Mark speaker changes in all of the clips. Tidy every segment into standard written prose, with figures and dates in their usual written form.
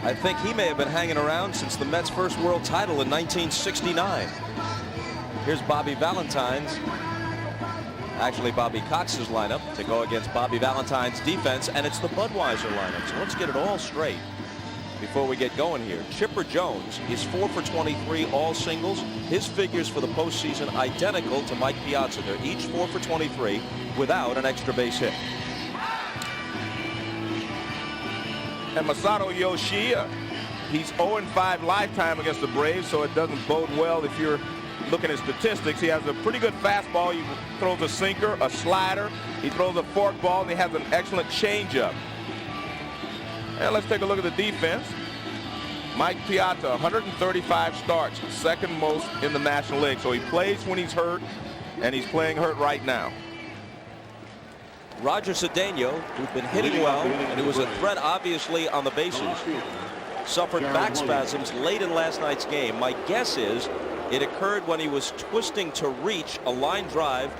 Speaker 1: I think he may have been hanging around since the Mets' first world title in 1969. Here's Bobby Valentine's, actually Bobby Cox's lineup to go against Bobby Valentine's defense, and it's the Budweiser lineup. So let's get it all straight before we get going here. Chipper Jones is 4 for 23, all singles. His figures for the postseason identical to Mike Piazza. They're each 4 for 23 without an extra base hit.
Speaker 2: And Masato Yoshii, he's 0-5 lifetime against the Braves, so it doesn't bode well if you're looking at statistics. He has a pretty good fastball. He throws a sinker, a slider. He throws a fork ball, and he has an excellent changeup. And let's take a look at the defense. Mike Piazza, 135 starts, second most in the National League. So he plays when he's hurt, and he's playing hurt right now.
Speaker 1: Roger Cedeno, who'd been hitting well and who was a threat obviously on the bases, suffered back spasms late in last night's game. My guess is it occurred when he was twisting to reach a line drive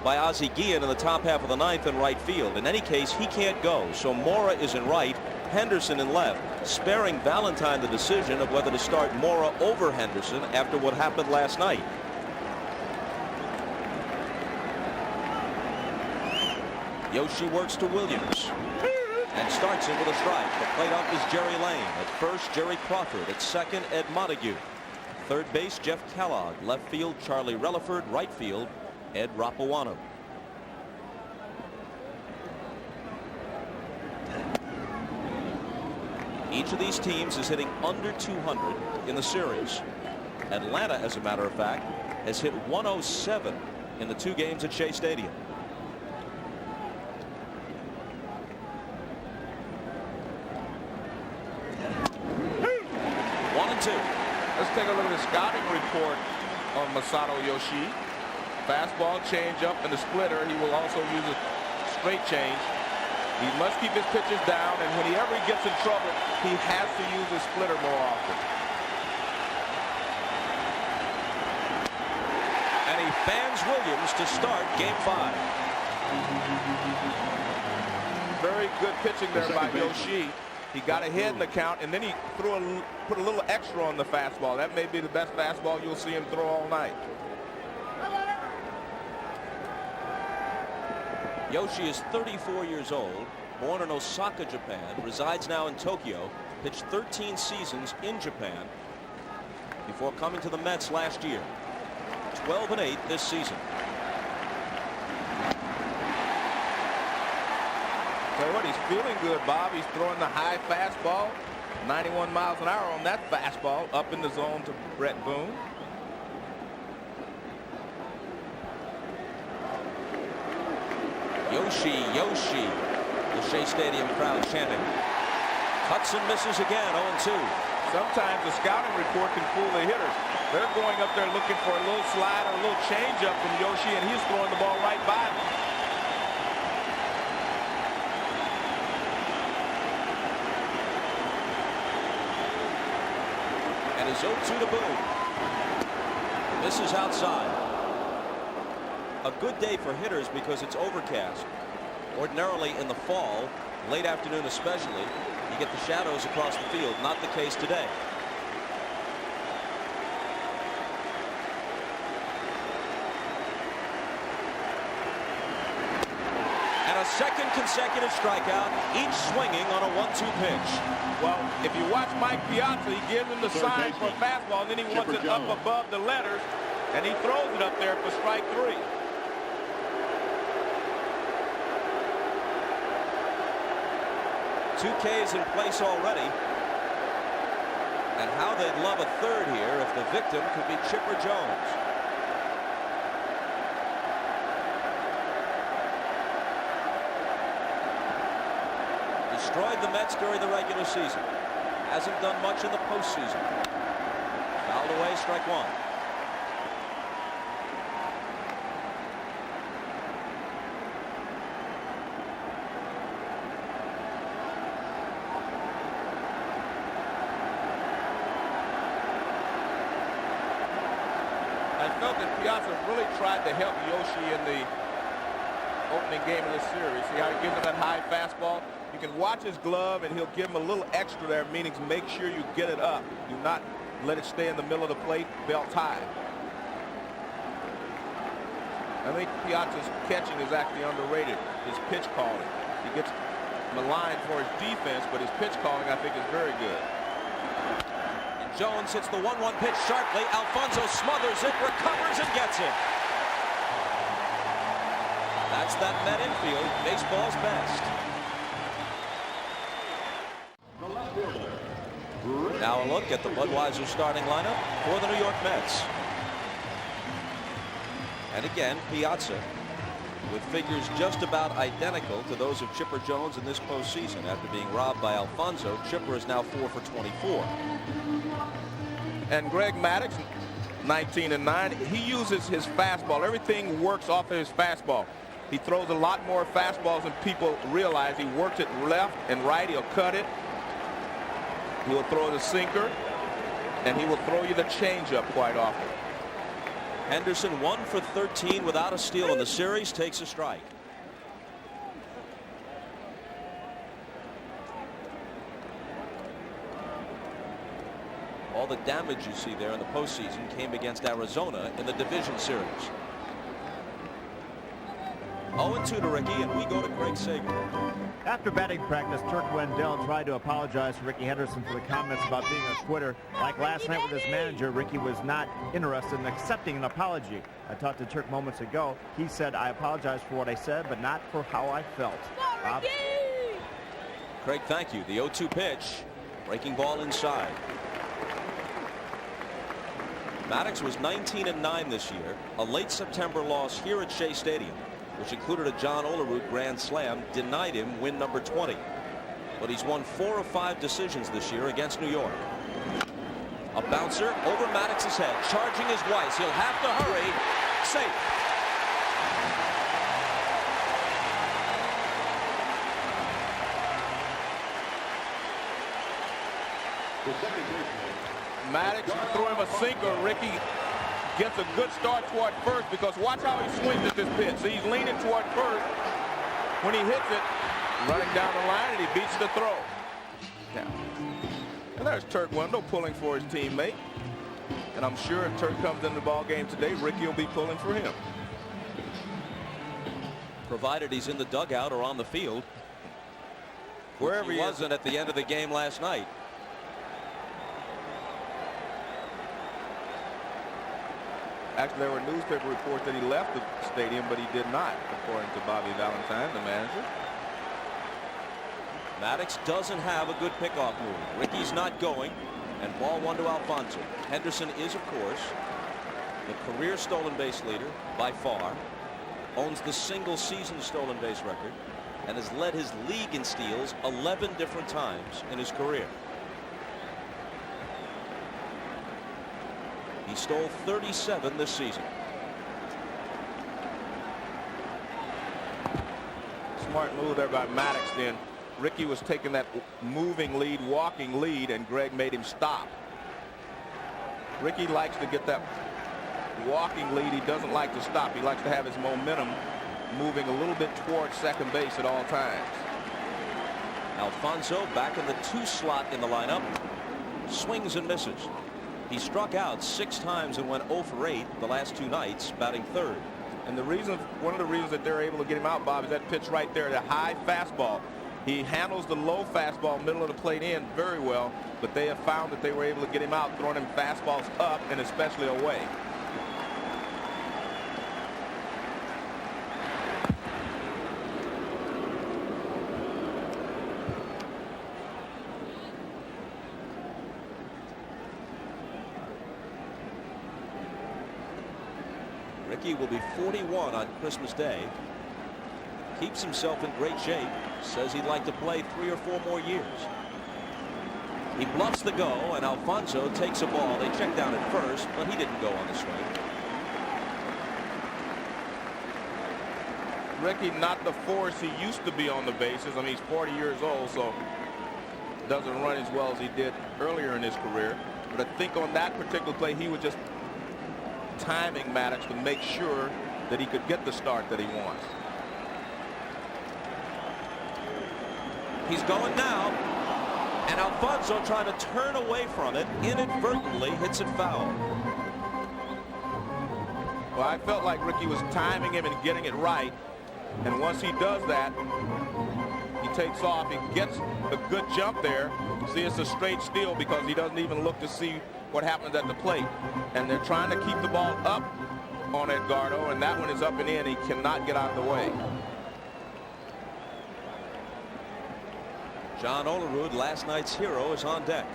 Speaker 1: by Ozzie Guillen in the top half of the ninth in right field. In any case, he can't go. So Mora is in right, Henderson in left, sparing Valentine the decision of whether to start Mora over Henderson after what happened last night. Yoshii works to Williams and starts him with a strike. The plate up is Jerry Lane. At first, Jerry Crawford. At second, Ed Montague. Third base, Jeff Kellogg. Left field, Charlie Relaford. Right field, Ed Rapawano. Each of these teams is hitting under 200 in the series. Atlanta, as a matter of fact, has hit 107 in the 2 games at Shea Stadium. 1-2.
Speaker 2: Let's take a look at the scouting report on Masato Yoshii. Fastball, changeup, and the splitter. He will also use a straight change. He must keep his pitches down, and whenever he gets in trouble, he has to use his splitter more often.
Speaker 1: And he fans Williams to start Game 5.
Speaker 2: Very good pitching there by Yoshii. He got ahead in the count, and then he put a little extra on the fastball. That may be the best fastball you'll see him throw all night.
Speaker 1: Yoshii is 34 years old, born in Osaka, Japan, resides now in Tokyo, pitched 13 seasons in Japan before coming to the Mets last year. 12-8 this season.
Speaker 2: Tell you what, he's feeling good, Bob. He's throwing the high fastball, 91 miles an hour on that fastball, up in the zone to Brett Boone.
Speaker 1: Yoshii. The Shea Stadium crowd chanting. Cuts and misses again, 0-2.
Speaker 2: Sometimes the scouting report can fool the hitters. They're going up there looking for a little slide or a little changeup from Yoshii, and he's throwing the ball right by them.
Speaker 1: And his 0-2 to Boone. Misses outside. A good day for hitters because it's overcast. Ordinarily in the fall, late afternoon especially, you get the shadows across the field. Not the case today. And a second consecutive strikeout, each swinging on a 1-2 pitch.
Speaker 2: Well, if you watch Mike Piazza, he gives him the sign for a fastball, and then he wants it up above the letters, and he throws it up there for strike 3.
Speaker 1: Two Ks in place already. And how they'd love a third here if the victim could be Chipper Jones. Destroyed the Mets during the regular season. Hasn't done much in the postseason. Fouled away, strike 1.
Speaker 2: I felt that Piazza really tried to help Yoshii in the opening game of this series. See how he gives him that high fastball? You can watch his glove, and he'll give him a little extra there, meaning make sure you get it up. Do not let it stay in the middle of the plate, belt high. I think Piazza's catching is actually underrated. His pitch calling. He gets maligned for his defense, but his pitch calling, I think, is very good.
Speaker 1: And Jones hits the 1-1 pitch sharply. Alfonso smothers it, recovers, and gets it. That's that Met infield, baseball's best. Now a look at the Budweiser starting lineup for the New York Mets. And again, Piazza with figures just about identical to those of Chipper Jones in this postseason. After being robbed by Alfonso, Chipper is now 4 for 24.
Speaker 2: And Greg Maddux, 19-9, he uses his fastball. Everything works off of his fastball. He throws a lot more fastballs than people realize. He works it left and right. He'll cut it. He will throw the sinker, and he will throw you the changeup quite often.
Speaker 1: Henderson 1 for 13 without a steal in the series, takes a strike. All the damage you see there in the postseason came against Arizona in the division series. 0-2 to Ricky, and we go to Craig Sager.
Speaker 3: After batting practice, Turk Wendell tried to apologize to Ricky Henderson for the comments about being a quitter. Like last night with his manager, Ricky was not interested in accepting an apology. I talked to Turk moments ago. He said, "I apologize for what I said, but not for how I felt." Bob?
Speaker 1: Craig, thank you. The 0-2 pitch, breaking ball inside. Maddux was 19-9 this year. A late September loss here at Shea Stadium, which included a John Olerud grand slam, denied him win number 20. But he's won 4 of 5 decisions this year against New York. A bouncer over Maddox's head, charging his Weiss. He'll have to hurry. Safe.
Speaker 2: Maddux threw him a sinker. Ricky gets a good start toward first, because watch how he swings at this pitch. See, he's leaning toward first. When he hits it, running down the line, and he beats the throw. Now, and there's Turk Wendell pulling for his teammate. And I'm sure if Turk comes into the ball game today, Ricky will be pulling for him.
Speaker 1: Provided he's in the dugout or on the field. Wherever he wasn't at the end of the game last night.
Speaker 2: Actually, there were newspaper reports that he left the stadium, but he did not, according to Bobby Valentine, the manager.
Speaker 1: Maddux doesn't have a good pickoff move. Ricky's not going, and ball 1 to Alfonso. Henderson is, of course, the career stolen base leader by far, owns the single season stolen base record, and has led his league in steals 11 different times in his career. He stole 37 this season.
Speaker 2: Smart move there by Maddux. Then Ricky was taking that moving lead, walking lead, and Greg made him stop. Ricky likes to get that walking lead. He doesn't like to stop. He likes to have his momentum moving a little bit towards second base at all times.
Speaker 1: Alfonso back in the 2 slot in the lineup. Swings and misses. He struck out 6 times and went 0 for 8 the last 2 nights, batting third.
Speaker 2: And one of the reasons that they're able to get him out, Bob, is that pitch right there, the high fastball. He handles the low fastball, middle of the plate in, very well, but they have found that they were able to get him out, throwing him fastballs up and especially away.
Speaker 1: Ricky will be 41 on Christmas Day. Keeps himself in great shape. Says he'd like to play 3 or 4 more years. He bluffs the go, and Alfonso takes a ball. They check down at first, but he didn't go on the swing.
Speaker 2: Ricky, not the force he used to be on the bases. I mean, he's 40 years old, so doesn't run as well as he did earlier in his career. But I think on that particular play, he was just timing Maddux to make sure that he could get the start that he wants.
Speaker 1: He's going now. And Alfonso trying to turn away from it, inadvertently hits it foul.
Speaker 2: Well, I felt like Ricky was timing him and getting it right. And once he does that, he takes off. He gets a good jump there. See, it's a straight steal because he doesn't even look to see what happens at the plate. And they're trying to keep the ball up on Edgardo, and that one is up and in. He cannot get out of the way.
Speaker 1: John Olerud, last night's hero, is on deck.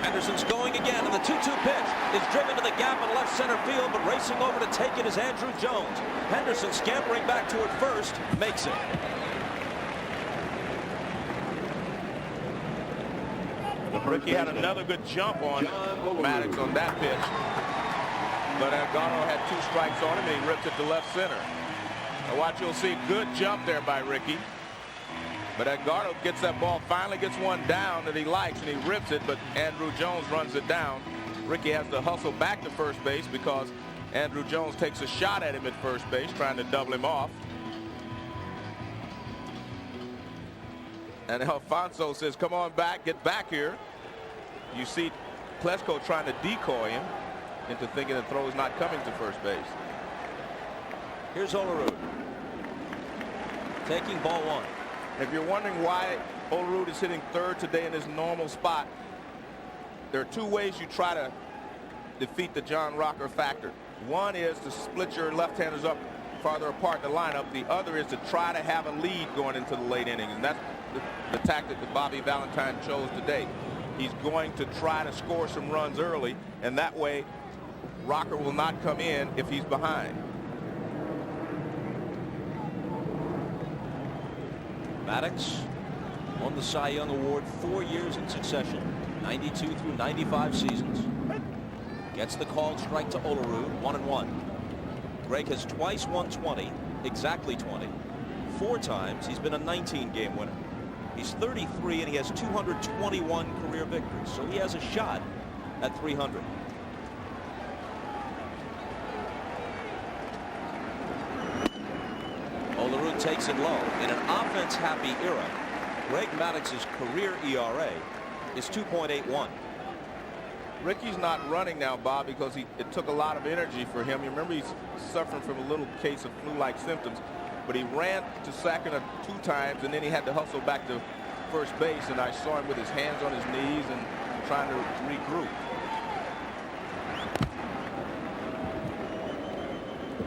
Speaker 1: Henderson's going again, and the 2-2 pitch is driven to the gap in left center field, but racing over to take it is Andrew Jones. Henderson scampering back toward first, makes it.
Speaker 2: Ricky had another good jump on Maddox on that pitch. But Edgardo had 2 strikes on him, and he ripped it to left center. Now watch, you'll see good jump there by Ricky. But Edgardo gets that ball, finally gets one down that he likes, and he rips it, but Andrew Jones runs it down. Ricky has to hustle back to first base because Andrew Jones takes a shot at him at first base, trying to double him off. And Alfonso says, come on back, get back here. You see Klesko trying to decoy him into thinking the throw is not coming to first base.
Speaker 1: Here's Olerud taking ball 1.
Speaker 2: If you're wondering why Olerud is hitting third today in his normal spot, there are 2 ways you try to defeat the John Rocker factor. One is to split your left-handers up farther apart in the lineup. The other is to try to have a lead going into the late innings, and that's the tactic that Bobby Valentine chose today. He's going to try to score some runs early, and that way Rocker will not come in if he's behind.
Speaker 1: Maddox won the Cy Young Award 4 years in succession, 92 through 95 seasons. Gets the called strike to Olerud, 1-1. Greg has twice won 20, exactly 20. 4 times he's been a 19-game winner. He's 33 and he has 221 career victories, so he has a shot at 300. Olerud takes it low. In an offense-happy era, Greg Maddox's career ERA is 2.81.
Speaker 2: Ricky's not running now, Bob, because it took a lot of energy for him. You remember he's suffering from a little case of flu-like symptoms, but he ran to second 2 times, and then he had to hustle back to first base, and I saw him with his hands on his knees and trying to regroup.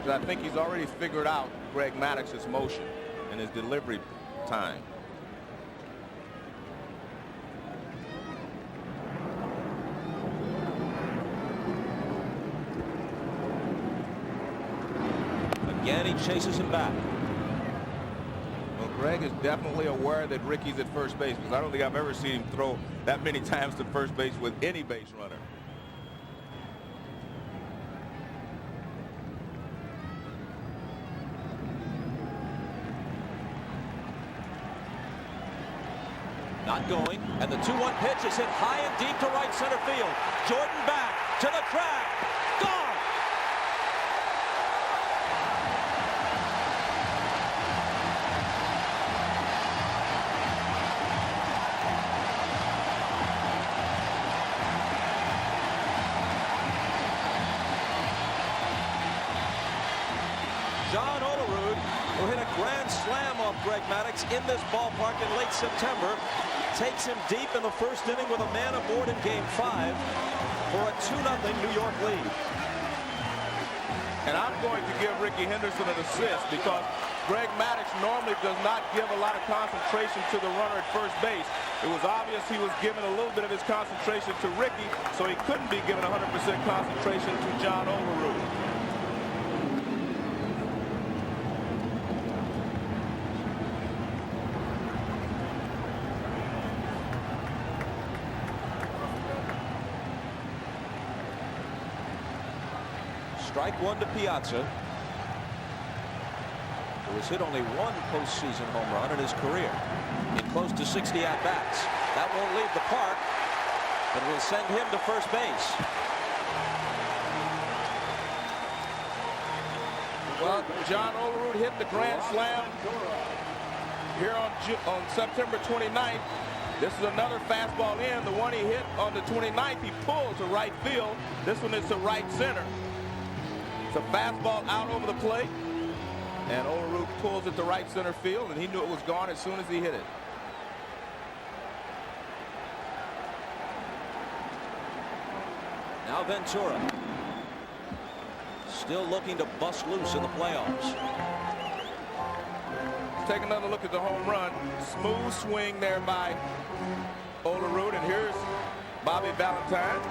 Speaker 2: So I think he's already figured out Greg Maddox's motion and his delivery time.
Speaker 1: Again, he chases him back.
Speaker 2: Well, Greg is definitely aware that Ricky's at first base, because I don't think I've ever seen him throw that many times to first base with any base runner.
Speaker 1: Not going, and the 2-1 pitch is hit high and deep to right center field. Jordan back to the track. Gone! John Olerud, who hit a grand slam off Greg Maddox in this ballpark in late September, takes him deep in the first inning with a man aboard in Game 5 for a 2-0 New York lead.
Speaker 2: And I'm going to give Ricky Henderson an assist, because Greg Maddox normally does not give a lot of concentration to the runner at first base. It was obvious he was giving a little bit of his concentration to Ricky, so he couldn't be giving 100% concentration to John Olerud.
Speaker 1: Strike 1 to Piazza, who has hit only 1 postseason home run in his career in close to 60 at-bats. That won't leave the park, but will send him to first base.
Speaker 2: Well, John Olerud hit the grand slam here on September 29th. This is another fastball in. The one he hit on the 29th, he pulled to right field. This one is to right center. It's a fastball out over the plate, and Olerud pulls it to right center field, and he knew it was gone as soon as he hit it.
Speaker 1: Now Ventura. Still looking to bust loose in the playoffs.
Speaker 2: Take another look at the home run. Smooth swing there by Olerud, and here's Bobby Valentine.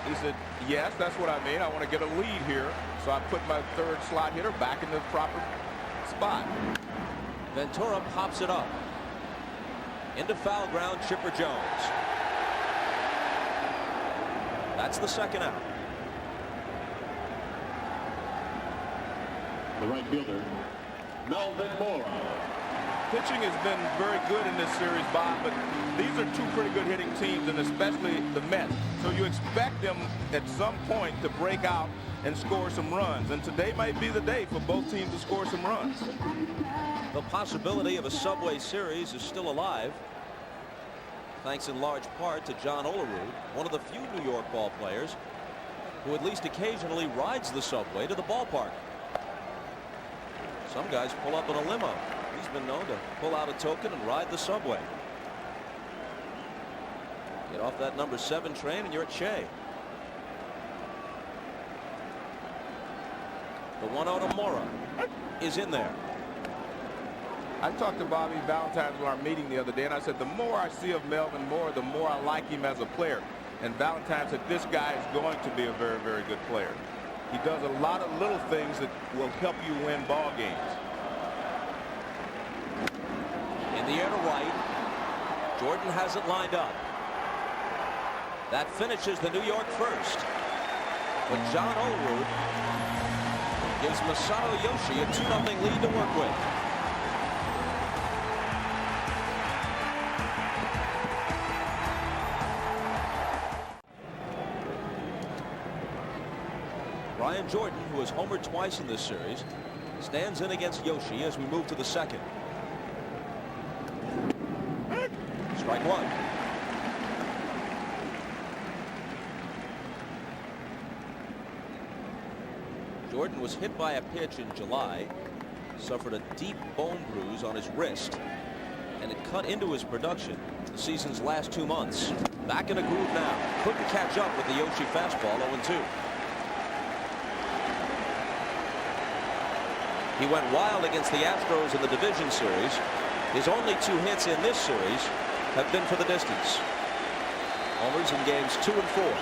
Speaker 2: He said, yes, that's what I mean. I want to get a lead here. So I put my third slot hitter back in the proper spot.
Speaker 1: Ventura pops it up. Into foul ground, Chipper Jones. That's the second out.
Speaker 4: The right fielder, Melvin Moore.
Speaker 2: Pitching has been very good in this series, Bob, but these are two pretty good hitting teams, and especially the Mets. So you expect them at some point to break out and score some runs, and today might be the day for both teams to score some runs.
Speaker 1: The possibility of a Subway Series is still alive, thanks in large part to John Olerud, one of the few New York ball players who at least occasionally rides the subway to the ballpark. Some guys pull up in a limo. He's been known to pull out a token and ride the subway. Get off that number 7 train and you're at Shea. The 1-0 to Mora is in there.
Speaker 2: I talked to Bobby Valentine in our meeting the other day, and I said the more I see of Melvin Moore, the more I like him as a player. And Valentine said this guy is going to be a very, very good player. He does a lot of little things that will help you win ball games.
Speaker 1: In the air to right. Jordan has it lined up. That finishes the New York first. But John Olerud gives Masato Yoshi a 2-0 lead to work with. Brian Jordan, who has homered twice in this series, stands in against Yoshi as we move to the second. Strike one. Jordan was hit by a pitch in July, suffered a deep bone bruise on his wrist, and it cut into his production the season's last 2 months. Back in a groove now. Couldn't catch up with the Yoshi fastball. 0-2. He went wild against the Astros in the division series. His only 2 hits in this series have been for the distance. Homers in games 2 and 4.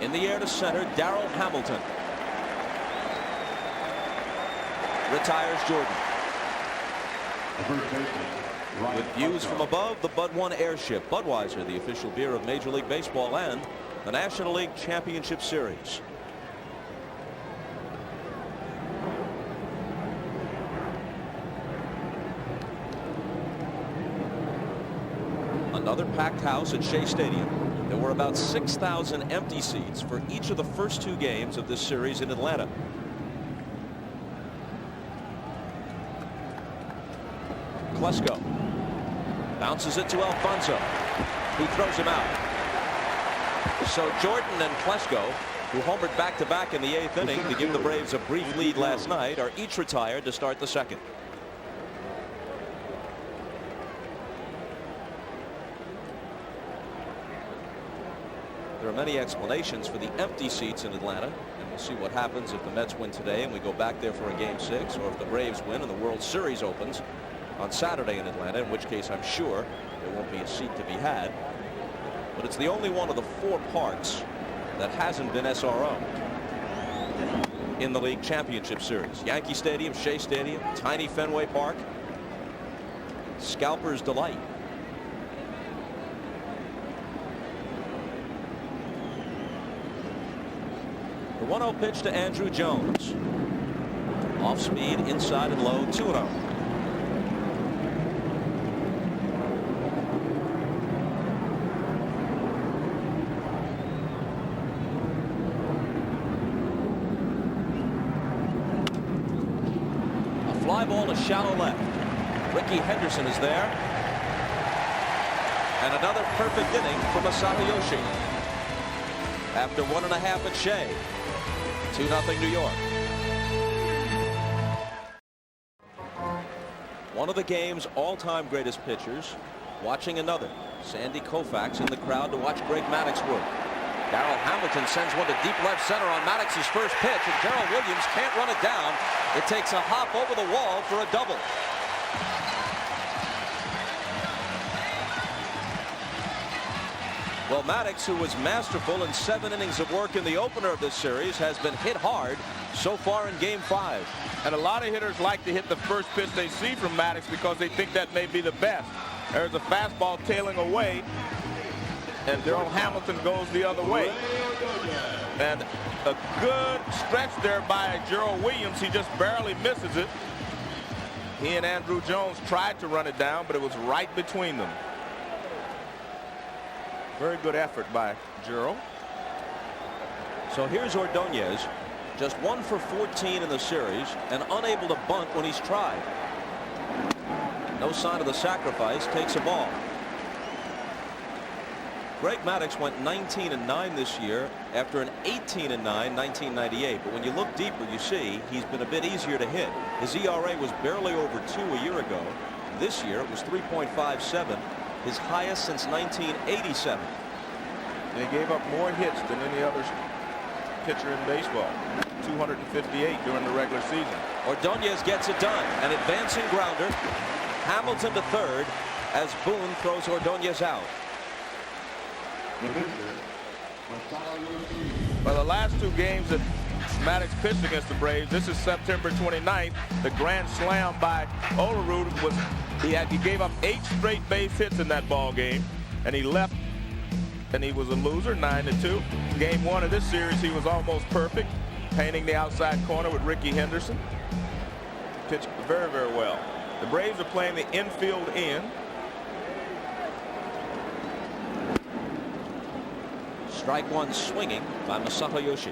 Speaker 1: In the air to center, Darrell Hamilton. Retires Jordan. With views from above, the Bud 1 airship. Budweiser, the official beer of Major League Baseball and the National League Championship Series. Another packed house at Shea Stadium. There were about 6,000 empty seats for each of the first 2 games of this series in Atlanta. Klesko bounces it to Alfonso, who throws him out. So Jordan and Klesko, who homered back-to-back in the 8th inning to give the Braves a brief lead last night, are each retired to start the second. There are many explanations for the empty seats in Atlanta, and we'll see what happens if the Mets win today and we go back there for a game 6, or if the Braves win and the World Series opens on Saturday in Atlanta, in which case I'm sure there won't be a seat to be had. But it's the only one of the 4 parks that hasn't been SRO in the League Championship Series. Yankee Stadium, Shea Stadium, tiny Fenway Park, Scalper's Delight. The 1-0 pitch to Andrew Jones. Off speed, inside and low, 2-0. ball to shallow left. Ricky Henderson is there. And another perfect inning for Masato Yoshi. After 1.5 at Shea. 2-0 New York. One of the game's all-time greatest pitchers watching another. Sandy Koufax in the crowd to watch Greg Maddux work. Darrell Hamilton sends one to deep left center on Maddox's first pitch, and Gerald Williams can't run it down. It takes a hop over the wall for a double. Well, Maddux, who was masterful in 7 innings of work in the opener of this series, has been hit hard so far in Game 5.
Speaker 2: And a lot of hitters like to hit the first pitch they see from Maddux because they think that may be the best. There's a fastball tailing away, and Darrell Hamilton goes the other way. And a good stretch there by Gerald Williams. He just barely misses it. He and Andrew Jones tried to run it down, but it was right between them. Very good effort by Gerald.
Speaker 1: So here's Ordonez, just 1 for 14 in the series and unable to bunt when he's tried. No sign of the sacrifice, takes a ball. Greg Maddux went 19-9 this year after an 18-9 1998. But when you look deeper, you see he's been a bit easier to hit. His ERA was barely over 2 a year ago. This year it was 3.57. His highest since 1987.
Speaker 2: They gave up more hits than any other pitcher in baseball. 258 during the regular season.
Speaker 1: Ordonez gets it done. An advancing grounder. Hamilton to third as Boone throws Ordonez out.
Speaker 2: Well, the last 2 games that Maddux pitched against the Braves, this is September 29th. The grand slam by Olerud was he gave up 8 straight base hits in that ball game, and he left, and he was a loser, 9-2. Game 1 of this series, he was almost perfect, painting the outside corner with Ricky Henderson. Pitched very, very well. The Braves are playing the infield in.
Speaker 1: Strike one swinging by Masato Yoshi.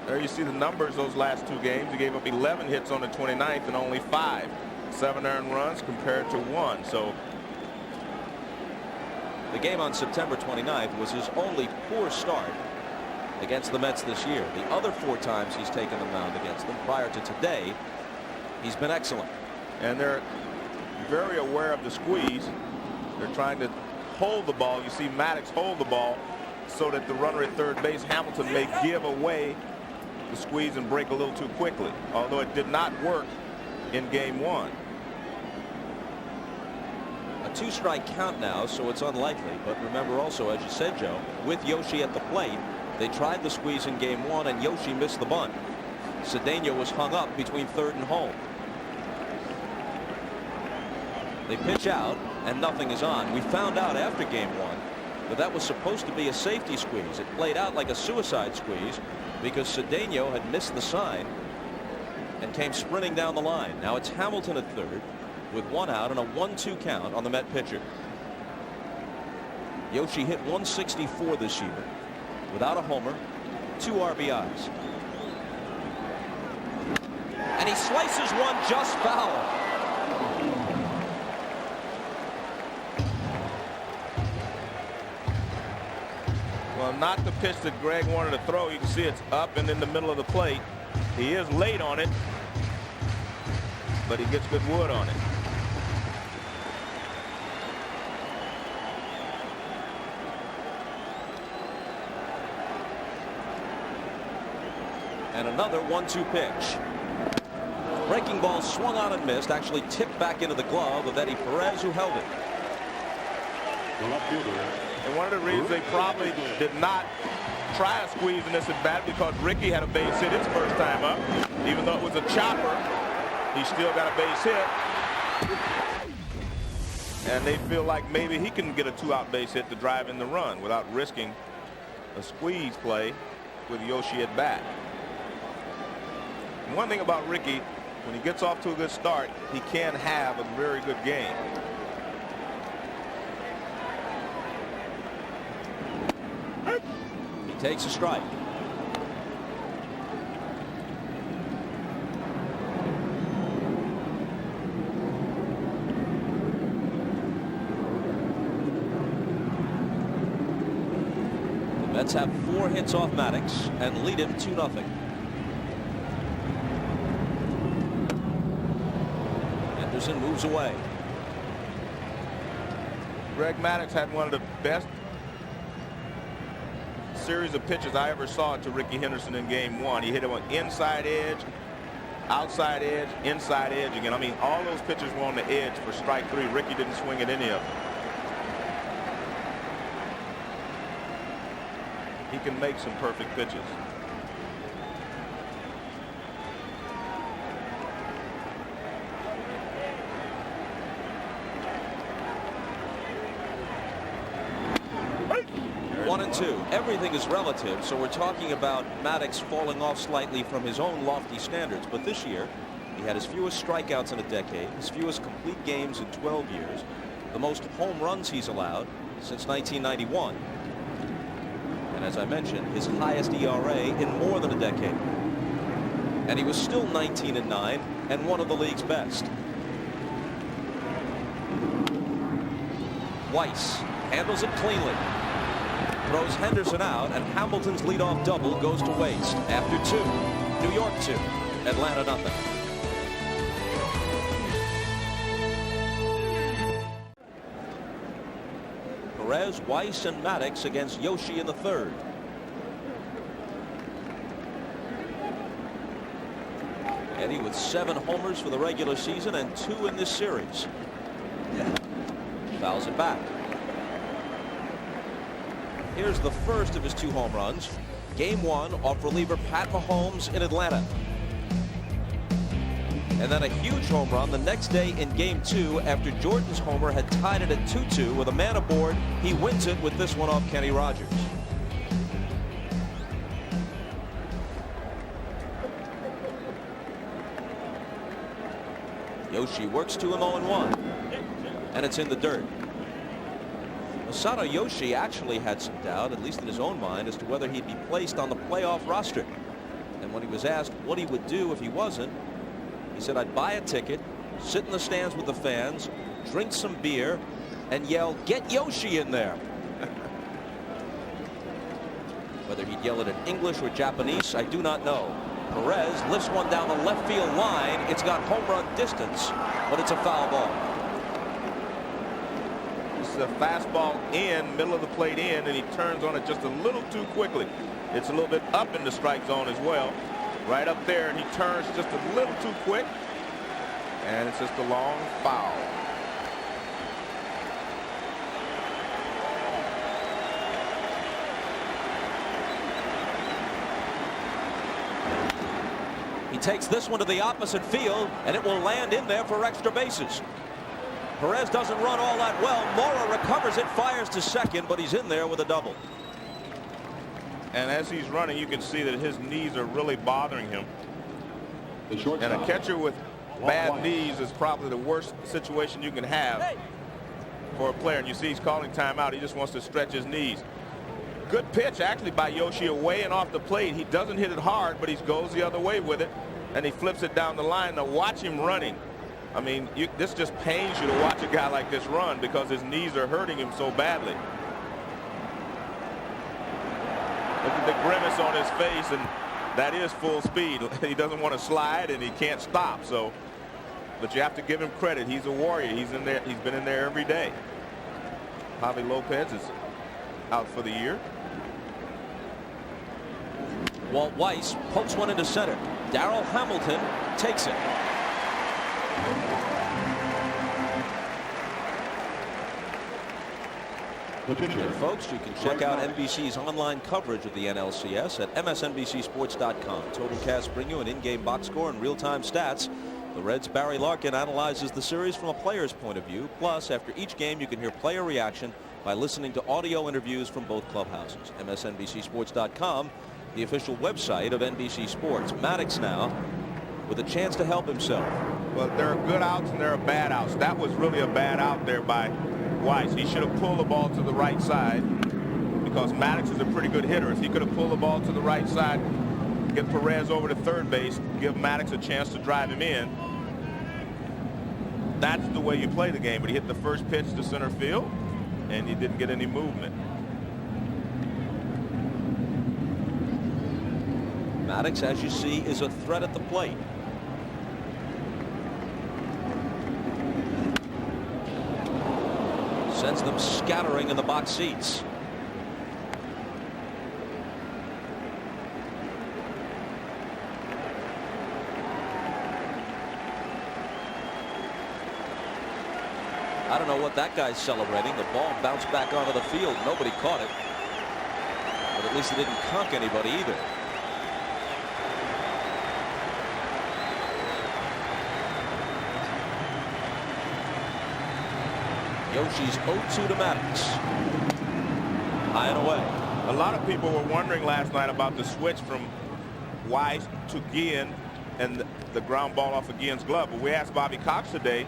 Speaker 2: There you see the numbers those last 2 games. He gave up 11 hits on the 29th and only 5. 7 earned runs compared to 1. So
Speaker 1: the game on September 29th was his only poor start against the Mets this year. The other 4 times he's taken the mound against them prior to today, he's been excellent.
Speaker 2: And they're very aware of the squeeze. They're trying to hold the ball. You see Maddux hold the ball so that the runner at third base, Hamilton, may give away the squeeze and break a little too quickly, although it did not work in Game 1.
Speaker 1: A 2-strike count now, so it's unlikely. But remember also, as you said, Joe, with Yoshi at the plate, they tried the squeeze in Game 1 and Yoshi missed the bunt. Cedeno was hung up between third and home. They pitch out and nothing is on. We found out after Game 1 that that was supposed to be a safety squeeze. It played out like a suicide squeeze because Cedeno had missed the sign and came sprinting down the line. Now it's Hamilton at third with 1 out and a 1-2 count on the Met pitcher. Yoshi hit 164 this year without a homer, 2 RBIs. And he slices one just foul.
Speaker 2: Well, not the pitch that Greg wanted to throw. You can see it's up and in the middle of the plate. He is late on it, but he gets good wood on it.
Speaker 1: And another 1-2 pitch. Breaking ball swung on and missed, actually tipped back into the glove of Eddie Perez, who held it.
Speaker 2: And one of the reasons they probably did not try a squeeze in this at bat because Ricky had a base hit his first time up. Even though it was a chopper, he still got a base hit. And they feel like maybe he can get a 2-out base hit to drive in the run without risking a squeeze play with Yoshi at bat. And one thing about Ricky, when he gets off to a good start, he can have a very good game.
Speaker 1: He takes a strike. Mets have 4 hits off Maddox and lead him 2-0. Henderson moves away.
Speaker 2: Greg Maddux had one of the best series of pitches I ever saw to Ricky Henderson in game 1. He hit him on inside edge, outside edge, inside edge again. I mean, all those pitches were on the edge for strike 3. Ricky didn't swing at any of them. He can make some perfect pitches.
Speaker 1: One and two. Everything is relative, so we're talking about Maddox falling off slightly from his own lofty standards. But this year, he had his fewest strikeouts in a decade, his fewest complete games in 12 years, the most home runs he's allowed since 1991. And as I mentioned, his highest ERA in more than a decade. And he was still 19-9 and one of the league's best. Weiss handles it cleanly. Throws Henderson out, and Hamilton's leadoff double goes to waste. After 2, New York 2, Atlanta nothing. Perez, Weiss, and Maddox against Yoshi in the 3rd. Eddie with 7 homers for the regular season and 2 in this series. Fouls it back. Here's the first of his 2 home runs. Game 1 off reliever Pat Mahomes in Atlanta. And then a huge home run the next day in game 2 after Jordan's homer had tied it at 2-2 with a man aboard. He wins it with this one off Kenny Rogers. Yoshi works to him 0-1. And it's in the dirt. Masato Yoshi actually had some doubt, at least in his own mind, as to whether he'd be placed on the playoff roster. And when he was asked what he would do if he wasn't, he said, "I'd buy a ticket, sit in the stands with the fans, drink some beer, and yell, 'Get Yoshi in there.'" Whether he'd yell it in English or Japanese, I do not know. Perez lifts one down the left field line. It's got home run distance, but it's a foul ball.
Speaker 2: This is a fastball in, middle of the plate in, and he turns on it just a little too quickly. It's a little bit up in the strike zone as well. Right up there, and he turns just a little too quick. And it's just a long foul.
Speaker 1: He takes this one to the opposite field, and it will land in there for extra bases. Perez doesn't run all that well. Mora recovers it, fires to second, but he's in there with a double.
Speaker 2: And as he's running, you can see that his knees are really bothering him. And a catcher with bad knees is probably the worst situation you can have for a player. And you see he's calling timeout. He just wants to stretch his knees. Good pitch actually by Yoshi away and off the plate. He doesn't hit it hard, but he goes the other way with it, and he flips it down the line. Now watch him running. I mean, this just pains you to watch a guy like this run because his knees are hurting him so badly. Look at the grimace on his face, and that is full speed. He doesn't want to slide, and he can't stop. So, but you have to give him credit. He's a warrior. He's in there. He's been in there every day. Javi Lopez is out for the year.
Speaker 1: Walt Weiss pokes one into center. Darrell Hamilton takes it. And folks, you can check out NBC's online coverage of the NLCS at msnbcsports.com. TotalCast bring you an in-game box score and real-time stats. The Reds' Barry Larkin analyzes the series from a player's point of view. Plus, after each game, you can hear player reaction by listening to audio interviews from both clubhouses. msnbcsports.com, the official website of NBC Sports. Maddox now with a chance to help himself.
Speaker 2: Well, there are good outs and there are bad outs. That was really a bad out there by Weiss. He should have pulled the ball to the right side because Maddox is a pretty good hitter. If he could have pulled the ball to the right side, get Perez over to third base, give Maddox a chance to drive him in. That's the way you play the game. But he hit the first pitch to center field, and he didn't get any movement.
Speaker 1: Maddox, as you see, is a threat at the plate. Sends them scattering in the box seats. I don't know what that guy's celebrating. The ball bounced back onto the field. Nobody caught it. But at least it didn't conk anybody either. Yoshi's 0-2 to Maddox. High and away.
Speaker 2: A lot of people were wondering last night about the switch from Wise to Guillen and the ground ball off of Guillen's glove. But we asked Bobby Cox today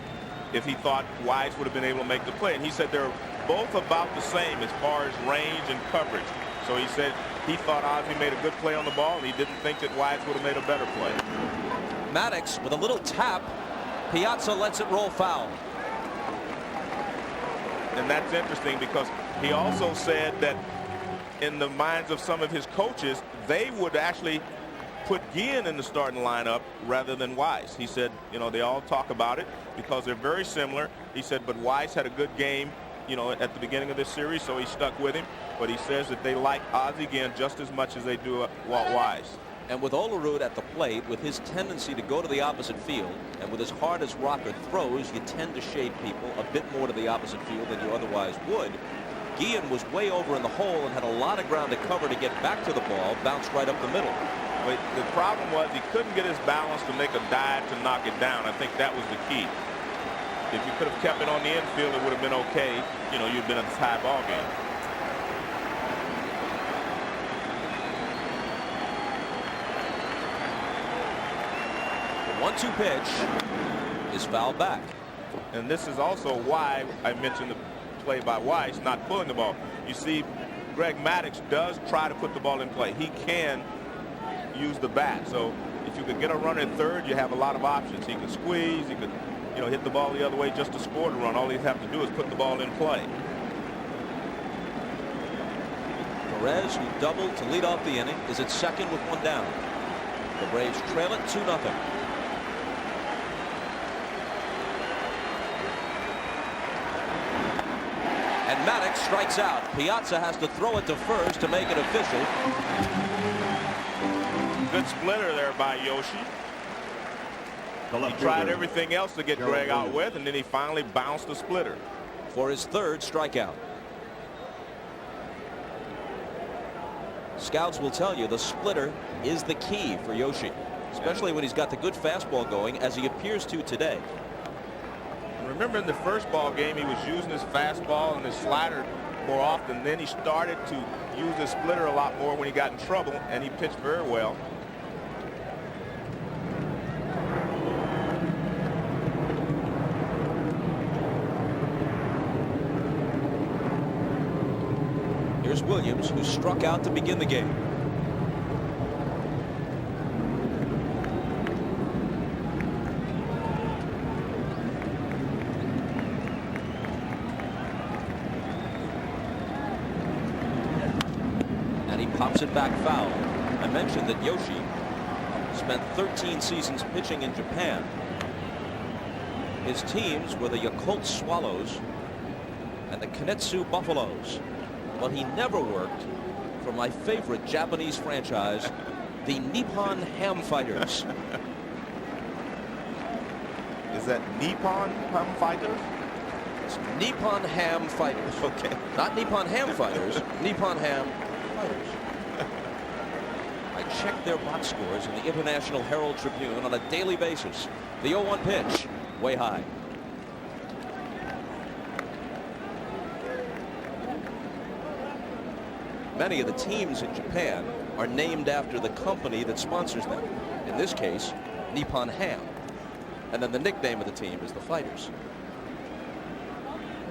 Speaker 2: if he thought Wise would have been able to make the play. And he said they're both about the same as far as range and coverage. So he said he thought Ozzie made a good play on the ball, and he didn't think that Wise would have made a better play.
Speaker 1: Maddox with a little tap. Piazza lets it roll foul.
Speaker 2: And that's interesting because he also said that in the minds of some of his coaches, they would actually put Guillen in the starting lineup rather than Wise. He said, you know, they all talk about it because they're very similar. He said, but Wise had a good game, you know, at the beginning of this series, so he stuck with him. But he says that they like Ozzie Guillen just as much as they do Walt Wise.
Speaker 1: And with Olerud at the plate, with his tendency to go to the opposite field, and with as hard as Rocker throws, you tend to shade people a bit more to the opposite field than you otherwise would. Guillen was way over in the hole and had a lot of ground to cover to get back to the ball, bounced right up the middle.
Speaker 2: But the problem was he couldn't get his balance to make a dive to knock it down. I think that was the key. If you could have kept it on the infield, it would have been okay. You know, you'd been in a tie ball game.
Speaker 1: The 1-2 pitch is fouled back.
Speaker 2: And this is also why I mentioned the play by Wise not pulling the ball. You see, Greg Maddux does try to put the ball in play. He can use the bat. So if you could get a run at third, you have a lot of options. He could squeeze, he could, you know, hit the ball the other way just to score the run. All he'd have to do is put the ball in play.
Speaker 1: Perez, who doubled to lead off the inning, is at second with one down. The Braves trail it 2-0. And Maddox strikes out. Piazza has to throw it to first to make it official.
Speaker 2: Good splitter there by Yoshi. He tried everything else to get Greg out with, and then he finally bounced the splitter.
Speaker 1: For his third strikeout. Scouts will tell you the splitter is the key for Yoshi, especially when he's got the good fastball going, as he appears to today.
Speaker 2: Remember in the first ball game, he was using his fastball and his slider more often. Then he started to use his splitter a lot more when he got in trouble, and he pitched very well.
Speaker 1: Here's Williams, who struck out to begin the game. And he pops it back foul. I mentioned that Yoshi spent 13 seasons pitching in Japan. His teams were the Yakult Swallows and the Kinetsu Buffaloes. But he never worked for my favorite Japanese franchise, the Nippon Ham Fighters.
Speaker 2: Is that Nippon Ham Fighters?
Speaker 1: It's Nippon Ham Fighters.
Speaker 2: Okay.
Speaker 1: Not Nippon Ham Fighters, Nippon Ham Fighters. I check their box scores in the International Herald Tribune on a daily basis. The 0-1 pitch, way high. Many of the teams in Japan are named after the company that sponsors them. In this case, Nippon Ham. And then the nickname of the team is the Fighters.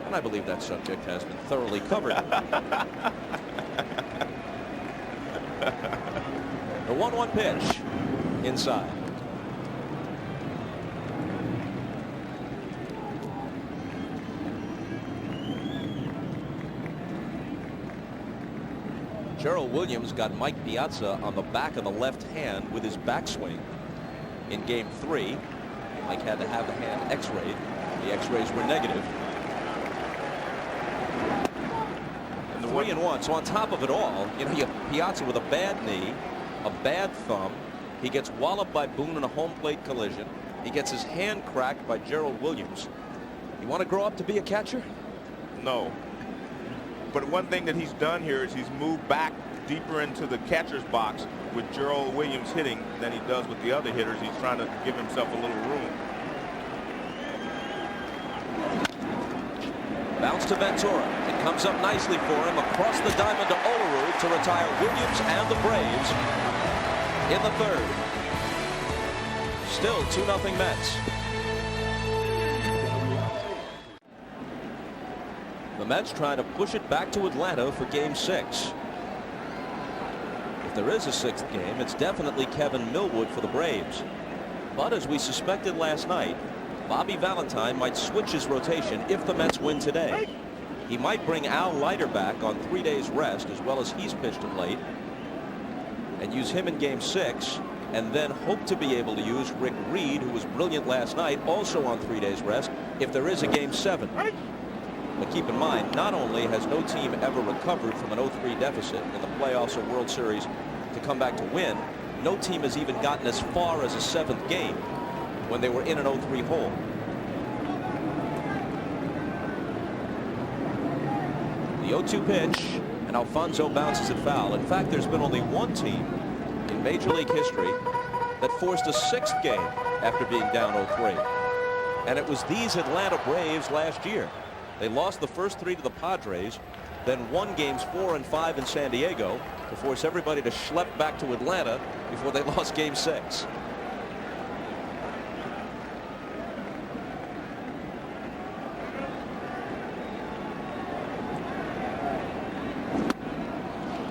Speaker 1: And I believe that subject has been thoroughly covered. The 1-1 pitch inside. Gerald Williams got Mike Piazza on the back of the left hand with his backswing in game 3. Mike had to have the hand x-rayed. The x-rays were negative. And 3-1. So on top of it all, you know, you have Piazza with a bad knee, a bad thumb. He gets walloped by Boone in a home plate collision. He gets his hand cracked by Gerald Williams. You want to grow up to be a catcher?
Speaker 2: No. But one thing that he's done here is he's moved back deeper into the catcher's box with Gerald Williams hitting than he does with the other hitters. He's trying to give himself a little room.
Speaker 1: Bounce to Ventura. It comes up nicely for him across the diamond to Olerud to retire Williams and the Braves in the 3rd. Still 2-0 Mets. The Mets trying to push it back to Atlanta for game 6. If there is a 6th game, it's definitely Kevin Millwood for the Braves. But as we suspected last night, Bobby Valentine might switch his rotation if the Mets win today. He might bring Al Leiter back on 3 days rest, as well as he's pitched of late, and use him in game 6, and then hope to be able to use Rick Reed, who was brilliant last night, also on 3 days rest, if there is a game 7. But keep in mind, not only has no team ever recovered from an 0-3 deficit in the playoffs or World Series to come back to win, no team has even gotten as far as a 7th game when they were in an 0-3 hole. The 0-2 pitch, and Alfonso bounces it foul. In fact, there's been only one team in Major League history that forced a 6th game after being down 0-3. And it was these Atlanta Braves last year. They lost the first 3 to the Padres, then won games 4 and 5 in San Diego to force everybody to schlep back to Atlanta before they lost game 6.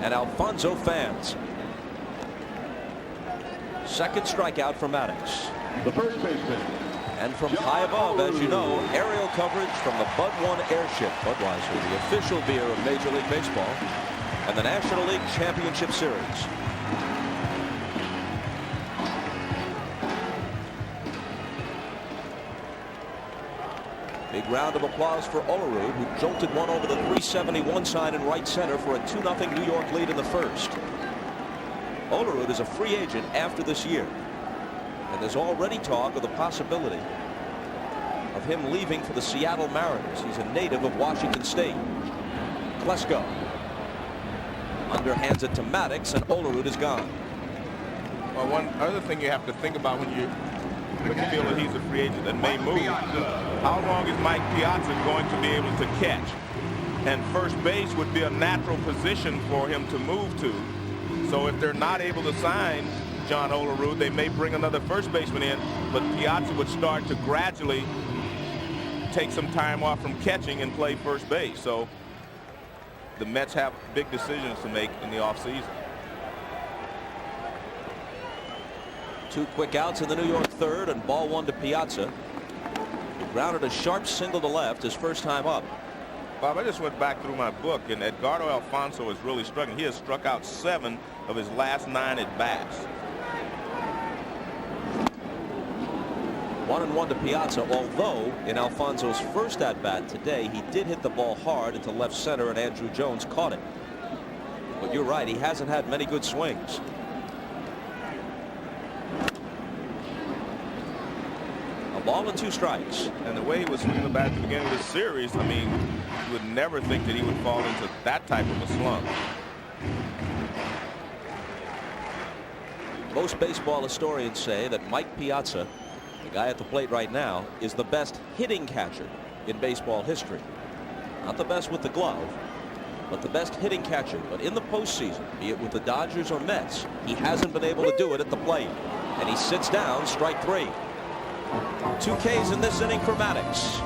Speaker 1: And Alfonso fans. Second strikeout for Maddox.
Speaker 4: The first baseman.
Speaker 1: And from high above, as you know, aerial coverage from the Bud 1 airship. Budweiser, the official beer of Major League Baseball, and the National League Championship Series. Big round of applause for Olerud, who jolted one over the 371 sign in right center for a 2-0 New York lead in the 1st. Olerud is a free agent after this year, and there's already talk of the possibility of him leaving for the Seattle Mariners. He's a native of Washington State. Klesko underhands it to Maddox, and Olerud is gone.
Speaker 2: Well, one other thing you have to think about when you feel that he's a free agent that may move, how long is Mike Piazza going to be able to catch? And first base would be a natural position for him to move to. So if they're not able to sign John Olerud, they may bring another first baseman in, but Piazza would start to gradually take some time off from catching and play first base. So the Mets have big decisions to make in the offseason.
Speaker 1: 2 quick outs in the New York 3rd, and ball 1 to Piazza. He grounded a sharp single to left his first time up.
Speaker 2: Bob, I just went back through my book, and Edgardo Alfonso is really struggling. He has struck out 7 of his last 9 at bats.
Speaker 1: 1-1 to Piazza, although in Alfonso's first at bat today, he did hit the ball hard into left center, and Andrew Jones caught it. But you're right, he hasn't had many good swings. A ball and 2 strikes.
Speaker 2: And the way he was swinging the bat at the beginning of this series, I mean, you would never think that he would fall into that type of a slump.
Speaker 1: Most baseball historians say that Mike Piazza, the guy at the plate right now, is the best hitting catcher in baseball history. Not the best with the glove, but the best hitting catcher. But in the postseason, be it with the Dodgers or Mets, he hasn't been able to do it at the plate. And he sits down, strike 3. 2 Ks in this inning for Maddox.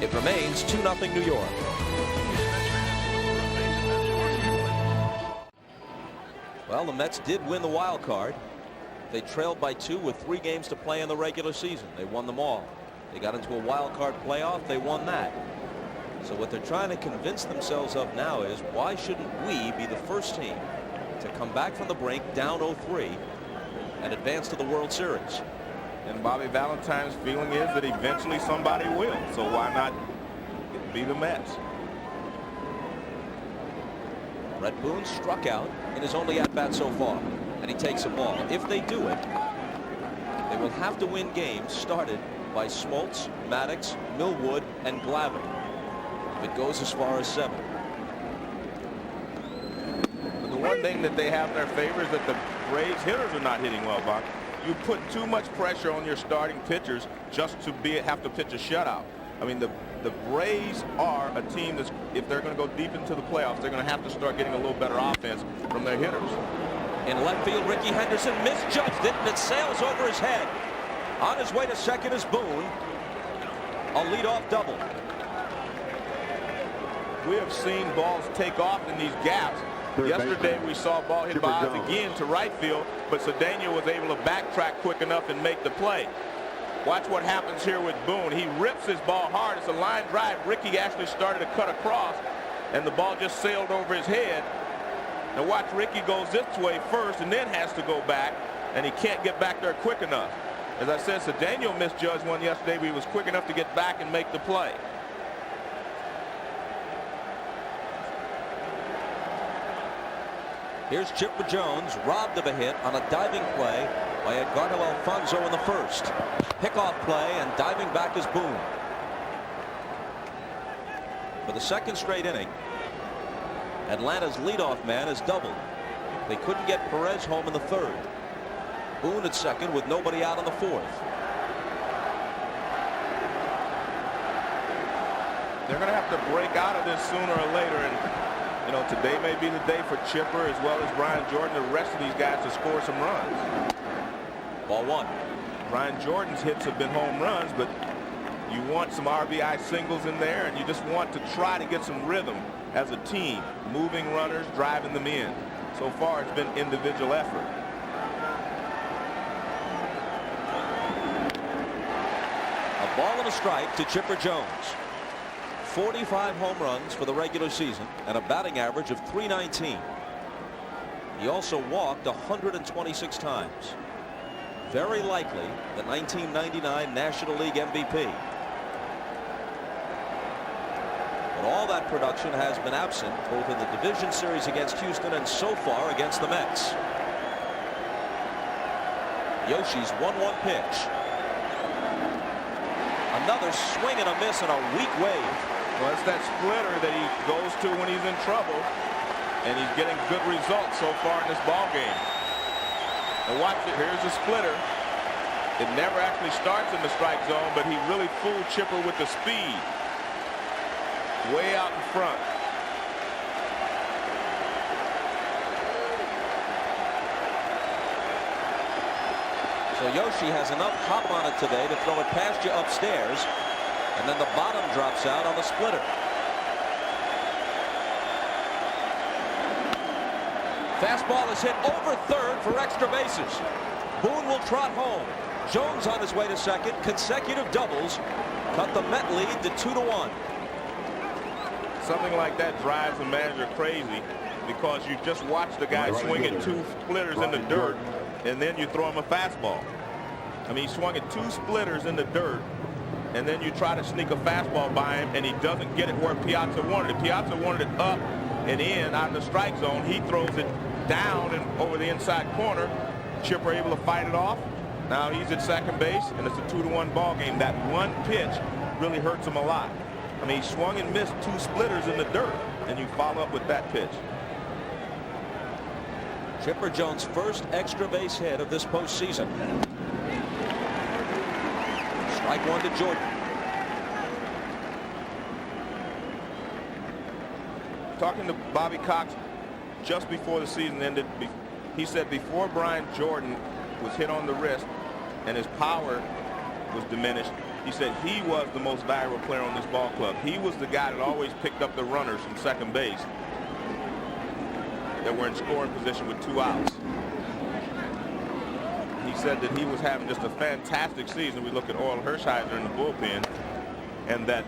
Speaker 1: It remains 2-0 New York. Well, the Mets did win the wild card. They trailed by 2 with 3 games to play in the regular season. They won them all. They got into a wild card playoff. They won that. So what they're trying to convince themselves of now is, why shouldn't we be the first team to come back from the brink down 0-3 and advance to the World Series?
Speaker 2: And Bobby Valentine's feeling is that eventually somebody will. So why not be the Mets?
Speaker 1: Brett Boone struck out in his only at-bat so far, and he takes a ball. If they do it, they will have to win games started by Smoltz, Maddox, Millwood, and Glavine. If it goes as far as 7.
Speaker 2: But the one thing that they have in their favor is that the Braves hitters are not hitting well, Buck. You put too much pressure on your starting pitchers just to have to pitch a shutout. I mean, the Braves are a team that's, if they're going to go deep into the playoffs, they're going to have to start getting a little better offense from their hitters.
Speaker 1: In left field, Ricky Henderson misjudged it, and it sails over his head. On his way to second is Boone. A leadoff double.
Speaker 2: We have seen balls take off in these gaps. Yesterday we saw a ball hit by Oz again to right field, but Cedeno was able to backtrack quick enough and make the play. Watch what happens here with Boone. He rips his ball hard. It's a line drive. Ricky actually started to cut across, and the ball just sailed over his head. Now watch, Ricky goes this way first and then has to go back, and he can't get back there quick enough. As I said, Cedeno misjudged one yesterday, but he was quick enough to get back and make the play.
Speaker 1: Here's Chipper Jones, robbed of a hit on a diving play by Edgardo Alfonso in the first. Pickoff play, and diving back is Boone. For the second straight inning, Atlanta's leadoff man has doubled. They couldn't get Perez home in the third. Boone at second with nobody out in the fourth.
Speaker 2: They're going to have to break out of this sooner or later, and you know, today may be the day for Chipper as well as Brian Jordan, the rest of these guys, to score some runs.
Speaker 1: Ball 1.
Speaker 2: Brian Jordan's hits have been home runs, but you want some RBI singles in there, and you just want to try to get some rhythm as a team, moving runners, driving them in. So far it's been individual effort.
Speaker 1: A ball and a strike to Chipper Jones. 45 home runs for the regular season and a batting average of .319. He also walked 126 times. Very likely the 1999 National League MVP. But all that production has been absent both in the division series against Houston and so far against the Mets. Yoshi's 1-1 pitch. Another swing and a miss and a weak wave.
Speaker 2: Well, it's that splitter that he goes to when he's in trouble, and he's getting good results so far in this ball game. And watch it. Here's the splitter. It never actually starts in the strike zone, but he really fooled Chipper with the speed. Way out in front.
Speaker 1: So Yoshi has enough hop on it today to throw it past you upstairs, and then the bottom drops out on the splitter. Fastball is hit over third for extra bases. Boone will trot home. Jones on his way to second. Consecutive doubles cut the Met lead to 2-1.
Speaker 2: Something like that drives the manager crazy, because you just watch the guy swing at 2 splitters in the dirt, and then you throw him a fastball. I mean, he swung at 2 splitters in the dirt, and then you try to sneak a fastball by him, and he doesn't get it where Piazza wanted it. Piazza wanted it up and in out of the strike zone. He throws it down and over the inside corner. Chipper able to fight it off. Now he's at second base, and it's a 2-1 ball game. That one pitch really hurts him a lot. I mean, he swung and missed 2 splitters in the dirt, and you follow up with that pitch.
Speaker 1: Chipper Jones' first extra base hit of this postseason. Strike 1 to Jordan.
Speaker 2: Talking to Bobby Cox just before the season ended, he said before Brian Jordan was hit on the wrist and his power was diminished, he said he was the most valuable player on this ball club. He was the guy that always picked up the runners from second base that were in scoring position with 2 outs. He said that he was having just a fantastic season. We look at Oral Hershiser in the bullpen, and that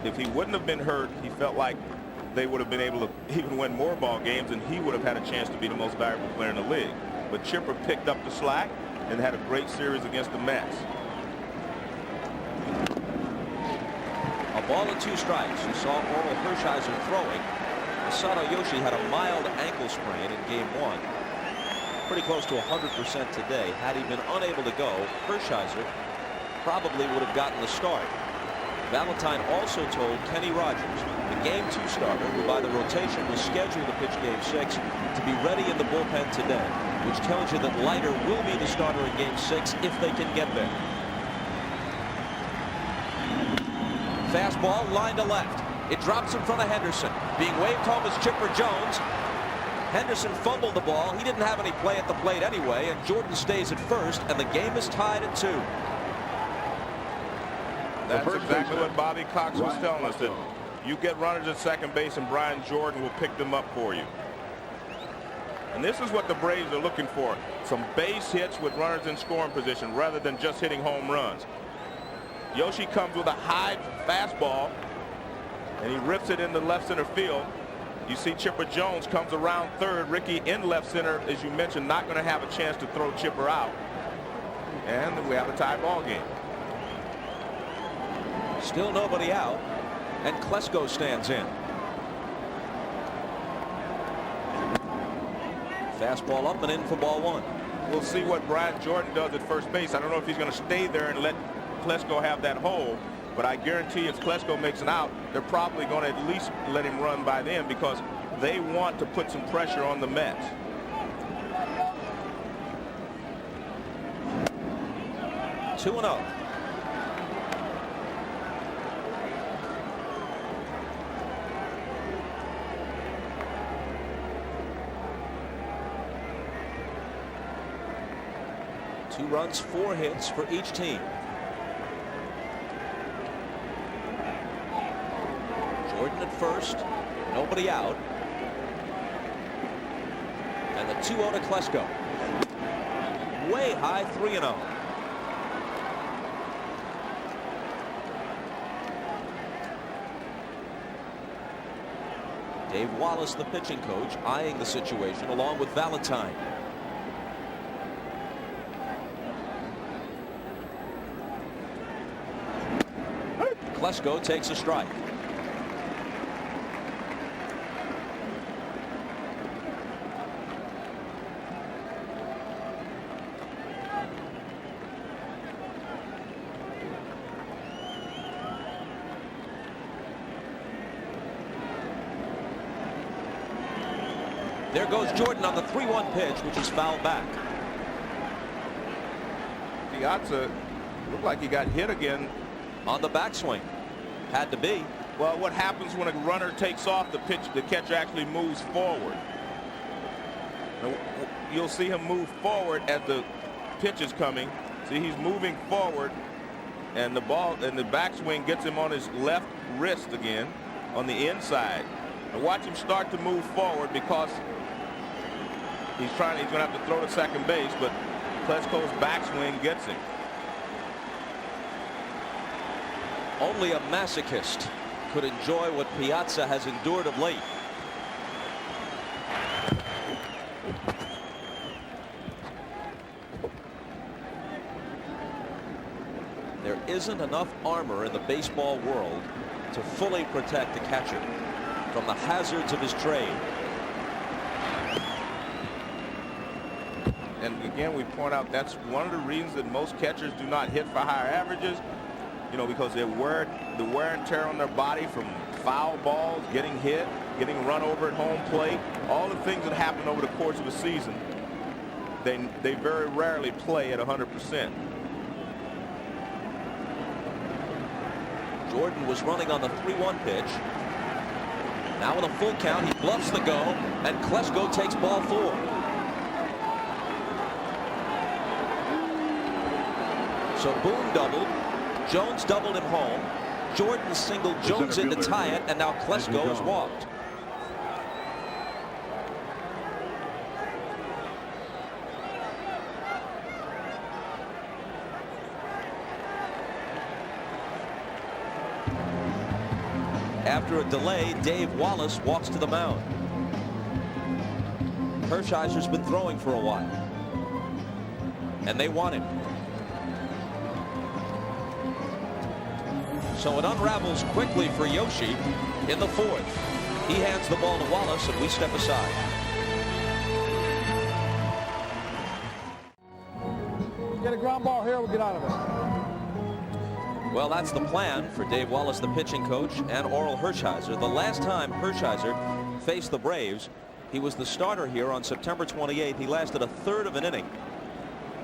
Speaker 2: if he wouldn't have been hurt, he felt like they would have been able to even win more ball games, and he would have had a chance to be the most valuable player in the league. But Chipper picked up the slack and had a great series against the Mets.
Speaker 1: A ball and 2 strikes. You saw Oral Hershiser throwing. Masato Yoshi had a mild ankle sprain in game 1. Pretty close to 100% today. Had he been unable to go, Hershiser probably would have gotten the start. Valentine also told Kenny Rogers, the game 2 starter, who by the rotation was scheduled to pitch game 6, to be ready in the bullpen today, which tells you that Leiter will be the starter in game 6 if they can get there. Fastball line to left. It drops in front of Henderson. Being waved home is Chipper Jones. Henderson fumbled the ball. He didn't have any play at the plate anyway, and Jordan stays at first, and the game is tied at 2.
Speaker 2: That's exactly what Bobby Cox was telling us, that you get runners at second base and Brian Jordan will pick them up for you. And this is what the Braves are looking for. Some base hits with runners in scoring position rather than just hitting home runs. Yoshi comes with a high fastball and he rips it into left center field. You see Chipper Jones comes around third. Ricky in left center, as you mentioned, not going to have a chance to throw Chipper out. And we have a tie ball game.
Speaker 1: Still nobody out, and Klesko stands in. Fastball up and in for ball 1.
Speaker 2: We'll see what Brian Jordan does at first base. I don't know if he's going to stay there and let Klesko have that hole, but I guarantee if Klesko makes an out, they're probably going to at least let him run by then because they want to put some pressure on the Mets.
Speaker 1: Two and 0. Two runs, 4 hits for each team. Jordan at first, nobody out. And the 2-0 to Klesko. Way high, 3-0. Dave Wallace, the pitching coach, eyeing the situation along with Valentine. Klesko takes a strike. There goes Jordan on the 3-1 pitch, which is fouled back.
Speaker 2: Piazza looked like he got hit again.
Speaker 1: On the backswing. Had to be.
Speaker 2: Well, what happens when a runner takes off, the catcher actually moves forward. You'll see him move forward as the pitch is coming. See, he's moving forward, and the ball and the backswing gets him on his left wrist again on the inside. And watch him start to move forward because he's going to have to throw to second base, but Klesko's backswing gets him.
Speaker 1: Only a masochist could enjoy what Piazza has endured of late. There isn't enough armor in the baseball world to fully protect the catcher from the hazards of his trade.
Speaker 2: And again, we point out that's one of the reasons that most catchers do not hit for higher averages. You know, because the wear and tear on their body from foul balls, getting hit, getting run over at home plate, all the things that happen over the course of a season, they very rarely play at 100%.
Speaker 1: Jordan was running on the 3-1 pitch. Now with a full count, he bluffs the go, and Klesko takes ball 4. So Boone doubled. Jones doubled him home. Jordan singled Jones in to tie it, and now Klesko has walked. After a delay, Dave Wallace walks to the mound. Hershiser's been throwing for a while, and they want him. So it unravels quickly for Yoshi in the fourth. He hands the ball to Wallace, and we step aside.
Speaker 5: Get a ground ball here, we'll get out of it.
Speaker 1: Well, that's the plan for Dave Wallace, the pitching coach, and Orel Hershiser. The last time Hershiser faced the Braves, he was the starter here on September 28th. He lasted a third of an inning,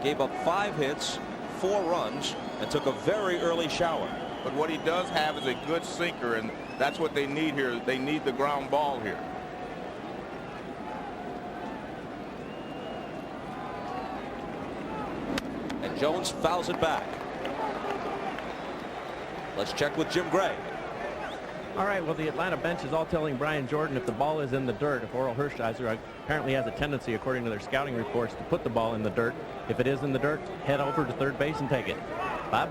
Speaker 1: gave up 5 hits, 4 runs, and took a very early shower.
Speaker 2: But what he does have is a good sinker, and that's what they need here. They need the ground ball here.
Speaker 1: And Jones fouls it back. Let's check with Jim Gray.
Speaker 6: All right, well, the Atlanta bench is all telling Brian Jordan if the ball is in the dirt, if Orel Hershiser apparently has a tendency, according to their scouting reports, to put the ball in the dirt. If it is in the dirt, head over to third base and take it. Bob?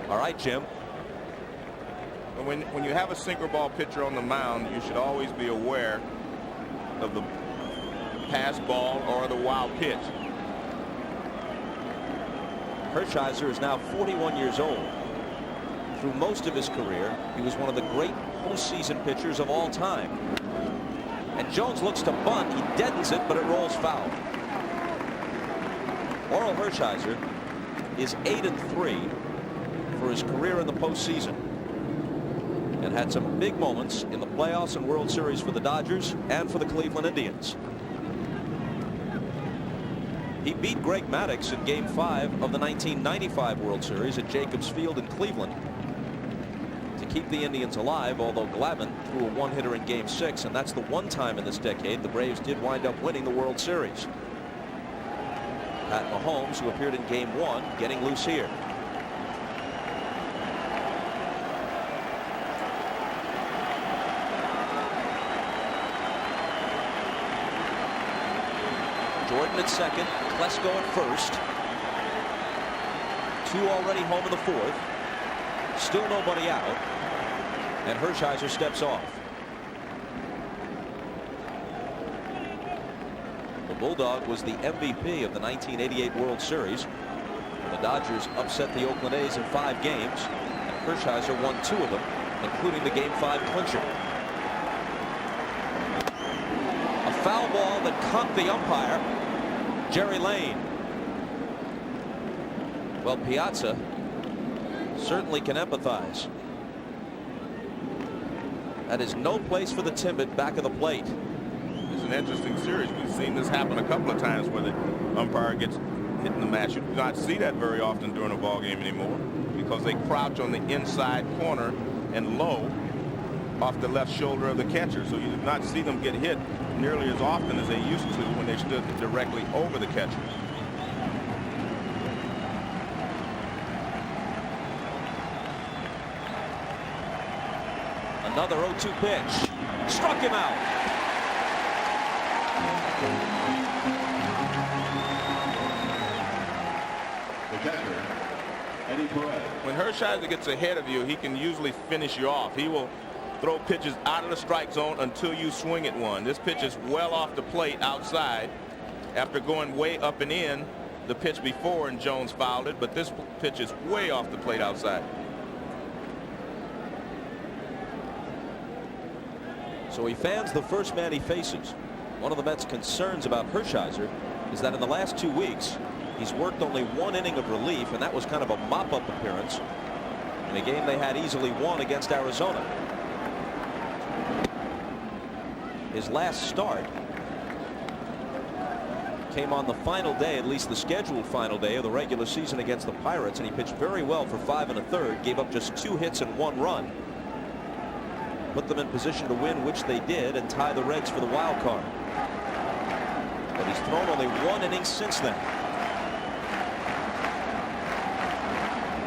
Speaker 1: All right, Jim.
Speaker 2: When you have a sinker ball pitcher on the mound, you should always be aware of the pass ball or the wild pitch.
Speaker 1: Hershiser is now 41 years old. Through most of his career, he was one of the great postseason pitchers of all time. And Jones looks to bunt. He deadens it, but it rolls foul. Orel Hershiser is 8-3 for his career in the postseason, and had some big moments in the playoffs and World Series for the Dodgers and for the Cleveland Indians. He beat Greg Maddux in Game 5 of the 1995 World Series at Jacobs Field in Cleveland to keep the Indians alive, although Glavine threw a one-hitter in Game 6, and that's the one time in this decade the Braves did wind up winning the World Series. Pat Mahomes, who appeared in Game 1, getting loose here. Jordan at second, Klesko at first. 2 already home in the fourth. Still nobody out. And Hershiser steps off. The Bulldog was the MVP of the 1988 World Series. The Dodgers upset the Oakland A's in 5 games, and Hershiser won 2 of them, including the Game 5 clincher. A foul ball that caught the umpire, Jerry Lane. Well, Piazza certainly can empathize. That is no place for the timid back of the plate.
Speaker 2: It's an interesting series. We've seen this happen a couple of times where the umpire gets hit in the match. You do not see that very often during a ball game anymore because they crouch on the inside corner and low off the left shoulder of the catcher. So you do not see them get hit nearly as often as they used to when they stood directly over the catcher.
Speaker 1: Another 0-2 pitch. Struck him out.
Speaker 4: The catcher, Eddie Perez.
Speaker 2: When Hershiser gets ahead of you, he can usually finish you off. He will throw pitches out of the strike zone until you swing at one. This pitch is well off the plate outside after going way up and in the pitch before, and Jones fouled it, but this pitch is way off the plate outside.
Speaker 1: So he fans the first man he faces. One of the Mets' concerns about Hershiser is that in the last 2 weeks, he's worked only 1 inning of relief, and that was kind of a mop-up appearance in a game they had easily won against Arizona. His last start came on the final day, at least the scheduled final day of the regular season against the Pirates, and he pitched very well for 5 1/3, gave up just 2 hits and 1 run. Put them in position to win, which they did, and tie the Reds for the wild card. But he's thrown only 1 inning since then.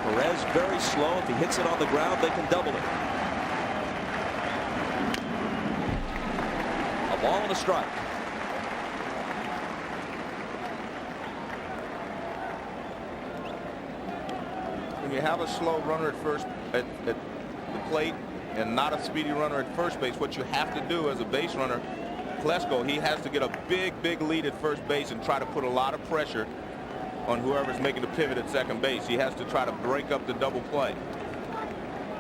Speaker 1: Perez very slow. If he hits it on the ground, they can double it. A ball and a strike.
Speaker 2: When you have a slow runner at first, at the plate and not a speedy runner at first base. What you have to do as a base runner, Klesko, he has to get a big lead at first base and try to put a lot of pressure on whoever's making the pivot at second base. He has to try to break up the double play.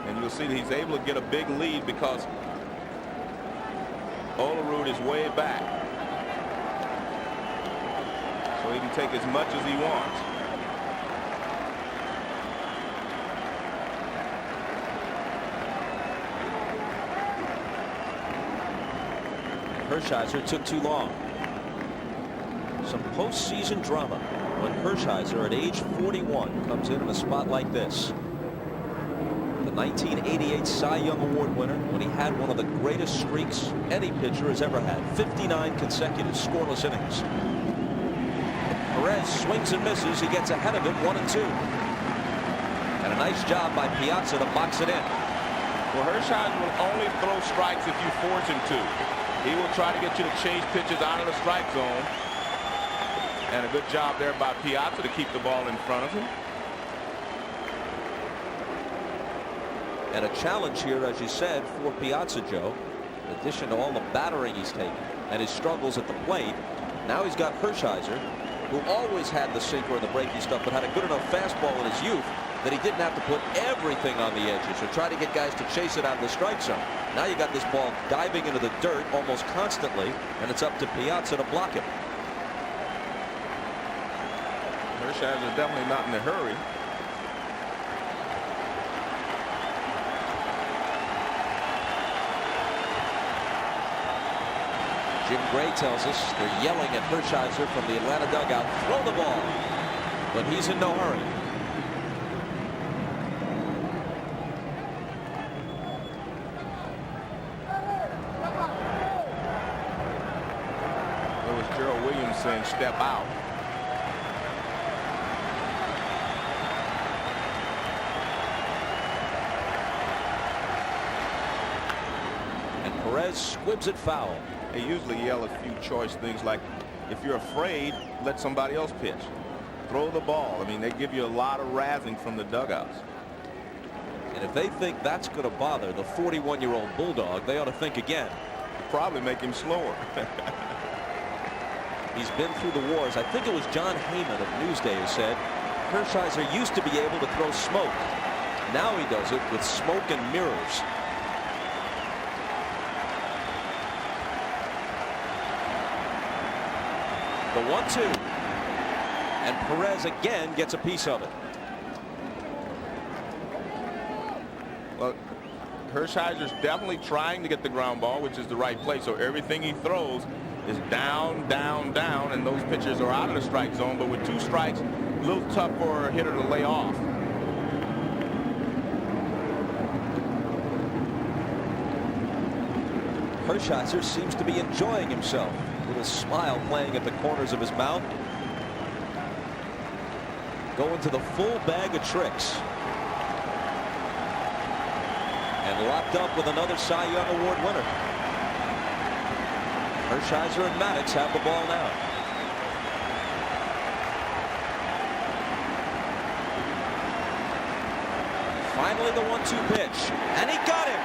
Speaker 2: And you'll see that he's able to get a big lead because Olerud is way back. So he can take as much as he wants.
Speaker 1: Hershiser took too long. Some postseason drama when Hershiser at age 41 comes in a spot like this. The 1988 Cy Young Award winner when he had one of the greatest streaks any pitcher has ever had. 59 consecutive scoreless innings. Perez swings and misses. He gets ahead of it 1-2. And a nice job by Piazza to box it in.
Speaker 2: Well, Hershiser will only throw strikes if you force him to. He will try to get you to chase pitches out of the strike zone. And a good job there by Piazza to keep the ball in front of him.
Speaker 1: And a challenge here, as you said, for Piazza, Joe. In addition to all the battering he's taken and his struggles at the plate, now he's got Hershiser, who always had the sinker and the breaking stuff, but had a good enough fastball in his youth that he didn't have to put everything on the edges or try to get guys to chase it out of the strike zone. Now you got this ball diving into the dirt almost constantly, and it's up to Piazza to block it.
Speaker 2: Hershiser definitely not in a hurry.
Speaker 1: Jim Gray tells us they're yelling at Hershiser from the Atlanta dugout, throw the ball, but he's in no hurry.
Speaker 2: It was Gerald Williams saying step out.
Speaker 1: And Perez squibs it foul.
Speaker 2: They usually yell a few choice things like, if you're afraid, let somebody else pitch. Throw the ball. I mean, they give you a lot of razzing from the dugouts.
Speaker 1: And if they think that's going to bother the 41-year-old Bulldog, they ought to think again.
Speaker 2: Probably make him slower.
Speaker 1: He's been through the wars. I think it was John Heyman of Newsday who said Hershiser used to be able to throw smoke. Now he does it with smoke and mirrors. The 1-2. And Perez again gets a piece of it.
Speaker 2: Well, Hershiser's definitely trying to get the ground ball, which is the right play. So everything he throws is down, down, down, and those pitchers are out of the strike zone. But with 2 strikes, a little tough for a hitter to lay off.
Speaker 1: Hershiser seems to be enjoying himself with a smile playing at the corners of his mouth. Going to the full bag of tricks. And locked up with another Cy Young Award winner. Hershiser and Maddox have the ball now. Finally the 1-2 pitch. And he got him.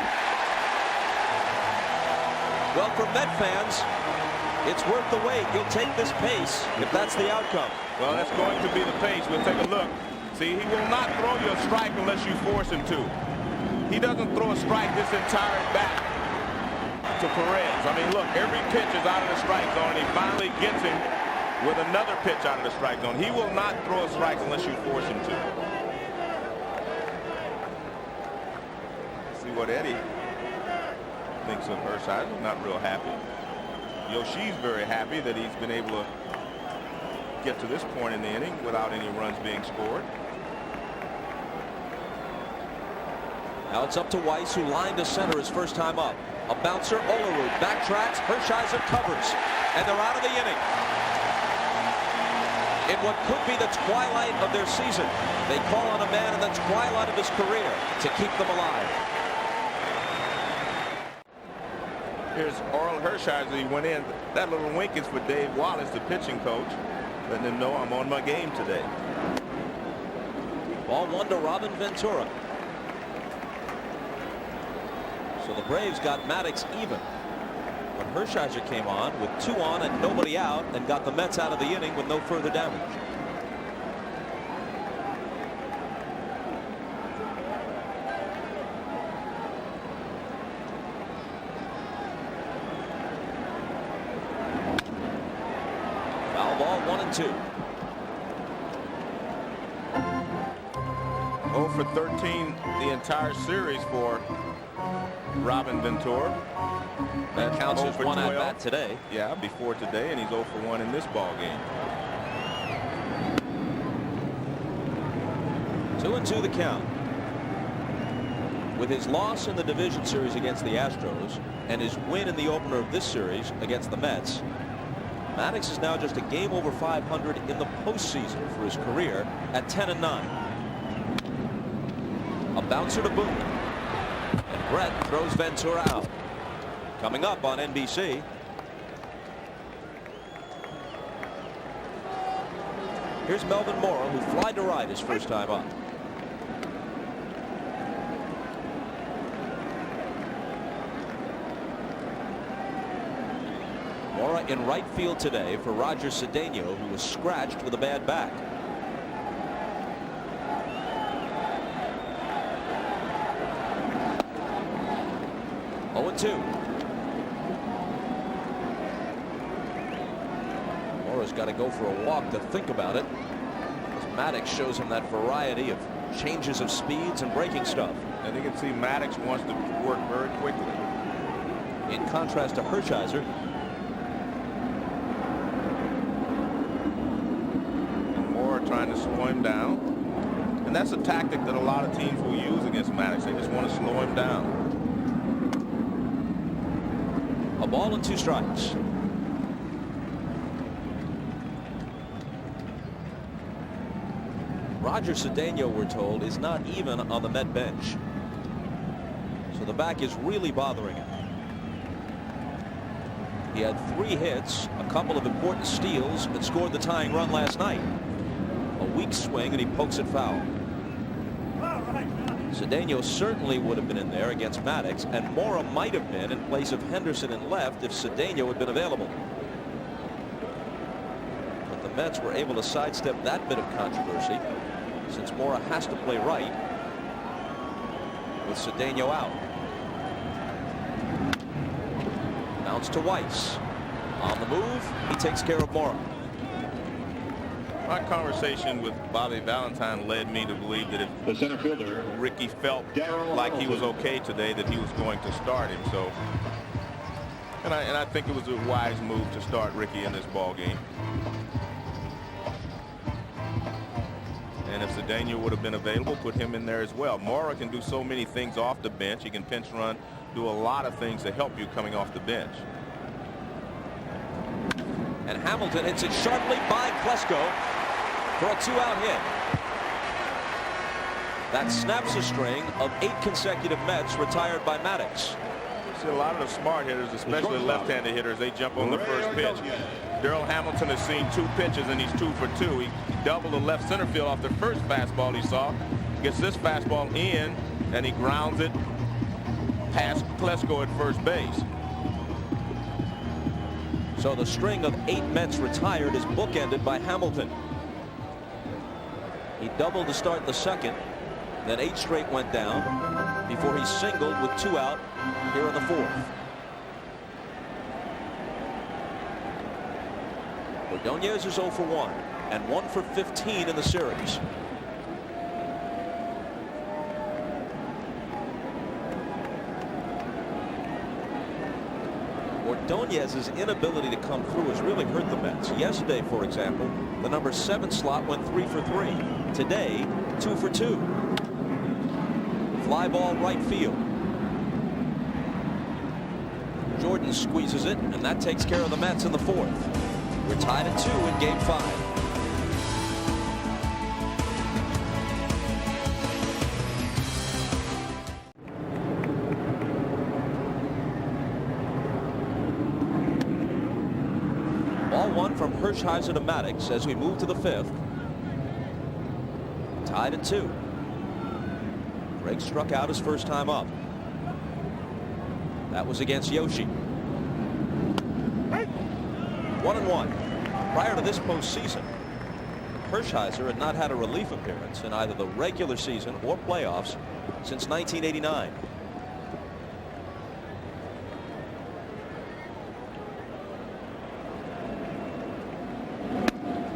Speaker 1: Well, for Met fans, it's worth the wait. You'll take this pace if that's the outcome.
Speaker 2: Well, that's going to be the pace. We'll take a look. See, he will not throw you a strike unless you force him to. He doesn't throw a strike this entire back to Perez. I mean, look, every pitch is out of the strike zone, and he finally gets him with another pitch out of the strike zone. He will not throw a strike unless you force him to. See what Eddie thinks of Hershiser. Not real happy. Yoshi's very happy that he's been able to get to this point in the inning without any runs being scored.
Speaker 1: Now it's up to Weiss, who lined to center his first time up. A bouncer, Olerud backtracks, Hershiser covers, and they're out of the inning. In what could be the twilight of their season, they call on a man in the twilight of his career to keep them alive.
Speaker 2: Here's Orel Hershiser. He went in. That little wink is for Dave Wallace, the pitching coach, letting him know I'm on my game today.
Speaker 1: Ball 1 to Robin Ventura. So the Braves got Maddox even. But Hershiser came on with 2 on and nobody out and got the Mets out of the inning with no further damage. Foul ball, 1-2.
Speaker 2: 0 for 13 the entire series for Robin Ventura.
Speaker 1: That counts as 1 at
Speaker 2: 12.
Speaker 1: bat today.
Speaker 2: Yeah, before today, and he's 0 for 1 in this ball game.
Speaker 1: 2-2 the count. With his loss in the division series against the Astros and his win in the opener of this series against the Mets, Maddox is now just a game over 500 in the postseason for his career at 10-9. A bouncer to Boone. And Brett throws Ventura out. Coming up on NBC. Here's Melvin Mora, who flied to right his first time up. Mora in right field today for Roger Cedeno, who was scratched with a bad back. Mora's got to go for a walk to think about it, as Maddox shows him that variety of changes of speeds and breaking stuff.
Speaker 2: And you can see Maddox wants to work very quickly.
Speaker 1: In contrast to Hershiser.
Speaker 2: And Mora trying to slow him down. And that's a tactic that a lot of teams will use against Maddox. They just want to slow him down.
Speaker 1: A ball and 2 strikes. Roger Cedeno, we're told, is not even on the Met bench. So the back is really bothering him. He had 3 hits, a couple of important steals, and scored the tying run last night. A weak swing, and he pokes it foul. Cedeno certainly would have been in there against Maddox, and Mora might have been in place of Henderson in left if Cedeno had been available. But the Mets were able to sidestep that bit of controversy, since Mora has to play right with Cedeno out. Bounce to Weiss. On the move, he takes care of Mora.
Speaker 2: My conversation with Bobby Valentine led me to believe that if
Speaker 4: The center fielder,
Speaker 2: Ricky felt like he was okay today, that he was going to start him. So, and I think it was a wise move to start Ricky in this ball game. And if Cedeno would have been available, put him in there as well. Mora can do so many things off the bench. He can pinch run, do a lot of things to help you coming off the bench.
Speaker 1: And Hamilton hits it sharply by Klesko for a 2-out hit. That snaps a string of 8 consecutive Mets retired by Maddox.
Speaker 2: See, a lot of the smart hitters, especially left-handed hitters, they jump on the first pitch. Darrell Hamilton has seen 2 pitches and he's 2 for 2. He doubled the left center field off the first fastball he saw. Gets this fastball in and he grounds it past Klesko at first base.
Speaker 1: So the string of 8 Mets retired is bookended by Hamilton. He doubled to start the second, then 8 straight went down before he singled with 2 out here in the 4th. Ordonez is 0 for 1 and 1 for 15 in the series. Ordonez's inability to come through has really hurt the Mets. Yesterday, for example, the number 7 slot went 3 for 3. Today, 2 for 2. Fly ball right field. Jordan squeezes it, and that takes care of the Mets in the 4th. We're tied at 2 in Game 5. Ball 1 from Hershiser to Maddox as we move to the 5th. Tied at 2. Greg struck out his first time up. That was against Yoshi. 1-1. Prior to this postseason, Hershiser had not had a relief appearance in either the regular season or playoffs since 1989.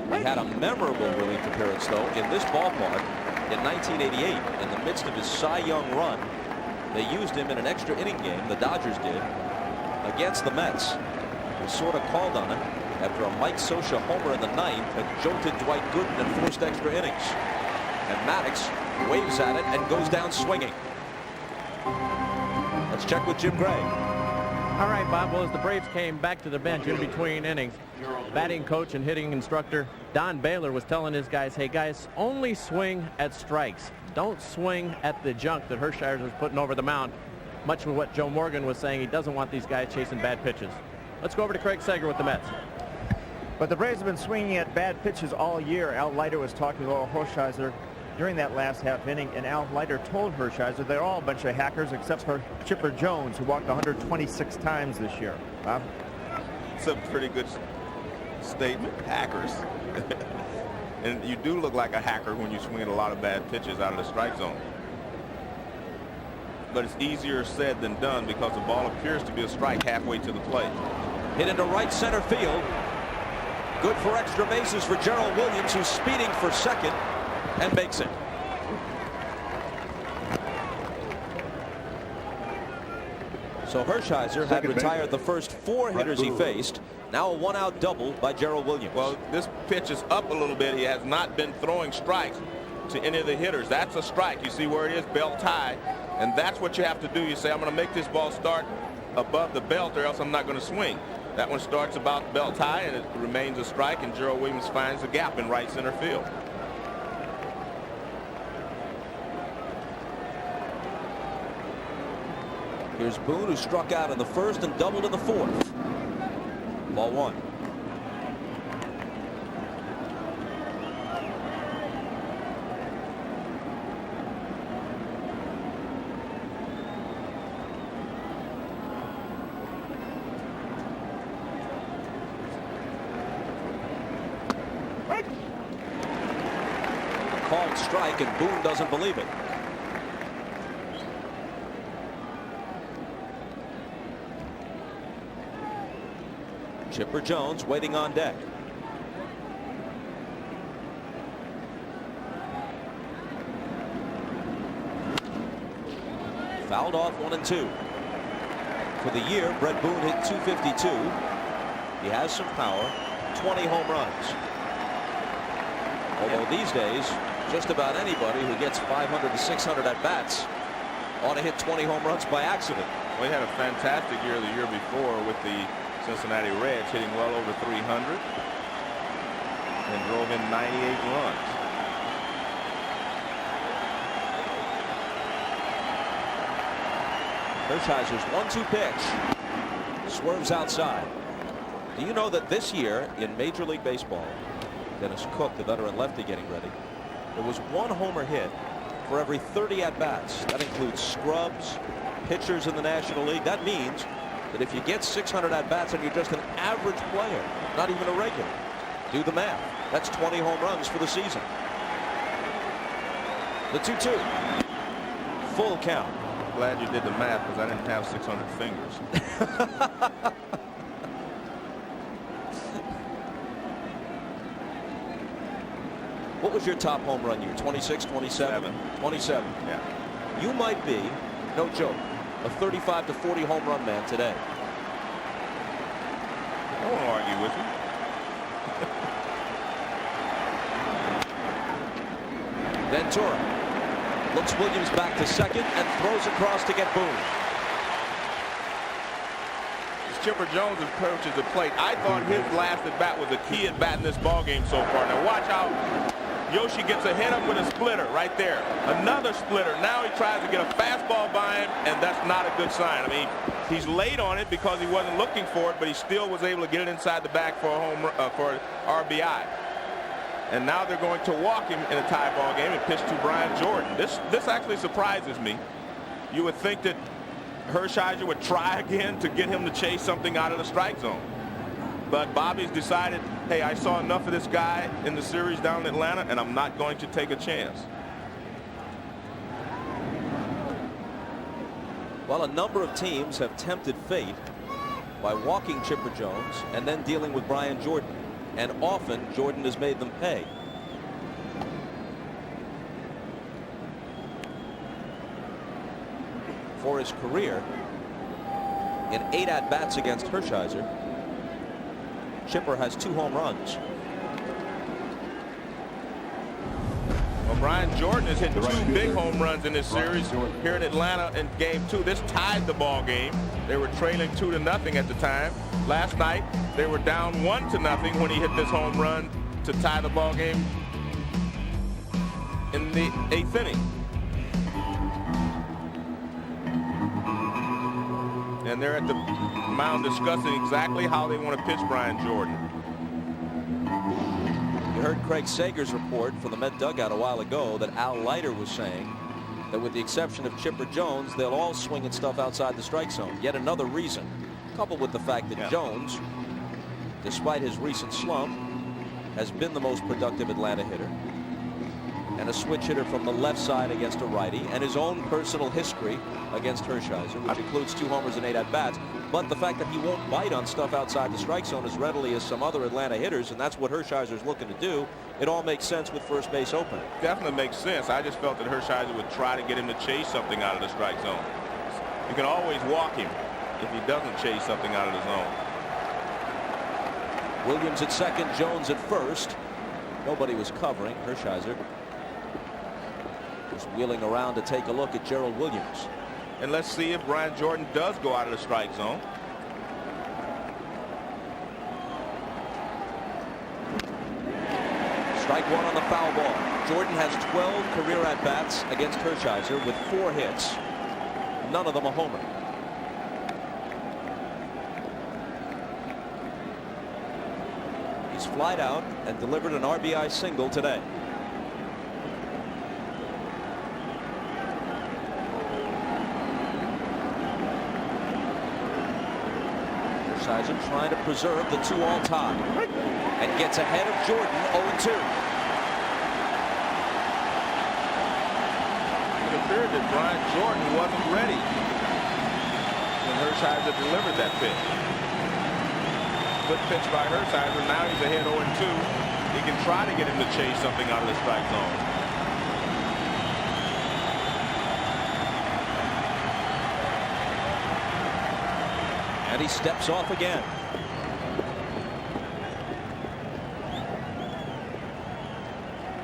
Speaker 1: He had a memorable relief appearance, though, in this ballpark in 1988. In the midst of his Cy Young run, they used him in an extra inning game, the Dodgers did, against the Mets. They sort of called on him after a Mike Scioscia homer in the ninth had jolted Dwight Gooden and forced extra innings. And Maddox waves at it and goes down swinging. Let's check with Jim Gray.
Speaker 6: All right, Bob. Well, as the Braves came back to the bench in between innings, batting coach and hitting instructor Don Baylor was telling his guys, hey, guys, only swing at strikes. Don't swing at the junk that Hershiser was putting over the mound. Much of what Joe Morgan was saying, he doesn't want these guys chasing bad pitches. Let's go over to Craig Sager with the Mets.
Speaker 3: But the Braves have been swinging at bad pitches all year. Al Leiter was talking about Hershiser during that last half inning, and Al Leiter told Hershiser they're all a bunch of hackers except for Chipper Jones, who walked 126 times this year. Bob?
Speaker 2: It's a pretty good statement. Hackers. And you do look like a hacker when you swing at a lot of bad pitches out of the strike zone. But it's easier said than done because the ball appears to be a strike halfway to the plate.
Speaker 1: Hit into right center field. Good for extra bases for Gerald Williams, who's speeding for second and makes it. So Hershiser had retired the first 4 hitters he faced. Now a 1-out double by Gerald Williams.
Speaker 2: Well, this pitch is up a little bit. He has not been throwing strikes to any of the hitters. That's a strike. You see where it is, belt high, and that's what you have to do. You say, I'm going to make this ball start above the belt or else I'm not going to swing. That one starts about belt high and it remains a strike, and Gerald Williams finds a gap in right center field.
Speaker 1: Here's Boone, who struck out in the first and doubled in the fourth. Ball 1. A called strike, and Boone doesn't believe it. Chipper Jones waiting on deck. Fouled off 1-2. For the year, Brett Boone hit .252. He has some power, 20 home runs. Although these days, just about anybody who gets 500 to 600 at bats ought to hit 20 home runs by accident.
Speaker 2: Well, he had a fantastic year the year before with the Cincinnati Reds, hitting well over 300 and drove in 98 runs.
Speaker 1: Hershiser's 1-2 pitch swerves outside. Do you know that this year in Major League Baseball, Dennis Cook, the veteran lefty getting ready, there was 1 homer hit for every 30 at-bats. That includes scrubs, pitchers in the National League. That means that if you get 600 at-bats and you're just an average player, not even a regular, do the math. That's 20 home runs for the season. The 2-2. Full count.
Speaker 2: Glad you did the math because I didn't have 600 fingers.
Speaker 1: What was your top home run year? 26, 27? 27.
Speaker 2: Yeah.
Speaker 1: You might be, no joke, a 35 to 40 home run man today.
Speaker 2: I won't argue with you.
Speaker 1: Ventura looks Williams back to second and throws across to get Boone.
Speaker 2: As Chipper Jones approaches the plate, I thought his last at bat was a key at bat in this ball game so far. Now watch how Yoshi gets ahead of him with a splitter right there. Another splitter. Now he tries to get a fastball by him, and that's not a good sign. I mean, he's late on it because he wasn't looking for it, but he still was able to get it inside the back for a home for an RBI. And now they're going to walk him in a tie ball game and pitch to Brian Jordan. This actually surprises me. You would think that Hershiser would try again to get him to chase something out of the strike zone. But Bobby's decided, hey, I saw enough of this guy in the series down in Atlanta, and I'm not going to take a chance.
Speaker 1: Well, a number of teams have tempted fate by walking Chipper Jones and then dealing with Brian Jordan. And often Jordan has made them pay. For his career, in 8 at-bats against Hershiser, Chipper has 2 home runs.
Speaker 2: Well, Brian Jordan has hit 2 big home runs in this series here in Atlanta in game 2. This tied the ball game. They were trailing 2-0 at the time. Last night they were down 1-0 when he hit this home run to tie the ball game in the 8th inning. And they're at the mound discussing exactly how they want to pitch Brian Jordan.
Speaker 1: You heard Craig Sager's report from the Met dugout a while ago that Al Leiter was saying that with the exception of Chipper Jones, they'll all swing at stuff outside the strike zone. Yet another reason, coupled with the fact that Jones, despite his recent slump, has been the most productive Atlanta hitter and a switch hitter from the left side against a righty, and his own personal history against Hershiser, which includes 2 homers and 8 at-bats. But the fact that he won't bite on stuff outside the strike zone as readily as some other Atlanta hitters, and that's what Hershiser's looking to do, it all makes sense with first base open.
Speaker 2: Definitely makes sense. I just felt that Hershiser would try to get him to chase something out of the strike zone. You can always walk him if he doesn't chase something out of the zone.
Speaker 1: Williams at second, Jones at first. Nobody was covering. Hershiser was wheeling around to take a look at Gerald Williams.
Speaker 2: And let's see if Brian Jordan does go out of the strike zone.
Speaker 1: Strike 1 on the foul ball. Jordan has 12 career at-bats against Hershiser with 4 hits. None of them a homer. He's flied out and delivered an RBI single today. Hershiser trying to preserve the 2-all tie and gets ahead of Jordan 0-2.
Speaker 2: It appeared that Brian Jordan wasn't ready when Hershiser delivered that pitch. Good pitch by Hershiser. Now he's ahead 0-2. He can try to get him to chase something out of the strike zone.
Speaker 1: And he steps off again.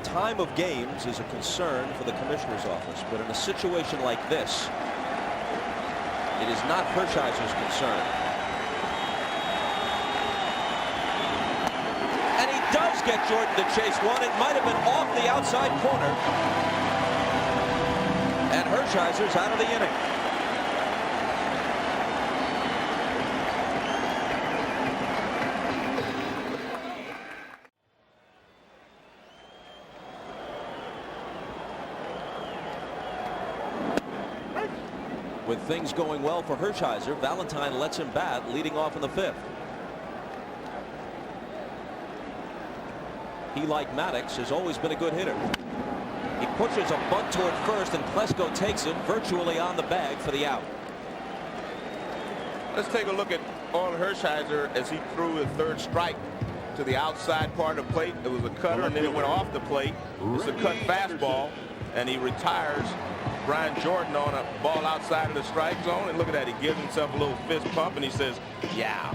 Speaker 1: Time of games is a concern for the commissioner's office, but in a situation like this, it is not Hershiser's concern. And he does get Jordan to chase one. It might have been off the outside corner. And Hershiser's out of the inning. With things going well for Hershiser, Valentine lets him bat, leading off in the 5th. He, like Maddox, has always been a good hitter. He pushes a bunt toward first, and Klesko takes it virtually on the bag for the out.
Speaker 2: Let's take a look at Orel Hershiser as he threw the 3rd strike to the outside part of the plate. It was a cutter, and then it went off the plate. It's a cut fastball, and he retires Brian Jordan on a ball outside of the strike zone. And look at that, he gives himself a little fist pump and he says, yeah.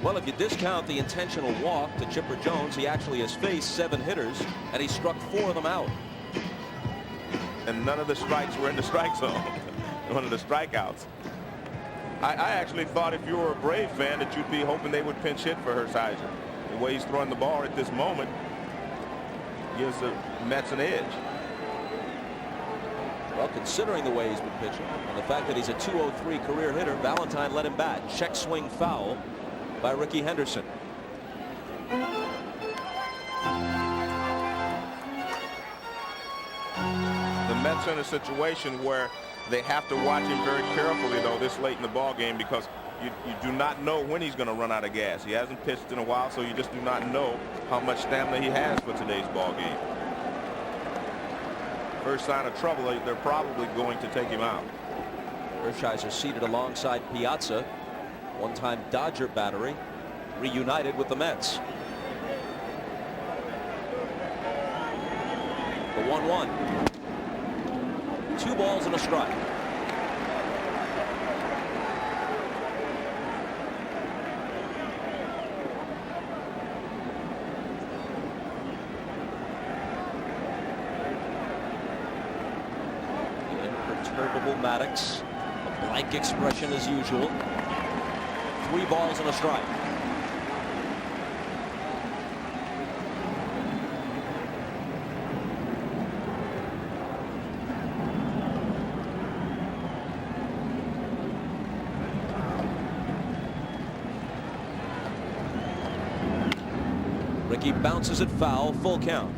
Speaker 1: Well, if you discount the intentional walk to Chipper Jones, he actually has faced 7 hitters and he struck 4 of them out.
Speaker 2: And none of the strikes were in the strike zone. One of the strikeouts. I actually thought if you were a Brave fan that you'd be hoping they would pinch hit for Hershiser. The way he's throwing the ball at this moment gives the Mets an edge.
Speaker 1: Well, considering the way he's been pitching and the fact that he's a .203 career hitter, Valentine let him bat. Check swing foul by Ricky Henderson.
Speaker 2: The Mets are in a situation where They have to watch him very carefully, though, this late in the ball game, because you do not know when he's going to run out of gas. He hasn't pitched in a while, so you just do not know how much stamina he has for today's ball game. First sign of trouble, they're probably going to take him out.
Speaker 1: Hershiser seated alongside Piazza, one-time Dodger battery, reunited with the Mets. The 1-1. 2 balls and a strike. Imperturbable Maddox, a blank expression as usual. 3 balls and a strike. Ricky bounces it foul, full count.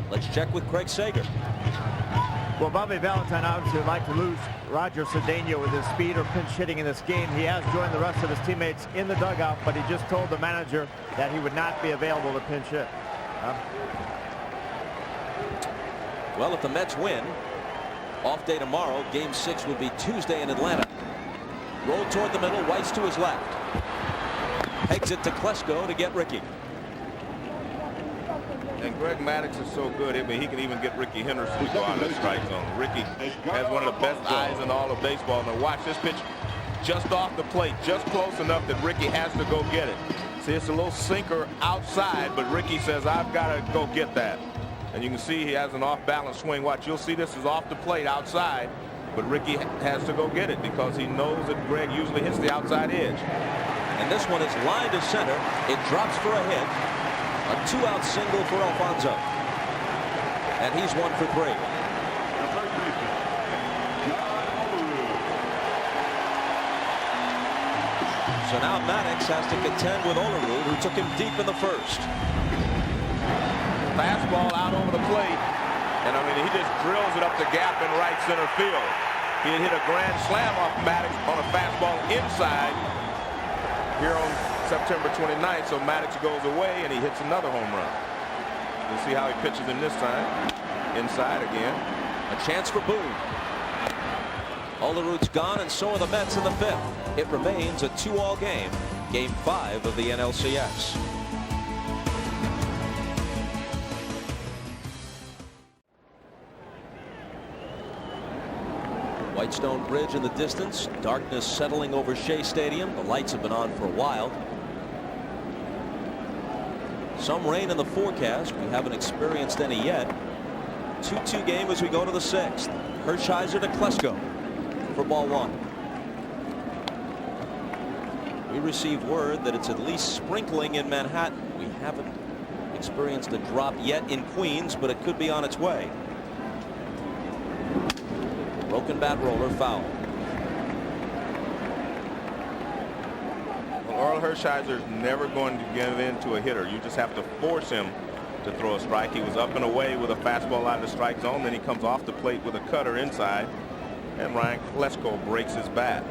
Speaker 1: Let's check with Craig Sager.
Speaker 3: Well, Bobby Valentine obviously would like to lose Roger Cedeno with his speed or pinch hitting in this game. He has joined the rest of his teammates in the dugout, but he just told the manager that he would not be available to pinch hit.
Speaker 1: Well, if the Mets win, off day tomorrow, game 6 would be Tuesday in Atlanta. Roll toward the middle, White's to his left. Pegs it to Klesko to get Ricky.
Speaker 2: And Greg Maddux is so good. I mean, he can even get Ricky Henderson to go out of the strike zone. Ricky has one of the best eyes in all of baseball. Now watch this pitch just off the plate, just close enough that Ricky has to go get it. See, it's a little sinker outside, but Ricky says, I've got to go get that. And you can see he has an off-balance swing. Watch, you'll see this is off the plate outside, but Ricky has to go get it because he knows that Greg usually hits the outside edge.
Speaker 1: And this one is lined to center. It drops for a hit. A 2-out single for Alfonso. And he's 1 for 3. So now Maddox has to contend with Olerud, who took him deep in the first.
Speaker 2: Fastball out over the plate. And I mean, he just drills it up the gap in right center field. He had hit a grand slam off Maddox on a fastball inside here on September 29th, so Maddox goes away and he hits another home run. We'll see how he pitches him this time. Inside again.
Speaker 1: A chance for Boone. Olerud's gone, and so are the Mets in the 5th. It remains a 2-all game. Game 5 of the NLCS. Whitestone Bridge in the distance. Darkness settling over Shea Stadium. The lights have been on for a while. Some rain in the forecast. We haven't experienced any yet. 2-2 game as we go to the 6th. Hershiser to Klesko for ball 1. We received word that it's at least sprinkling in Manhattan. We haven't experienced a drop yet in Queens, but it could be on its way. Broken bat roller, foul.
Speaker 2: Well, Orel Hershiser is never going to get into a hitter. You just have to force him to throw a strike. He was up and away with a fastball out of the strike zone. Then he comes off the plate with a cutter inside, and Ryan Klesko breaks his bat.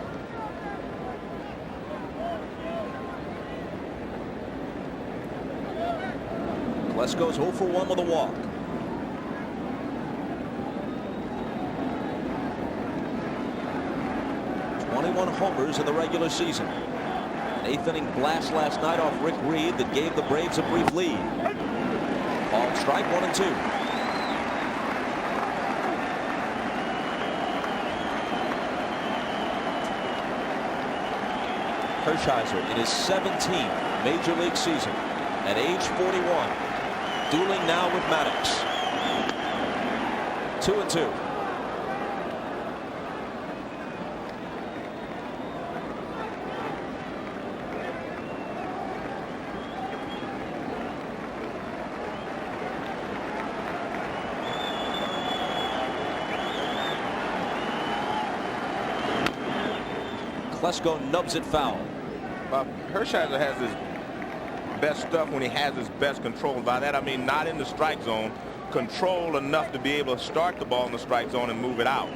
Speaker 1: Klesko's 0 for 1 with a walk. Homers in the regular season. An 8th inning blast last night off Rick Reed that gave the Braves a brief lead. Ball strike 1 and 2. Hershiser in his 17th major league season at age 41. Dueling now with Maddox. 2 and 2. Klesko nubs it foul.
Speaker 2: Hershiser has his best stuff when he has his best control. By that I mean not in the strike zone, control enough to be able to start the ball in the strike zone and move it out.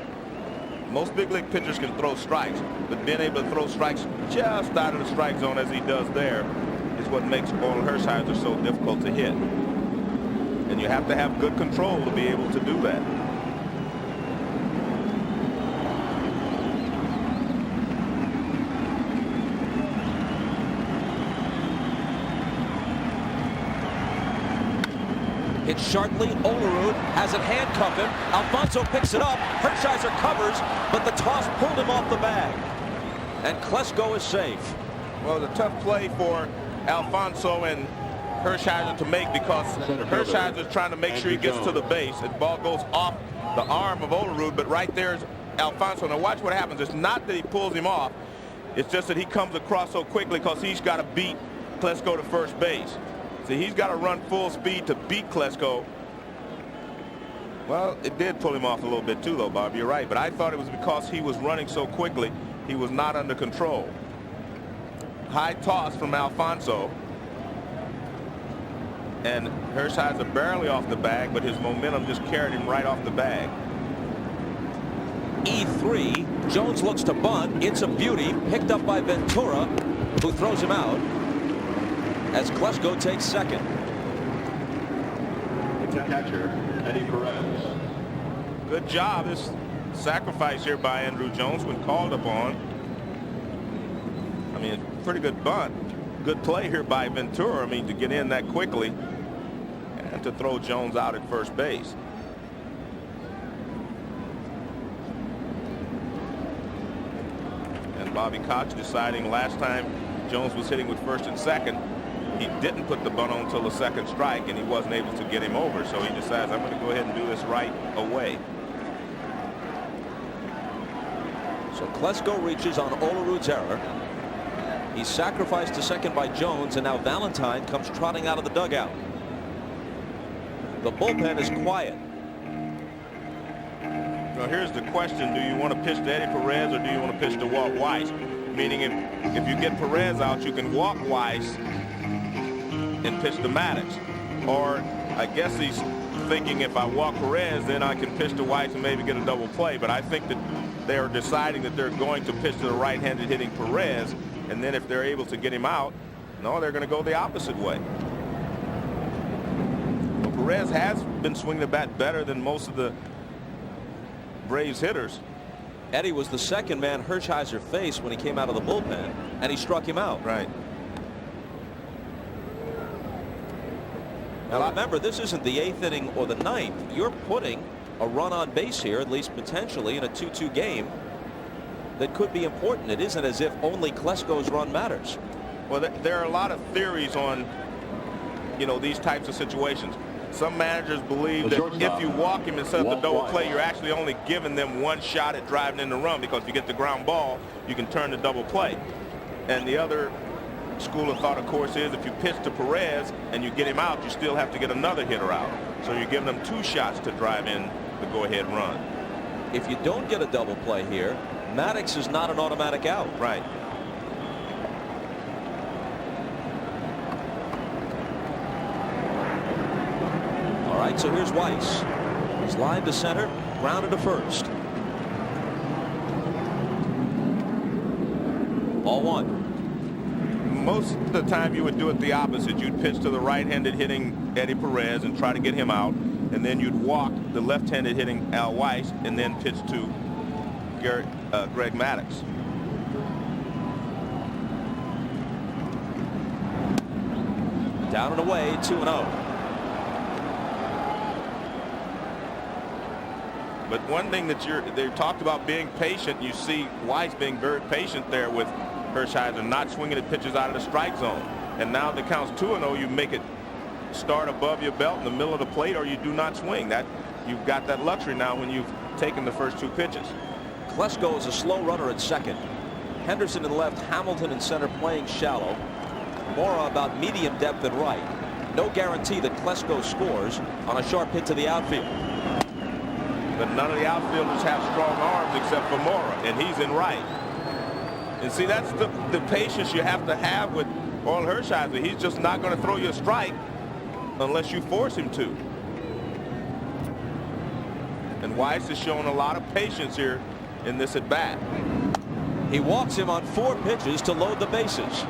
Speaker 2: Most big league pitchers can throw strikes, but being able to throw strikes just out of the strike zone as he does there is what makes Orel Hershiser so difficult to hit. And you have to have good control to be able to do that.
Speaker 1: Hits sharply. Olerud has it handcuffed him. Alfonso picks it up. Hershiser covers, but the toss pulled him off the bag. And Klesko is safe.
Speaker 2: Well, it's a tough play for Alfonso and Hershiser to make because Hershiser is trying to make sure he gets to the base. The ball goes off the arm of Olerud, but right there's Alfonso. Now watch what happens. It's not that he pulls him off. It's just that he comes across so quickly because he's got to beat Klesko to first base. See, he's got to run full speed to beat Klesko. Well, it did pull him off a little bit too, though, Bob. You're right. But I thought it was because he was running so quickly, he was not under control. High toss from Alfonso. And Hershiser barely off the bag, but his momentum just carried him right off the bag.
Speaker 1: E3. Jones looks to bunt. It's a beauty. Picked up by Ventura, who throws him out as Klesko takes second.
Speaker 4: Catcher, Eddie Perez.
Speaker 2: Good job. This sacrifice here by Andruw Jones when called upon. I mean, pretty good bunt. Good play here by Ventura. I mean, to get in that quickly and to throw Jones out at first base. And Bobby Cox deciding last time Jones was hitting with first and second, he didn't put the bunt on until the second strike, and he wasn't able to get him over. So he decides, I'm going to go ahead and do this right away.
Speaker 1: So Klesko reaches on Olerud's error. He's sacrificed to second by Jones, and now Valentine comes trotting out of the dugout. The bullpen is quiet.
Speaker 2: Well, here's the question. Do you want to pitch to Eddie Perez or do you want to pitch to Walt Weiss? Meaning if you get Perez out, you can walk Weiss and pitch to Maddox. Or I guess he's thinking if I walk Perez, then I can pitch to Weiss and maybe get a double play. But I think that they're deciding that they're going to pitch to the right-handed hitting Perez. And then if they're able to get him out, no, they're going to go the opposite way. Well, Perez has been swinging the bat better than most of the Braves hitters.
Speaker 1: Eddie was the second man Hershiser faced when he came out of the bullpen, and he struck him out.
Speaker 2: Right.
Speaker 1: Now remember, this isn't the 8th inning or the 9th. You're putting a run on base here, at least potentially, in a 2-2 game that could be important. It isn't as if only Klesko's run matters.
Speaker 2: Well, there are a lot of theories on, these types of situations. Some managers believe that if you walk him and set up the double play, you're actually only giving them one shot at driving in the run, because if you get the ground ball, you can turn the double play. And the other school of thought, of course, is if you pitch to Perez and you get him out, you still have to get another hitter out. So you're giving them 2 shots to drive in the go-ahead run.
Speaker 1: If you don't get a double play here, Maddox is not an automatic out.
Speaker 2: Right.
Speaker 1: All right, so here's Weiss. He's lined to center, grounded to first. Ball 1.
Speaker 2: Most of the time you would do it the opposite. You'd pitch to the right-handed hitting Eddie Perez and try to get him out, and then you'd walk the left-handed hitting Al Weiss and then pitch to Greg Maddox.
Speaker 1: Down and away, 2-0.
Speaker 2: But one thing that they talked about being patient. You see Weiss being very patient there with Hershiser, not swinging at pitches out of the strike zone. And now the count's 2-0. You make it start above your belt in the middle of the plate, or you do not swing. That you've got that luxury now when you've taken the first 2 pitches.
Speaker 1: Klesko is a slow runner at second. Henderson in left, Hamilton in center playing shallow. Mora about medium depth at right. No guarantee that Klesko scores on a sharp hit to the outfield.
Speaker 2: But none of the outfielders have strong arms except for Mora, and he's in right. And see, that's the patience you have to have with Orel Hershiser. He's just not going to throw you a strike unless you force him to. Weiss has shown a lot of patience here in this at bat.
Speaker 1: He walks him on 4 pitches to load the bases.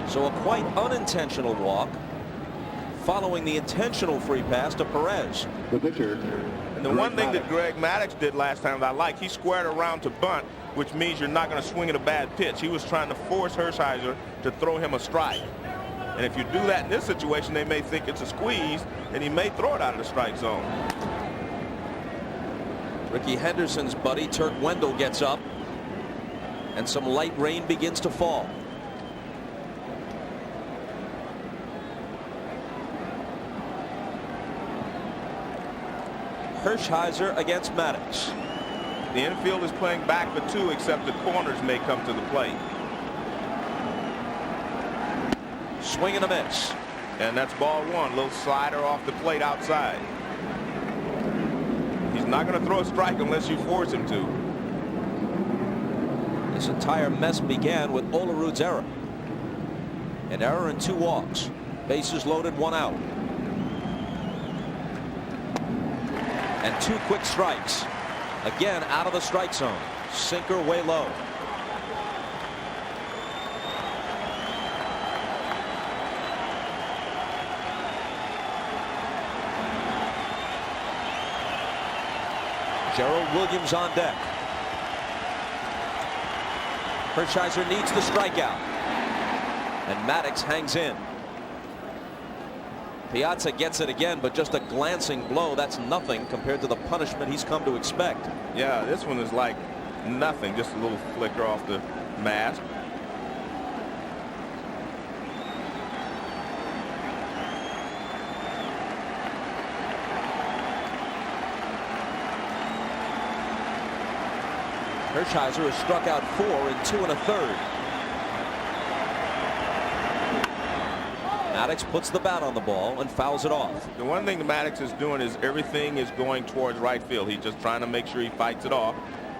Speaker 1: So a quite unintentional walk following the intentional free pass to Perez.
Speaker 4: The pitcher.
Speaker 2: And the one thing that Greg Maddux did last time that I like, he squared around to bunt, which means you're not going to swing at a bad pitch. He was trying to force Hershiser to throw him a strike. And if you do that in this situation, they may think it's a squeeze, and he may throw it out of the strike zone.
Speaker 1: Ricky Henderson's buddy Turk Wendell gets up, and some light rain begins to fall. Hershiser against Maddux.
Speaker 2: The infield is playing back for 2, except the corners may come to the plate.
Speaker 1: Swing and a miss.
Speaker 2: And that's ball 1. Little slider off the plate outside. He's not going to throw a strike unless you force him to.
Speaker 1: This entire mess began with Olerud's error. An error and 2 walks. Bases loaded, 1 out. And 2 quick strikes. Again out of the strike zone. Sinker way low. Gerald Williams on deck. Hershiser needs the strikeout. And Maddux hangs in. Piazza gets it again, but just a glancing blow. That's nothing compared to the punishment he's come to expect.
Speaker 2: Yeah, this one is like nothing. Just a little flicker off the mask.
Speaker 1: Hershiser has struck out 4 in 2 1/3. Maddux puts the bat on the ball and fouls it off.
Speaker 2: The one thing the Maddux is doing is everything is going towards right field. He's just trying to make sure he fights it off.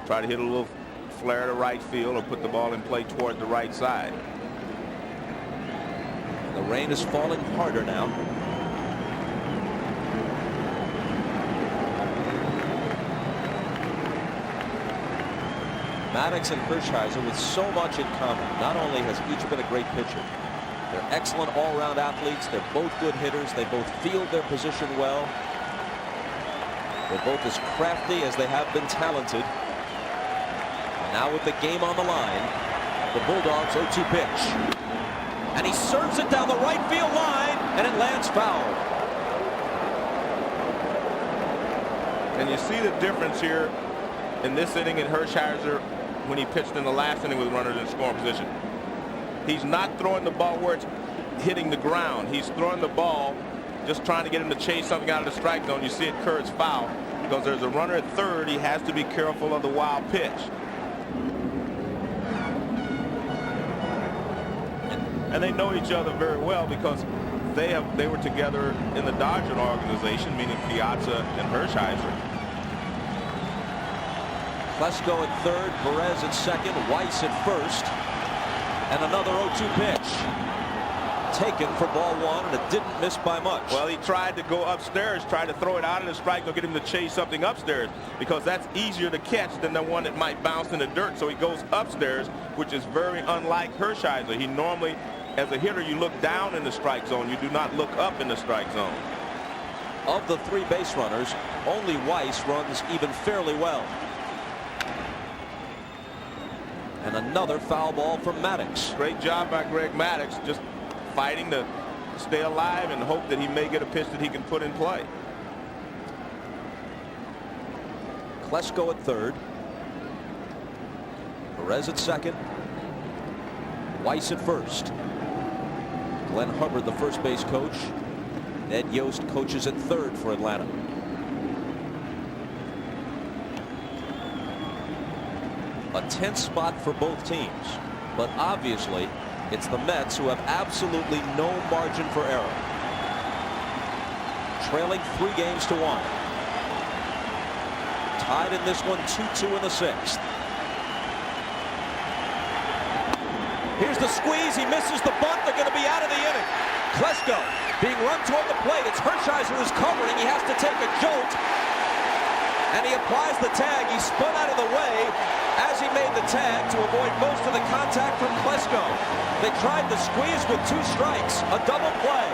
Speaker 2: Try to hit a little flare to right field or put the ball in play toward the right side.
Speaker 1: The rain is falling harder now. Maddux and Hershiser with so much in common. Not only has each been a great pitcher, they're excellent all-around athletes. They're both good hitters. They both field their position well. They're both as crafty as they have been talented. And now with the game on the line, the Bulldogs 0-2 pitch. And he serves it down the right field line, and it lands foul.
Speaker 2: And you see the difference here in this inning in Hershiser when he pitched in the last inning with runners in scoring position. He's not throwing the ball where it's hitting the ground. He's throwing the ball just trying to get him to chase something out of the strike zone. You see it curves foul because there's a runner at third. He has to be careful of the wild pitch. And they know each other very well because they were together in the Dodger organization, meaning Piazza and Hershiser.
Speaker 1: Klesko at third, Perez at second, Weiss at first, and another 0-2 pitch. Taken for ball 1, and it didn't miss by much.
Speaker 2: Well, he tried to go upstairs, tried to throw it out of the strike, or get him to chase something upstairs, because that's easier to catch than the one that might bounce in the dirt. So he goes upstairs, which is very unlike Hershiser. He normally, as a hitter, you look down in the strike zone. You do not look up in the strike zone.
Speaker 1: Of the 3 base runners, only Weiss runs even fairly well. And another foul ball from Maddux.
Speaker 2: Great job by Greg Maddux, just fighting to stay alive and hope that he may get a pitch that he can put in play.
Speaker 1: Klesko at third. Perez at second. Weiss at first. Glenn Hubbard, the first base coach. Ned Yost coaches at third for Atlanta. A tense spot for both teams, but obviously it's the Mets who have absolutely no margin for error. Trailing 3 games to 1. Tied in this one 2-2 in the 6th. Here's the squeeze. He misses the bunt. They're going to be out of the inning. Klesko being run toward the plate. It's Hershiser who's covering. He has to take a jolt. And he applies the tag. He spun out of the way as he made the tag to avoid most of the contact from Klesko. They tried the squeeze with 2 strikes, a double play.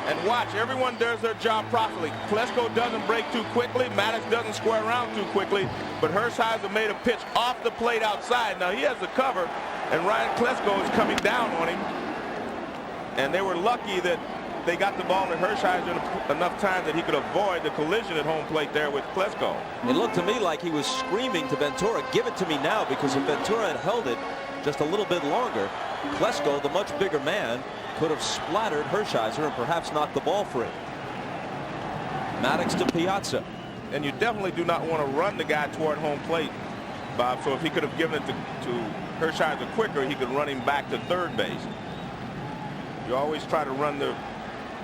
Speaker 2: And watch, everyone does their job properly. Klesko doesn't break too quickly. Maddox doesn't square around too quickly. But Hershiser made a pitch off the plate outside. Now he has the cover, and Ryan Klesko is coming down on him. And they were lucky that they got the ball to Hershiser enough time that he could avoid the collision at home plate there with Klesko.
Speaker 1: It looked to me like he was screaming to Ventura, give it to me now, because if Ventura had held it just a little bit longer, Klesko, the much bigger man, could have splattered Hershiser and perhaps knocked the ball free. Maddox to Piazza.
Speaker 2: And you definitely do not want to run the guy toward home plate, Bob. So if he could have given it to Hershiser quicker, he could run him back to third base. You always try to run the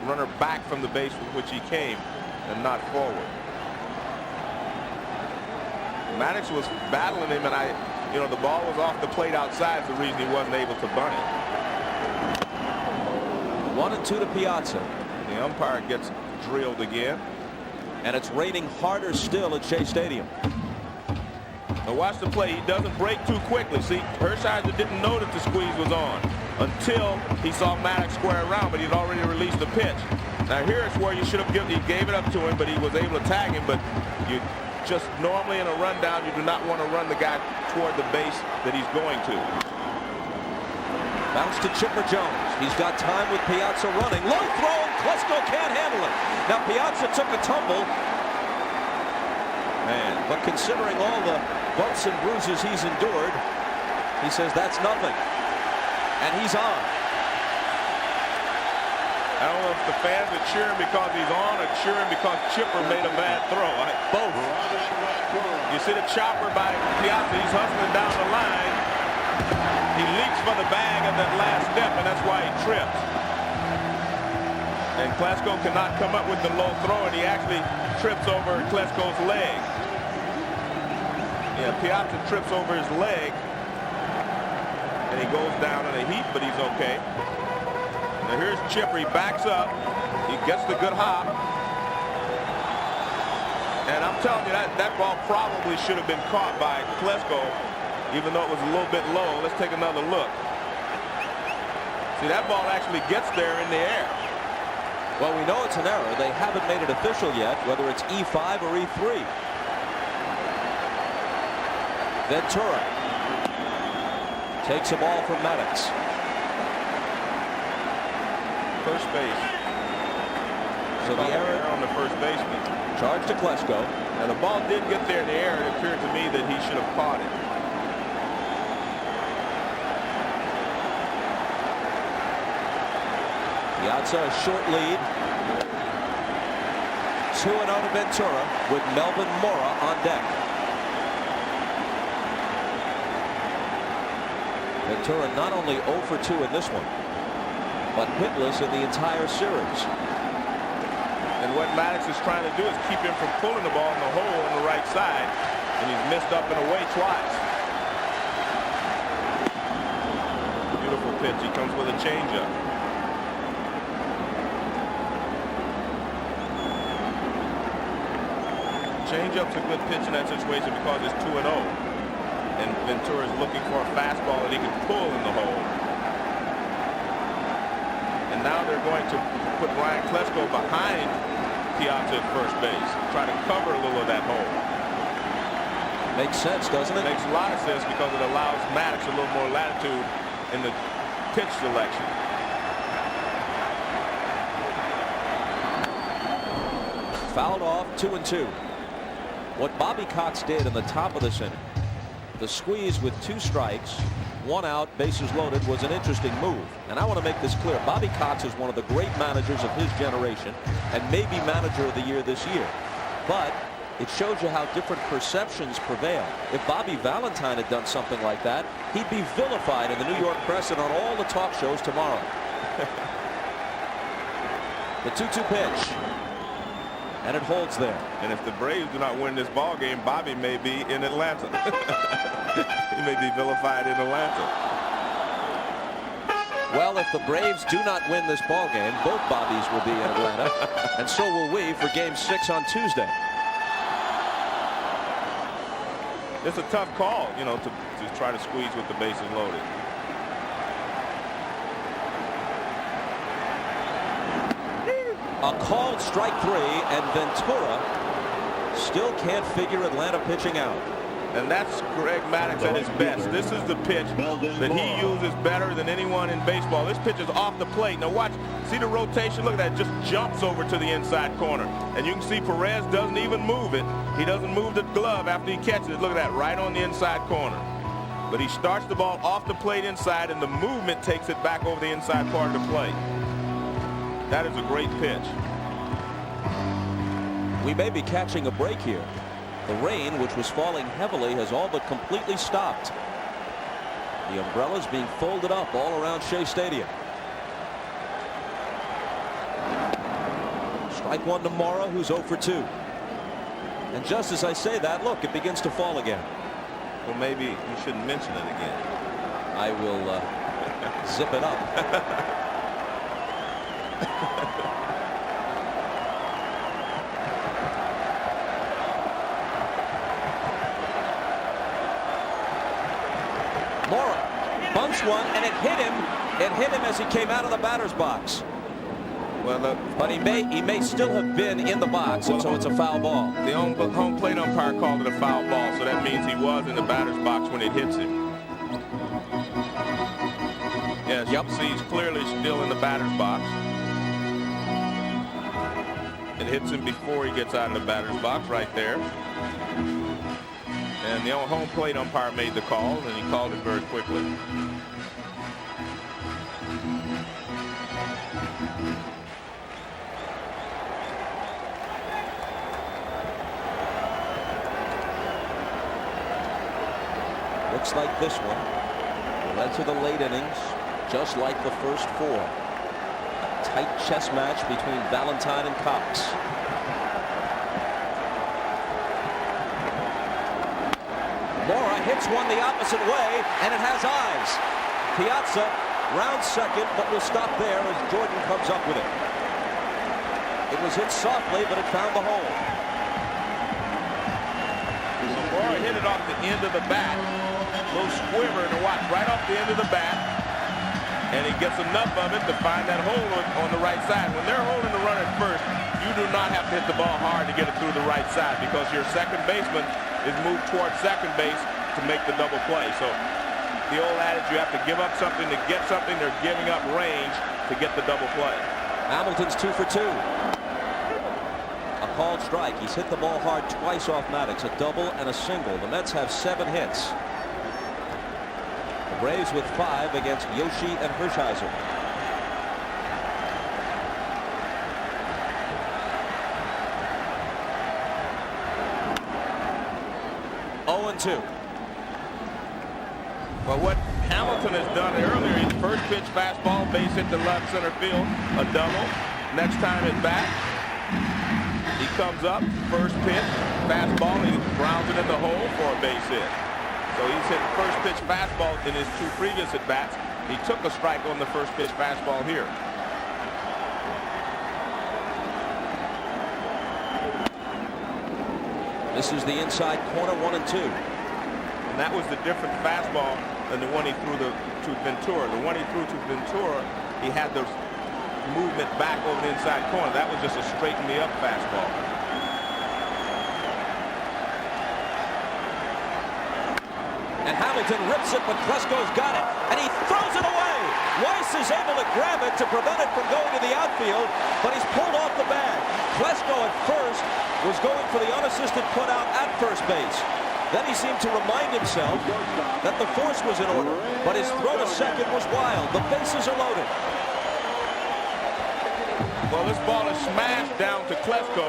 Speaker 2: runner back from the base from which he came and not forward. Maddox was battling him, and the ball was off the plate outside. Is the reason he wasn't able to bunt it.
Speaker 1: 1-2 to Piazza.
Speaker 2: The umpire gets drilled again.
Speaker 1: And it's raining harder still at Shea Stadium.
Speaker 2: Now watch the play. He doesn't break too quickly. See, Hershiser didn't know that the squeeze was on until he saw Maddox square around, but he'd already released the pitch. Now here's where you should have given. He gave it up to him, but he was able to tag him. But you just normally in a rundown, you do not want to run the guy toward the base that he's going to.
Speaker 1: Bounce to Chipper Jones. He's got time with Piazza running. Low throw, and Klesko can't handle it. Now Piazza took a tumble. Man, but considering all the bumps and bruises he's endured, he says that's nothing. And he's on.
Speaker 2: I don't know if the fans are cheering because he's on or cheering because Chipper made a bad throw.
Speaker 1: Both.
Speaker 2: You see the chopper by Piazza. He's hustling down the line. He leaps for the bag at that last step, and that's why he trips. And Klesko cannot come up with the low throw, and he actually trips over Klesko's leg. Yeah, Piazza trips over his leg, and he goes down in a heap, but he's okay. Now here's Chipper. He backs up. He gets the good hop. And I'm telling you, that ball probably should have been caught by Klesko, even though it was a little bit low. Let's take another look. See, that ball actually gets there in the air.
Speaker 1: Well, we know it's an error. They haven't made it official yet, whether it's E5 or E3. Ventura takes a ball from Maddox.
Speaker 2: First base.
Speaker 1: So the error
Speaker 2: on the first baseman.
Speaker 1: Charge to Klesko.
Speaker 2: Now the ball did get there in the air. It appeared to me that he should have caught it.
Speaker 1: Piazza a short lead. 2-0 to Ventura with Melvin Mora on deck. Ventura not only 0 for 2 in this one, but hitless in the entire series.
Speaker 2: And what Maddox is trying to do is keep him from pulling the ball in the hole on the right side, and he's missed up and away twice. Beautiful pitch. He comes with a changeup. Changeup's a good pitch in that situation because it's 2-0. And Ventura is looking for a fastball that he can pull in the hole. And now they're going to put Ryan Klesko behind Piazza at first base. Try to cover a little of that hole.
Speaker 1: Makes sense, doesn't it?
Speaker 2: Makes a lot of sense because it allows Maddox a little more latitude in the pitch selection.
Speaker 1: Fouled off, 2-2. What Bobby Cox did in the top of this inning, the squeeze with 2 strikes, 1 out, bases loaded, was an interesting move. And I want to make this clear. Bobby Cox is one of the great managers of his generation and maybe manager of the year this year. But it shows you how different perceptions prevail. If Bobby Valentine had done something like that, he'd be vilified in the New York press and on all the talk shows tomorrow. The 2-2 pitch. And it holds there.
Speaker 2: And if the Braves do not win this ball game, Bobby may be in Atlanta. He may be vilified in Atlanta.
Speaker 1: Well, if the Braves do not win this ball game, both Bobbies will be in Atlanta, and so will we for Game 6 on Tuesday.
Speaker 2: It's a tough call, you know, to try to squeeze with the bases loaded.
Speaker 1: A called strike 3, and Ventura still can't figure Atlanta pitching out.
Speaker 2: And that's Greg Maddux at his best. This is the pitch that he uses better than anyone in baseball. This pitch is off the plate. Now watch, see the rotation? Look at that, just jumps over to the inside corner. And you can see Perez doesn't even move it. He doesn't move the glove after he catches it. Look at that, right on the inside corner. But he starts the ball off the plate inside, and the movement takes it back over the inside part of the plate. That is a great pitch.
Speaker 1: We may be catching a break here. The rain, which was falling heavily, has all but completely stopped. The umbrellas being folded up all around Shea Stadium. Strike 1 to Mora, who's 0 for 2. And just as I say that, look, it begins to fall again.
Speaker 2: Well, maybe you shouldn't mention it again.
Speaker 1: I will zip it up. Mora bunts one, and it hit him. It hit him as he came out of the batter's box.
Speaker 2: Well,
Speaker 1: but he may still have been in the box, and so it's a foul ball.
Speaker 2: The home plate umpire called it a foul ball, so that means he was in the batter's box when it hits him. Yes, yep. See, he's clearly still in the batter's box. It hits him before he gets out of the batter's box, right there. And the home plate umpire made the call, and he called it very quickly.
Speaker 1: Looks like this one led to the late innings, just like the first 4. A tight chess match between Valentine and Cox. Mora hits one the opposite way, and it has eyes. Piazza rounds second, but will stop there as Jordan comes up with it. It was hit softly, but it found the hole.
Speaker 2: So Mora hit it off the end of the bat. A little squiver, and watch, right off the end of the bat. And he gets enough of it to find that hole on the right side. When they're holding the runner at first, you do not have to hit the ball hard to get it through the right side, because your second baseman is moved towards second base to make the double play. So the old adage, you have to give up something to get something. They're giving up range to get the double play.
Speaker 1: Hamilton's 2 for 2. A called strike. He's hit the ball hard twice off Maddux, a double and a single. The Mets have 7 hits. The Braves with 5 against Yoshi and Hershiser. Two.
Speaker 2: Well, what Hamilton has done earlier, his first pitch fastball, base hit to left center field, a double. Next time at bat, he comes up, first pitch, fastball, and he grounds it in the hole for a base hit. So he's hit first pitch fastball in his 2 previous at bats. He took a strike on the first pitch fastball here.
Speaker 1: This is the inside corner, 1 and 2.
Speaker 2: And that was the different fastball than the one he threw to Ventura. The one he threw to Ventura, he had the movement back over the inside corner. That was just a straighten me up fastball.
Speaker 1: And Hamilton rips it, but Klesko's got it, and he throws it away. Weiss is able to grab it to prevent it from going to the outfield, but he's pulled off the bag. Klesko at first was going for the unassisted put out at first base. Then he seemed to remind himself that the force was in order, but his throw to second was wild. The bases are loaded.
Speaker 2: Well, this ball is smashed down to Klesko,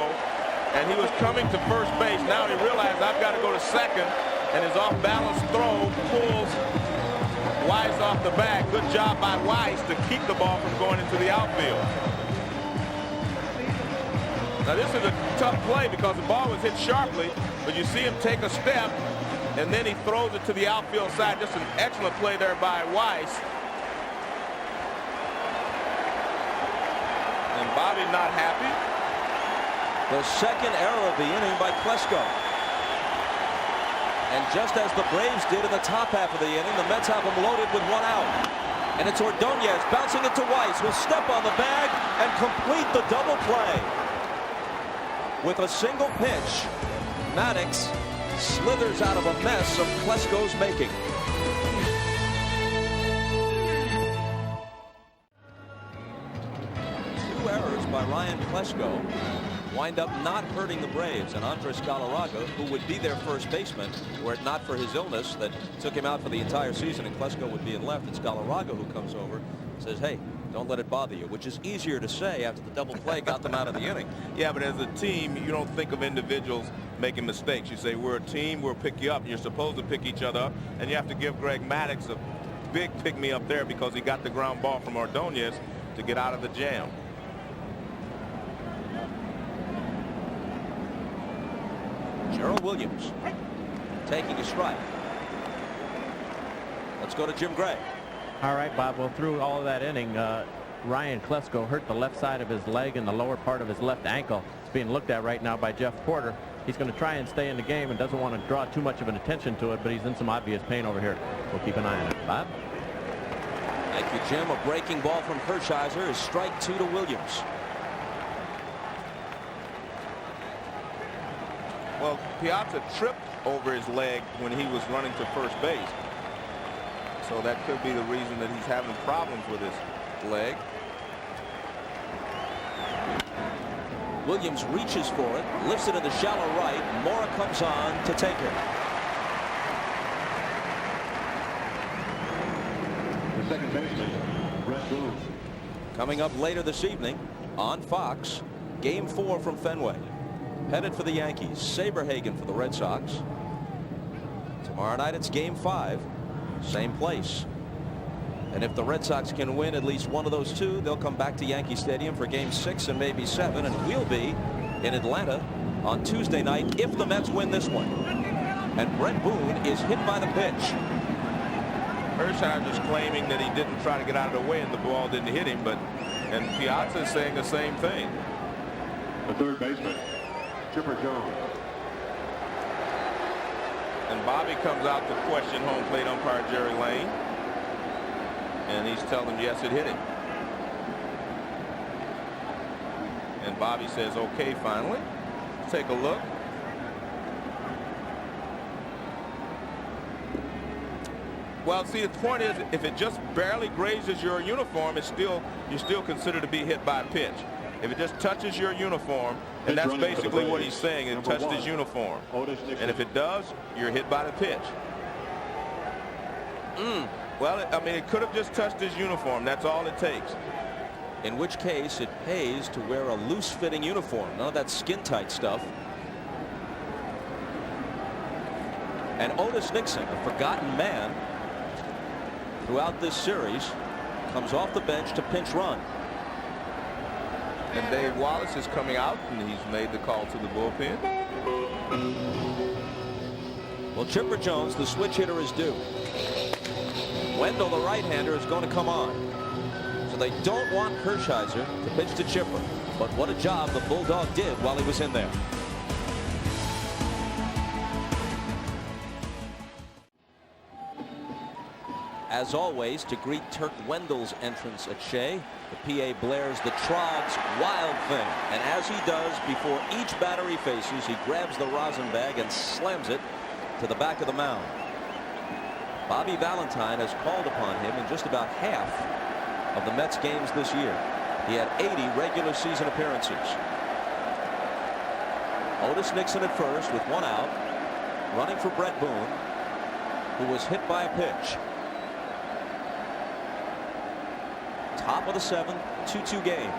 Speaker 2: and he was coming to first base. Now he realized, I've got to go to second, and his off-balance throw pulls Weiss off the bag. Good job by Weiss to keep the ball from going into the outfield. Now this is a tough play because the ball was hit sharply, but you see him take a step, and then he throws it to the outfield side. Just an excellent play there by Weiss. And Bobby not happy.
Speaker 1: The second error of the inning by Klesko. And just as the Braves did in the top half of the inning, the Mets have them loaded with one out. And it's Ordonez bouncing it to Weiss, will step on the bag and complete the double play. With a single pitch, Maddox slithers out of a mess of Klesko's making. Two errors by Ryan Klesko wind up not hurting the Braves, and Andres Galarraga, who would be their first baseman were it not for his illness that took him out for the entire season, and Klesko would be in left. It's Galarraga who comes over and says, hey, don't let it bother you, which is easier to say after the double play got them out of the inning.
Speaker 2: Yeah, but as a team, you don't think of individuals making mistakes. You say, we're a team, we'll pick you up. You're supposed to pick each other up, and you have to give Greg Maddux a big pick-me-up there because he got the ground ball from Ordonez to get out of the jam.
Speaker 1: Gerald Williams taking a strike. Let's go to Jim Gray.
Speaker 6: All right, Bob. Well, through all of that inning, Ryan Klesko hurt the left side of his leg and the lower part of his left ankle. It's being looked at right now by Jeff Porter. He's going to try and stay in the game and doesn't want to draw too much of an attention to it, but he's in some obvious pain over here. We'll keep an eye on it. Bob?
Speaker 1: Thank you, Jim. A breaking ball from Hershiser is strike 2 to Williams.
Speaker 2: Well, Piazza tripped over his leg when he was running to first base. So that could be the reason that he's having problems with his leg.
Speaker 1: Williams reaches for it, lifts it in the shallow right. Mora comes on to take it.
Speaker 4: The second baseman, Brett Boone.
Speaker 1: Coming up later this evening on Fox, Game 4 from Fenway. Headed for the Yankees, Saberhagen for the Red Sox. Tomorrow night it's Game 5, same place. And if the Red Sox can win at least one of those two, they'll come back to Yankee Stadium for Game 6 and maybe 7, and we'll be in Atlanta on Tuesday night if the Mets win this one. And Brett Boone is hit by the pitch.
Speaker 2: Hershiser's claiming that he didn't try to get out of the way and the ball didn't hit him, and Piazza is saying the same thing.
Speaker 4: The third baseman, Chipper Jones.
Speaker 2: And Bobby comes out to question home plate umpire Jerry Lane. And he's telling him, yes, it hit him. And Bobby says, okay, finally. Let's take a look. Well, see, the point is, if it just barely grazes your uniform, you're still considered to be hit by a pitch. If it just touches your uniform, and that's basically what he's saying, it touched his uniform. And if it does, you're hit by the pitch. Well, I mean, it could have just touched his uniform. That's all it takes.
Speaker 1: In which case, it pays to wear a loose-fitting uniform. None of that skin-tight stuff. And Otis Nixon, a forgotten man throughout this series, comes off the bench to pinch run.
Speaker 2: And Dave Wallace is coming out, and he's made the call to the bullpen.
Speaker 1: Well, Chipper Jones, the switch hitter, is due. Wendell, the right-hander, is going to come on. So they don't want Hershiser to pitch to Chipper. But what a job the Bulldog did while he was in there. As always, to greet Turk Wendell's entrance at Shea, the PA blares the Trog's Wild Thing. And as he does, before each batter he faces, he grabs the rosin bag and slams it to the back of the mound. Bobby Valentine has called upon him in just about half of the Mets games this year. He had 80 regular season appearances. Otis Nixon at first with one out, running for Brett Boone, who was hit by a pitch. Top of the 7th, 2-2 game.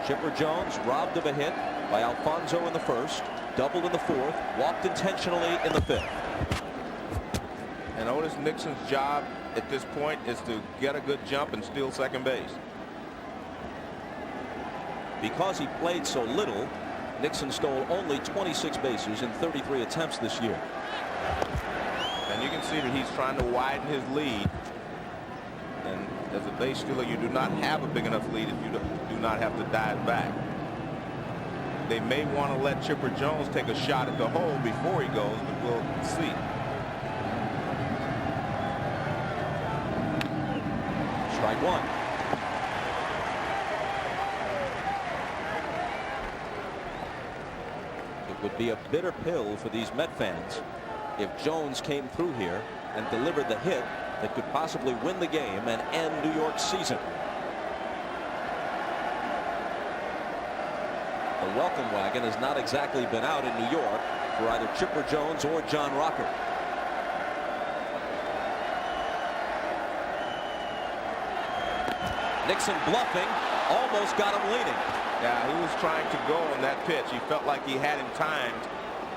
Speaker 1: Chipper Jones robbed of a hit by Alfonso in the first, doubled in the 4th, walked intentionally in the 5th.
Speaker 2: And Otis Nixon's job at this point is to get a good jump and steal second base.
Speaker 1: Because he played so little, Nixon stole only 26 bases in 33 attempts this year.
Speaker 2: And And you can see that he's trying to widen his lead. And as a base stealer, you do not have a big enough lead if you do not have to dive back. They may want to let Chipper Jones take a shot at the hole before he goes, but we'll see.
Speaker 1: Strike one. It would be a bitter pill for these Met fans if Jones came through here and delivered the hit that could possibly win the game and end New York's season. The welcome wagon has not exactly been out in New York for either Chipper Jones or John Rocker. Nixon bluffing, almost got him leaning.
Speaker 2: Yeah, he was trying to go on that pitch. He felt like he had him timed,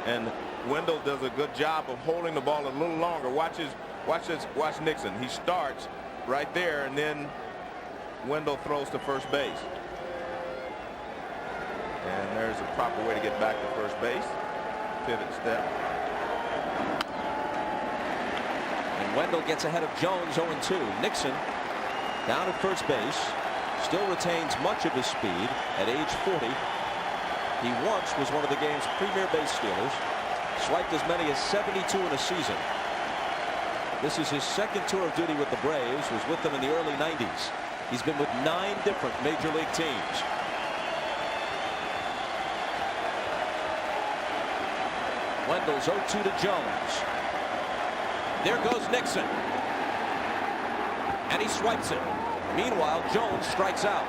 Speaker 2: and Wendell does a good job of holding the ball a little longer. Watch Nixon. He starts right there, and then Wendell throws to first base. And there's a proper way to get back to first base. Pivot step.
Speaker 1: And Wendell gets ahead of Jones 0-2. Nixon down at first base, still retains much of his speed at age 40. He once was one of the game's premier base stealers, swiped as many as 72 in a season. This is his second tour of duty with the Braves, was with them in the early 90s. He's been with 9 different major league teams. Wendell's 0-2 to Jones. There goes Nixon. And he swipes it. Meanwhile, Jones strikes out.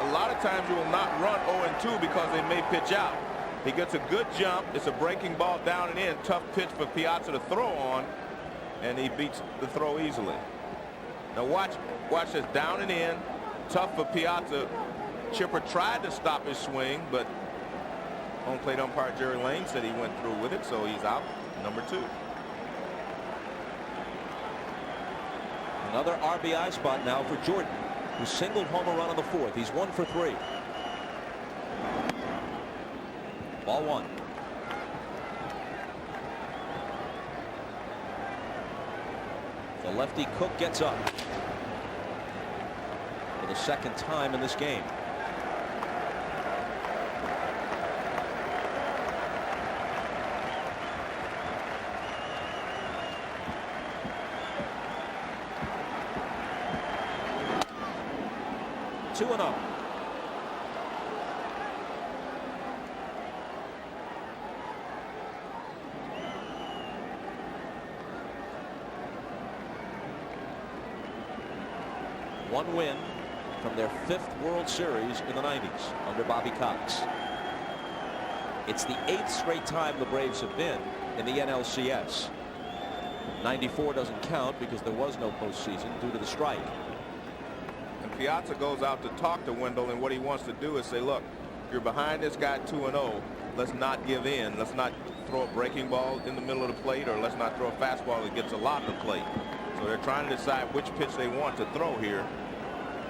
Speaker 2: A lot of times you will not run 0-2 because they may pitch out. He gets a good jump. It's a breaking ball down and in. Tough pitch for Piazza to throw on, and he beats the throw easily. Now watch this, down and in. Tough for Piazza. Chipper tried to stop his swing, but home plate umpire Jerry Lane said he went through with it, so he's out. Number 2.
Speaker 1: Another RBI spot now for Jordan, who singled home a run on the 4th. He's 1 for 3. Ball 1. The lefty Cook gets up for the second time in this game. Two and 0. One win from their 5th World Series in the 90s under Bobby Cox. It's the 8th straight time the Braves have been in the NLCS. 94 doesn't count because there was no postseason due to the strike.
Speaker 2: And Piazza goes out to talk to Wendell, and what he wants to do is say, look, you're behind this guy 2-0. Let's not give in. Let's not throw a breaking ball in the middle of the plate, or let's not throw a fastball that gets a lot of the plate. So they're trying to decide which pitch they want to throw here.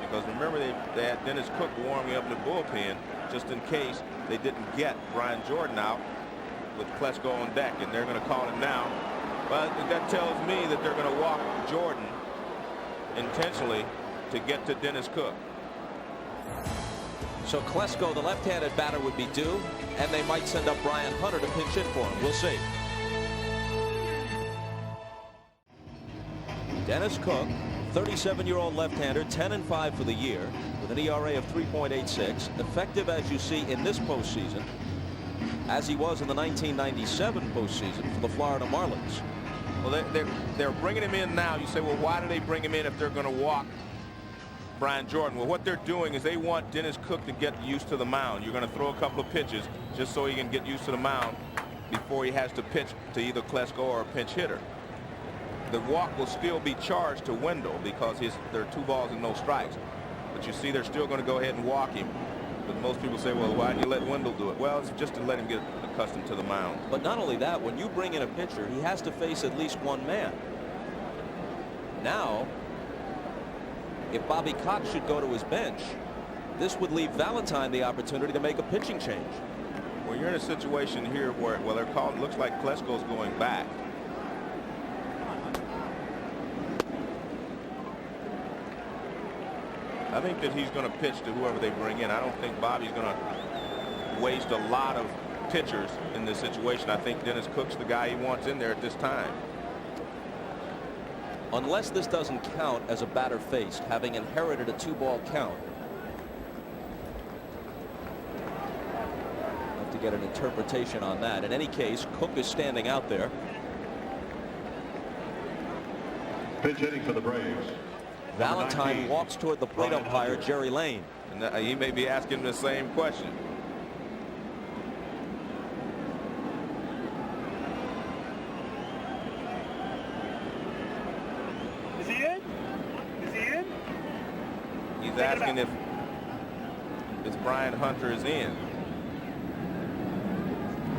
Speaker 2: Because remember, they had Dennis Cook warming up in the bullpen just in case they didn't get Brian Jordan out with Klesko on deck, and they're going to call him now. But that tells me that they're going to walk Jordan intentionally to get to Dennis Cook.
Speaker 1: So Klesko, the left-handed batter, would be due, and they might send up Brian Hunter to pinch hit for him. We'll see. Dennis Cook, 37-year-old left-hander, 10-5 for the year, with an ERA of 3.86, effective as you see in this postseason, as he was in the 1997 postseason for the Florida Marlins.
Speaker 2: Well, they're bringing him in now. You say, well, why do they bring him in if they're going to walk Brian Jordan? Well, what they're doing is they want Dennis Cook to get used to the mound. You're going to throw a couple of pitches just so he can get used to the mound before he has to pitch to either Klesko or a pinch hitter. The walk will still be charged to Wendell because there are 2 balls and no strikes. But you see, they're still going to go ahead and walk him. But most people say, well, why didn't you let Wendell do it? Well, it's just to let him get accustomed to the mound.
Speaker 1: But not only that, when you bring in a pitcher, he has to face at least one man. Now, if Bobby Cox should go to his bench, this would leave Valentine the opportunity to make a pitching change.
Speaker 2: Well, you're in a situation here where, well, they're calling, looks like Klesko's going back. I think that he's going to pitch to whoever they bring in. I don't think Bobby's going to waste a lot of pitchers in this situation. I think Dennis Cook's the guy he wants in there at this time.
Speaker 1: Unless this doesn't count as a batter faced, having inherited a 2-ball count. Have to get an interpretation on that. In any case, Cook is standing out there.
Speaker 4: Pitch hitting for the Braves.
Speaker 1: Valentine
Speaker 4: 19,
Speaker 1: walks toward the plate umpire, Jerry Lane.
Speaker 2: And he may be asking the same question.
Speaker 5: Is he in? Is he in?
Speaker 2: He's asking if Brian Hunter is in.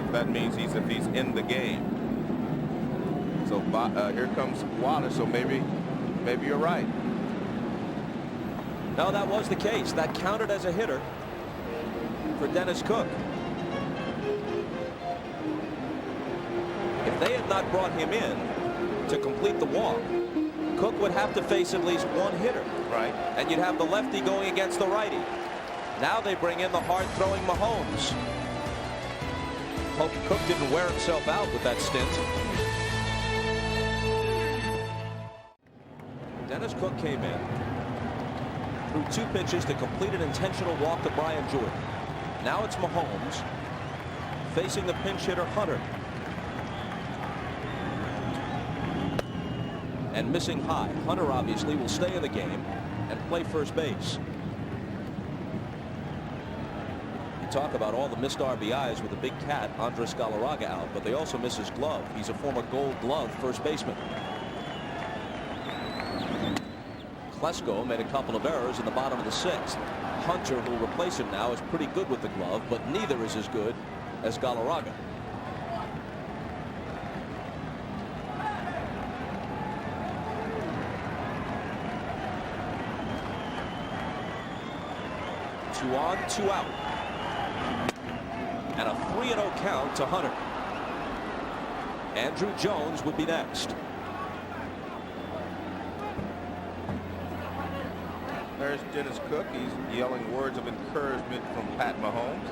Speaker 2: If that means if he's in the game. So here comes Wallace. So maybe you're right.
Speaker 1: No, that was the case. That counted as a hitter for Dennis Cook. If they had not brought him in to complete the walk, Cook would have to face at least one hitter.
Speaker 2: Right.
Speaker 1: And you'd have the lefty going against the righty. Now they bring in the hard-throwing Mahomes. Hope Cook didn't wear himself out with that stint. Dennis Cook came in, threw 2 pitches to complete an intentional walk to Brian Jordan. Now it's Mahomes facing the pinch hitter Hunter. And missing high. Hunter obviously will stay in the game and play first base. You talk about all the missed RBIs with the big cat, Andres Galarraga, out, but they also miss his glove. He's a former Gold Glove first baseman. Klesko made a couple of errors in the bottom of the 6th. Hunter, who will replace him now, is pretty good with the glove, but neither is as good as Galarraga. Two on, 2 out. And a 3-0 count to Hunter. Andrew Jones would be next.
Speaker 2: There's Dennis Cook. He's yelling words of encouragement from Pat Mahomes.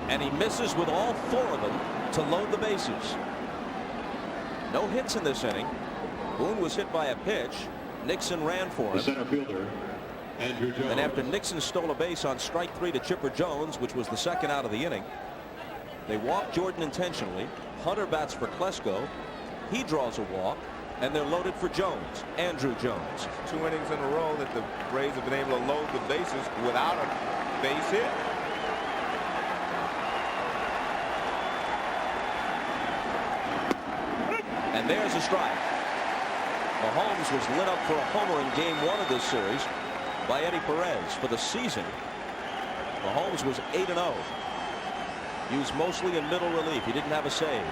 Speaker 1: And he misses with all 4 of them to load the bases. No hits in this inning. Boone was hit by a pitch. Nixon ran for
Speaker 4: The
Speaker 1: him.
Speaker 4: center fielder, Andrew Jones.
Speaker 1: And after Nixon stole a base on strike 3 to Chipper Jones, which was the 2nd out of the inning, they walked Jordan intentionally. Hunter bats for Klesko. He draws a walk, and they're loaded for Jones, Andrew Jones.
Speaker 2: 2 innings in a row that the Braves have been able to load the bases without a base hit.
Speaker 1: And there's a strike. Mahomes was lit up for a homer in game 1 of this series by Eddie Perez. For the season, Mahomes was 8-0. Used mostly in middle relief. He didn't have a save.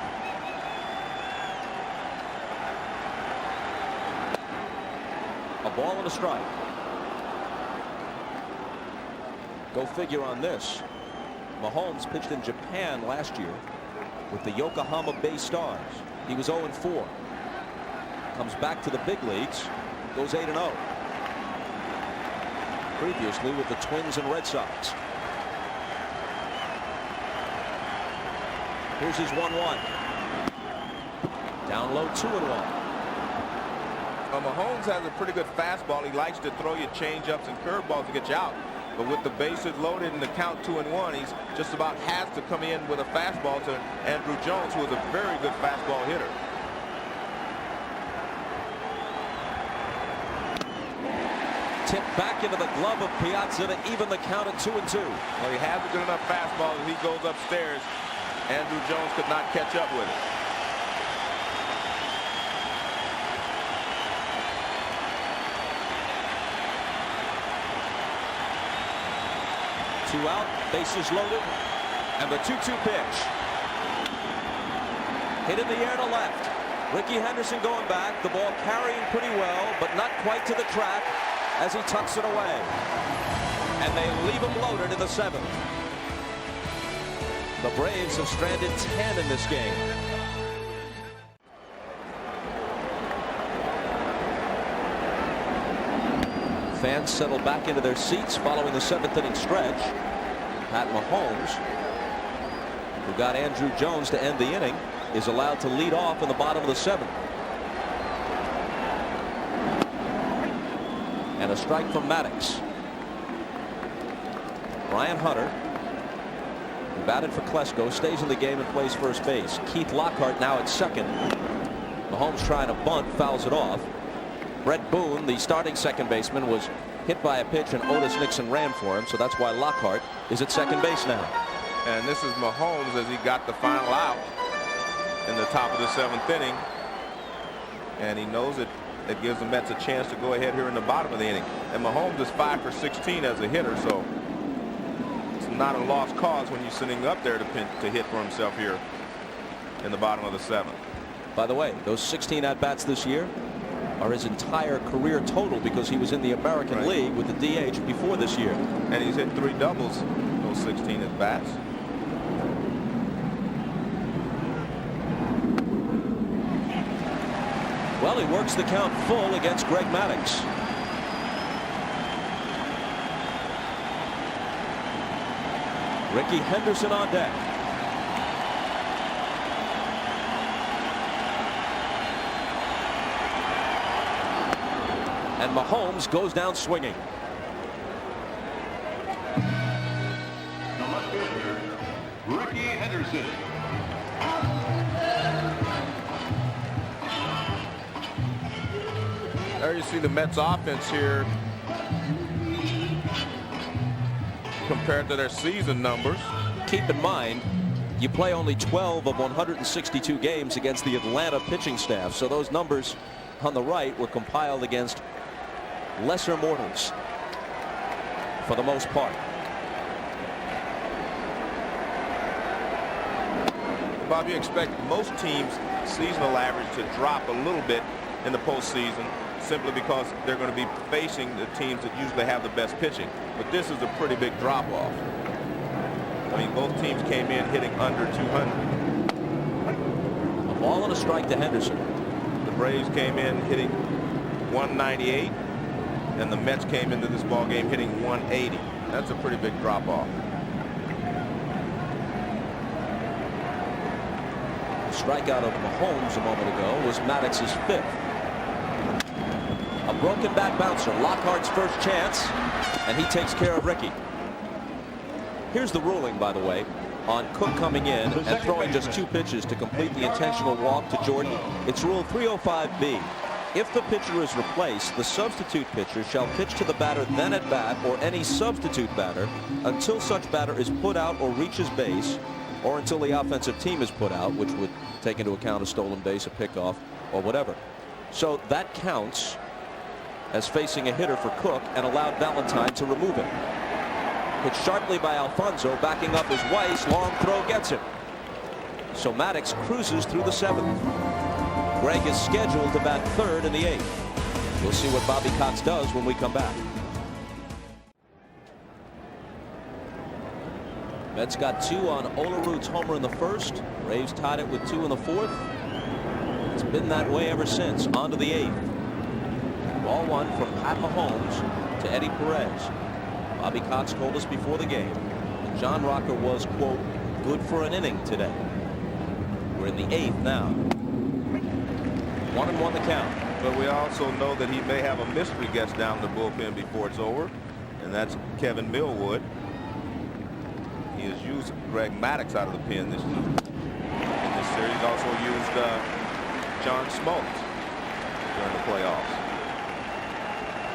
Speaker 1: A ball and a strike. Go figure on this. Mahomes pitched in Japan last year with the Yokohama Bay Stars. He was 0-4. Comes back to the big leagues. Goes 8-0. Previously with the Twins and Red Sox. Here's his 1-1. Down low, 2-1.
Speaker 2: Mahomes has a pretty good fastball. He likes to throw you change-ups and curveballs to get you out. But with the bases loaded and the count 2-1, he's just about has to come in with a fastball to Andrew Jones, who is a very good fastball hitter.
Speaker 1: Tipped back into the glove of Piazza to even the count at 2-2.
Speaker 2: Well, he has a good enough fastball as he goes upstairs. Andrew Jones could not catch up with it.
Speaker 1: Two out, bases loaded, and the 2-2 pitch. Hit in the air to left. Ricky Henderson going back. The ball carrying pretty well, but not quite to the track as he tucks it away. And they leave him loaded in the 7th. The Braves have stranded 10 in this game. Fans settle back into their seats following the 7th inning stretch. Pat Mahomes, who got Andrew Jones to end the inning, is allowed to lead off in the bottom of the 7th. And a strike from Maddox. Ryan Hunter, who batted for Klesko, stays in the game and plays first base. Keith Lockhart now at second. Mahomes trying to bunt, fouls it off. Brett Boone, the starting second baseman, was hit by a pitch and Otis Nixon ran for him, so that's why Lockhart is at second base now.
Speaker 2: And this is Mahomes as he got the final out in the top of the 7th inning. And he knows it gives the Mets a chance to go ahead here in the bottom of the inning. And Mahomes is 5 for 16 as a hitter, so it's not a lost cause when you're sitting up there to hit for himself here in the bottom of the 7th.
Speaker 1: By the way, those 16 at-bats this year are his entire career total because he was in the American League with the DH before this year.
Speaker 2: And he's hit 3 doubles those 16 at-bats.
Speaker 1: Well, he works the count full against Greg Maddox. Ricky Henderson on deck. And Mahomes goes down swinging.
Speaker 4: The left fielder, Ricky Henderson.
Speaker 2: There you see the Mets offense here compared to their season numbers.
Speaker 1: Keep in mind, you play only 12 of 162 games against the Atlanta pitching staff, so those numbers on the right were compiled against lesser mortals for the most part.
Speaker 2: Bob, you expect most teams' seasonal average to drop a little bit in the postseason simply because they're going to be facing the teams that usually have the best pitching. But this is a pretty big drop-off. I mean, both teams came in hitting under 200.
Speaker 1: A ball and a strike to Henderson.
Speaker 2: The Braves came in hitting 198, and the Mets came into this ball game hitting 180. That's a pretty big drop-off.
Speaker 1: The strikeout of Mahomes a moment ago was Maddox's 5th. A broken bat bouncer, Lockhart's first chance, and he takes care of Ricky. Here's the ruling, by the way, on Cook coming in and throwing just 2 pitches to complete the intentional walk to Jordan. It's Rule 305B. If the pitcher is replaced, the substitute pitcher shall pitch to the batter then at bat or any substitute batter until such batter is put out or reaches base, or until the offensive team is put out, which would take into account a stolen base, a pickoff, or whatever. So that counts as facing a hitter for Cook and allowed Valentine to remove him. Hit sharply by Alfonso, backing up his Weiss. Long throw gets him. So Maddox cruises through the 7th. Greg is scheduled to bat 3rd in the 8th. We'll see what Bobby Cox does when we come back. Mets got 2 on Olerud's homer in the 1st. Braves tied it with 2 in the 4th. It's been that way ever since. On to the 8th. Ball 1 from Pat Mahomes to Eddie Perez. Bobby Cox told us before the game that John Rocker was, quote, good for an inning today. We're in the 8th now. 1-1 the count.
Speaker 2: But we also know that he may have a mystery guest down the bullpen before it's over, and that's Kevin Millwood. He has used Greg Maddox out of the pen this series. In this series, also used John Smoltz during the playoffs.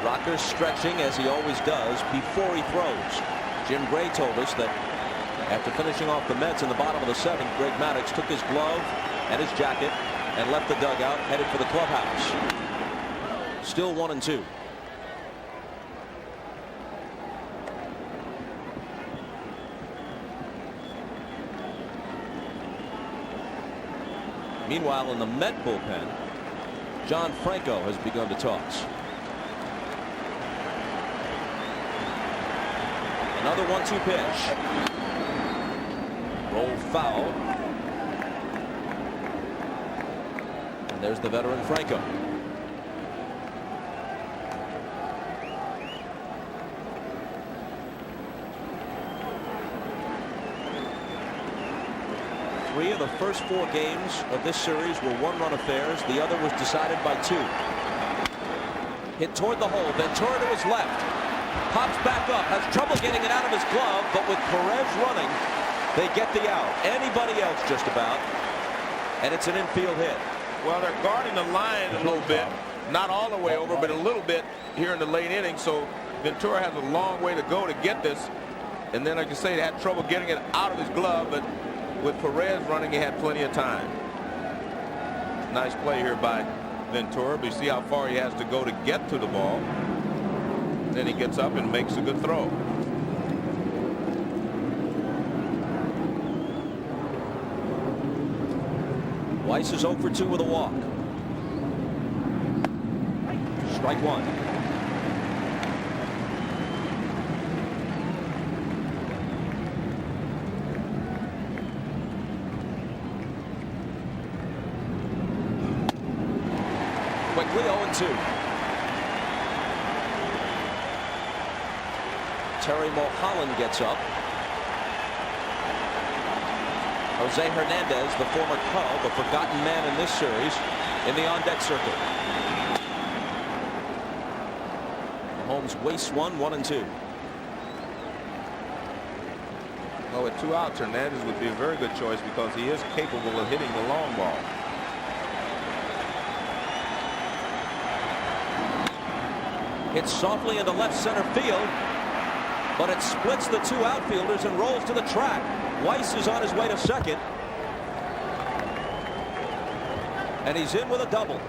Speaker 1: Rocker stretching as he always does before he throws. Jim Gray told us that after finishing off the Mets in the bottom of the 7th, Greg Maddox took his glove and his jacket and left the dugout, headed for the clubhouse. Still 1-2. Meanwhile, in the Met bullpen, John Franco has begun to toss. Another 1-2 pitch. Roll foul. And there's the veteran Franco. Three of the first 4 games of this series were one-run affairs. The other was decided by 2. Hit toward the hole. Ventura to his left. Pops back up. Has trouble getting it out of his glove, but with Perez running, they get the out. Anybody else just about. And it's an infield hit.
Speaker 2: Well, they're guarding the line a little bit. Not all the way over, but a little bit here in the late inning. So Ventura has a long way to go to get this. And then, like you say, they had trouble getting it out of his glove, but with Perez running, he had plenty of time. Nice play here by Ventura, but you see how far he has to go to get to the ball. Then he gets up and makes a good throw.
Speaker 1: Weiss is 0 for 2 with a walk. Strike 1. Quickly 0-2. Terry Mulholland gets up. Jose Hernandez, the former Cub, a forgotten man in this series, in the on-deck circle. Mahomes wastes 1-2.
Speaker 2: Well, with 2 outs, Hernandez would be a very good choice because he is capable of hitting the long ball.
Speaker 1: Hits softly into left center field, but it splits the 2 outfielders and rolls to the track. Weiss is on his way to second, and he's in with a double.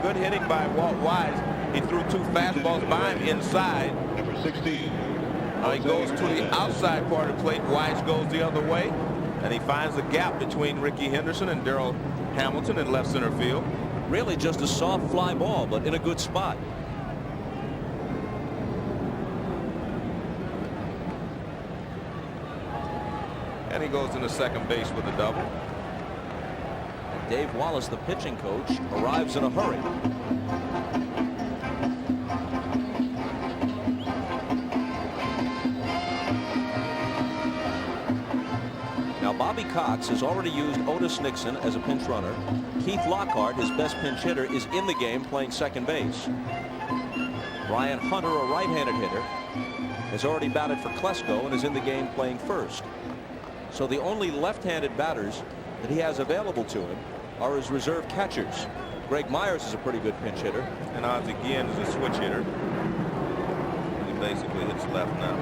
Speaker 2: Good hitting by Walt Weiss. He threw 2 fastballs by him inside.
Speaker 4: Number 16.
Speaker 2: He goes to the outside part of the plate. Weiss goes the other way, and he finds the gap between Ricky Henderson and Darrell Hamilton in left center field.
Speaker 1: Really just a soft fly ball, but in a good spot.
Speaker 2: And he goes into second base with a double.
Speaker 1: Dave Wallace, the pitching coach, arrives in a hurry. Now Bobby Cox has already used Otis Nixon as a pinch runner. Keith Lockhart, his best pinch hitter, is in the game playing second base. Brian Hunter, a right-handed hitter, has already batted for Klesko and is in the game playing first. So the only left-handed batters that he has available to him are his reserve catchers. Greg Myers is a pretty good pinch hitter.
Speaker 2: And Ozzie Guillen is a switch hitter. He basically hits left now.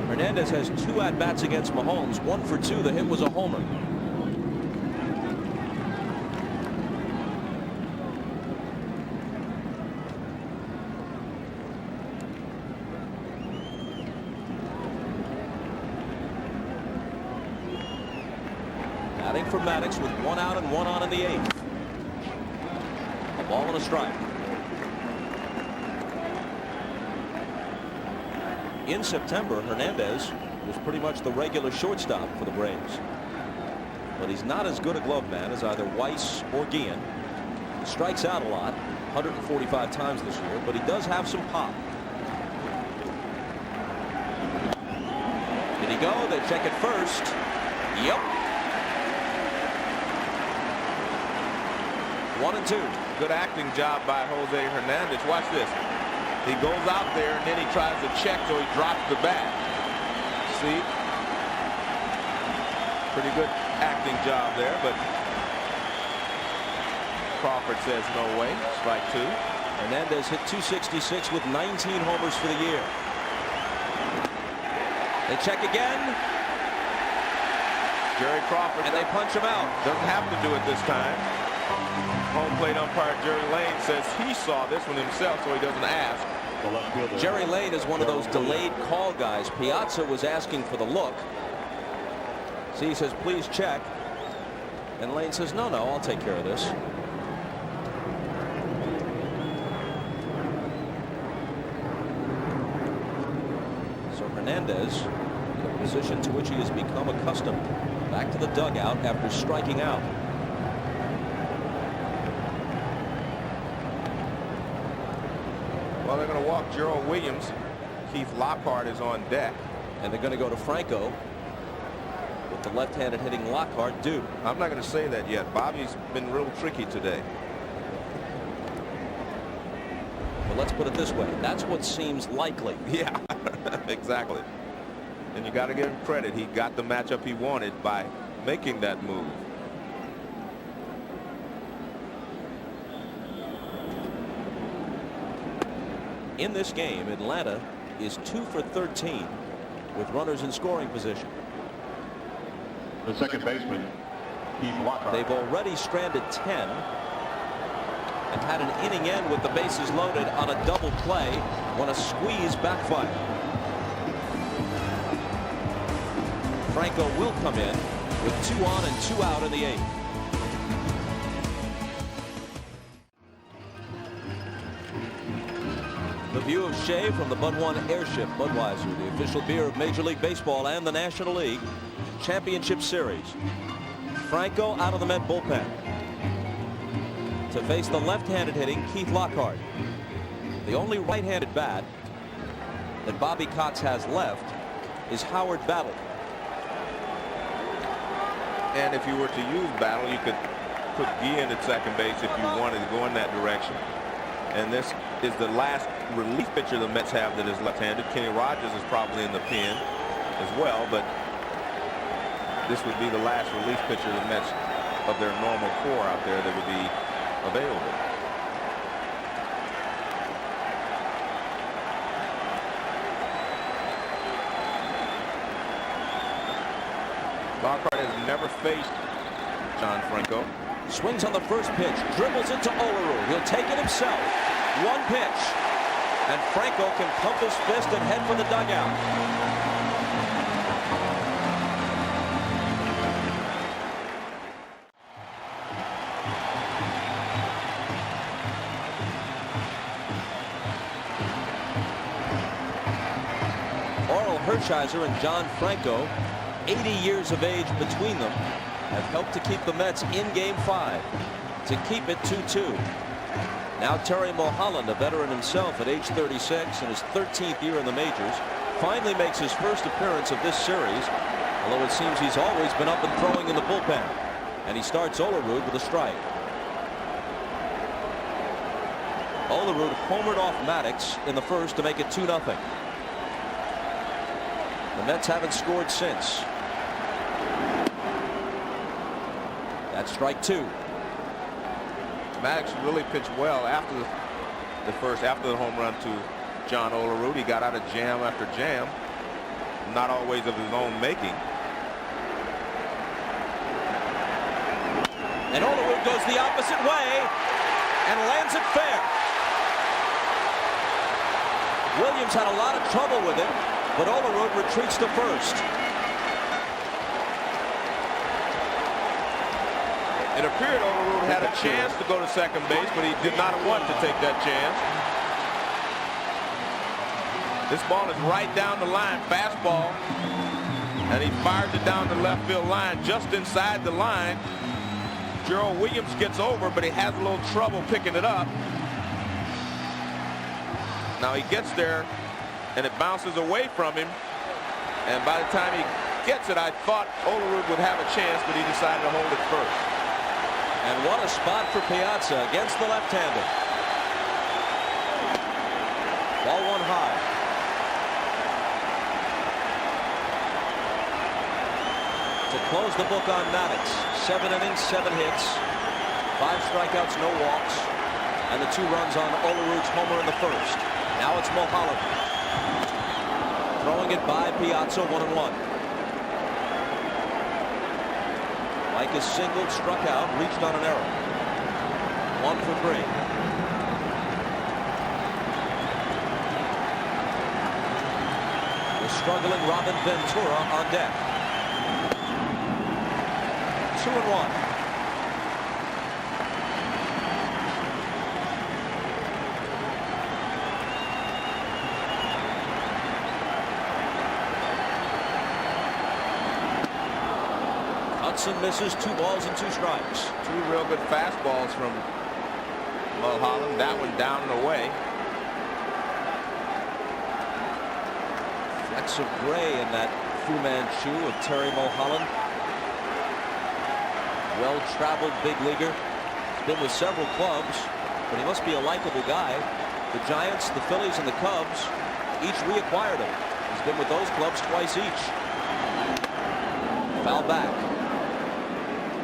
Speaker 1: Hernandez has 2 at-bats against Mahomes. 1 for 2. The hit was a homer. Batting for Maddox with 1 out and 1 on in the 8th. A ball and a strike. In September, Hernandez was pretty much the regular shortstop for the Braves. But he's not as good a glove man as either Weiss or Guillen. He strikes out a lot, 145 times this year, but he does have some pop. Did he go? They check it first. Yep. 1-2.
Speaker 2: Good acting job by Jose Hernandez. Watch this. He goes out there and then he tries to check, so he drops the bat. See? Pretty good acting job there, but Crawford says no way. Strike 2.
Speaker 1: Hernandez hit .266 with 19 homers for the year. They check again.
Speaker 2: Jerry Crawford.
Speaker 1: And they punch him out.
Speaker 2: Doesn't have to do it this time. Home plate umpire Jerry Lane says he saw this one himself, so he doesn't ask.
Speaker 4: the left fielder.
Speaker 1: Jerry Lane is one of those delayed call guys. Piazza was asking for the look. See, says, please check. And Lane says, no, I'll take care of this. So Hernandez, in a position to which he has become accustomed, back to the dugout after striking out.
Speaker 2: Well, they're going to walk Gerald Williams. Keith Lockhart is on deck.
Speaker 1: And they're going to go to Franco with the left-handed hitting Lockhart due.
Speaker 2: I'm not going to say that yet. Bobby's been real tricky today.
Speaker 1: But let's put it this way. That's what seems likely.
Speaker 2: Yeah, exactly. And you got to give him credit. He got the matchup he wanted by making that move.
Speaker 1: In this game, Atlanta is 2 for 13 with runners in scoring position.
Speaker 4: The second baseman, Keith Lockhart.
Speaker 1: They've already stranded 10 and had an inning end with the bases loaded on a double play when a squeeze backfired. Franco will come in with 2 on and 2 out in the 8th. The view of Shea from the Bud 1 Airship Budweiser, the official beer of Major League Baseball and the National League Championship Series. Franco out of the Met bullpen to face the left-handed hitting Keith Lockhart. The only right-handed bat that Bobby Cox has left is Howard Battle.
Speaker 2: And if you were to use Battle, you could put Guillen at second base if you wanted to go in that direction. And this is the last relief pitcher the Mets have that is left-handed. Kenny Rogers is probably in the pen as well, but this would be the last relief pitcher the Mets of their normal core out there that would be available. Lockhart has never faced John Franco.
Speaker 1: Swings on the first pitch, dribbles into Olerud. He'll take it himself. One pitch, and Franco can pump his fist and head for the dugout. Orel Hershiser and John Franco, 80 years of age between them, have helped to keep the Mets in Game 5 to keep it 2-2. Now Terry Mulholland, a veteran himself at age 36 in his 13th year in the majors, finally makes his first appearance of this series, although it seems he's always been up and throwing in the bullpen. And he starts Olerud with a strike. Olerud homered off Maddox in the first to make it 2-0. The Mets haven't scored since. That's strike 2.
Speaker 2: Maddox really pitched well after after the home run to John Olerud. He got out of jam after jam, not always of his own making.
Speaker 1: And Olerud goes the opposite way and lands it fair. Williams had a lot of trouble with it, but Olerud retreats to first.
Speaker 2: It appeared Olerud had a chance to go to second base, but he did not want to take that chance. This ball is right down the line, fastball, and he fires it down the left field line, just inside the line. Gerald Williams gets over, but he has a little trouble picking it up. Now he gets there, and it bounces away from him, and by the time he gets it, I thought Olerud would have a chance, but he decided to hold it first.
Speaker 1: And what a spot for Piazza against the left-hander. Ball 1 high. To close the book on Maddox, 7 innings, 7 hits, 5 strikeouts, no walks, and the 2 runs on Olerud's homer in the first. Now it's Mulholland. Throwing it by Piazza, 1-1. Mike is singled, struck out, reached on an error. 1 for 3. struggling Robin Ventura on deck. 2-1. Hudson misses 2 balls and 2 strikes.
Speaker 2: 2 real good fastballs from Mulholland. That one down and away.
Speaker 1: Flecks of gray in that Fu Manchu of Terry Mulholland. Well-traveled big leaguer. He's been with several clubs, but he must be a likable guy. The Giants, the Phillies, and the Cubs each reacquired him. He's been with those clubs twice each. Foul back.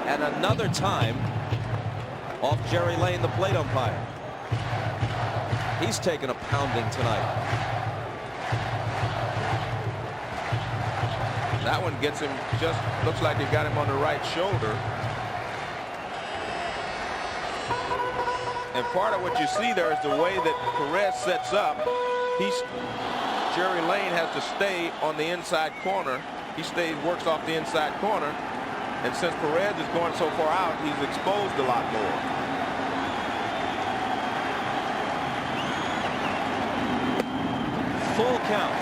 Speaker 1: And another time off Jerry Lane, the plate umpire. He's taken a pounding tonight.
Speaker 2: That one gets him, just looks like it got him on the right shoulder. And part of what you see there is the way that Perez sets up. Jerry Lane has to stay on the inside corner. He works off the inside corner. And since Perez is going so far out, he's exposed a lot more.
Speaker 1: Full count.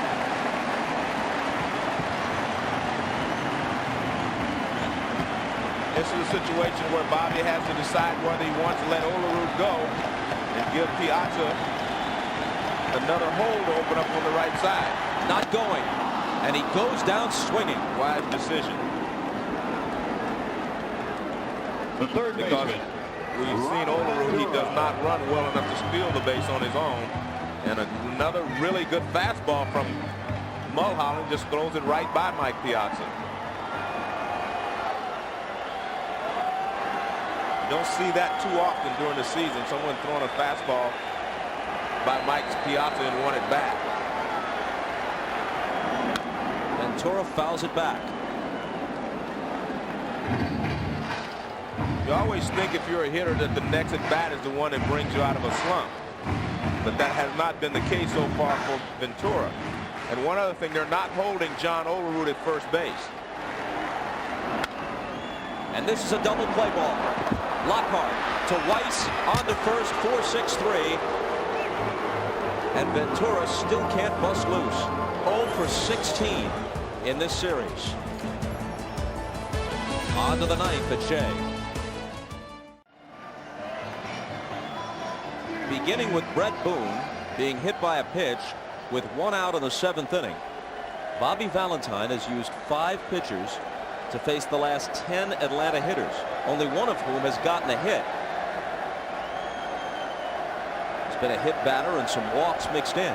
Speaker 2: This is a situation where Bobby has to decide whether he wants to let Olerud go and give Piazza another hole to open up on the right side.
Speaker 1: Not going. And he goes down swinging.
Speaker 2: Wise decision.
Speaker 4: The third
Speaker 2: Because
Speaker 4: baseman.
Speaker 2: we've seen Olerud, he does not run well enough to steal the base on his own. And another really good fastball from Mulholland just throws it right by Mike Piazza. You don't see that too often during the season. Someone throwing a fastball by Mike Piazza and won it back.
Speaker 1: Ventura fouls it back.
Speaker 2: You always think if you're a hitter that the next at bat is the one that brings you out of a slump. But that has not been the case so far for Ventura. And one other thing, they're not holding John Olerud at first base.
Speaker 1: And this is a double play ball. Lockhart to Weiss on to first, 4-6-3. And Ventura still can't bust loose. 0 for 16 in this series. On to the ninth at Shea. Beginning with Brett Boone being hit by a pitch with 1 out in the 7th inning. Bobby Valentine has used 5 pitchers to face the last 10 Atlanta hitters, only one of whom has gotten a hit. It's been a hit batter and some walks mixed in.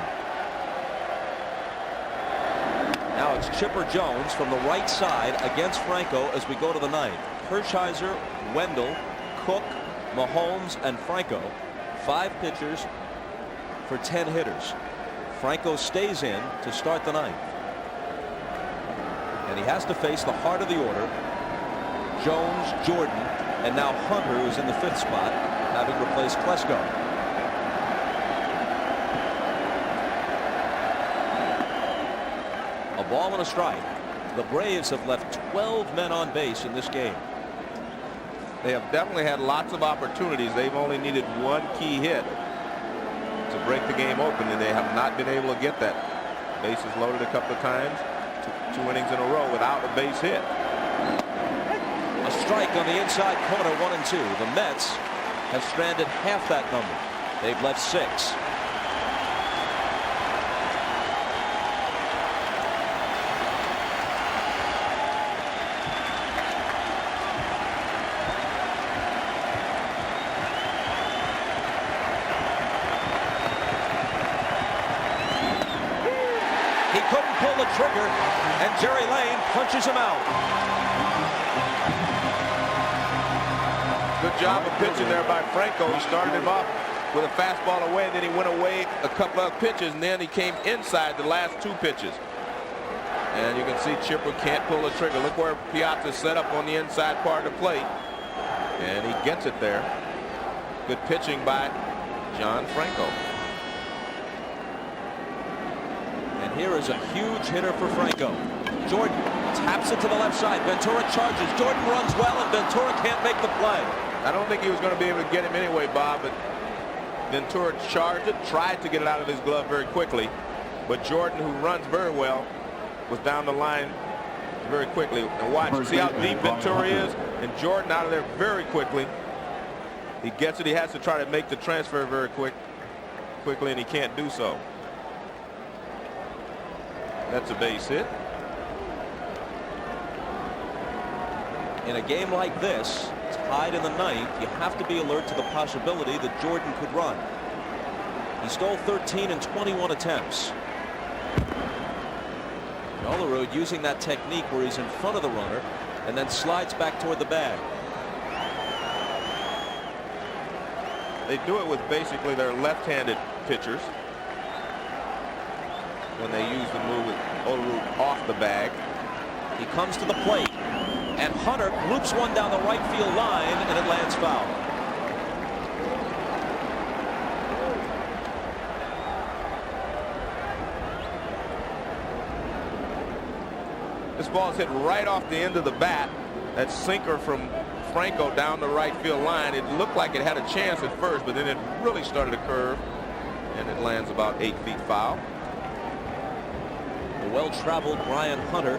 Speaker 1: Now it's Chipper Jones from the right side against Franco as we go to the ninth. Hershiser, Wendell, Cook, Mahomes, and Franco. 5 pitchers for 10 hitters. Franco stays in to start the ninth. And he has to face the heart of the order. Jones, Jordan, and now Hunter, who's in the 5th spot, having replaced Klesko. A ball and a strike. The Braves have left 12 men on base in this game.
Speaker 2: They have definitely had lots of opportunities. They've only needed 1 key hit to break the game open, and they have not been able to get that. Bases loaded a couple of times, 2 innings in a row without a base hit.
Speaker 1: A strike on the inside corner, 1 and 2. The Mets have stranded half that number. They've left 6. Trigger, and Jerry Lane punches him out.
Speaker 2: Good job of pitching there by Franco. He started him off with a fastball away, and then he went away a couple of pitches, and then he came inside the last 2 pitches. And you can see Chipper can't pull the trigger. Look where Piazza set up on the inside part of the plate, and he gets it there. Good pitching by John Franco.
Speaker 1: And And here is a huge hitter for Franco. Jordan taps it to the left side. Ventura charges. Jordan runs well, and Ventura can't make the play.
Speaker 2: I don't think he was going to be able to get him anyway, Bob, but Ventura charged it, tried to get it out of his glove very quickly. But Jordan, who runs very well, was down the line very quickly. And watch, see how deep Ventura is? And Jordan out of there very quickly. He gets it. He has to try to make the transfer very quickly, and he can't do so. That's a base hit.
Speaker 1: In a game like this, tied in the ninth, you have to be alert to the possibility that Jordan could run. He stole 13 in 21 attempts. Olerud using that technique where he's in front of the runner and then slides back toward the bag.
Speaker 2: They do it with basically their left-handed pitchers when they use the move with Olerud off the bag.
Speaker 1: He comes to the plate, and Hunter loops one down the right field line, and it lands foul.
Speaker 2: This ball is hit right off the end of the bat. That sinker from Franco down the right field line. It looked like it had a chance at first, but then it really started to curve, and it lands about 8 feet foul.
Speaker 1: The well-traveled Brian Hunter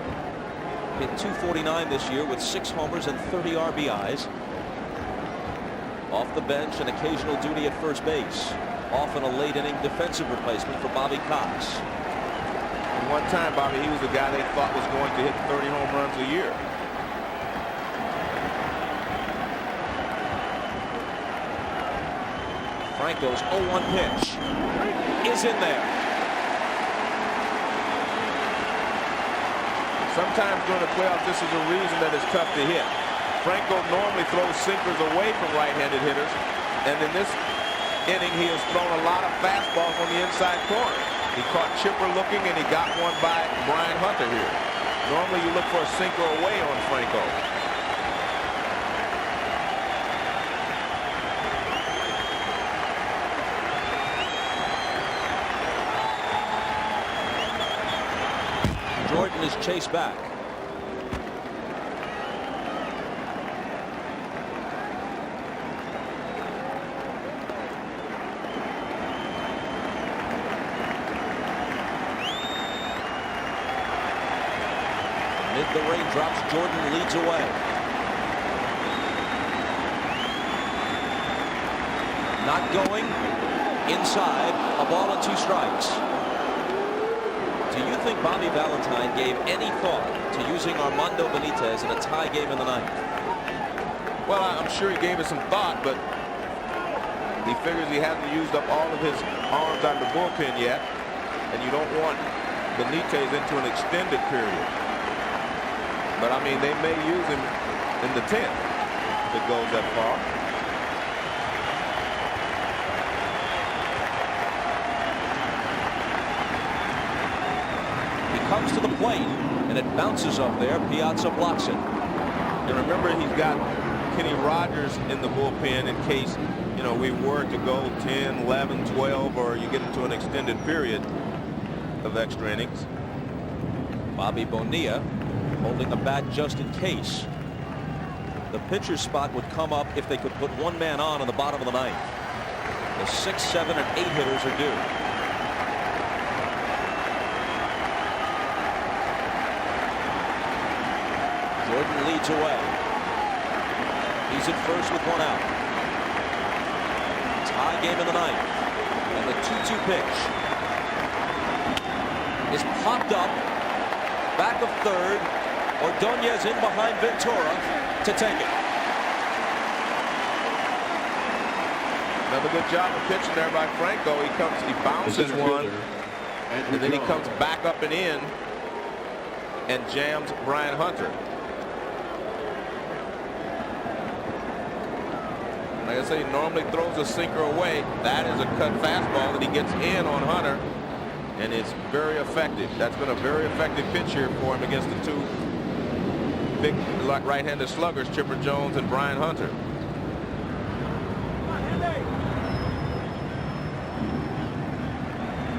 Speaker 1: hit .249 this year with 6 homers and 30 RBIs. Off the bench and occasional duty at first base. Often a late-inning defensive replacement for Bobby Cox.
Speaker 2: And one time, Bobby, he was the guy they thought was going to hit 30 home runs a year.
Speaker 1: Franco's 0-1 pitch is in there.
Speaker 2: Sometimes during the playoffs, this is a reason that it's tough to hit. Franco normally throws sinkers away from right-handed hitters, and in this inning, he has thrown a lot of fastballs on the inside corner. He caught Chipper looking, and he got one by Brian Hunter here. Normally, you look for a sinker away on Franco.
Speaker 1: Jordan is chased back. Amid the raindrops, Jordan leads away. Not going. Inside. A ball and 2 strikes. Do you think Bobby Valentine gave any thought to using Armando Benitez in a tie game in the ninth?
Speaker 2: Well, I'm sure he gave it some thought, but he figures he hasn't used up all of his arms out of the bullpen yet, and you don't want Benitez into an extended period. But, I mean, they may use him in the 10th if it goes that far.
Speaker 1: Comes to the plate, and it bounces up there. Piazza blocks it.
Speaker 2: And remember, he's got Kenny Rogers in the bullpen in case, you know, we were to go 10, 11, 12, or you get into an extended period of extra innings.
Speaker 1: Bobby Bonilla holding a bat just in case. The pitcher's spot would come up if they could put one man on in the bottom of the ninth. The 6, 7, and 8 hitters are due. Jordan leads away. He's at first with 1 out. Tie game in the ninth. And the 2-2 pitch is popped up. Back of third. Ordonez in behind Ventura to take it.
Speaker 2: Another good job of pitching there by Franco. He bounces one, and then he comes back up and in and jams Brian Hunter. Like I say, he normally throws a sinker away. That is a cut fastball that he gets in on Hunter, and it's very effective. That's been a very effective pitch here for him against the 2 big right-handed sluggers, Chipper Jones and Brian Hunter.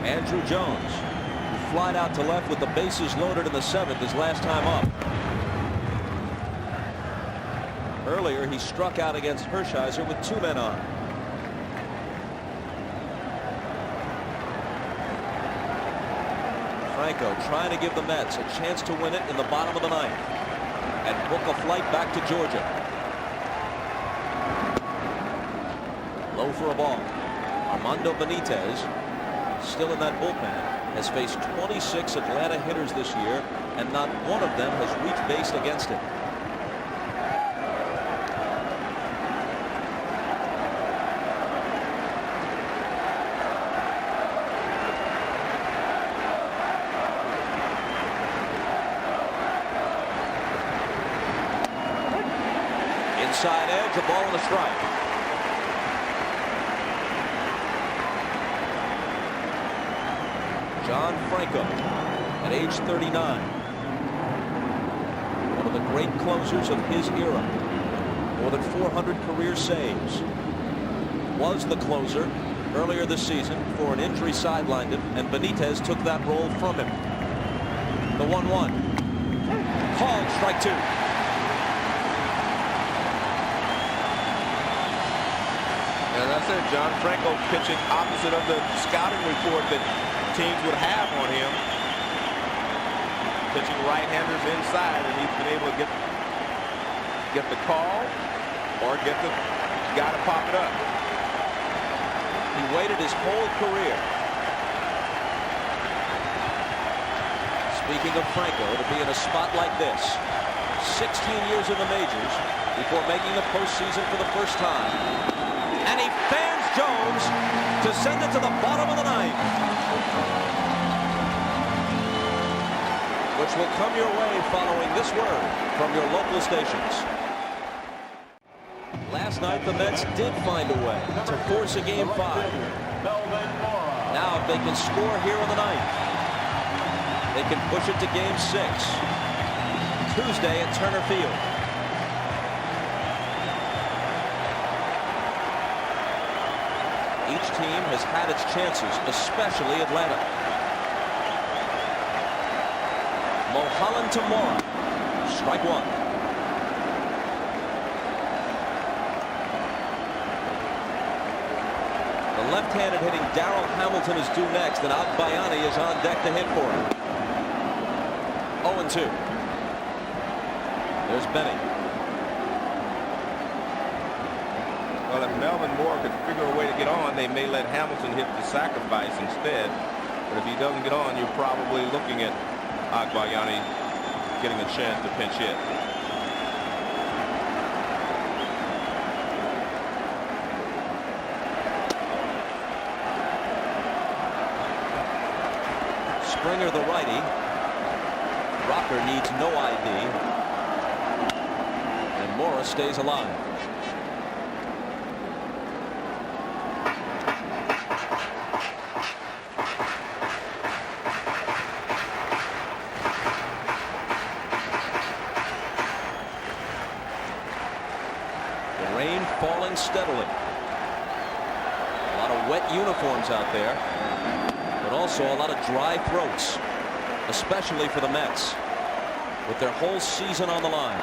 Speaker 1: Andrew Jones, who flied out to left with the bases loaded in the 7th his last time up. Earlier, he struck out against Hershiser with 2 men on. Franco trying to give the Mets a chance to win it in the bottom of the 9th and book a flight back to Georgia. Low for a ball. Armando Benitez, still in that bullpen, has faced 26 Atlanta hitters this year, and not one of them has reached base against him. Inside edge, a ball and a strike. John Franco at age 39. One of the great closers of his era. More than 400 career saves. Was the closer earlier this season before an injury sidelined him, and Benitez took that role from him. The 1-1. Called strike 2.
Speaker 2: As I said, John Franco pitching opposite of the scouting report that teams would have on him. Pitching right-handers inside, and he's been able to get the call or get the guy to pop it up.
Speaker 1: He waited his whole career. Speaking of Franco, to be in a spot like this, 16 years in the majors before making the postseason for the first time. And he fans Jones to send it to the bottom of the 9th. Which will come your way following this word from your local stations. Last night, the Mets did find a way to force a Game 5. Now, if they can score here in the 9th, they can push it to Game 6. Tuesday at Turner Field. Each team has had its chances, especially Atlanta. Mulholland to Mora. Strike 1. The left-handed hitting Darrell Hamilton is due next, and Agbayani is on deck to hit for him. 0-2. There's Benny.
Speaker 2: Well, if Melvin Moore could figure a way to get on, they may let Hamilton hit the sacrifice instead. But if he doesn't get on, you're probably looking at Agbayani getting a chance to pinch hit.
Speaker 1: Springer, the righty. Rocker needs no ID. And Mora stays alive. Falling steadily. A lot of wet uniforms out there, but also a lot of dry throats, especially for the Mets, with their whole season on the line.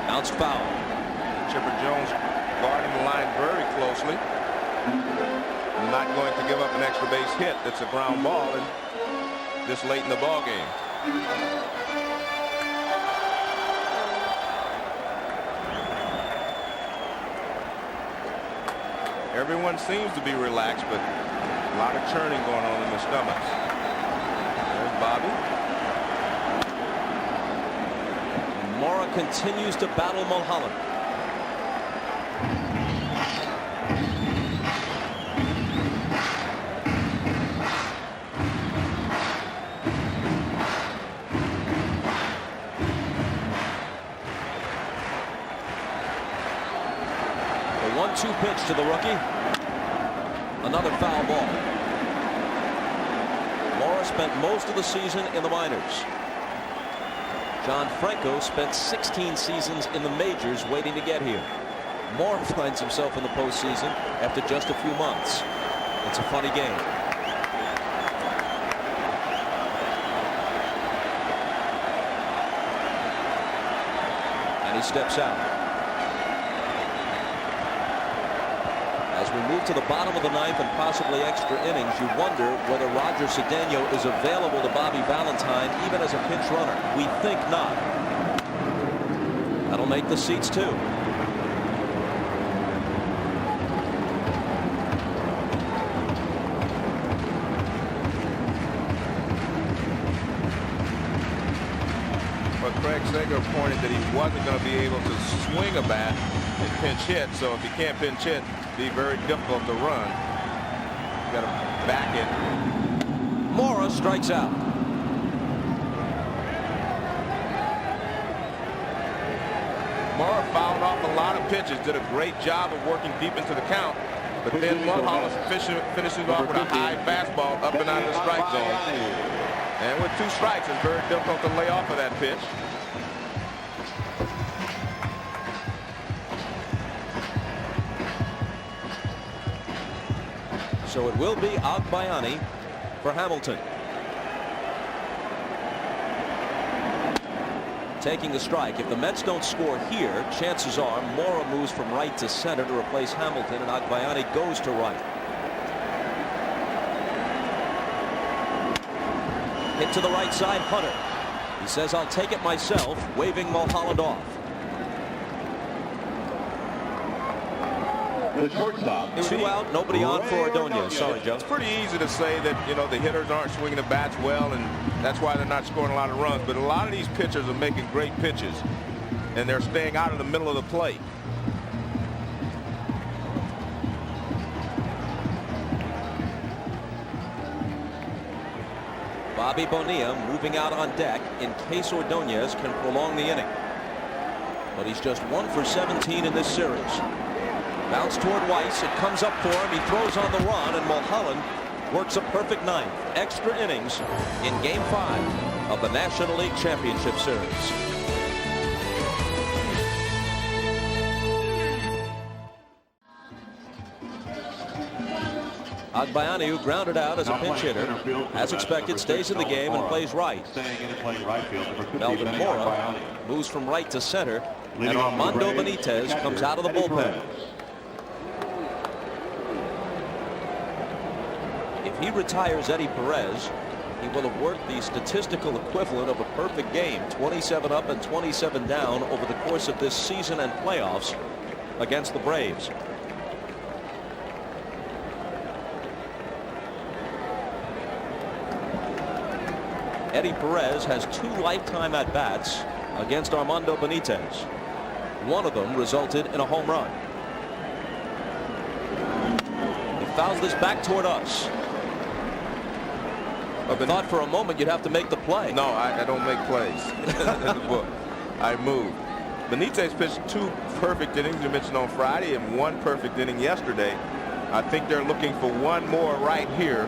Speaker 1: Bounce foul.
Speaker 2: Chipper Jones guarding the line very closely. Not going to give up an extra base hit. That's a ground ball, and this late in the ball game. Everyone seems to be relaxed, but a lot of churning going on in the stomachs. There's Bobby.
Speaker 1: And Mora continues to battle Mulholland. The 1-2 pitch to the rookie. Another foul ball. Mora spent most of the season in the minors. John Franco spent 16 seasons in the majors waiting to get here. Mora finds himself in the postseason after just a few months. It's a funny game. And he steps out. As we move to the bottom of the ninth and possibly extra innings, you wonder whether Roger Cedeno is available to Bobby Valentine even as a pinch runner. We think not. That'll make the seats too.
Speaker 2: But Craig Sager pointed that he wasn't going to be able to swing a bat and pinch hit. So if he can't pinch hit, it'd be very difficult to run. Got to back it.
Speaker 1: Mora strikes out.
Speaker 2: Mora fouled off a lot of pitches, did a great job of working deep into the count. But then Mulholland finishes off with a high fastball up and out of the strike zone. And with 2 strikes, it's very difficult to lay off of that pitch.
Speaker 1: So it will be Agbayani for Hamilton. Taking the strike. If the Mets don't score here, chances are Mora moves from right to center to replace Hamilton, and Agbayani goes to right. Hit to the right side, Hunter. He says, I'll take it myself, waving Mulholland off.
Speaker 4: The shortstop.
Speaker 1: 2 out, nobody on for Ordonez. Sorry, Joe.
Speaker 2: It's pretty easy to say that, you know, the hitters aren't swinging the bats well, and that's why they're not scoring a lot of runs. But a lot of these pitchers are making great pitches, and they're staying out of the middle of the plate.
Speaker 1: Bobby Bonilla moving out on deck in case Ordonez can prolong the inning. But he's just 1 for 17 in this series. Bounce toward Weiss. It comes up for him. He throws on the run, and Mulholland works a perfect ninth. Extra innings in Game 5 of the National League Championship Series. Agbayani, who grounded out as a pinch hitter, as expected, stays in the game and plays right. Melvin Mora moves from right to center, and Armando Benitez comes out of the bullpen. If he retires Eddie Perez, he will have worked the statistical equivalent of a perfect game, 27 up and 27 down over the course of this season and playoffs against the Braves. Eddie Perez has 2 lifetime at-bats against Armando Benitez. One of them resulted in a home run. He fouls this back toward us. I thought for a moment you'd have to make the play.
Speaker 2: No, I don't make plays in the book. I move. Benitez pitched 2 perfect innings you mentioned on Friday and 1 perfect inning yesterday. I think they're looking for 1 more right here.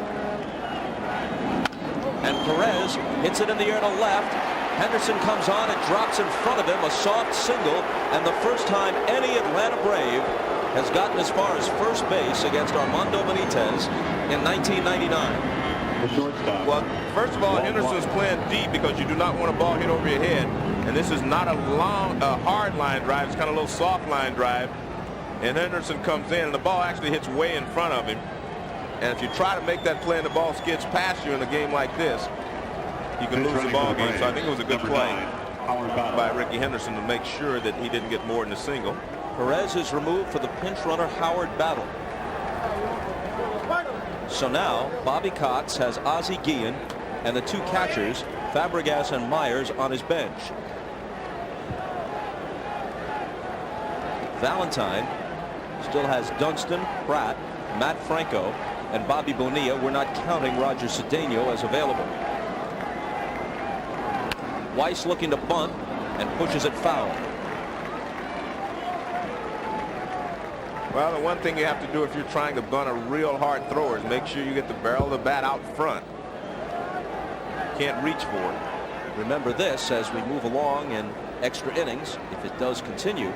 Speaker 1: And Perez hits it in the air to left. Henderson comes on and drops in front of him, a soft single, and the first time any Atlanta Brave has gotten as far as first base against Armando Benitez in 1999.
Speaker 2: Well, first of all, Henderson's playing deep because you do not want a ball hit over your head. And this is not a hard line drive. It's kind of a little soft line drive. And Henderson comes in, and the ball actually hits way in front of him. And if you try to make that play and the ball skids past you in a game like this, you can lose the ball game. So I think it was a good play by Ricky Henderson to make sure that he didn't get more than a single.
Speaker 1: Perez is removed for the pinch runner Howard Battle. So now Bobby Cox has Ozzie Guillen and the 2 catchers, Fabregas and Myers, on his bench. Valentine still has Dunston, Pratt, Matt Franco, and Bobby Bonilla. We're not counting Roger Cedeno as available. Weiss looking to bunt and pushes it foul.
Speaker 2: Well, the one thing you have to do if you're trying to bunt a real hard thrower is make sure you get the barrel of the bat out front. Can't reach for it.
Speaker 1: Remember this as we move along in extra innings. If it does continue,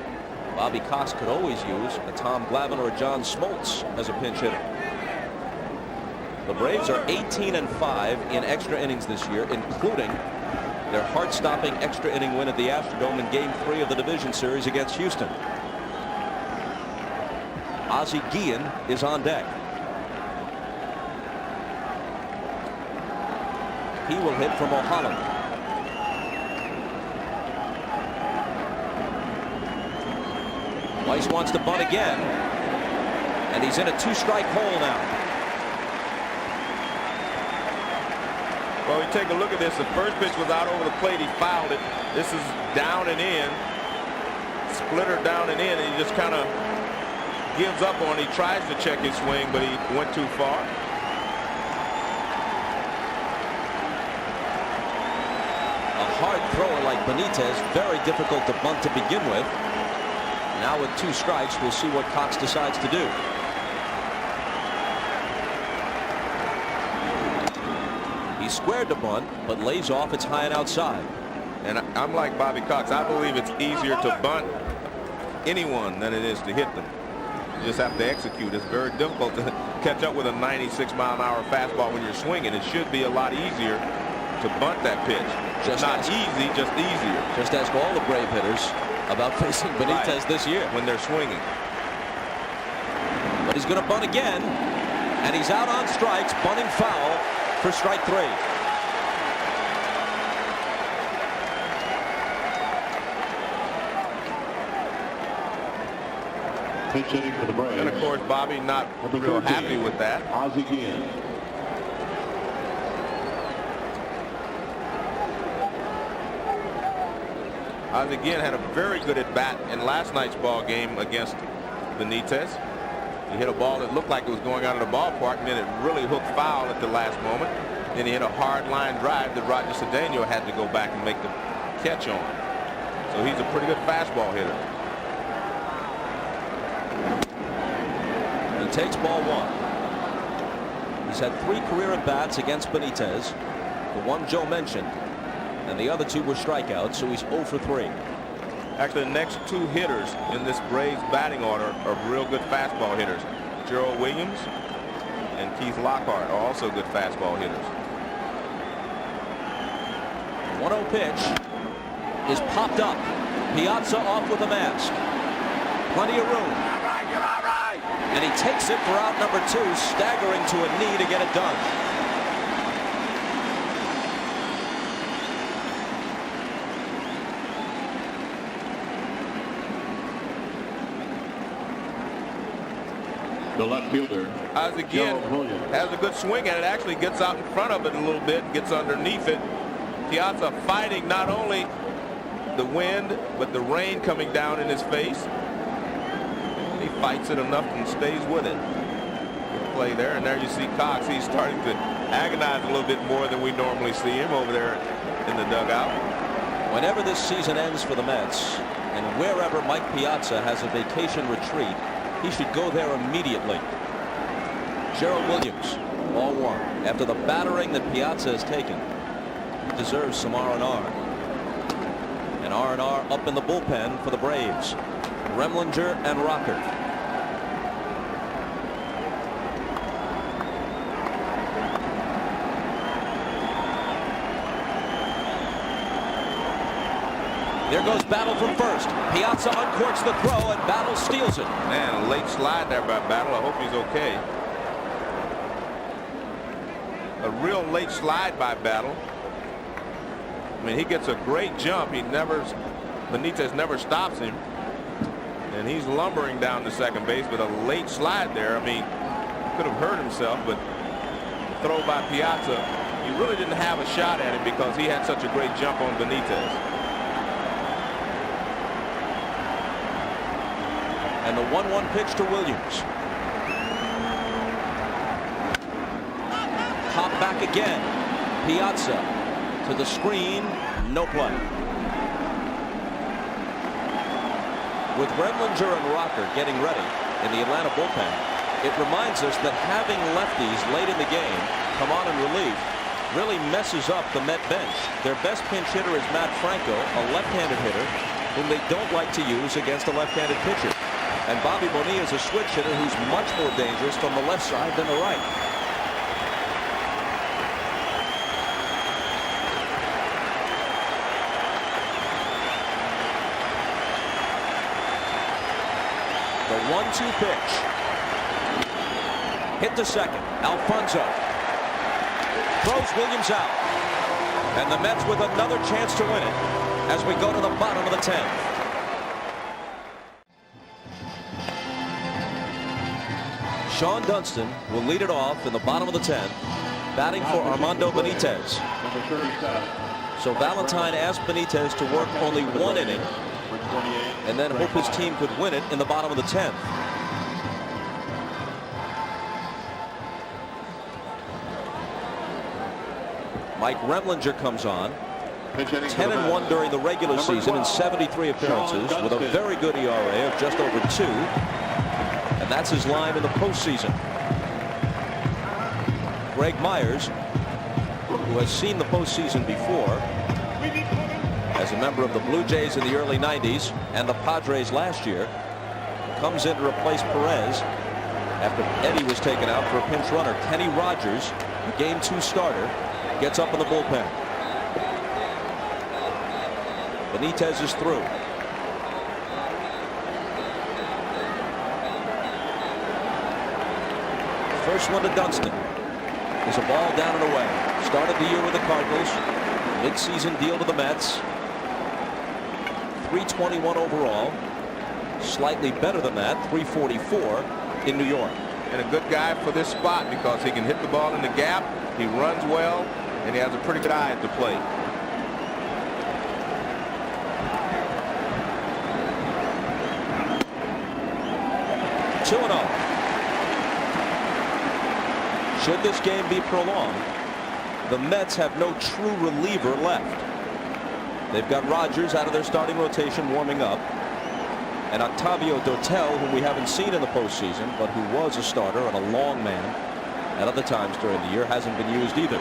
Speaker 1: Bobby Cox could always use a Tom Glavine or a John Smoltz as a pinch hitter. The Braves are 18-5 in extra innings this year, including their heart-stopping extra inning win at the Astrodome in Game 3 of the division series against Houston. Ozzie Guillen is on deck. He will hit from Mulholland. Weiss wants to bunt again, and he's in a 2-strike hole now.
Speaker 2: Well, you take a look at this. The first pitch was out over the plate. He fouled it. This is down and in. Splitter down and in, and he just kind of gives up on it. He tries to check his swing, but he went too far.
Speaker 1: A hard thrower like Benitez, very difficult to bunt to begin with. Now with 2 strikes, we'll see what Cox decides to do. He squared the bunt, but lays off. It's high and outside.
Speaker 2: And I'm like Bobby Cox. I believe it's easier to bunt anyone than it is to hit them. You just have to execute. It's very difficult to catch up with a 96-mile-an-hour fastball when you're swinging. It should be a lot easier to bunt that pitch. Just not easy, just easier.
Speaker 1: Just ask all the Brave hitters about facing Benitez this year
Speaker 2: when they're swinging.
Speaker 1: But he's going to bunt again, and he's out on strikes, bunting foul for strike 3.
Speaker 4: Pitch hitting for the Braves.
Speaker 2: And of course, Bobby not real happy with that.
Speaker 4: Ozzie Guillen.
Speaker 2: Ozzie Guillen had a very good at bat in last night's ball game against Benitez. He hit a ball that looked like it was going out of the ballpark, and then it really hooked foul at the last moment. Then he hit a hard line drive that Roger Cedeno had to go back and make the catch on. So he's a pretty good fastball hitter.
Speaker 1: He takes ball 1. He's had 3 career at bats against Benitez. The one Joe mentioned, and the other 2 were strikeouts, so he's 0 for 3.
Speaker 2: Actually, the next 2 hitters in this Braves batting order are real good fastball hitters. Gerald Williams and Keith Lockhart are also good fastball hitters.
Speaker 1: 1-0 pitch is popped up. Piazza off with a mask. Plenty of room. And he takes it for out number 2, staggering to a knee to get it done.
Speaker 4: The left fielder,
Speaker 2: Ozzie Guillen has a good swing at it. Actually gets out in front of it a little bit, gets underneath it. Piazza fighting not only the wind, but the rain coming down in his face. He fights it enough and stays with it. Good play there, and there you see Cox. He's starting to agonize a little bit more than we normally see him over there in the dugout.
Speaker 1: Whenever this season ends for the Mets, and wherever Mike Piazza has a vacation retreat, he should go there immediately. Gerald Williams, ball 1. After the battering that Piazza has taken, he deserves some R&R. And R&R up in the bullpen for the Braves. Remlinger and Rocker. There goes Battle from first. Piazza uncorks the throw, and Battle steals it.
Speaker 2: Man, a late slide there by Battle. I hope he's okay. A real late slide by Battle. I mean, he gets a great jump. Benitez never stops him. And he's lumbering down to second base with a late slide there. I mean, could have hurt himself, but the throw by Piazza, he really didn't have a shot at it because he had such a great jump on Benitez.
Speaker 1: And the 1-1 pitch to Williams. Pop back again. Piazza to the screen. No play. With Remlinger and Rocker getting ready in the Atlanta bullpen, it reminds us that having lefties late in the game come on in relief really messes up the Met bench. Their best pinch hitter is Matt Franco, a left-handed hitter whom they don't like to use against a left-handed pitcher. And Bobby Bonilla is a switch hitter who's much more dangerous from the left side than the right. The 1-2 pitch. Hit to second. Alfonso throws Williams out. And the Mets with another chance to win it as we go to the bottom of the 10th. Sean Dunston will lead it off in the bottom of the 10th, batting for Armando Benitez. So Valentine asked Benitez to work only one inning and then hope his team could win it in the bottom of the 10th. Mike Remlinger comes on. 10-1 during the regular season in 73 appearances with a very good ERA of just over 2. And that's his line in the postseason. Greg Myers, who has seen the postseason before as a member of the Blue Jays in the early 90s and the Padres last year, comes in to replace Perez after Eddie was taken out for a pinch runner. Kenny Rogers, the Game 2 starter, gets up in the bullpen. Benitez is through. First one to Dunston. There's a ball down and away. Started the year with the Cardinals. Mid-season deal with the Mets. 321 overall. Slightly better than that, 344 in New York.
Speaker 2: And a good guy for this spot because he can hit the ball in the gap. He runs well, and he has a pretty good eye at the plate.
Speaker 1: Two and 0. Should this game be prolonged, the Mets have no true reliever left. They've got Rogers out of their starting rotation warming up, and Octavio Dotel, whom we haven't seen in the postseason, but who was a starter and a long man at other times during the year, hasn't been used either.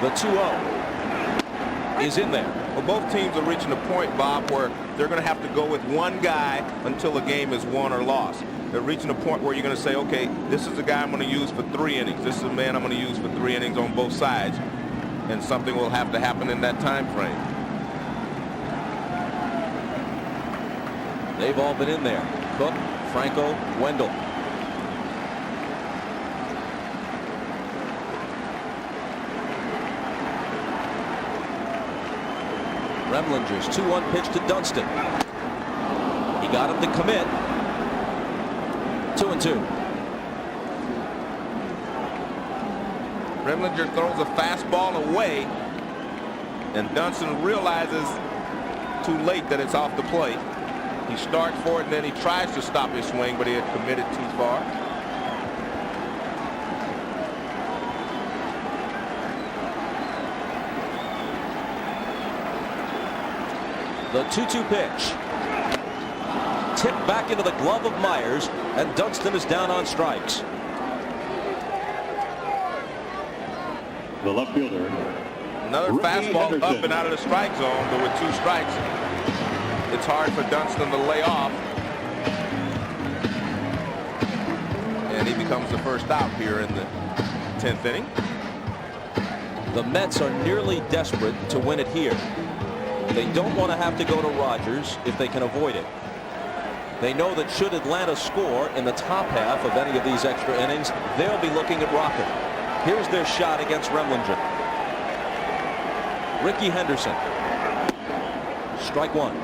Speaker 1: The 2-0 is in there.
Speaker 2: Well, both teams are reaching a point, Bob, where they're going to have to go with one guy until the game is won or lost. They're reaching a point where you're going to say, okay, this is the guy I'm going to use for 3 innings. This is the man I'm going to use for 3 innings on both sides. And something will have to happen in that time frame.
Speaker 1: They've all been in there. Cook, Franco, Wendell. Remlinger's 2-1 pitch to Dunston. He got him to commit. 2-2.
Speaker 2: Remlinger throws a fastball away, and Dunston realizes too late that it's off the plate. He starts for it, and then he tries to stop his swing, but he had committed too far.
Speaker 1: The 2-2 pitch. Tipped back into the glove of Myers, and Dunston is down on strikes.
Speaker 4: The left fielder.
Speaker 2: Another
Speaker 4: Ricky
Speaker 2: fastball
Speaker 4: Henderson.
Speaker 2: up and out of the strike zone, but with 2 strikes, it's hard for Dunston to lay off. And he becomes the first out here in the 10th inning.
Speaker 1: The Mets are nearly desperate to win it here. They don't want to have to go to Rogers if they can avoid it. They know that should Atlanta score in the top half of any of these extra innings, they'll be looking at Rocket. Here's their shot against Remlinger. Ricky Henderson. Strike 1.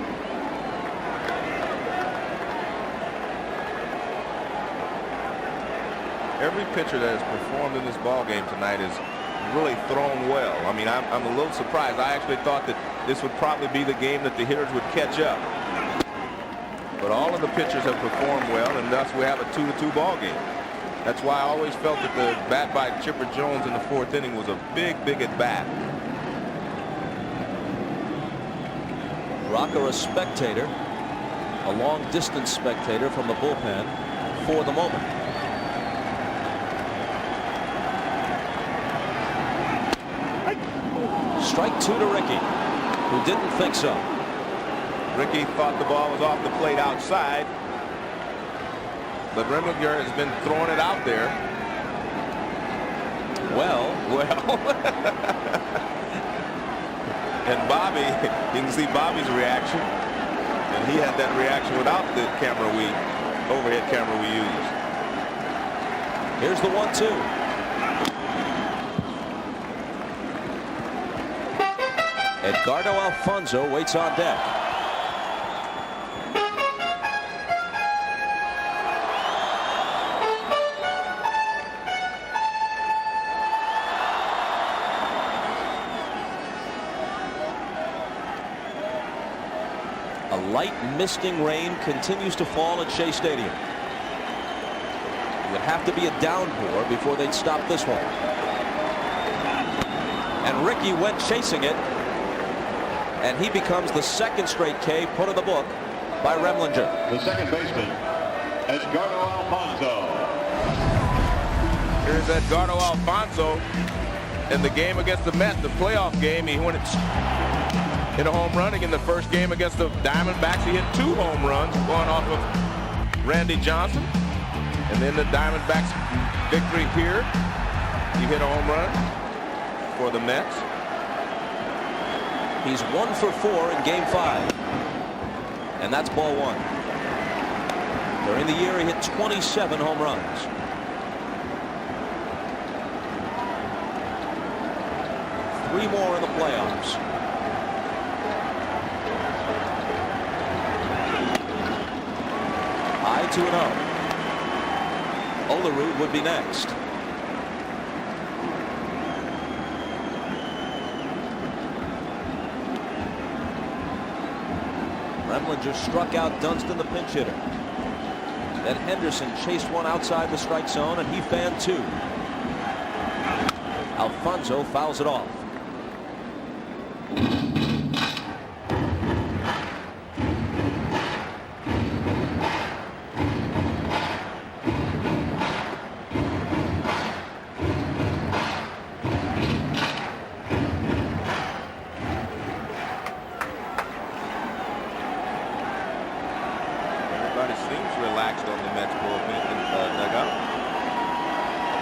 Speaker 2: Every pitcher that has performed in this ball game tonight has really thrown well. I mean, I'm a little surprised. I actually thought that this would probably be the game that the hitters would catch up. But all of the pitchers have performed well, and thus we have a 2-2 ball game. That's why I always felt that the bat by Chipper Jones in the 4th inning was a big at bat.
Speaker 1: Rocker, a spectator, a long-distance spectator from the bullpen for the moment. Strike 2 to Ricky, who didn't think so.
Speaker 2: Ricky thought the ball was off the plate outside, but Remlinger has been throwing it out there.
Speaker 1: Well.
Speaker 2: And Bobby, you can see Bobby's reaction, and he had that reaction without the overhead camera we use.
Speaker 1: Here's the 1-2. Edgardo Alfonzo waits on deck. A light misting rain continues to fall at Shea Stadium. It would have to be a downpour before they'd stop this one. And Ricky went chasing it, and he becomes the second straight K put in the book by Remlinger.
Speaker 4: The second baseman, Edgardo Alfonzo.
Speaker 2: Here's Edgardo Alfonzo in the game against the Mets, the playoff game. He hit a home run in the first game against the Diamondbacks. He hit 2 home runs going off of Randy Johnson. And then the Diamondbacks victory here, he hit a home run for the Mets.
Speaker 1: He's 1 for 4 in game 5. And that's ball 1. During the year, he hit 27 home runs. Three more in the playoffs. High 2-0. Olerud would be next. Remlinger struck out Dunston, the pinch hitter. Then Henderson chased one outside the strike zone, and he fanned 2. Alfonzo fouls it off.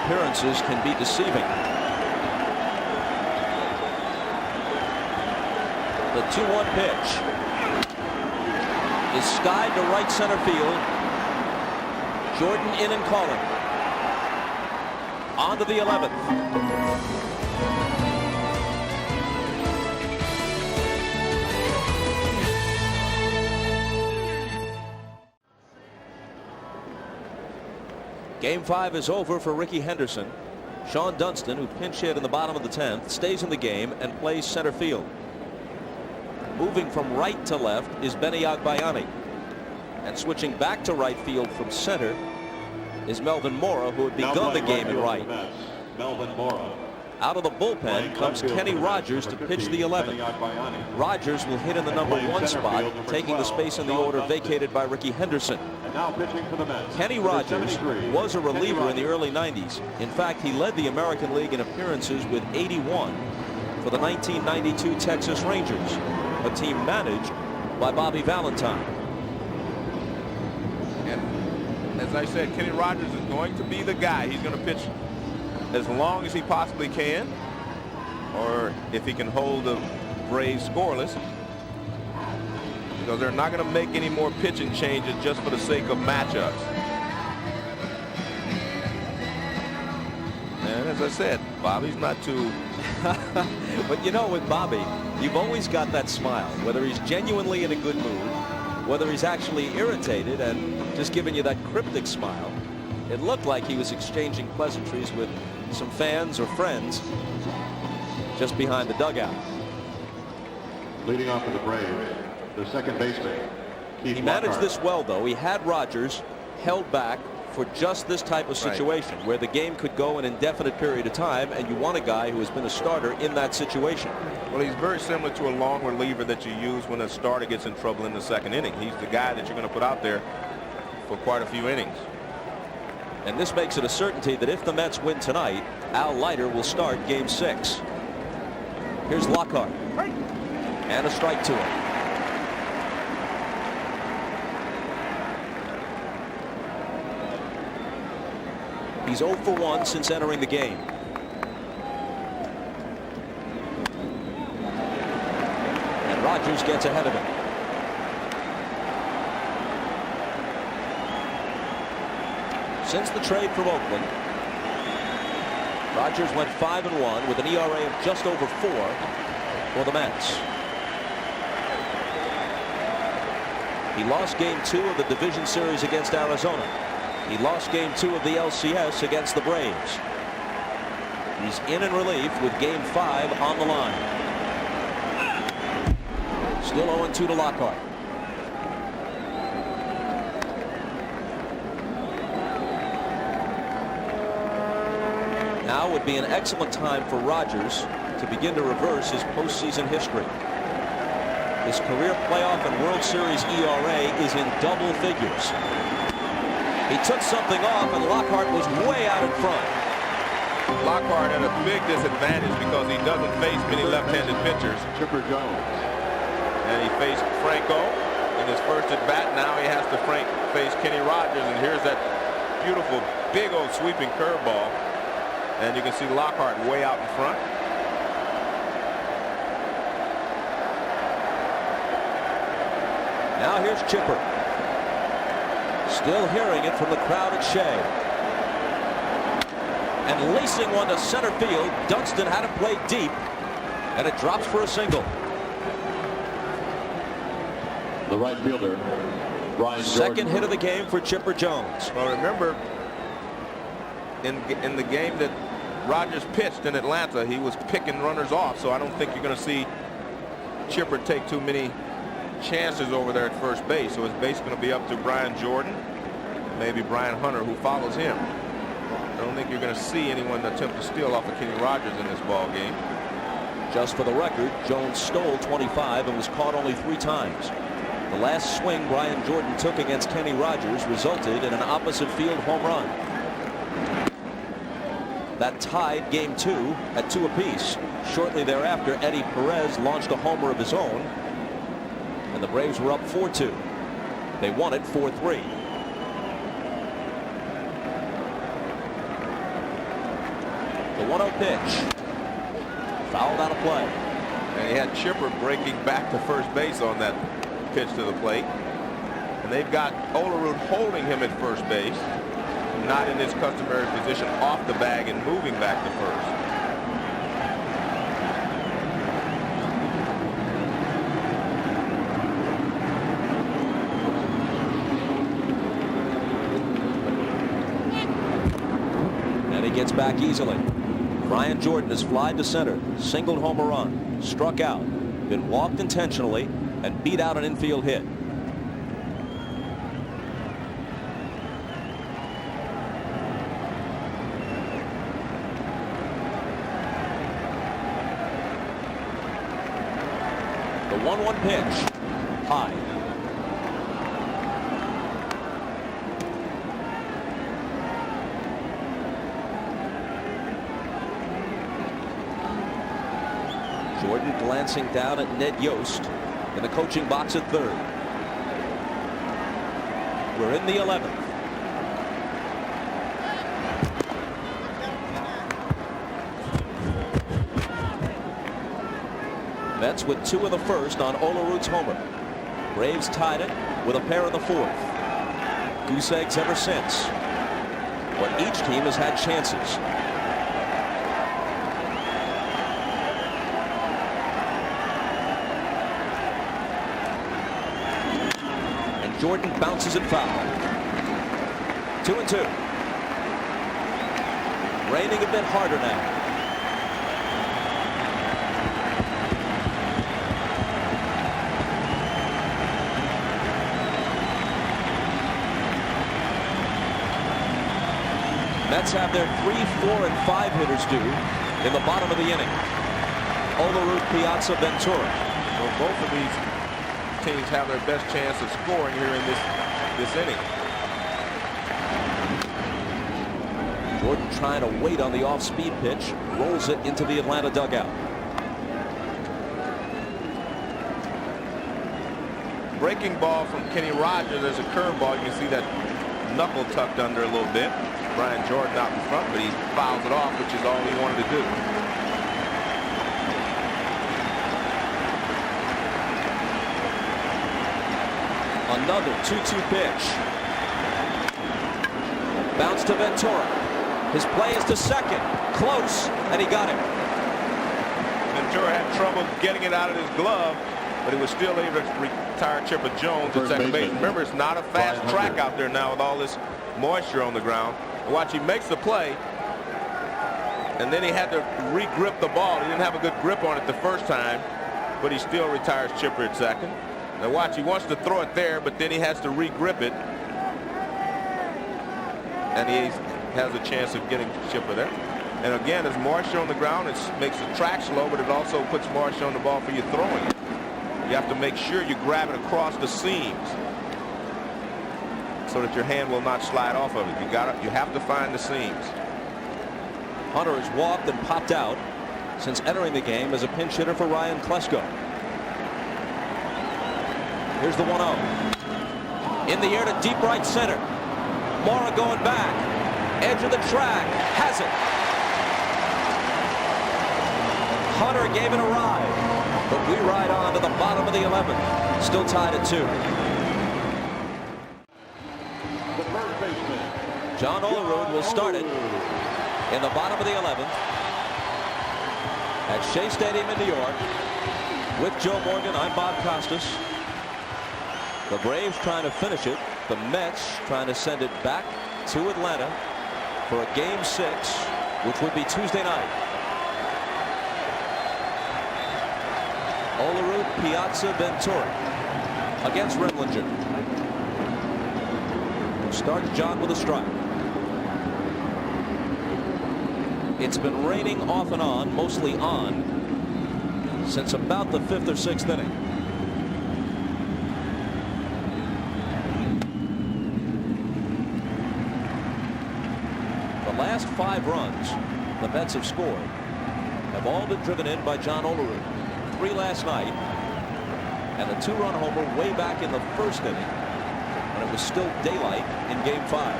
Speaker 1: Appearances can be deceiving. The 2-1 pitch is skied to right center field. Jordan in and calling. On to the 11th. Game 5 is over for Ricky Henderson. Sean Dunston, who pinch hit in the bottom of the 10th, stays in the game and plays center field. Moving from right to left is Benny Agbayani. And switching back to right field from center is Melvin Mora, who had begun the game in right.
Speaker 4: Melvin Mora.
Speaker 1: Out of the bullpen comes Kenny Rogers to pitch the 11th. Rogers will hit in the number 1 spot, taking the space in the order vacated by Ricky Henderson.
Speaker 4: Now pitching for the Mets.
Speaker 1: Kenny Rogers was a reliever in the early 90s. In fact, he led the American League in appearances with 81 for the 1992 Texas Rangers, a team managed by Bobby Valentine.
Speaker 2: And as I said, Kenny Rogers is going to be the guy. He's going to pitch as long as he possibly can, or if he can hold the Braves scoreless, because they're not going to make any more pitching changes just for the sake of matchups. And as I said, Bobby's not too
Speaker 1: but you know, with Bobby, you've always got that smile, whether he's genuinely in a good mood, whether he's actually irritated and just giving you that cryptic smile. It looked like he was exchanging pleasantries with some fans or friends just behind the dugout.
Speaker 4: Leading off for the Braves, the second baseman, Keith
Speaker 1: He managed
Speaker 4: Lockhart.
Speaker 1: this well, though. He had Rogers held back for just this type of situation, where the game could go an indefinite period of time, and you want a guy who has been a starter in that situation.
Speaker 2: Well, he's very similar to a long reliever that you use when a starter gets in trouble in the second inning. He's the guy that you're going to put out there for quite a few innings.
Speaker 1: And this makes it a certainty that if the Mets win tonight, Al Leiter will start game 6. Here's Lockhart. And a strike to him. He's 0 for 1 since entering the game. And Rogers gets ahead of him. Since the trade from Oakland, Rogers went 5-1 with an ERA of just over 4 for the Mets. He lost Game 2 of the division series against Arizona. He lost Game 2 of the LCS against the Braves. He's in relief with Game 5 on the line. Still 0-2 to Lockhart. Now would be an excellent time for Rogers to begin to reverse his postseason history. His career playoff and World Series ERA is in double figures. He took something off, and Lockhart was way out in front.
Speaker 2: Lockhart at a big disadvantage because he doesn't face many left-handed pitchers.
Speaker 4: Chipper Jones.
Speaker 2: And he faced Franco in his first at bat. Now he has to face Kenny Rogers, and here's that beautiful, big old sweeping curveball. And you can see Lockhart way out in front.
Speaker 1: Now here's Chipper. Still hearing it from the crowd at Shea. And lacing one to center field. Dunston had it played deep. And it drops for a single.
Speaker 4: The right fielder, Brian Jordan.
Speaker 1: Second hit of the game for Chipper Jones.
Speaker 2: Well, remember, in the game that Rogers pitched in Atlanta, he was picking runners off, so I don't think you're going to see Chipper take too many chances over there at first base. So his base is going to be up to Brian Jordan, maybe Brian Hunter, who follows him. I don't think you're going to see anyone attempt to steal off of Kenny Rogers in this ball game.
Speaker 1: Just for the record, Jones stole 25 and was caught only 3 times. The last swing Brian Jordan took against Kenny Rogers resulted in an opposite field home run. That tied Game 2 at 2 apiece. Shortly thereafter, Eddie Perez launched a homer of his own, and the Braves were up 4-2. They won it 4-3. The 1-0 pitch. Fouled out of play.
Speaker 2: And he had Chipper breaking back to first base on that pitch to the plate. And they've got Olerud holding him at first base, not in his customary position off the bag and moving back to first.
Speaker 1: And he gets back easily. Brian Jordan has flied to center, singled home a run, struck out, been walked intentionally, and beat out an infield hit. The 1-1 pitch. High. Jordan glancing down at Ned Yost in the coaching box at third. We're in the 11th. Mets with 2 in the first on Olerud's homer. Braves tied it with a pair in the 4th. Goose eggs ever since. But each team has had chances. And Jordan bounces it foul. 2-2. Raining a bit harder now. Mets have their 3, 4, and 5 hitters due in the bottom of the inning. Olerud, Piazza, Ventura.
Speaker 2: So both of these teams have their best chance of scoring here in this inning.
Speaker 1: Jordan trying to wait on the off-speed pitch, rolls it into the Atlanta dugout.
Speaker 2: breaking ball from Kenny Rogers. There's a curveball. You can see that knuckle tucked under a little bit. Brian Jordan out in front, but he fouls it off, which is all he wanted to do.
Speaker 1: Another 2-2 pitch. Bounce to Ventura. His play is to second. Close, and he got it.
Speaker 2: Ventura had trouble getting it out of his glove, but he was still able to retire Chipper Jones at second base. Remember, it's not a fast track out there now with all this moisture on the ground. Watch, he makes the play, and then he had to re-grip the ball. He didn't have a good grip on it the first time, but he still retires Chipper at second. Now watch, he wants to throw it there, but then he has to re-grip it, and he has a chance of getting Chipper there. And again, there's moisture on the ground. It makes the track slow, but it also puts moisture on the ball for you throwing it. You have to make sure you grab it across the seams so that your hand will not slide off of it. You have to find the seams.
Speaker 1: Hunter has walked and popped out since entering the game as a pinch hitter for Ryan Klesko. Here's the 1-0. In the air to deep right center. Mora going back. Edge of the track. Has it. Hunter gave it a ride, but we ride on to the bottom of the 11th. Still tied at 2.
Speaker 4: The first baseman,
Speaker 1: John Olerud will start it in the bottom of the 11th at Shea Stadium in New York. With Joe Morgan, I'm Bob Costas. The Braves trying to finish it. The Mets trying to send it back to Atlanta for a Game 6, which would be Tuesday night. Olerud, Piazza, Ventura against Remlinger. Start John with a strike. It's been raining off and on, mostly on, since about the 5th or 6th inning. The last 5 runs the Mets have scored have all been driven in by John Olerud. 3 last night, and a 2-run homer way back in the 1st inning when it was still daylight in Game 5.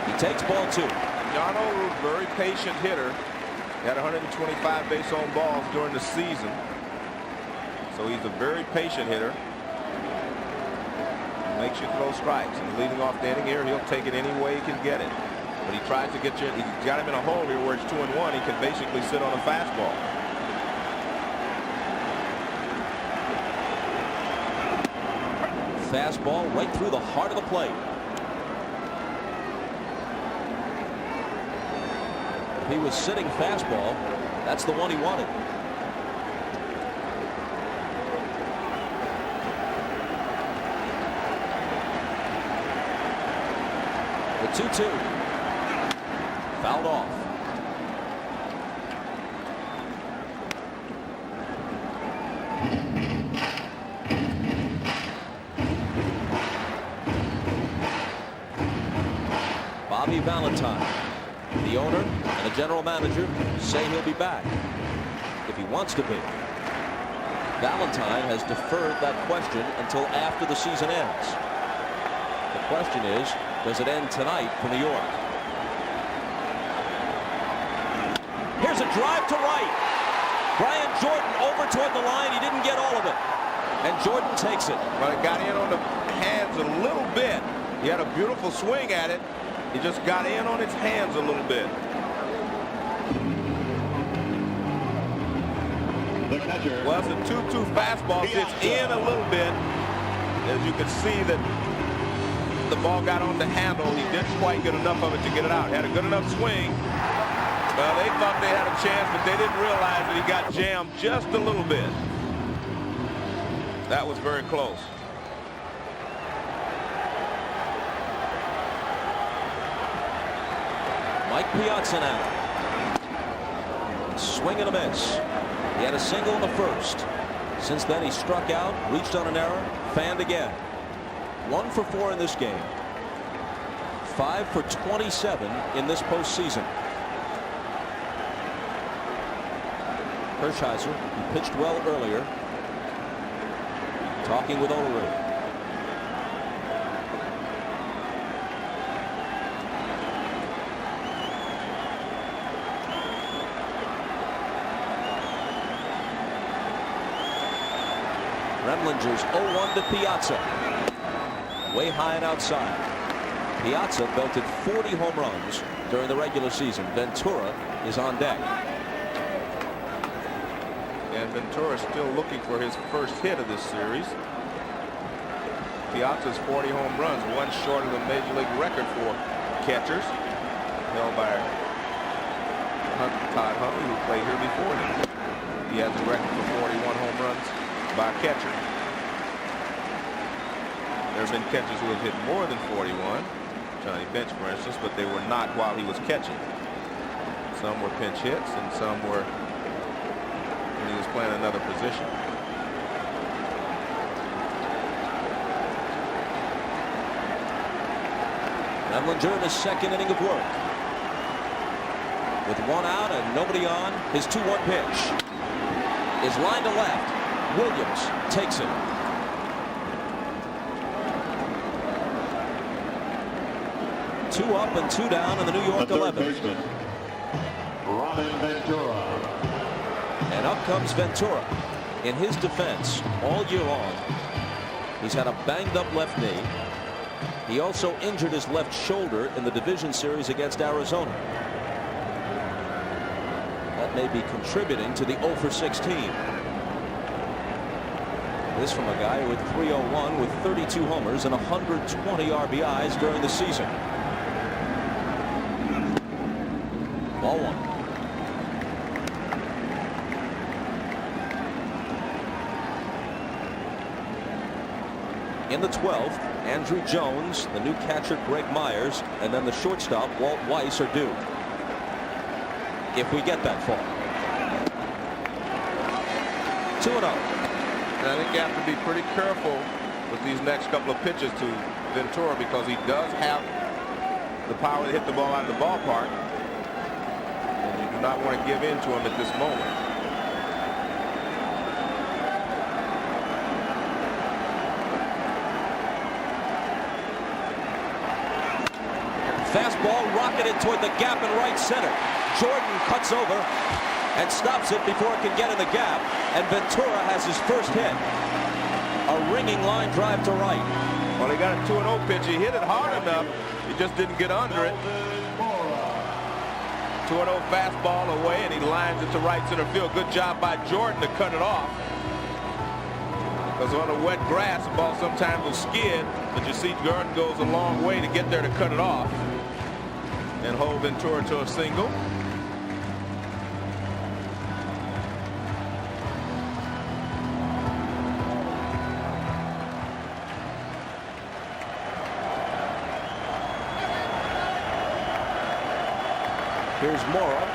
Speaker 1: He takes ball 2.
Speaker 2: John Olerud, very patient hitter. He had 125 base on balls during the season, so he's a very patient hitter. Makes you throw strikes, and leading off the inning here, he'll take it any way he can get it. But he tries to get you. He's got him in a hole here where it's 2-1. He can basically sit on a fastball.
Speaker 1: Fastball right through the heart of the plate. If he was sitting fastball, that's the one he wanted. The 2-2. Fouled off. Bobby Valentine, the owner and the general manager, say he'll be back if he wants to be. Valentine has deferred that question until after the season ends. The question is, does it end tonight for New York? Here's a drive to right. Brian Jordan over toward the line. He didn't get all of it. And Jordan takes it.
Speaker 2: Well, it got in on the hands a little bit. He had a beautiful swing at it. He just got in on its hands a little bit.
Speaker 4: the catcher.
Speaker 2: Well, it's a 2-2 fastball. It's in a little bit. As you can see that the ball got on the handle. He didn't quite get enough of it to get it out. Had a good enough swing. Well, they thought they had a chance, but they didn't realize that he got jammed just a little bit. That was very close.
Speaker 1: Mike Piazza now. Swing and a miss. He had a single in the first. Since then, he struck out, reached on an error, fanned again. 1 for 4 in this game. 5 for 27 in this postseason. Hershiser, who pitched well earlier, talking with Olerud. Remlinger's 0-1 to Piazza. Way high and outside. Piazza belted 40 home runs during the regular season. Ventura is on deck.
Speaker 2: And Ventura still looking for his first hit of this series. Piazza's 40 home runs, one short of the major league record for catchers, held by Todd Huntley, who played here before him. He has a record for 41 home runs by a catcher. There have been catchers who have hit more than 41, Johnny Bench for instance, but they were not while he was catching. Some were pinch hits and some were when he was playing another position.
Speaker 1: Remlinger in his second inning of work. With one out and nobody on, his 2-1 pitch is lined to left. Williams takes it. Two up and two down in the New York 11.
Speaker 4: Baseman, Robin Ventura.
Speaker 1: And up comes Ventura. In his defense, all year long, he's had a banged up left knee. He also injured his left shoulder in the division series against Arizona. That may be contributing to the 0 for 16. This from a guy with 301 with 32 homers and 120 RBIs during the season. Ball one. In the 12th, Andrew Jones, the new catcher Greg Myers, and then the shortstop Walt Weiss are due. If we get that far. 2-0.
Speaker 2: I think you have to be pretty careful with these next couple of pitches to Ventura because he does have the power to hit the ball out of the ballpark. And you do not want to give in to him at this moment.
Speaker 1: Fastball rocketed toward the gap in right center. Jordan cuts over and stops it before it can get in the gap, and Ventura has his first hit. A ringing line drive to right.
Speaker 2: Well, he got a 2-0 pitch. He hit it hard enough. He just didn't get under it. 2-0 fastball away, and he lines it to right center field. Good job by Jordan to cut it off. Because on the wet grass, the ball sometimes will skid, but you see Jordan goes a long way to get there to cut it off and hold Ventura to a single.
Speaker 1: Here's Mora,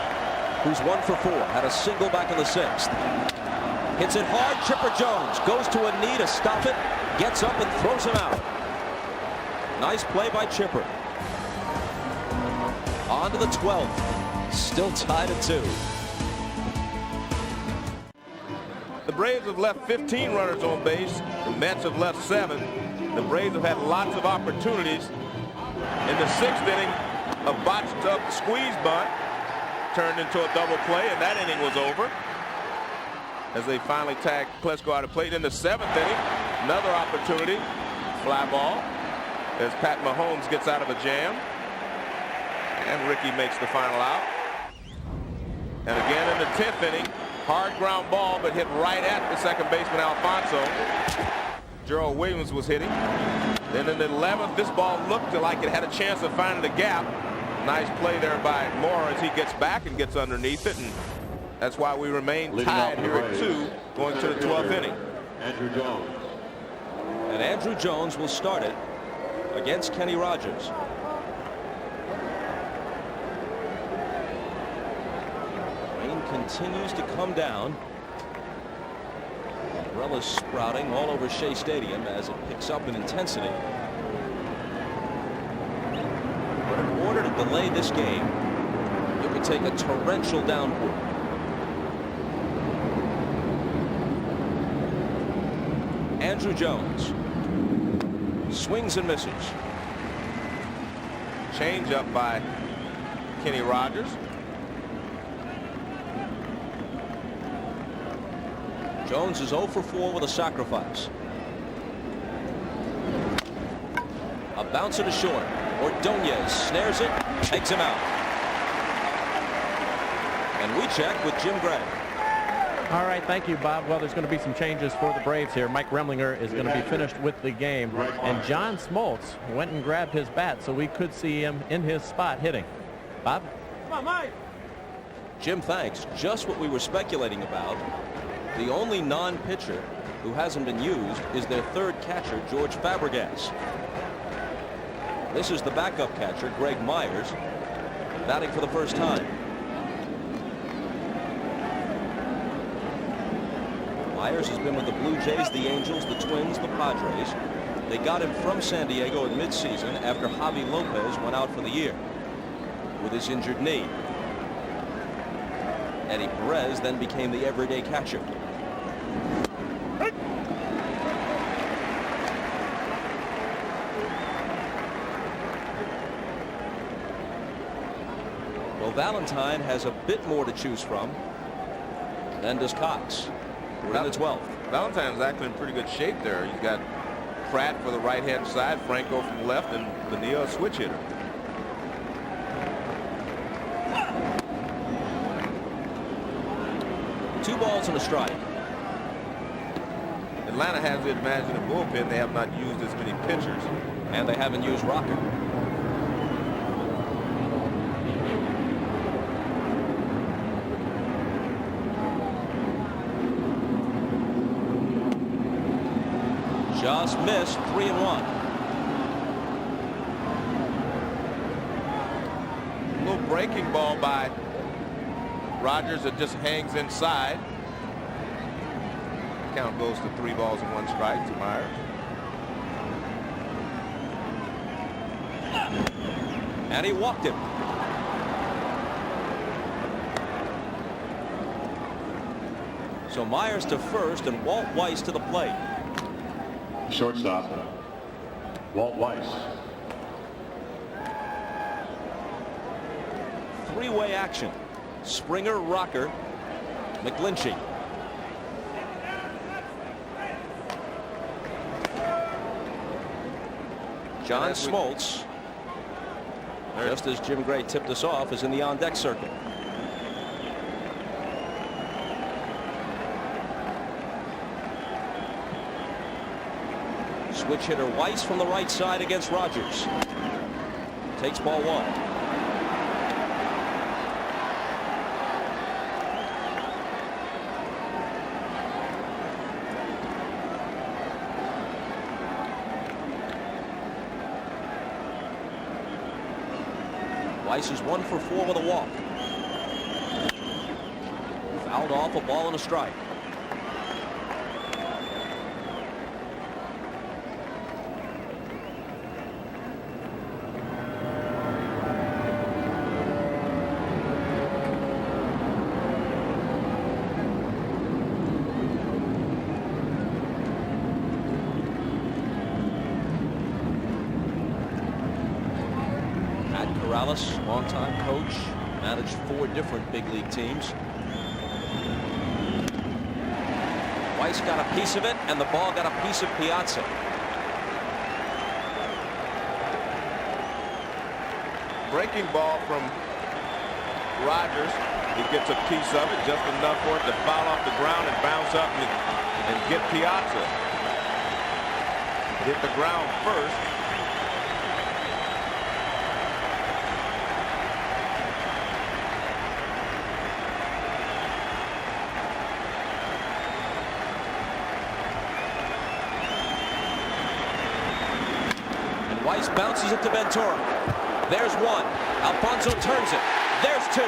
Speaker 1: who's 1 for 4, had a single back in the 6th. Hits it hard. Chipper Jones goes to a knee to stop it, gets up and throws him out. Nice play by Chipper. On to the 12th, still tied at 2.
Speaker 2: The Braves have left 15 runners on base. The Mets have left 7. The Braves have had lots of opportunities. In the 6th inning, a botched up squeeze bunt turned into a double play, and that inning was over as they finally tagged Klesko out of play. In the 7th inning, another opportunity, fly ball, as Pat Mahomes gets out of a jam, and Ricky makes the final out. And again in the 10th inning, hard ground ball, but hit right at the second baseman Alfonso. Gerald Williams was hitting. Then in the 11th, this ball looked like it had a chance of finding the gap. Nice play there by Mora as he gets back and gets underneath it, and that's why we remain tied here at 2 going to the 12th inning.
Speaker 4: Andrew Jones.
Speaker 1: And Andrew Jones will start it against Kenny Rogers. Rain continues to come down. Umbrella's sprouting all over Shea Stadium as it picks up in intensity. But in order to delay this game, it would take a torrential downpour. Andrew Jones. Swings and misses.
Speaker 2: Change up by Kenny Rogers.
Speaker 1: Jones is 0 for 4 with a sacrifice. A bouncer to short. Ordonez snares it, takes him out. And we check with Jim Gray.
Speaker 6: All right, thank you, Bob. Well, there's going to be some changes for the Braves here. Mike Remlinger is going to be finished with the game. And John Smoltz went and grabbed his bat, so we could see him in his spot hitting. Bob?
Speaker 5: Come on, Mike.
Speaker 1: Jim, thanks. Just what we were speculating about. The only non-pitcher who hasn't been used is their third catcher, George Fabregas. This is the backup catcher, Greg Myers, batting for the first time. Myers has been with the Blue Jays, the Angels, the Twins, the Padres. They got him from San Diego in midseason after Javi Lopez went out for the year with his injured knee. Eddie Perez then became the everyday catcher. Well, Valentine has a bit more to choose from than does Cox. We're in the 12th.
Speaker 2: Valentine's actually in pretty good shape there. He's got Pratt for the right-hand side, Franco from the left, and Bonilla a switch hitter.
Speaker 1: Two balls and a strike.
Speaker 2: Atlanta has the advantage in the bullpen. They have not used as many pitchers.
Speaker 1: And they haven't used Rocker. Just missed. 3-1.
Speaker 2: A little breaking ball by Rogers that just hangs inside. Count goes to 3 balls and 1 strike to Myers.
Speaker 1: And he walked him. So Myers to first and Walt Weiss to the plate.
Speaker 4: Shortstop, Walt Weiss.
Speaker 1: Three-way action. Springer, Rocker, McGlinchey. John Smoltz, just as Jim Gray tipped us off, is in the on-deck circuit. Switch hitter Weiss from the right side against Rogers. Takes ball 1. Weiss is 1 for 4 with a walk. Fouled off, a ball and a strike. Longtime coach, managed 4 different big league teams. Weiss got a piece of it, and the ball got a piece of Piazza.
Speaker 2: Breaking ball from Rogers. He gets a piece of it, just enough for it to foul off the ground and bounce up and get Piazza. Hit the ground first.
Speaker 1: Weiss bounces it to Ventura. There's 1. Alfonso turns it. There's 2.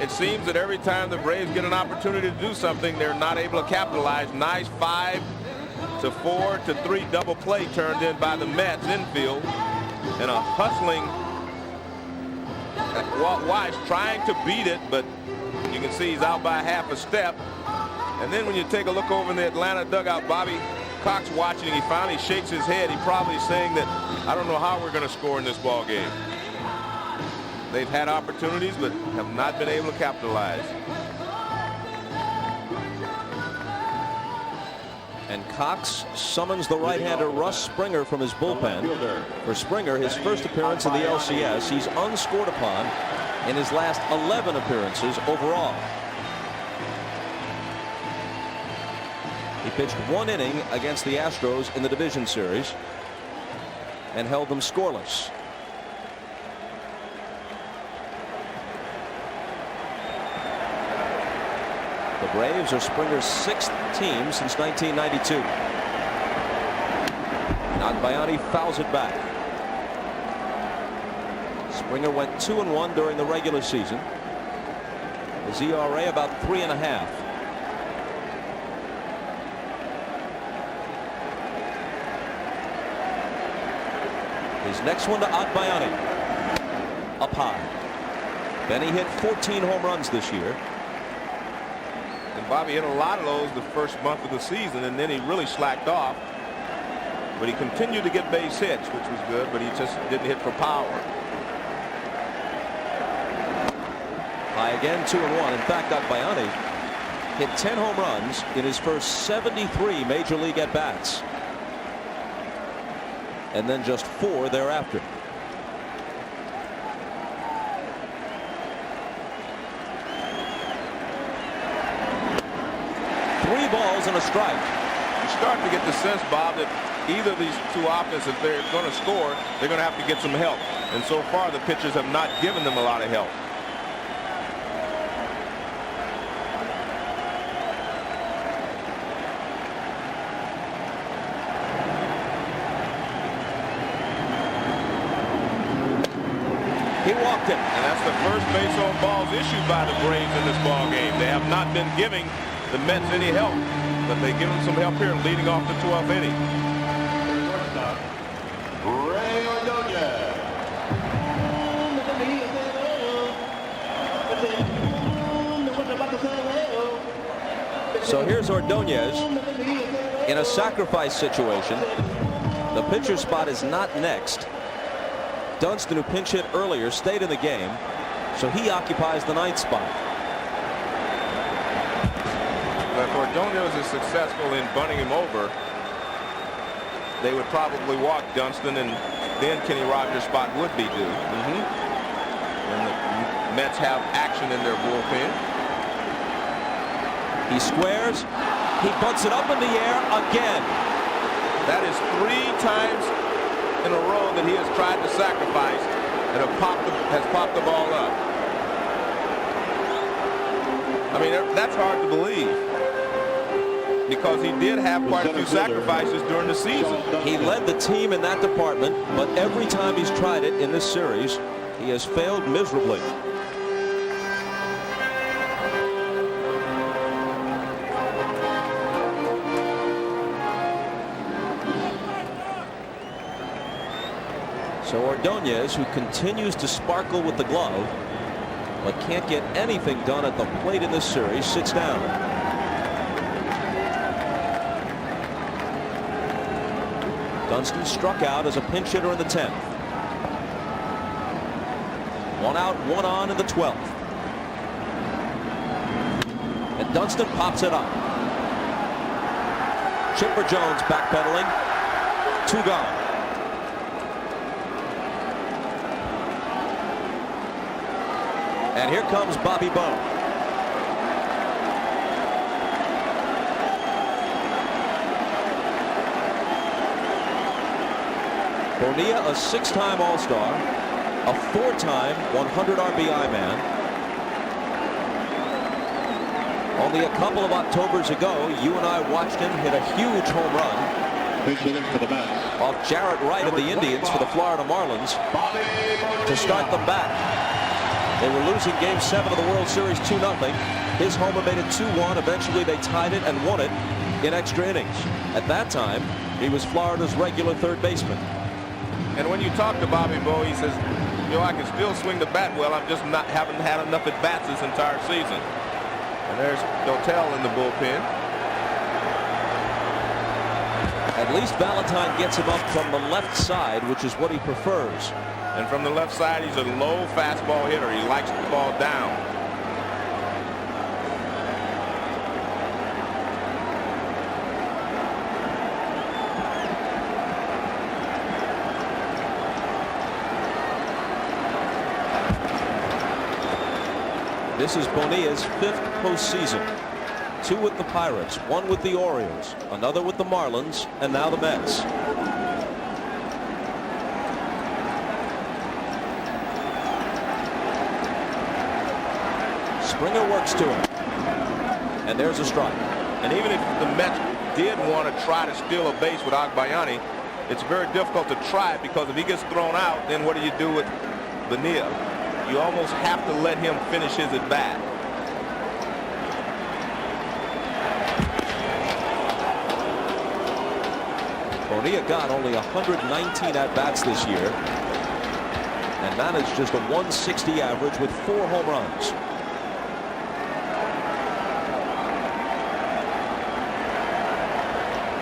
Speaker 2: It seems that every time the Braves get an opportunity to do something, they're not able to capitalize. Nice 5 to 4 to 3 double play turned in by the Mets infield, and a hustling Walt Weiss trying to beat it, but you can see he's out by half a step. And then when you take a look over in the Atlanta dugout, Bobby Cox watching, he finally shakes his head. He probably is saying that, I don't know how we're going to score in this ball game. They've had opportunities, but have not been able to capitalize.
Speaker 1: And Cox summons the right-hander Russ Springer from his bullpen. For Springer, his first appearance in the LCS, he's unscored upon in his last 11 appearances overall. He pitched 1 inning against the Astros in the division series and held them scoreless. The Braves are Springer's 6th team since 1992. Nadbayani fouls it back. Springer went 2-1 during the regular season. His ERA about 3.5. His next one to Nadbayani. Up high. Benny hit 14 home runs this year.
Speaker 2: And Bobby hit a lot of those the first month of the season, and then he really slacked off. But he continued to get base hits, which was good, but he just didn't hit for power.
Speaker 1: High again, 2-1. In fact, Nadbayani hit 10 home runs in his first 73 major league at-bats. And then just 4 thereafter. Three balls and a strike.
Speaker 2: You start to get the sense, Bob, that either of these two offenses, if they're going to score, they're going to have to get some help. And so far, the pitchers have not given them a lot of help.
Speaker 1: He walked it.
Speaker 2: And that's the first base on balls issued by the Braves in this ball game. They have not been giving the Mets any help, but they give them some help here leading off the 12th inning.
Speaker 1: So here's Ordonez in a sacrifice situation. The pitcher spot is not next. Dunston, who pinch hit earlier, stayed in the game, so he occupies the 9th spot.
Speaker 2: But if Ordonez is successful in bunting him over, they would probably walk Dunston, and then Kenny Rogers' spot would be due. And the Mets have action in their bullpen.
Speaker 1: He squares. He bunts it up in the air again.
Speaker 2: That is 3 times in a row that he has tried to sacrifice and has popped the ball up. I mean, that's hard to believe, because he did have quite a few sacrifices during the season.
Speaker 1: He led the team in that department, but every time he's tried it in this series, he has failed miserably. So Ordonez, who continues to sparkle with the glove, but can't get anything done at the plate in this series, sits down. Dunston struck out as a pinch hitter in the 10th. 1 out, 1 on in the 12th. And Dunston pops it up. Chipper Jones backpedaling. 2 gone. And here comes Bobby Bowe. Bonilla, a 6-time All-Star, a 4-time 100 RBI man. Only a couple of Octobers ago, you and I watched him hit a huge home run off Jarrett Wright of the Indians for the Florida Marlins to start them back. They were losing Game 7 of the World Series 2-0. His homer made it 2-1. Eventually, they tied it and won it in extra innings. At that time, he was Florida's regular third baseman.
Speaker 2: And when you talk to Bobby Bowe, he says Joe, I can still swing the bat well. I'm just haven't had enough at bats this entire season. And there's Dotel in the bullpen.
Speaker 1: At least Valentine gets him up from the left side, which is what he prefers.
Speaker 2: And from the left side, he's a low fastball hitter. He likes the ball down.
Speaker 1: This is Bonilla's 5th postseason. 2 with the Pirates, 1 with the Orioles, another with the Marlins, and now the Mets. Springer works to him. And there's a strike.
Speaker 2: And even if the Mets did want to try to steal a base with Agbayani, it's very difficult to try it, because if he gets thrown out, then what do you do with Bonilla? You almost have to let him finish his at bat.
Speaker 1: Bonilla got only 119 at bats this year and managed just a 160 average with 4 home runs.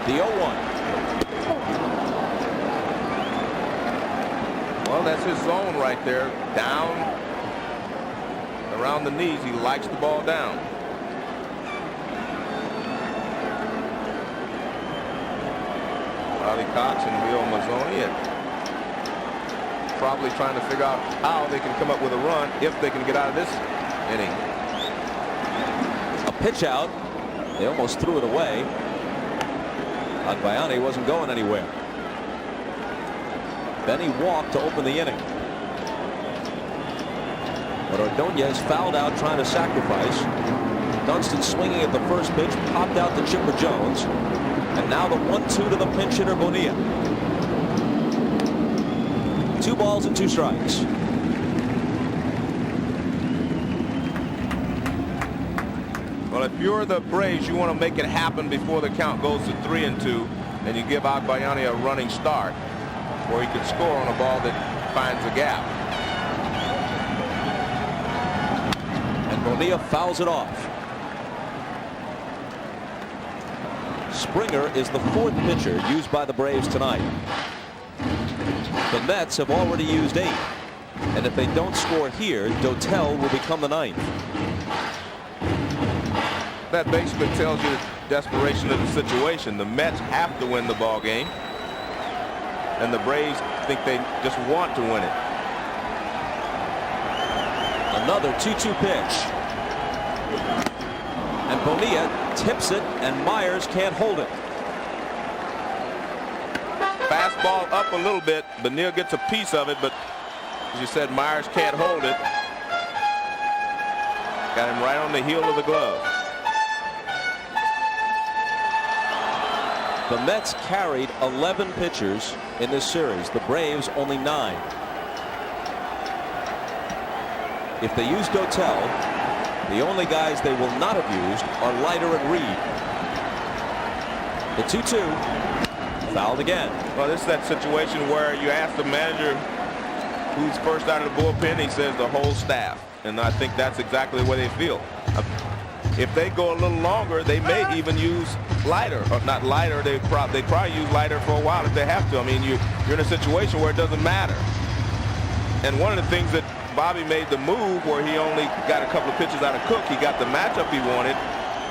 Speaker 1: The 0-1.
Speaker 2: Well, that's his zone right there. Down around the knees. He likes the ball down. Bobby Cox and Leo Mazzoni probably trying to figure out how they can come up with a run if they can get out of this inning.
Speaker 1: A pitch out. They almost threw it away. Agbayani wasn't going anywhere. Benny walked to open the inning. But Ordonez fouled out trying to sacrifice. Dunston swinging at the first pitch, popped out to Chipper Jones. And now the 1-2 to the pinch hitter Bonilla. 2 balls and 2 strikes.
Speaker 2: Well, if you're the Braves, you want to make it happen before the count goes to 3-2, and you give Agbayani a running start, where he could score on a ball that finds a gap.
Speaker 1: And Bonilla fouls it off. Springer is the 4th pitcher used by the Braves tonight. The Mets have already used 8. And if they don't score here, Dotel will become the 9th.
Speaker 2: That basically tells you the desperation of the situation. The Mets have to win the ball game, and the Braves think they just want to win it.
Speaker 1: Another 2-2 pitch. And Bonilla tips it, and Myers can't hold it.
Speaker 2: Fastball up a little bit. Bonilla gets a piece of it, but as you said, Myers can't hold it. Got him right on the heel of the glove.
Speaker 1: The Mets carried 11 pitchers in this series. The Braves only 9. If they use Dotel, the only guys they will not have used are Leiter and Reed. The 2-2 fouled again.
Speaker 2: Well, this is that situation where you ask the manager who's first out of the bullpen. He says the whole staff, and I think that's exactly the way they feel. If they go a little longer, they may even use Leiter, or not Leiter. They probably use Leiter for a while if they have to. I mean, you're in a situation where it doesn't matter. And one of the things that Bobby made the move where he only got a couple of pitches out of Cook. He got the matchup he wanted,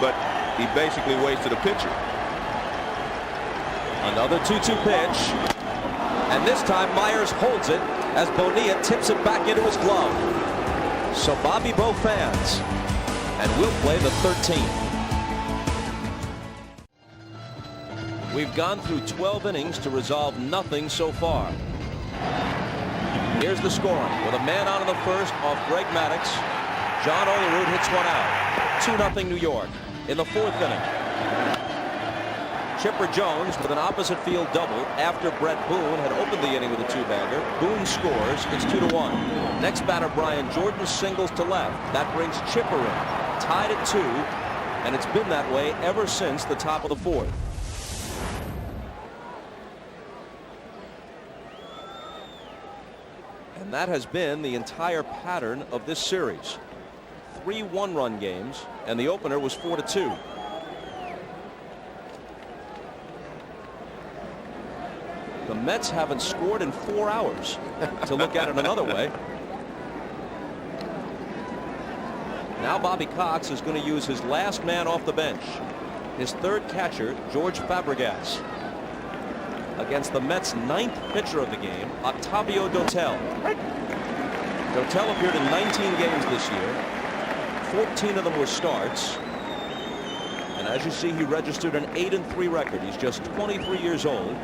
Speaker 2: but he basically wasted a pitcher.
Speaker 1: Another 2-2 pitch, and this time Myers holds it as Bonilla tips it back into his glove. So Bobby Bo fans, and we'll play the 13th. We've gone through 12 innings to resolve nothing so far. Here's the scoring with a man out in the first off Greg Maddux. John Olerud hits one out. 2-0 New York in the 4th inning. Chipper Jones with an opposite field double after Brett Boone had opened the inning with a 2-bagger. Boone scores. It's 2-1. Next batter Brian Jordan singles to left. That brings Chipper in. Tied at 2, and it's been that way ever since the top of the 4th. And that has been the entire pattern of this series. 3 one-run games, and the opener was 4-2. The Mets haven't scored in 4 hours, to look at it another way. Now Bobby Cox is going to use his last man off the bench, his third catcher, George Fabregas, against the Mets' 9th pitcher of the game, Octavio Dotel. Dotel appeared in 19 games this year. 14 of them were starts. And as you see, he registered an 8-3 record. He's just 23 years old.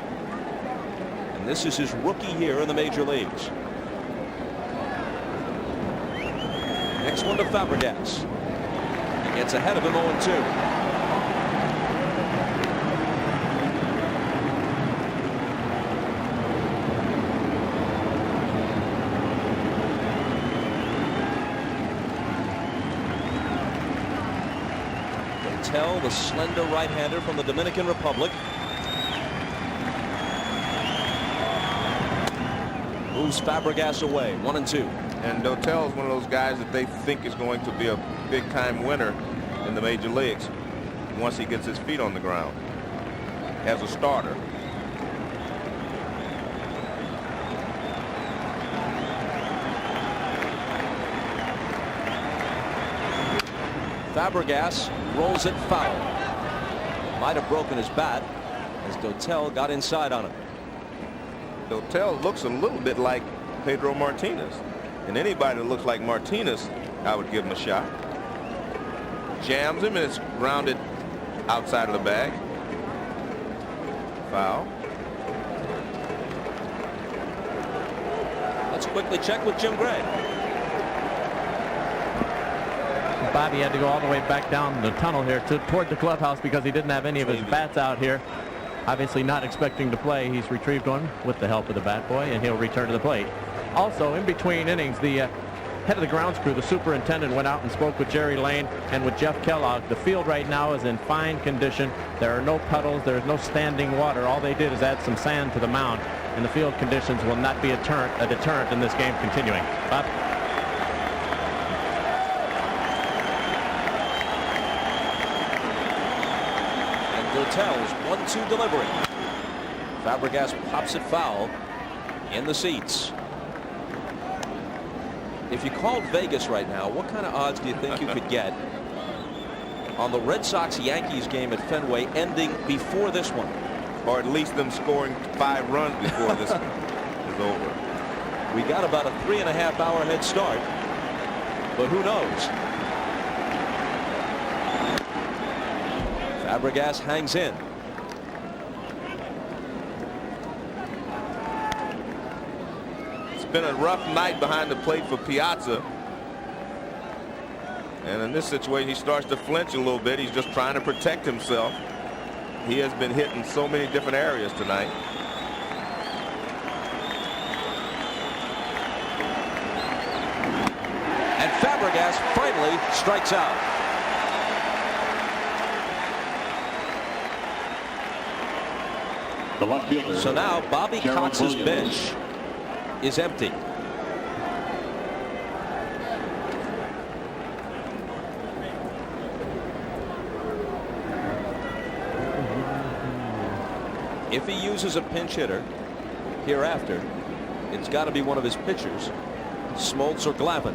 Speaker 1: And this is his rookie year in the major leagues. Next one to Fabregas. He gets ahead of him 0-2. The slender right-hander from the Dominican Republic moves Fabregas away. 1-2.
Speaker 2: And Dotel is one of those guys that they think is going to be a big-time winner in the major leagues once he gets his feet on the ground as a starter.
Speaker 1: Fabregas rolls it foul. Might have broken his bat as Dotel got inside on him.
Speaker 2: Dotel looks a little bit like Pedro Martinez, and anybody that looks like Martinez, I would give him a shot. Jams him, and it's grounded outside of the bag. Foul.
Speaker 1: Let's quickly check with Jim Gray.
Speaker 6: Bobby had to go all the way back down the tunnel here toward the clubhouse because he didn't have any of his bats out here. Obviously not expecting to play. He's retrieved one with the help of the bat boy, and he'll return to the plate. Also, in between innings, the head of the grounds crew, the superintendent, went out and spoke with Jerry Lane and with Jeff Kellogg. The field right now is in fine condition. There are no puddles. There's no standing water. All they did is add some sand to the mound, and the field conditions will not be a deterrent in this game continuing. Bob?
Speaker 1: Dotel's 1-2 delivery. Fabregas pops it foul in the seats. If you called Vegas right now, what kind of odds do you think you could get on the Red Sox-Yankees game at Fenway ending before this one?
Speaker 2: Or at least them scoring 5 runs before this is over.
Speaker 1: We got about a 3.5-hour head start, but who knows? Fabregas hangs in.
Speaker 2: It's been a rough night behind the plate for Piazza. And in this situation, he starts to flinch a little bit. He's just trying to protect himself. He has been hit in so many different areas tonight.
Speaker 1: And Fabregas finally strikes out.
Speaker 4: The left fielder.
Speaker 1: So now Bobby Cox's bench is empty. If he uses a pinch hitter hereafter, it's got to be one of his pitchers, Smoltz or Glavine.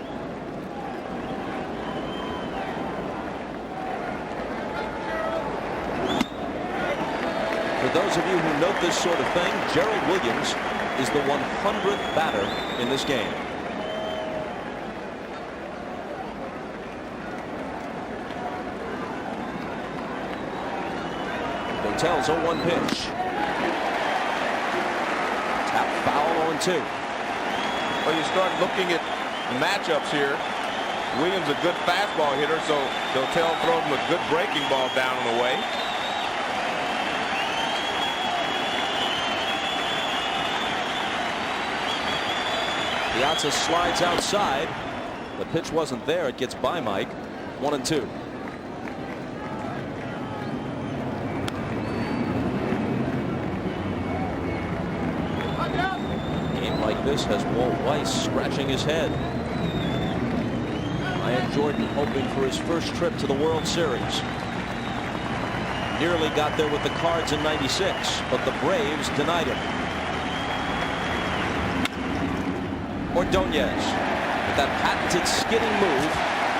Speaker 1: For those of you who note this sort of thing, Gerald Williams is the 100th batter in this game. Dotel's 0-1 pitch. Tap foul 0-2.
Speaker 2: Well, you start looking at matchups here. Williams a good fastball hitter, so Dotel throws him a good breaking ball down and away.
Speaker 1: Piazza slides outside. The pitch wasn't there. It gets by Mike. 1-2. Game like this has Walt Weiss scratching his head. Brian Jordan hoping for his first trip to the World Series. Nearly got there with the Cards in '96, but the Braves denied him. Ordonez, with that patented skidding move,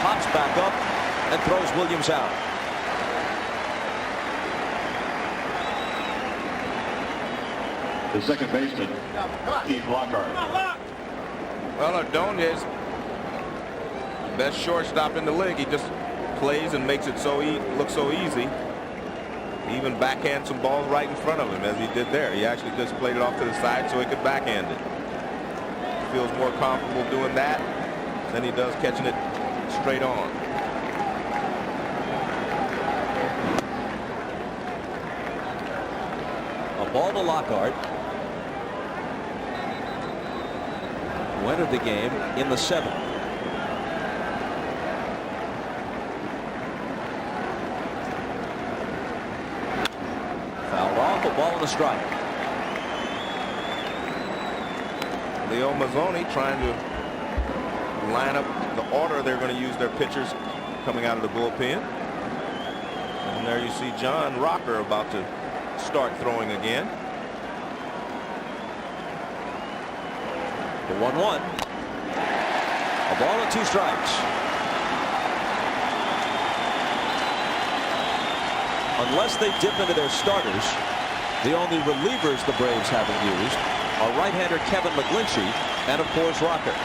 Speaker 1: pops back up and throws Williams out.
Speaker 4: The second baseman, Steve Lockhart.
Speaker 2: Well, Ordonez, best shortstop in the league. He just plays and makes it look so easy. He even backhands some balls right in front of him, as he did there. He actually just played it off to the side so he could backhand it. Feels more comfortable doing that than he does catching it straight on.
Speaker 1: A ball to Lockhart, who entered the game in the 7th. Fouled off, a ball and a strike.
Speaker 2: Leo Mazzoni trying to line up the order they're going to use their pitchers coming out of the bullpen. And there you see John Rocker about to start throwing again.
Speaker 1: The 1-1. A ball and 2 strikes. Unless they dip into their starters, the only relievers the Braves haven't used are right-hander Kevin McGlinchey and, of course, Rocker.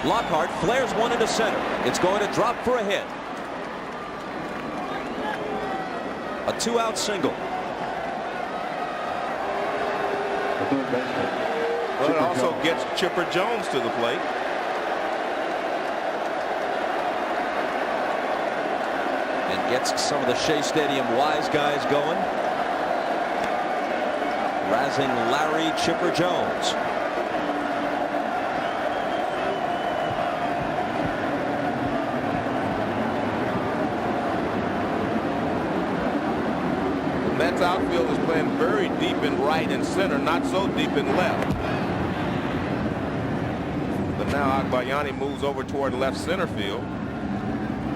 Speaker 1: Lockhart flares one into center. It's going to drop for a hit. A 2-out single.
Speaker 4: The third baseman.
Speaker 2: Well, it also gets Chipper Jones to the plate.
Speaker 1: And gets some of the Shea Stadium wise guys going. Razzing Larry Chipper Jones.
Speaker 2: The Mets outfield is playing very deep in right and center, not so deep in left. But now Agbayani moves over toward left center field.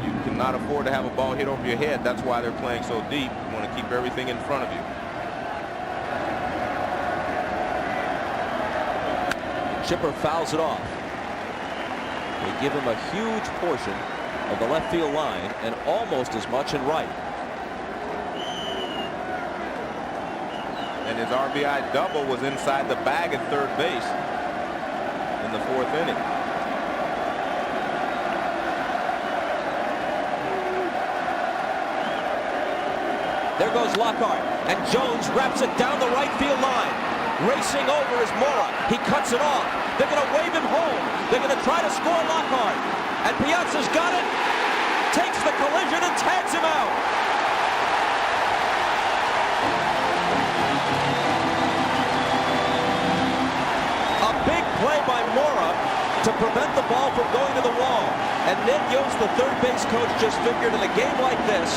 Speaker 2: You cannot afford to have a ball hit over your head. That's why they're playing so deep. You want to keep everything in front of you.
Speaker 1: Chipper fouls it off. They give him a huge portion of the left field line and almost as much in right.
Speaker 2: And his RBI double was inside the bag at third base in the 4th inning.
Speaker 1: There goes Lockhart, and Jones wraps it down the right field line. Racing over is Mora. He cuts it off. They're going to wave him home. They're going to try to score Lockhart. And Piazza's got it. Takes the collision and tags him out. A big play by Mora to prevent the ball from going to the wall. And Ned Yost, the third base coach, just figured in a game like this,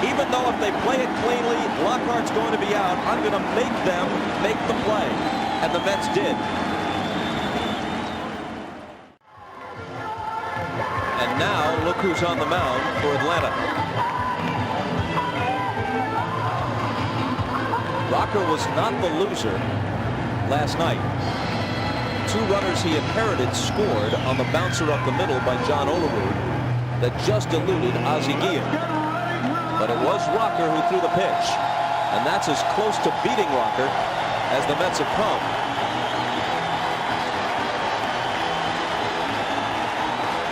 Speaker 1: even though if they play it cleanly, Lockhart's going to be out, I'm going to make them make the play. And the Mets did. And now, look who's on the mound for Atlanta. Rocker was not the loser last night. 2 runners he inherited scored on the bouncer up the middle by John Olerud that just eluded Ozzie Guillen. But it was Rocker who threw the pitch, and that's as close to beating Rocker as the Mets have come.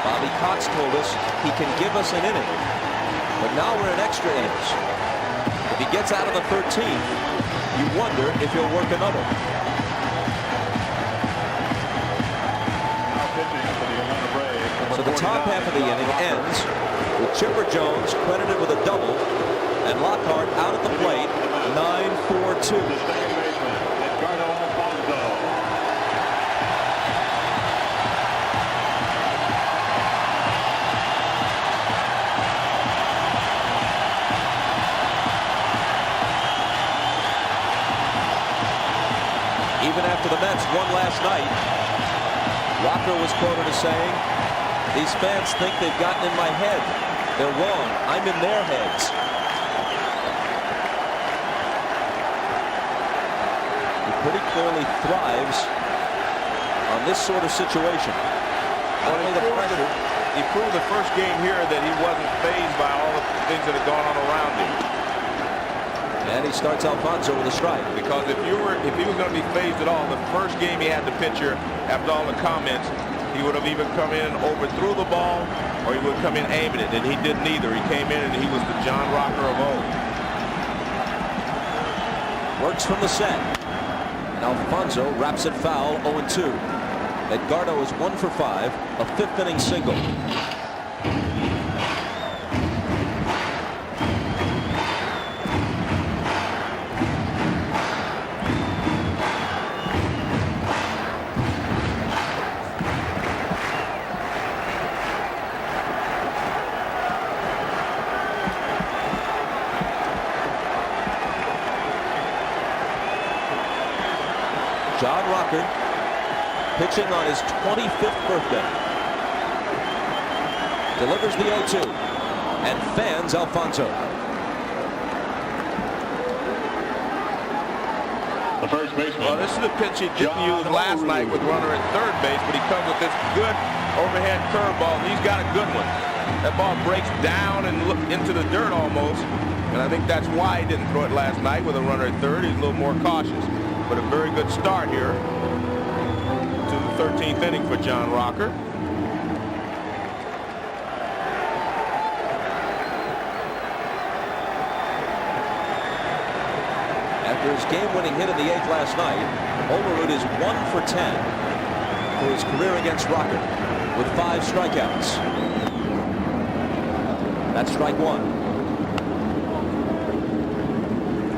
Speaker 1: Bobby Cox told us he can give us an inning, but now we're in extra innings. If he gets out of the 13th, you wonder if he'll work another. So the top half of the inning ends with Chipper Jones credited with a double and Lockhart out at the plate, 9-4-2. after the Mets won last night. Rocker was quoted as saying, "These fans think they've gotten in my head. They're wrong. I'm in their heads." He pretty clearly thrives on this sort of situation.
Speaker 2: Well, he proved the first game here that he wasn't fazed by all the things that had gone on around him.
Speaker 1: And he starts Alfonso with a strike.
Speaker 2: Because if he was going to be phased at all, the first game he had the pitcher, after all the comments, he would have either come in and overthrew the ball, or he would come in aiming it, and he did neither. He came in and he was the John Rocker of old.
Speaker 1: Works from the set. And Alfonso wraps it foul, 0-2. Edgardo is 1 for 5, a 5th inning single. John Rocker pitching on his 25th birthday. Delivers the 0-2 and fans Alfonso.
Speaker 4: The first baseman.
Speaker 2: Well, this is the pitch he didn't use last night with runner at third base, but he comes with this good overhead curveball. He's got a good one. That ball breaks down and into the dirt almost, and I think that's why he didn't throw it last night with a runner at third. He's a little more cautious. But a very good start here to the 13th inning for John Rocker.
Speaker 1: After his game-winning hit in the 8th last night, Olerud is 1 for 10 for his career against Rocker with 5 strikeouts. That's strike 1.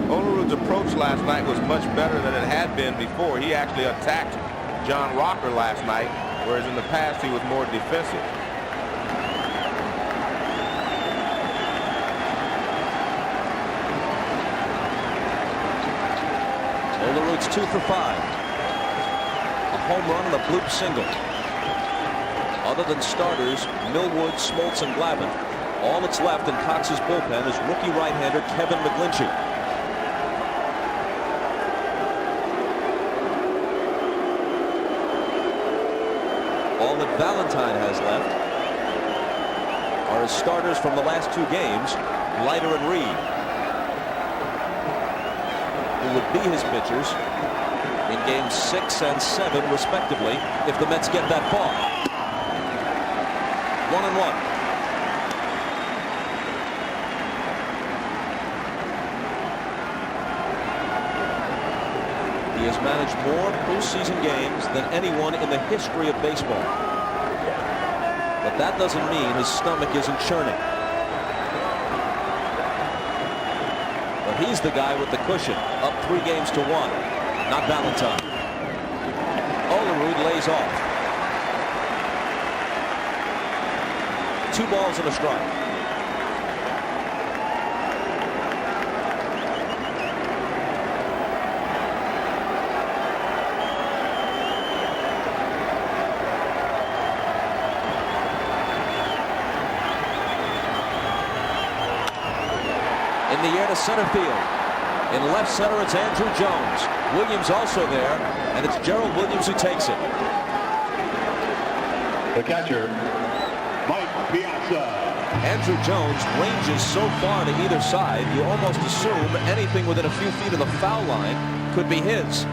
Speaker 2: Olerud's approach last night was much better than it had been before. He actually attacked John Rocker last night, whereas in the past he was more defensive.
Speaker 1: Olerud's 2 for 5. A home run and a bloop single. Other than starters, Millwood, Smoltz, and Glavine, all that's left in Cox's bullpen is rookie right-hander Kevin McGlinchey. All that Valentine has left are his starters from the last 2 games, Leiter and Reed, who would be his pitchers in games 6 and 7 respectively if the Mets get that far. 1-1. He has managed more postseason games than anyone in the history of baseball. But that doesn't mean his stomach isn't churning. But he's the guy with the cushion, up 3 games to 1, not Valentine. Olerud lays off. 2 balls and a strike. In the air to center field. In left center, it's Andrew Jones. Williams also there, and it's Gerald Williams who takes it.
Speaker 4: The catcher, Mike Piazza.
Speaker 1: Andrew Jones ranges so far to either side, you almost assume anything within a few feet of the foul line could be his.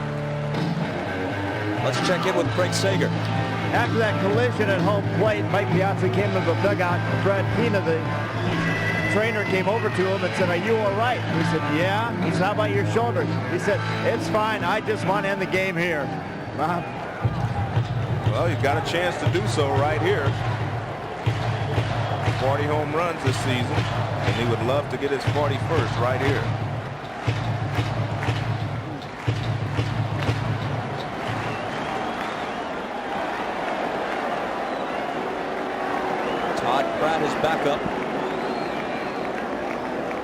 Speaker 1: Let's check in with Craig Sager.
Speaker 3: After that collision at home plate, Mike Piazza came into the dugout. Fred Pina, the trainer, came over to him and said, "Are you all right?" He said, "Yeah." He said, "How about your shoulder?" He said, "It's fine. I just want to end the game here."
Speaker 2: Well, he's got a chance to do so right here. 40 home runs this season, and he would love to get his 41st right here.
Speaker 1: Todd Pratt is back up.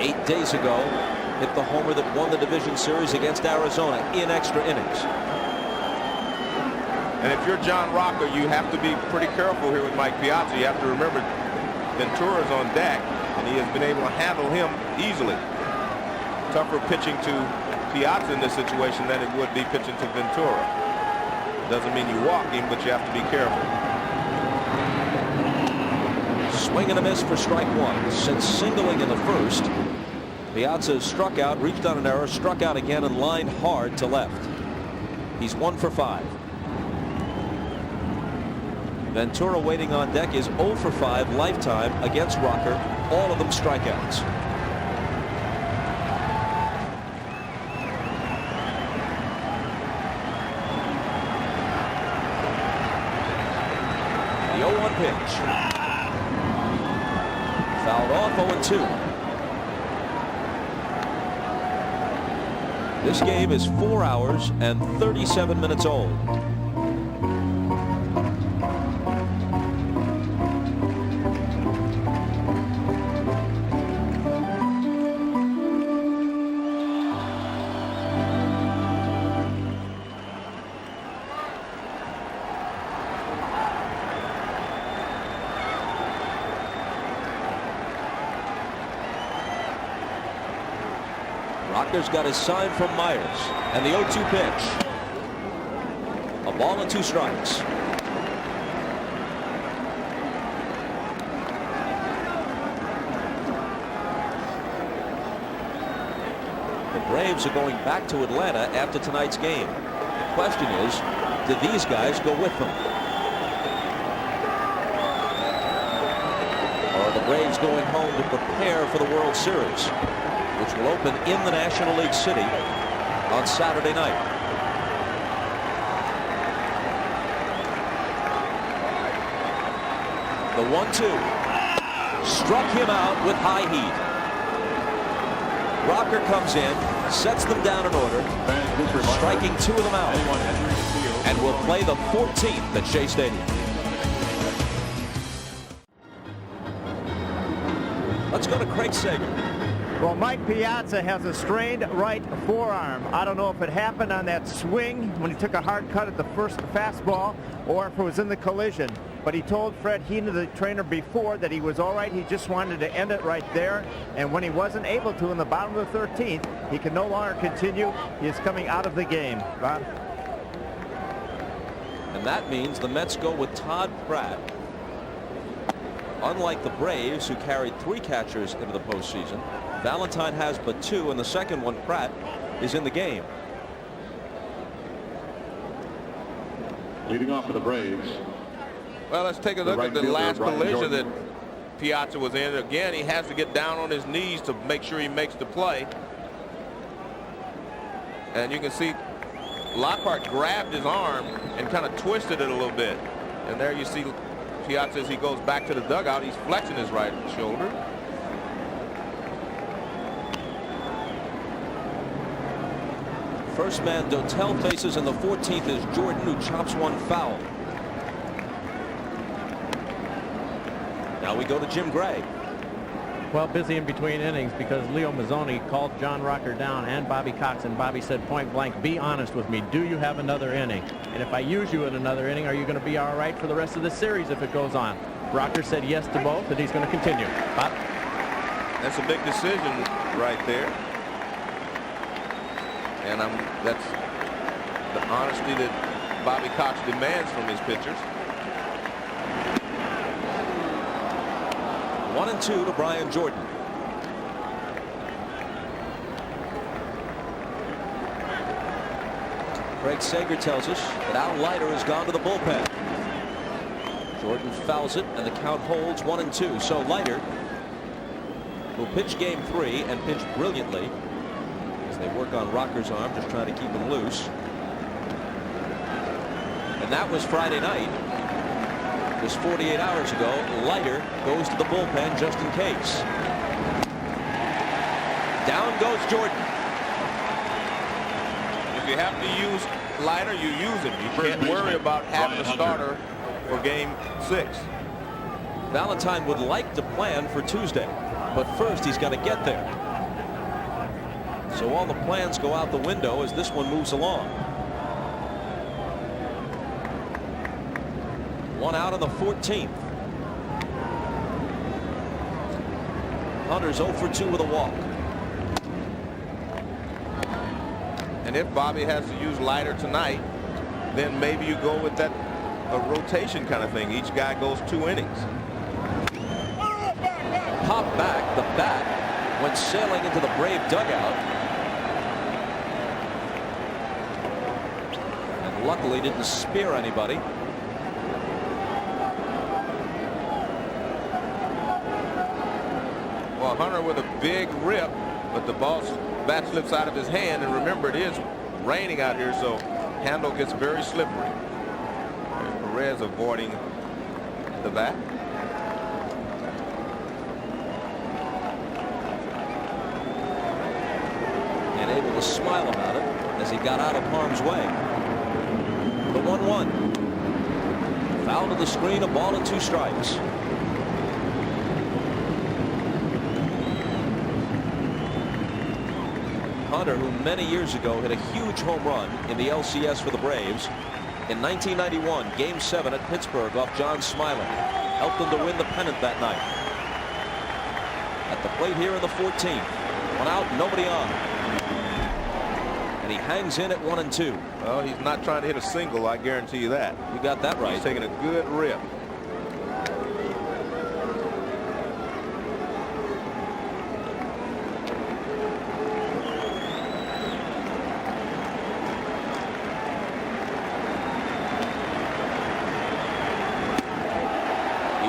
Speaker 1: 8 days ago, hit the homer that won the division series against Arizona in extra innings.
Speaker 2: And if you're John Rocker, you have to be pretty careful here with Mike Piazza. You have to remember Ventura's on deck, and he has been able to handle him easily. Tougher pitching to Piazza in this situation than it would be pitching to Ventura. Doesn't mean you walk him, but you have to be careful.
Speaker 1: Swing and a miss for strike one. Since singling in the first, Piazza has struck out, reached on an error, struck out again, and lined hard to left. He's 1 for 5. Ventura waiting on deck is 0 for 5 lifetime against Rocker. All of them strikeouts. The 0-1 pitch. Fouled off. 0-2. This game is 4 hours and 37 minutes old. Rocker's got his sign from Myers, and the 0-2 pitch. A ball and 2 strikes. The Braves are going back to Atlanta after tonight's game. The question is, do these guys go with them? Or are the Braves going home to prepare for the World Series, which will open in the National League City on Saturday night? The 1-2 struck him out with high heat. Rocker comes in, sets them down in order, striking 2 of them out, and will play the 14th at Shea Stadium. Let's go to Craig Sager.
Speaker 3: Well, Mike Piazza has a strained right forearm. I don't know if it happened on that swing when he took a hard cut at the first fastball or if it was in the collision. But he told Fred Heenan, the trainer, before that he was all right. He just wanted to end it right there. And when he wasn't able to in the bottom of the 13th, he can no longer continue. He is coming out of the game. Bob?
Speaker 1: And that means the Mets go with Todd Pratt. Unlike the Braves, who carried 3 catchers into the postseason, Valentine has but 2, and the second one, Pratt, is in the game.
Speaker 4: Leading off for the Braves.
Speaker 2: Well, let's take a look at the last collision that Piazza was in. Again, he has to get down on his knees to make sure he makes the play. And you can see Lockhart grabbed his arm and kind of twisted it a little bit. And there you see Piazza, as he goes back to the dugout, he's flexing his right shoulder.
Speaker 1: First man Dotel faces in the 14th is Jordan, who chops one foul. Now we go to Jim Gray.
Speaker 6: Well, busy in between innings because Leo Mazzoni called John Rocker down and Bobby Cox, and Bobby said point blank, be honest with me. Do you have another inning? And if I use you in another inning, are you going to be all right for the rest of the series if it goes on? Rocker said yes to both, and he's going to continue. Bob?
Speaker 2: That's a big decision right there. And that's the honesty that Bobby Cox demands from his pitchers.
Speaker 1: 1-2 to Brian Jordan. Craig Sager tells us that Al Leiter has gone to the bullpen. Jordan fouls it, and the count holds 1-2. So Leiter will pitch game 3 and pitch brilliantly as they work on Rocker's arm, just trying to keep him loose. And that was Friday night. Just 48 hours ago, Leiter goes to the bullpen just in case. Down goes Jordan.
Speaker 2: If you have to use Leiter, you use him. You can't worry about having a starter for game 6.
Speaker 1: Valentine would like to plan for Tuesday, but first he's got to get there. So all the plans go out the window as this one moves along. One out in the 14th. Hunter's 0 for 2 with a walk.
Speaker 2: And if Bobby has to use Leiter tonight, then maybe you go with that rotation kind of thing. Each guy goes 2 innings.
Speaker 1: Pop back. The bat went sailing into the Brave dugout. And luckily didn't spear anybody.
Speaker 2: Well, Hunter with a big rip, but the bat slips out of his hand. And remember, it is raining out here, so handle gets very slippery. Perez avoiding the bat.
Speaker 1: And able to smile about it as he got out of harm's way. The 1-1. Foul to the screen, a ball and 2 strikes. Hunter, who many years ago hit a huge home run in the LCS for the Braves in 1991, Game 7 at Pittsburgh off John Smiley, helped them to win the pennant that night. At the plate here in the 14th. 1 out, nobody on. And he hangs in at 1-2.
Speaker 2: Well, he's not trying to hit a single, I guarantee you that.
Speaker 1: You got that right.
Speaker 2: He's taking a good rip.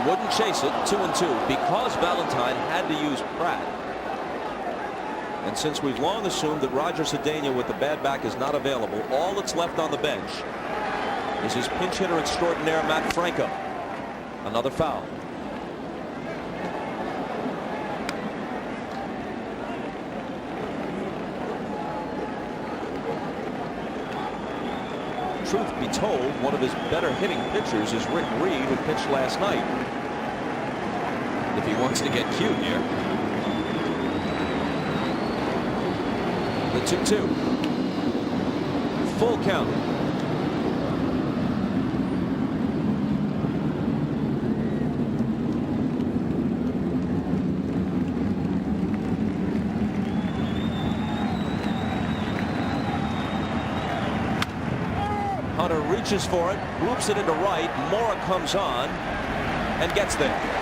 Speaker 1: Wouldn't chase it. 2-2 because Valentine had to use Pratt. And since we've long assumed that Roger Cedeno with the bad back is not available, all that's left on the bench is his pinch hitter extraordinaire Matt Franco. Another foul. Truth be told, one of his better hitting pitchers is Rick Reed, who pitched last night. If he wants to get cute here. The 2-2. Full count. Hunter reaches for it, loops it into right. Mora comes on and gets there.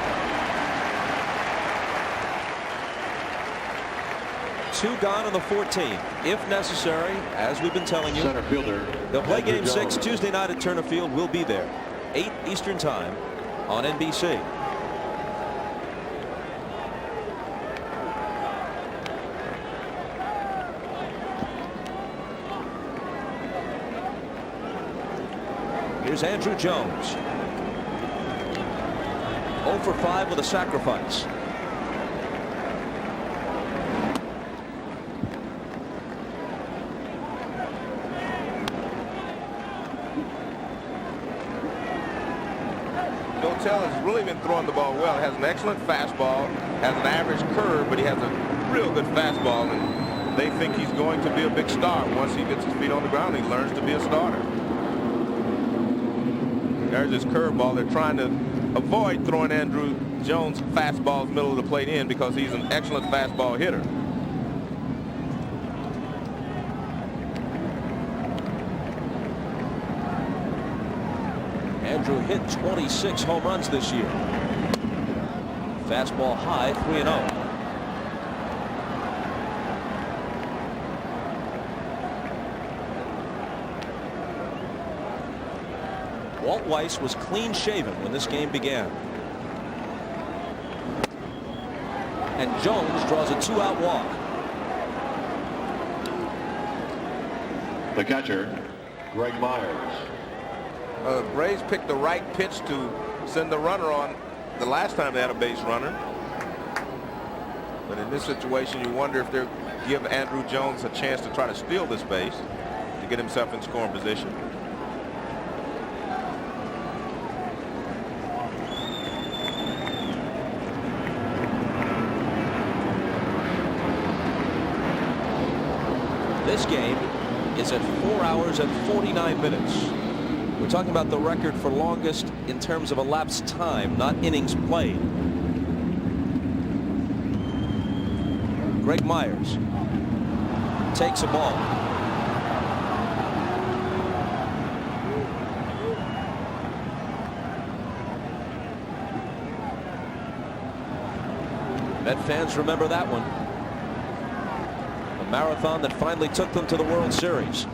Speaker 1: 2 gone in the 14th. If necessary, as we've been telling you,
Speaker 4: Center fielder.
Speaker 1: they'll play Game 6 Tuesday night at Turner Field. We'll be there 8 Eastern Time on NBC. Here's Andrew Jones. 0 for 5 with a sacrifice.
Speaker 2: Dotel has really been throwing the ball well. Has an excellent fastball, has an average curve, but he has a real good fastball, and they think he's going to be a big star. Once he gets his feet on the ground, he learns to be a starter. There's his curveball. They're trying to avoid throwing Andrew Jones' fastballs middle of the plate in because he's an excellent fastball hitter.
Speaker 1: Andrew hit 26 home runs this year. Fastball high, 3-0. Walt Weiss was clean shaven when this game began. And Jones draws a 2-out walk.
Speaker 4: The catcher, Greg Myers.
Speaker 2: Braves picked the right pitch to send the runner on the last time they had a base runner. But in this situation, you wonder if they'll give Andrew Jones a chance to try to steal this base to get himself in scoring position.
Speaker 1: This game is at 4 hours and 49 minutes. We're talking about the record for longest in terms of elapsed time, not innings played. Greg Myers takes a ball. Met fans remember that one. A marathon that finally took them to the World Series.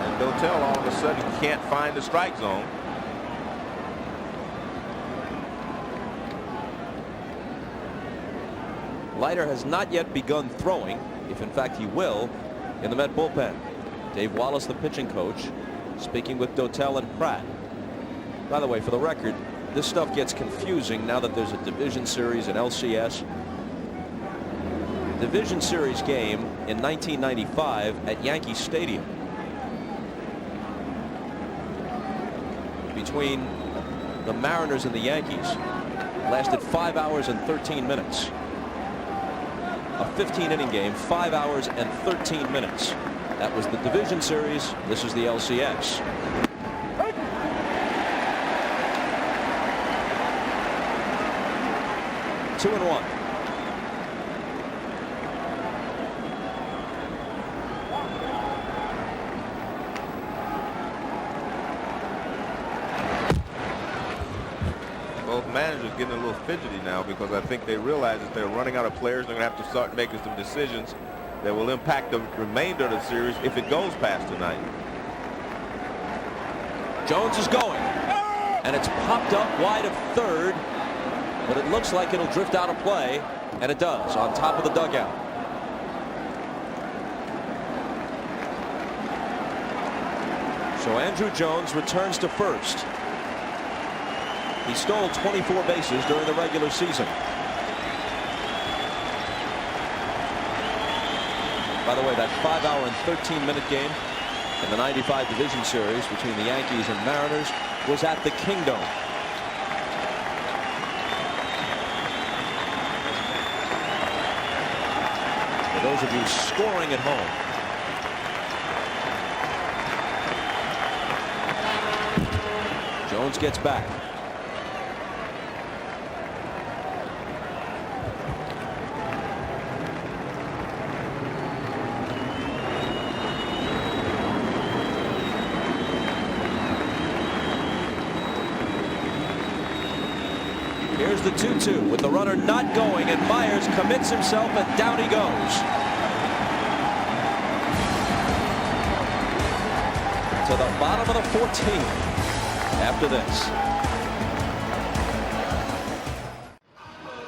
Speaker 2: And Dotel all of a sudden can't find the strike zone.
Speaker 1: Leiter has not yet begun throwing, if in fact he will, in the Met bullpen. Dave Wallace, the pitching coach, speaking with Dotel and Pratt. By the way, for the record, this stuff gets confusing now that there's a division series in LCS. Division series game in 1995 at Yankee Stadium between the Mariners and the Yankees lasted 5 hours and 13 minutes. A 15-inning game, 5 hours and 13 minutes. That was the division series. This is the LCS. Two and one.
Speaker 2: Both managers getting a little fidgety now because I think they realize that they're running out of players. They're going to have to start making some decisions that will impact the remainder of the series if it goes past tonight.
Speaker 1: Jones is going, and it's popped up wide of third, but it looks like it'll drift out of play, and it does, on top of the dugout. So Andrew Jones returns to first. He stole 24 bases during the regular season. By the way, that 5 hour and 13-minute game in the 95 division series between the Yankees and Mariners was at the Kingdom. For those of you scoring at home, Jones gets back. Here's the 2-2 with the runner not going, and Myers commits himself, and down he goes. To the bottom of the 14th after this.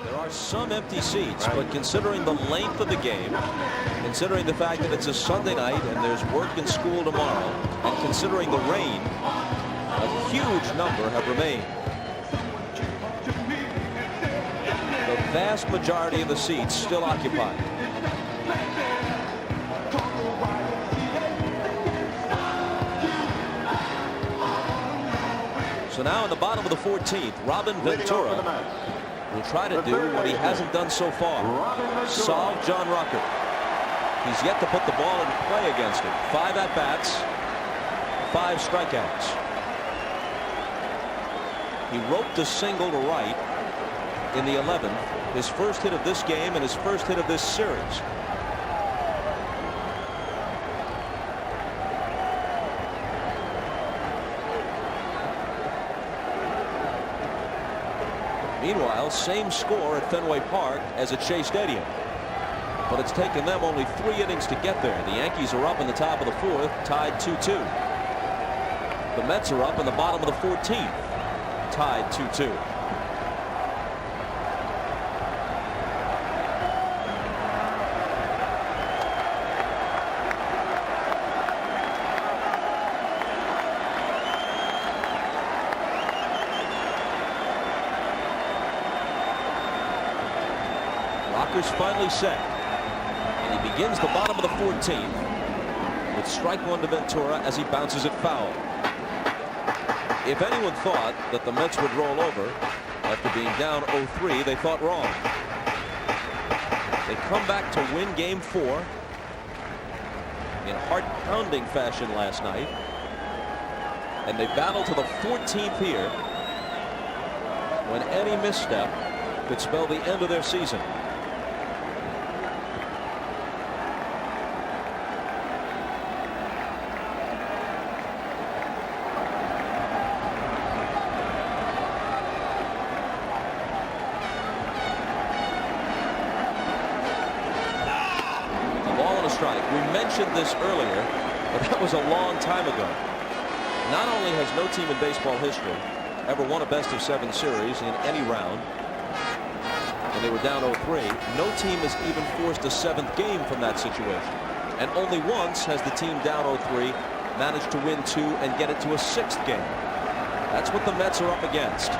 Speaker 1: There are some empty seats, but considering the length of the game, considering the fact that it's a Sunday night and there's work and school tomorrow, and considering the rain, a huge number have remained. The vast majority of the seats still occupied. So now in the bottom of the 14th, Robin Ventura will try to do what he hasn't done so far. Solve John Rucker. He's yet to put the ball in play against him. 5 at-bats, 5 strikeouts. He roped a single to right in the 11th, his first hit of this game and his first hit of this series. Meanwhile, same score at Fenway Park as at Shea Stadium, but it's taken them only 3 innings to get there. The Yankees are up in the top of the 4th, tied 2-2. The Mets are up in the bottom of the 14th, tied 2-2. Rocker's finally set, and he begins the bottom of the 14th with strike 1 to Ventura as he bounces it foul. If anyone thought that the Mets would roll over after being down 0-3, they thought wrong. They come back to win game 4 in heart-pounding fashion last night. And they battle to the 14th here, when any misstep could spell the end of their season. Strike. We mentioned this earlier, but that was a long time ago. Not only has no team in baseball history ever won a best-of-7 series in any round, and they were down 0-3, no team has even forced a 7th game from that situation. And only once has the team down 0-3 managed to win 2 and get it to a 6th game. That's what the Mets are up against.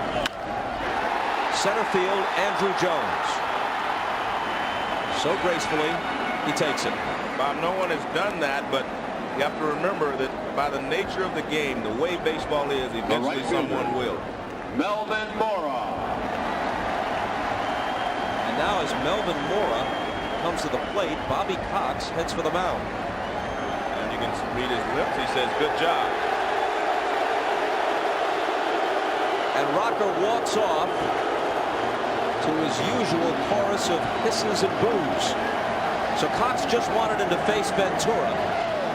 Speaker 1: Center field, Andrew Jones. So gracefully, he takes it.
Speaker 2: Bob, no one has done that, but you have to remember that by the nature of the game, the way baseball is, eventually someone will.
Speaker 4: Melvin Mora.
Speaker 1: And now as Melvin Mora comes to the plate, Bobby Cox heads for the mound.
Speaker 2: And you can read his lips. He says, good job.
Speaker 1: And Rocker walks off to his usual chorus of hisses and boos. So Cox just wanted him to face Ventura,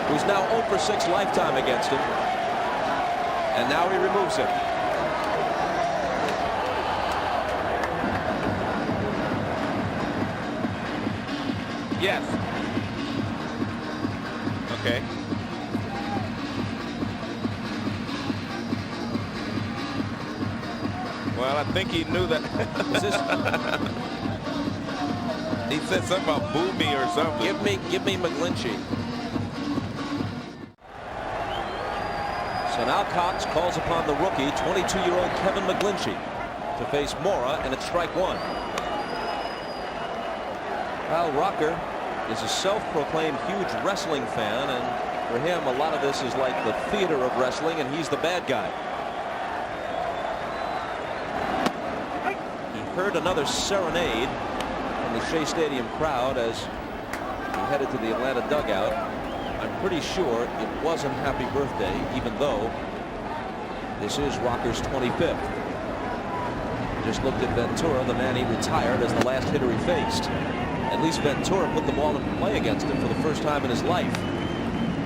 Speaker 1: who's now 0 for 6 lifetime against him. And now he removes him.
Speaker 2: Yes. Okay. Well, I think he knew that.
Speaker 1: Is this?
Speaker 2: He said something about boo me or something.
Speaker 1: Give me McGlinchey. So now Cox calls upon the rookie, 22-year-old Kevin McGlinchey, to face Mora, and it's strike 1. Well, Rocker is a self-proclaimed huge wrestling fan, and for him, a lot of this is like the theater of wrestling, and he's the bad guy. He heard another serenade from the Shea Stadium crowd as he headed to the Atlanta dugout. I'm pretty sure it wasn't happy birthday, even though this is Rocker's 25th. Just looked at Ventura, the man he retired as the last hitter he faced. At least Ventura put the ball in play against him for the first time in his life.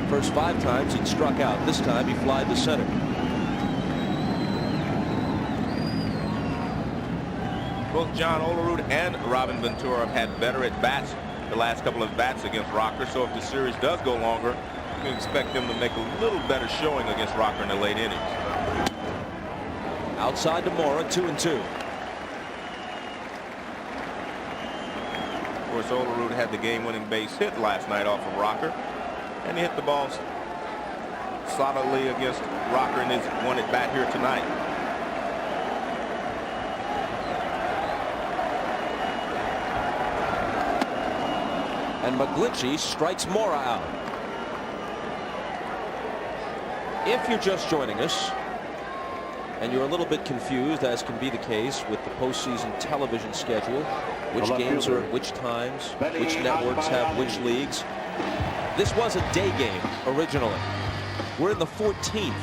Speaker 1: First 5 times he'd struck out. This time he flied to center.
Speaker 2: Both John Olerud and Robin Ventura have had better at bats the last couple of bats against Rocker. So if the series does go longer, you can expect them to make a little better showing against Rocker in the late innings.
Speaker 1: Outside to Mora, 2-2.
Speaker 2: Of course, Olerud had the game-winning base hit last night off of Rocker, and he hit the ball solidly against Rocker in his one at bat here tonight.
Speaker 1: And McGlinchey strikes Mora out. If you're just joining us and you're a little bit confused, as can be the case with the postseason television schedule, which games are at which times, which networks have which leagues, this was a day game originally. We're in the 14th.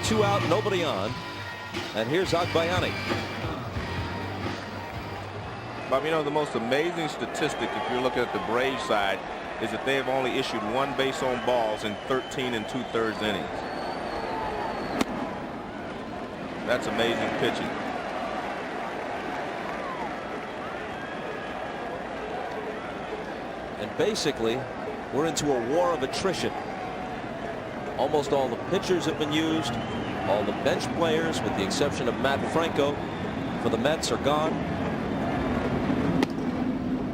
Speaker 1: 2 out, nobody on. And here's Agbayani.
Speaker 2: Bob, you know, the most amazing statistic, if you're looking at the Braves side, is that they have only issued 1 base on balls in 13 2/3 innings. That's amazing pitching.
Speaker 1: And basically, we're into a war of attrition. Almost all the pitchers have been used. All the bench players, with the exception of Matt Franco, for the Mets are gone.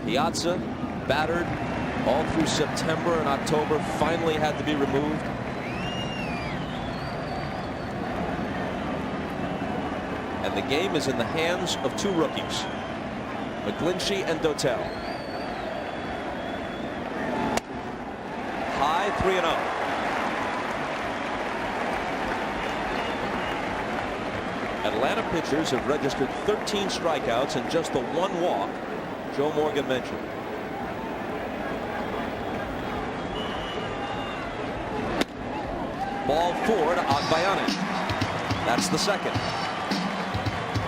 Speaker 1: Piazza, battered all through September and October, finally had to be removed. And the game is in the hands of 2 rookies, McGlinchey and Dotel. High, 3-0. Atlanta pitchers have registered 13 strikeouts and just the 1 walk Joe Morgan mentioned. Ball 4 to Agbayani. That's the second.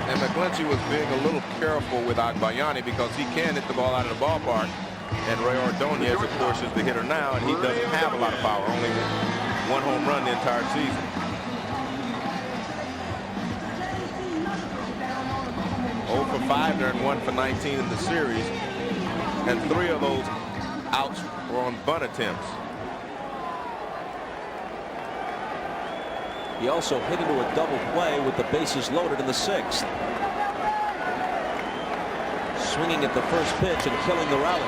Speaker 2: And McGlinchey was being a little careful with Agbayani because he can hit the ball out of the ballpark. And Ray Ordonez, of course, is the hitter now, and he doesn't have a lot of power. Only one home run the entire season. Oh for 5 there and 1 for 19 in the series. And 3 of those outs were on bunt attempts.
Speaker 1: He also hit into a double play with the bases loaded in the 6th. Swinging at the first pitch and killing the rally.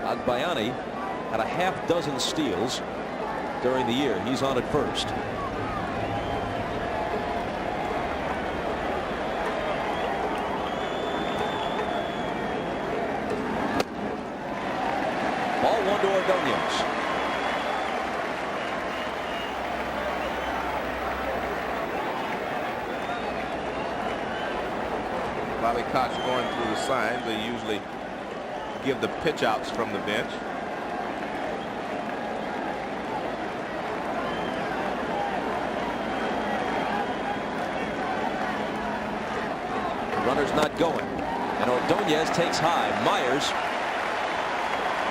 Speaker 1: Agbayani had a half-dozen steals during the year. He's on at first. Ball 1 to Ordonez.
Speaker 2: Bobby Cox going through the signs. They usually give the pitch outs from the bench.
Speaker 1: Runner's not going. And Ordonez takes high. Myers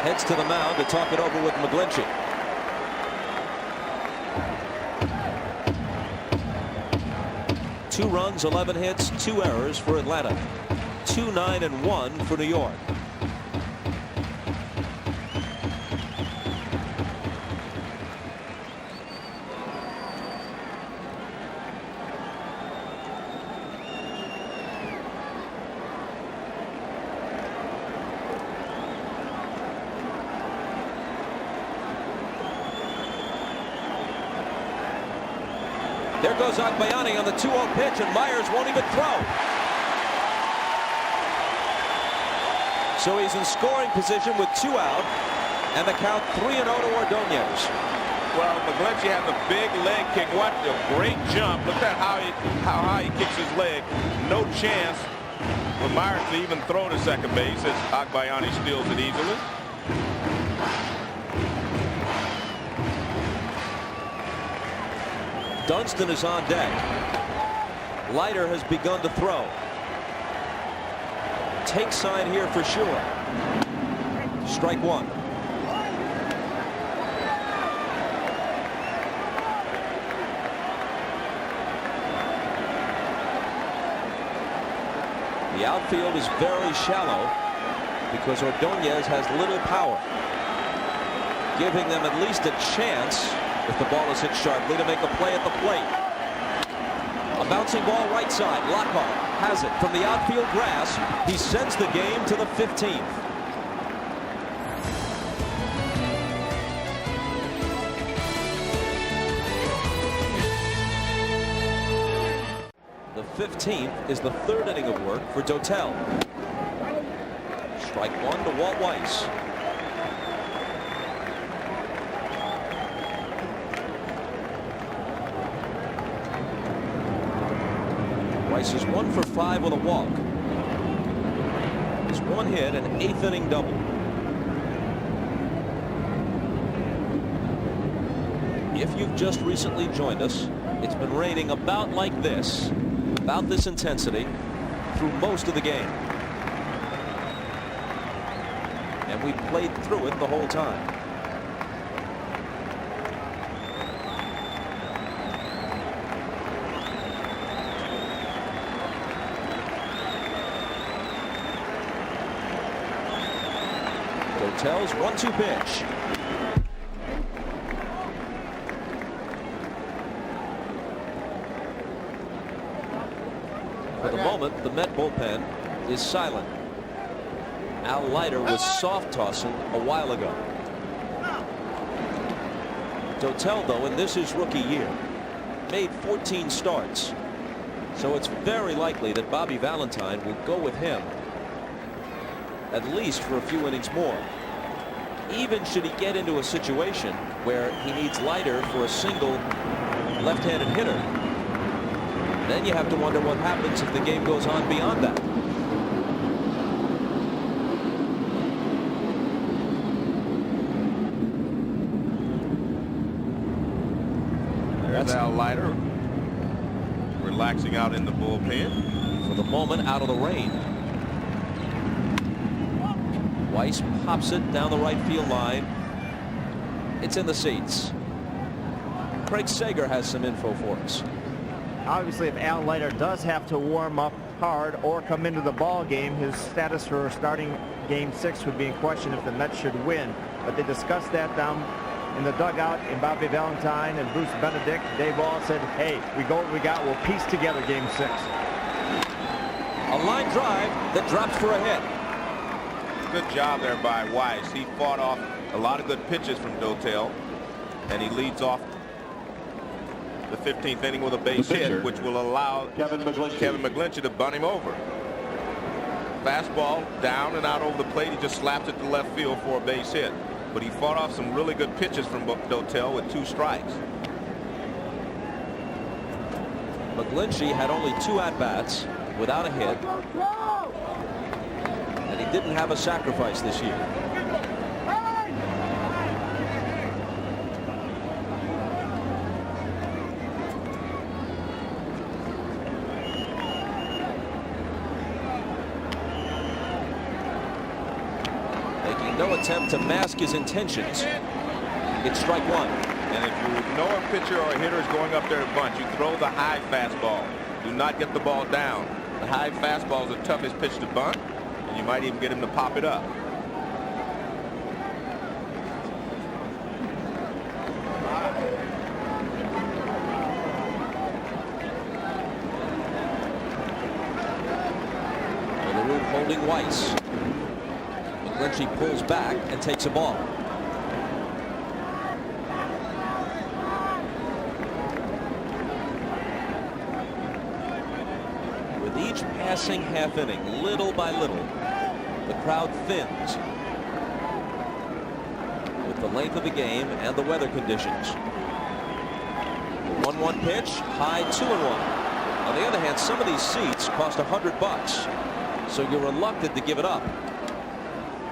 Speaker 1: heads to the mound to talk it over with McGlinchey. Two runs, 11 hits, 2 errors for Atlanta. 2-9-1 for New York. There goes Agbayani on the 2-0 pitch, and Myers won't even throw. So he's in scoring position with 2 out, and the count 3-0 to Ordonez.
Speaker 2: Well, McGlinchey has a big leg kick. What a great jump. Look at how high he kicks his leg. No chance for Myers to even throw to second base as Agbayani steals it easily.
Speaker 1: Dunston is on deck. Leiter has begun to throw. Take sign here for sure. Strike 1. The outfield is very shallow because Ordonez has little power, giving them at least a chance, if the ball is hit sharply, to make a play at the plate. A bouncing ball right side. Lockhart has it from the outfield grass. He sends the game to the 15th. The 15th is the 3rd inning of work for Dotel. Strike 1 to Walt Weiss. Weiss is 1 for 5 with a walk. His 1 hit, an 8th inning double. If you've just recently joined us, it's been raining about like this, about this intensity, through most of the game. And we played through it the whole time. Dotel's 1-2 pitch. For the moment, the Met bullpen is silent. Al Leiter was soft tossing a while ago. Dotel, though, and this is rookie year, made 14 starts. So it's very likely that Bobby Valentine will go with him at least for a few innings more. Even should he get into a situation where he needs Leiter for a single left-handed hitter, then you have to wonder what happens if the game goes on beyond that. That's
Speaker 2: Al Leiter relaxing out in the bullpen.
Speaker 1: For the moment, out of the rain. Weiss pops it down the right field line. It's in the seats. Craig Sager has some info for us.
Speaker 3: Obviously, if Al Leiter does have to warm up hard or come into the ball game, his status for starting Game 6 would be in question if the Mets should win. But they discussed that down in the dugout, and Bobby Valentine and Bruce Benedict. Dave Ball said, hey, we go what we got. We'll piece together Game 6.
Speaker 1: A line drive that drops for a hit.
Speaker 2: Good job there by Weiss. He fought off a lot of good pitches from Dotel, and he leads off the 15th inning with a base hit, which will allow Kevin McGlinchey to bunt him over. Fastball down and out over the plate. He just slaps it to left field for a base hit. But he fought off some really good pitches from Dotel with 2 strikes.
Speaker 1: McGlinchey had only 2 at-bats without a hit. And he didn't have a sacrifice this year. No attempt to mask his intentions. It's strike 1.
Speaker 2: And if you know a pitcher or a hitter is going up there to bunt, you throw the high fastball. Do not get the ball down. The high fastball is the toughest pitch to bunt, and you might even get him to pop it up.
Speaker 1: Leroux holding Weiss. McGlinchey pulls back and takes a ball. With each passing half inning, little by little, the crowd thins with the length of the game and the weather conditions. The 1-1 pitch, high 2-1. On the other hand, some of these seats cost $100, so you're reluctant to give it up.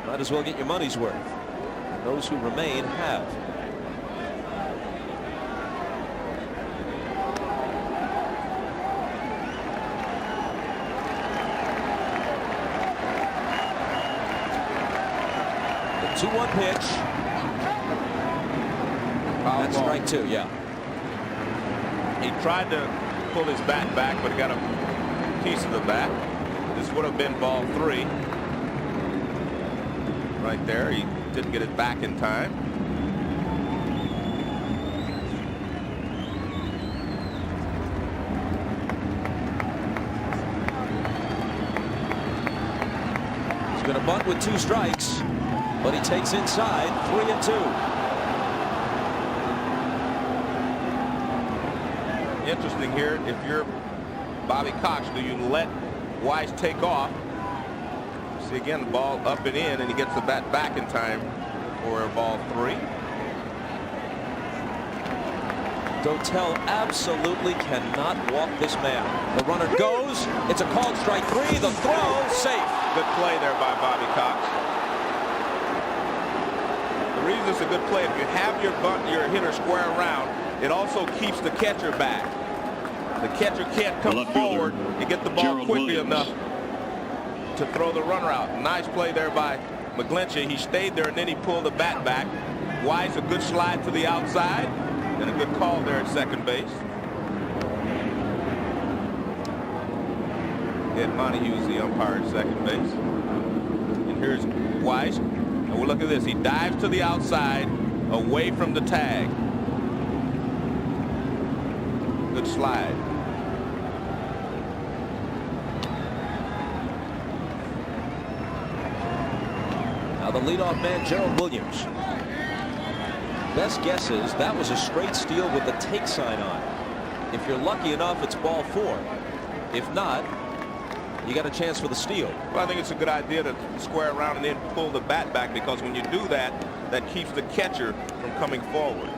Speaker 1: Might as well get your money's worth. And those who remain have. The 2-1 pitch. That's strike 2, yeah.
Speaker 2: He tried to pull his bat back, but he got a piece of the bat. This would have been ball 3. Right there, he didn't get it back in time.
Speaker 1: He's going to bunt with 2 strikes, but he takes inside 3-2.
Speaker 2: Interesting here, if you're Bobby Cox, do you let Weiss take off? See again, the ball up and in, and he gets the bat back in time for ball 3.
Speaker 1: Dotel absolutely cannot walk this man. The runner goes. It's a called strike 3. The throw safe.
Speaker 2: Good play there by Bobby Cox. The reason it's a good play, if you have your hitter square around, it also keeps the catcher back. The catcher can't come forward and get the ball quickly enough to throw the runner out. Nice play there by McGlinchey. He stayed there and then he pulled the bat back. Weiss, a good slide to the outside and a good call there at second base. Ed Montague's the umpire at second base. And here's Weiss. And we'll look at this. He dives to the outside away from the tag. Good slide.
Speaker 1: Now the leadoff man, Gerald Williams. Best guess is that was a straight steal with the take sign on. If you're lucky enough, it's ball 4. If not, you got a chance for the steal.
Speaker 2: Well, I think it's a good idea to square around and then pull the bat back, because when you do that, that keeps the catcher from coming forward.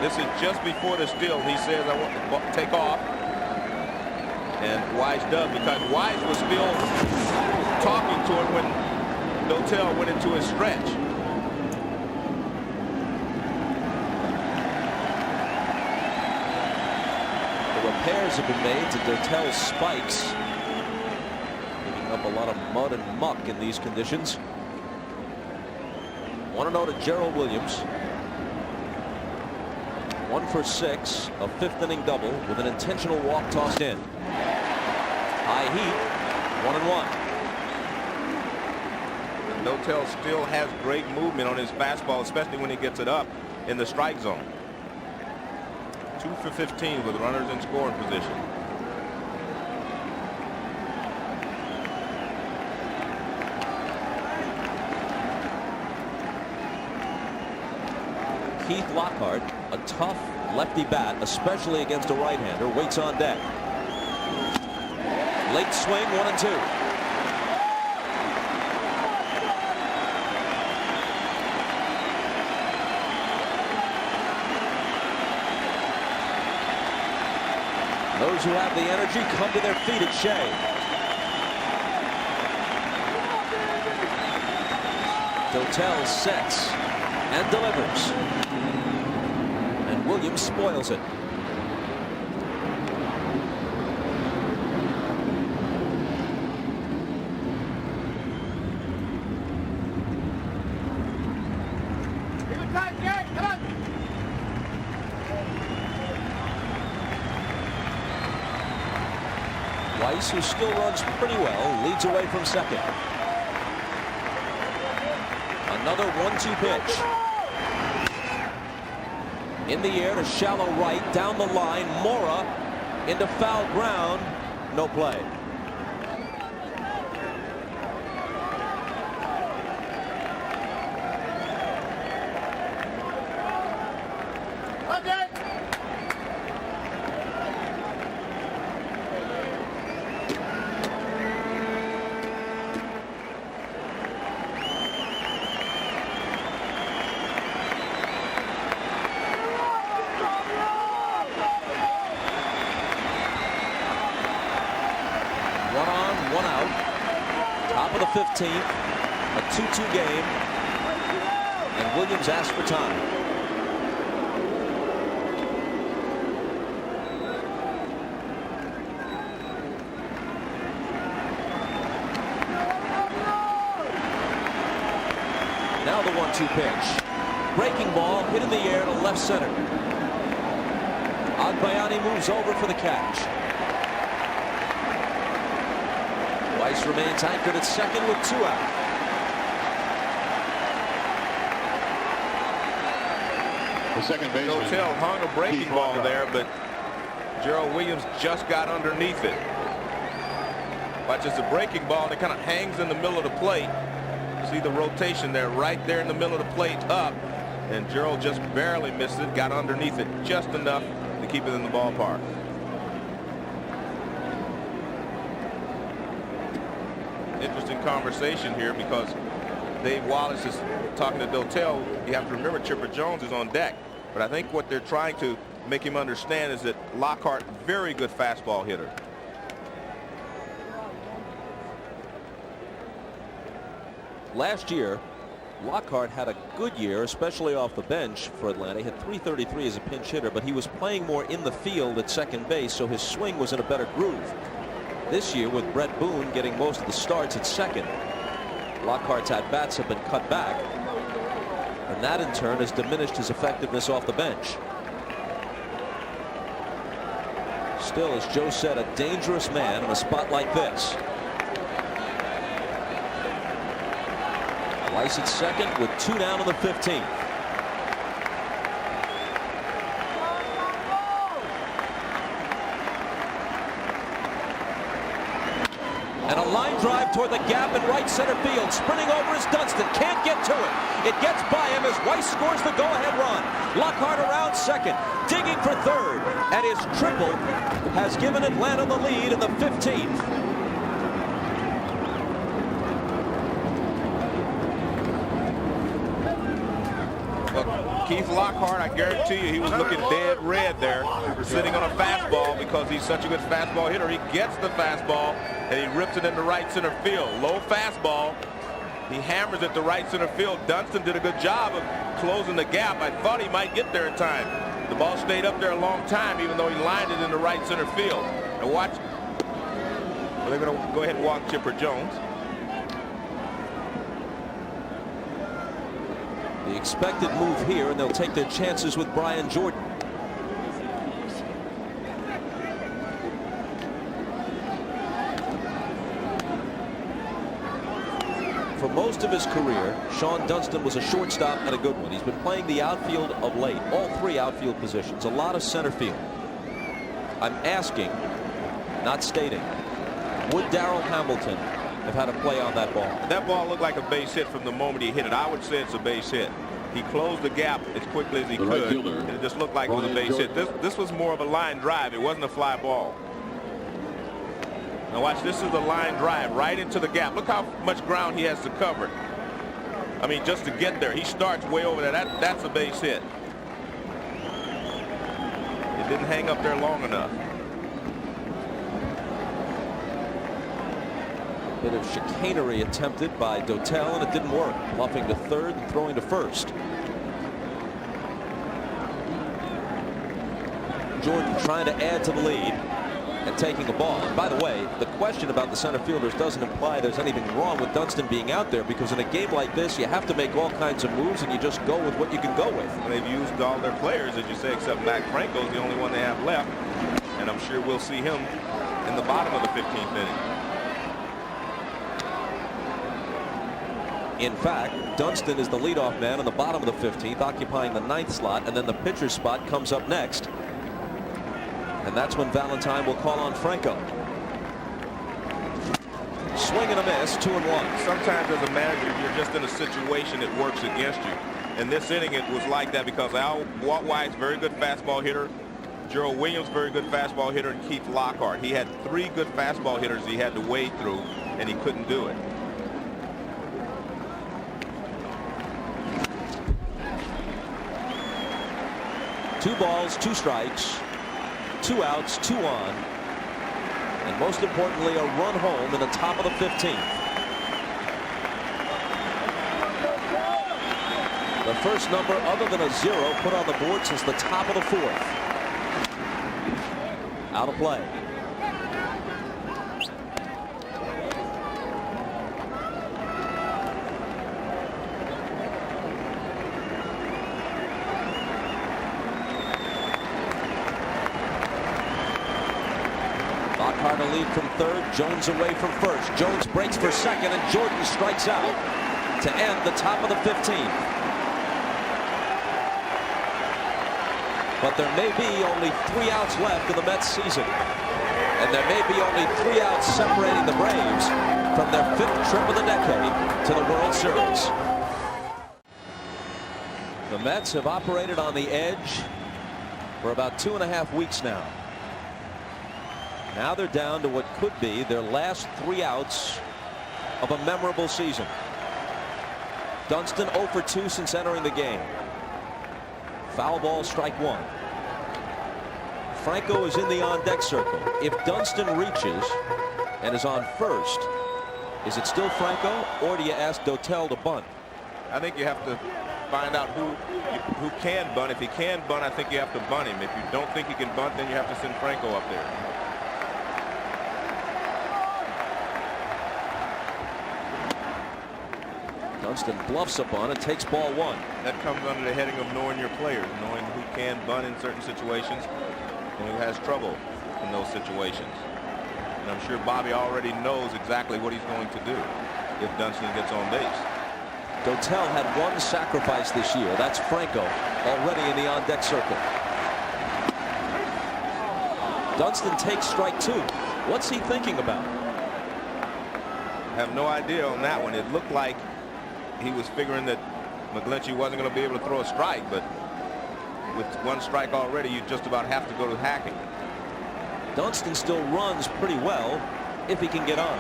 Speaker 2: This is just before the steal. He says, I want to take off. And Wise does, because Wise was still talking to him when Dotel went into his stretch.
Speaker 1: The repairs have been made to Dotel's spikes, picking up a lot of mud and muck in these conditions. 1-0 to Gerald Williams. 1 for 6, a fifth inning double with an intentional walk tossed in. High heat, 1-1.
Speaker 2: Dotel still has great movement on his fastball, especially when he gets it up in the strike zone. 2 for 15 with runners in scoring position.
Speaker 1: Keith Lockhart, a tough lefty bat, especially against a right-hander, waits on deck. Late swing, 1-2. Those who have the energy come to their feet at Shea. Dotel sets and delivers. And Williams spoils it. Weiss, who still runs pretty well, leads away from second. Another 1-2 pitch. In the air to shallow right, down the line, Mora into foul ground, no play. Top of the 15th, a 2-2 game, and Williams asked for time. Now the 1-2 pitch. Breaking ball hit in the air to left center. Agbayani moves over for the catch. Weiss remains anchored at second with 2 out.
Speaker 4: The second baseman.
Speaker 2: Dotel hung a breaking ball there, but Gerald Williams just got underneath it. Watch, it's a breaking ball, and it kind of hangs in the middle of the plate. See the rotation there, right there in the middle of the plate, up, and Gerald just barely missed it, got underneath it just enough to keep it in the ballpark. Interesting conversation here, because Dave Wallace is talking to Dotel. You have to remember Chipper Jones is on deck, but I think what they're trying to make him understand is that Lockhart, very good fastball hitter.
Speaker 1: Last year, Lockhart had a good year, especially off the bench for Atlanta. He had .333 as a pinch hitter, but he was playing more in the field at second base, so his swing was in a better groove. This year, with Brett Boone getting most of the starts at second, Lockhart's at-bats have been cut back, and that in turn has diminished his effectiveness off the bench. Still, as Joe said, a dangerous man in a spot like this. Weiss at second with 2 down in the 15th. And a line drive toward the gap in right center field. Sprinting over is Dunston. Can't get to it. It gets by him as Weiss scores the go-ahead run. Lockhart around second, digging for third. And his triple has given Atlanta the lead in the 15th.
Speaker 2: Keith Lockhart, I guarantee you, he was looking dead red there, sitting on a fastball because he's such a good fastball hitter. He gets the fastball and he rips it into right center field. Low fastball. He hammers it to right center field. Dunston did a good job of closing the gap. I thought he might get there in time. The ball stayed up there a long time, even though he lined it into right center field. And watch. Well, they're going to go ahead and walk Chipper Jones.
Speaker 1: The expected move here, and they'll take their chances with Brian Jordan. For most of his career, Sean Dunston was a shortstop and a good one. He's been playing the outfield of late, all three outfield positions, a lot of center field. I'm asking, not stating, would Darrell Hamilton have had a play on that ball?
Speaker 2: That ball looked like a base hit from the moment he hit it. I would say it's a base hit. He closed the gap as quickly as he could, and it just looked like it was a base hit. This was more of a line drive. It wasn't a fly ball. Now watch, this is a line drive right into the gap. Look how much ground he has to cover. I mean, just to get there. He starts way over there. That's a base hit. It didn't hang up there long enough.
Speaker 1: Bit of chicanery attempted by Dotel, and it didn't work. Bluffing to third and throwing to first. Jordan trying to add to the lead and taking a ball. And by the way, the question about the center fielders doesn't imply there's anything wrong with Dunston being out there, because in a game like this, you have to make all kinds of moves, and you just go with what you can go with.
Speaker 2: And they've used all their players, as you say, except Mac Franco's the only one they have left. And I'm sure we'll see him in the bottom of the 15th inning.
Speaker 1: In fact, Dunston is the leadoff man on the bottom of the 15th, occupying the 9th slot, and then the pitcher's spot comes up next. And that's when Valentine will call on Franco. Swing and a miss, 2-1.
Speaker 2: Sometimes as a manager, you're just in a situation that works against you. In this inning, it was like that because Al White's very good fastball hitter, Gerald Williams, very good fastball hitter, and Keith Lockhart. He had three good fastball hitters he had to wade through, and he couldn't do it.
Speaker 1: Two balls, two strikes, 2 outs, 2 on, and most importantly, a run home in the top of the 15th. The first number other than a 0 put on the board since the top of the 4th. Out of play. Lockhart a lead from third, Jones away from first. Jones breaks for second, and Jordan strikes out to end the top of the 15th. But there may be only 3 outs left in the Mets season. And there may be only 3 outs separating the Braves from their 5th trip of the decade to the World Series. The Mets have operated on the edge for about 2.5 weeks now. Now they're down to what could be their last 3 outs of a memorable season. Dunston 0 for 2 since entering the game. Foul ball, strike 1. Franco is in the on-deck circle. If Dunston reaches and is on first, is it still Franco, or do you ask Dotel to bunt?
Speaker 2: I think you have to find out who can bunt. If he can bunt, I think you have to bunt him. If you don't think he can bunt, then you have to send Franco up there.
Speaker 1: Dunston bluffs up on it, takes ball 1.
Speaker 2: That comes under the heading of knowing your players, knowing who can bunt in certain situations and who has trouble in those situations. And I'm sure Bobby already knows exactly what he's going to do if Dunston gets on base.
Speaker 1: Dotel had 1 sacrifice this year. That's Franco, already in the on-deck circle. Dunston takes strike 2. What's he thinking about?
Speaker 2: I have no idea on that one. It looked like he was figuring that McGlinchey wasn't going to be able to throw a strike, but with 1 strike already, you just about have to go to hacking.
Speaker 1: Dunston still runs pretty well if he can get on.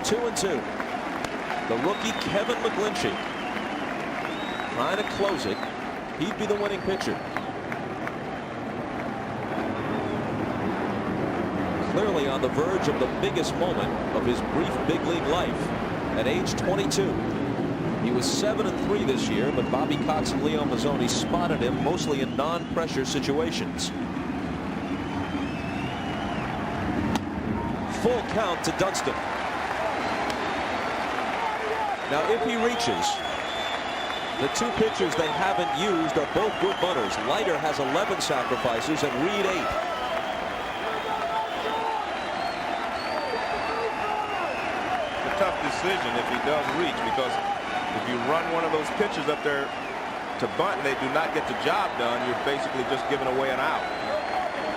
Speaker 1: 2-2. The rookie Kevin McGlinchey trying to close it. He'd be the winning pitcher. Clearly on the verge of the biggest moment of his brief big league life at age 22. He was 7-3 this year, but Bobby Cox and Leo Mazzoni spotted him mostly in non-pressure situations. Full count to Dunston. Now if he reaches, the two pitchers they haven't used are both good bunters. Leiter has 11 sacrifices and Reed 8.
Speaker 2: A tough decision if he does reach, because if you run one of those pitchers up there to bunt and they do not get the job done, you're basically just giving away an out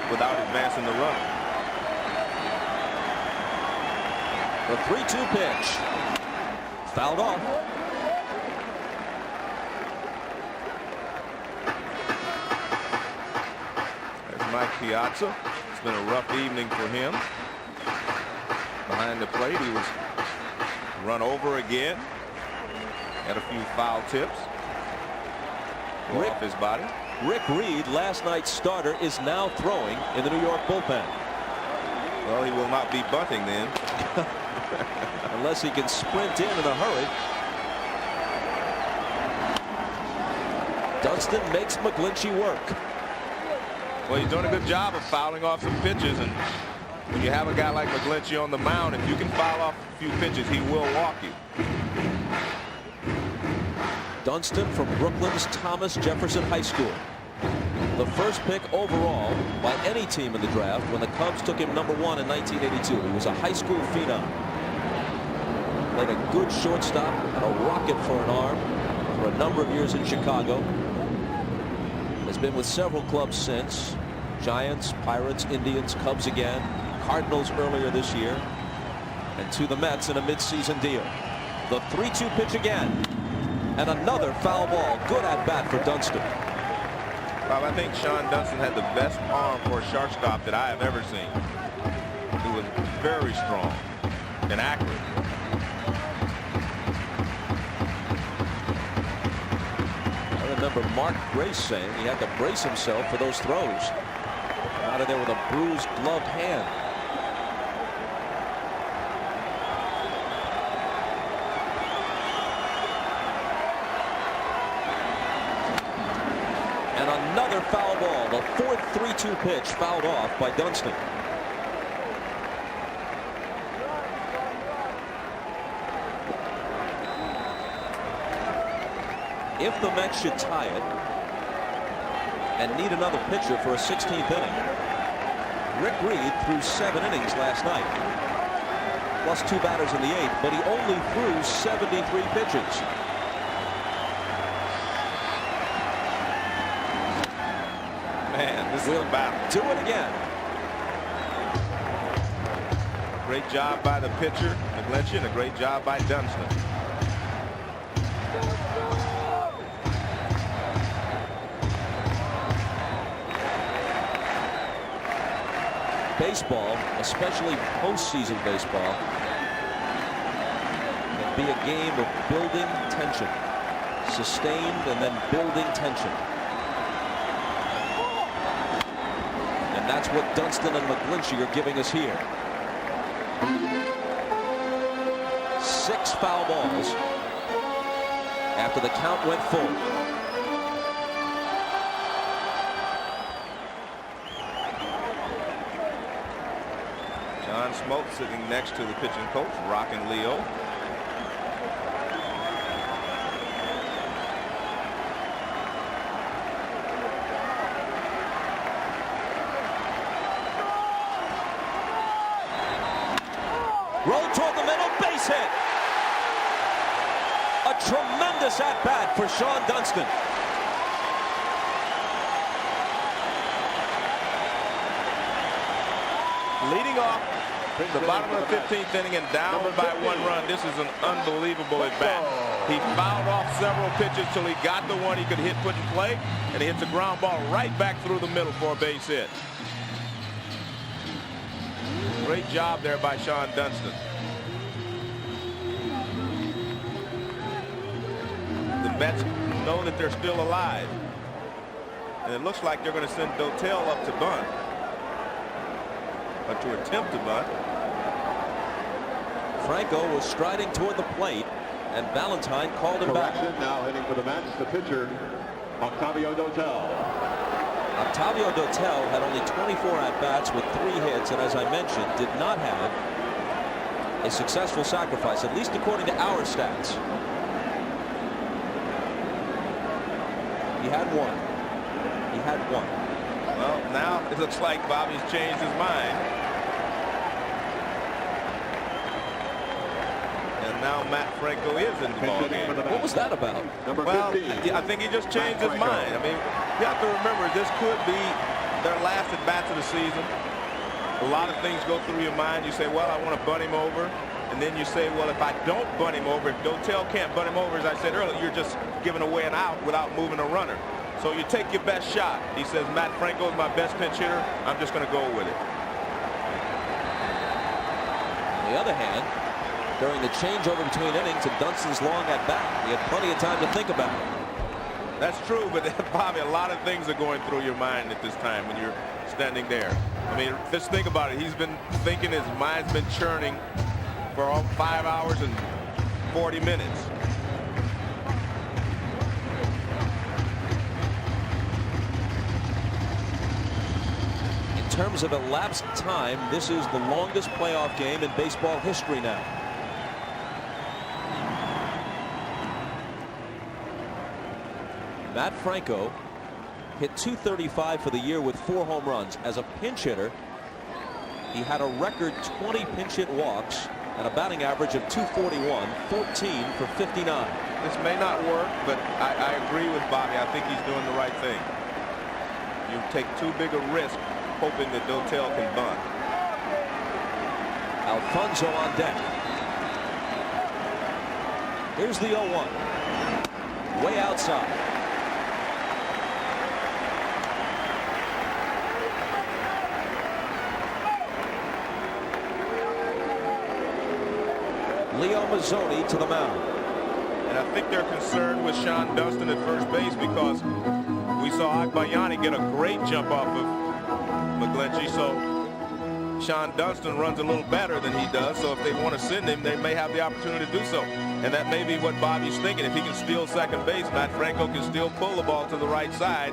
Speaker 2: without advancing the runner.
Speaker 1: The 3-2 pitch. Fouled off.
Speaker 2: There's Mike Piazza. It's been a rough evening for him. Behind the plate, he was run over again. Had a few foul tips off his body.
Speaker 1: Rick Reed, last night's starter, is now throwing in the New York bullpen.
Speaker 2: Well, he will not be bunting then.
Speaker 1: Unless he can sprint in a hurry. Dunston makes McGlinchey work.
Speaker 2: Well, he's doing a good job of fouling off some pitches, and when you have a guy like McGlinchey on the mound, if you can foul off a few pitches, he will walk you.
Speaker 1: Dunston from Brooklyn's Thomas Jefferson High School. The first pick overall by any team in the draft when the Cubs took him #1 in 1982. He was a high school phenom. Played a good shortstop and a rocket for an arm for a number of years in Chicago. Has been with several clubs since. Giants, Pirates, Indians, Cubs again, Cardinals earlier this year, and to the Mets in a midseason deal. The 3-2 pitch again, and another foul ball. Good at bat for Dunston.
Speaker 2: Well, I think Sean Dunston had the best arm for a shortstop that I have ever seen. He was very strong and accurate.
Speaker 1: I remember Mark Grace saying he had to brace himself for those throws. Out of there with a bruised gloved hand. And another foul ball. The fourth 3-2 pitch fouled off by Dunston. If the Mets should tie it and need another pitcher for a 16th inning, Rick Reed threw 7 innings last night, plus 2 batters in the 8th, but he only threw 73 pitches.
Speaker 2: Man, this is a battle.
Speaker 1: Do it again.
Speaker 2: Great job by the pitcher, McGlinchey, and a great job by Dunston.
Speaker 1: Baseball, especially postseason baseball, can be a game of building tension, sustained and then building tension. And that's what Dunston and McGlinchey are giving us here. 6 foul balls after the count went full.
Speaker 2: John Smoke sitting next to the pitching coach, rocking Leo.
Speaker 1: Rolled toward the middle, base hit. A tremendous at-bat for Sean Dunston.
Speaker 2: Leading off the bottom of the 15th inning and down by 1 run. This is an unbelievable at-bat. He fouled off several pitches till he got the one he could hit, put in play, and he hits a ground ball right back through the middle for a base hit. Great job there by Sean Dunston. Mets know that they're still alive. And it looks like they're going to send Dotel up to bunt, or to attempt to bunt.
Speaker 1: Franco was striding toward the plate, and Valentine called him back.
Speaker 4: Correction, now hitting for the Mets, the pitcher, Octavio Dotel.
Speaker 1: Octavio Dotel had only 24 at-bats with 3 hits, and as I mentioned, did not have a successful sacrifice, at least according to our stats. He had one. He had one.
Speaker 2: Well, now it looks like Bobby's changed his mind. And now Matt Franco is in the ballgame.
Speaker 1: What was that about?
Speaker 2: Well, I think he just changed his mind. I mean, you have to remember, this could be their last at-bats of the season. A lot of things go through your mind. You say, well, I want to bunt him over. And then you say, well, if I don't bunt him over, if Dotel can't bunt him over, as I said earlier, you're just giving away an out without moving a runner. So you take your best shot. He says, Matt Franco is my best pinch hitter. I'm just going to go with it.
Speaker 1: On the other hand, during the changeover between innings and Dunstan's long at bat, he had plenty of time to think about it.
Speaker 2: That's true, but Bobby, a lot of things are going through your mind at this time when you're standing there. I mean, just think about it. He's been thinking, his mind's been churning for all 5 hours and 40 minutes.
Speaker 1: In terms of elapsed time, this is the longest playoff game in baseball history now. Matt Franco hit .235 for the year with 4 home runs. As a pinch hitter, he had a record 20 pinch hit walks and a batting average of .241, 14 for 59.
Speaker 2: This may not work, but I agree with Bobby. I think he's doing the right thing. You take too big a risk hoping that Dotel can bunt.
Speaker 1: Alfonso on deck. Here's the 0-1. Way outside. Leo Mazzoni to the mound.
Speaker 2: And I think they're concerned with Sean Dunston at first base because we saw Agbayani get a great jump off of McGlinchey. So Sean Dunston runs a little better than he does. So if they want to send him, they may have the opportunity to do so. And that may be what Bobby's thinking. If he can steal second base, Matt Franco can still pull the ball to the right side.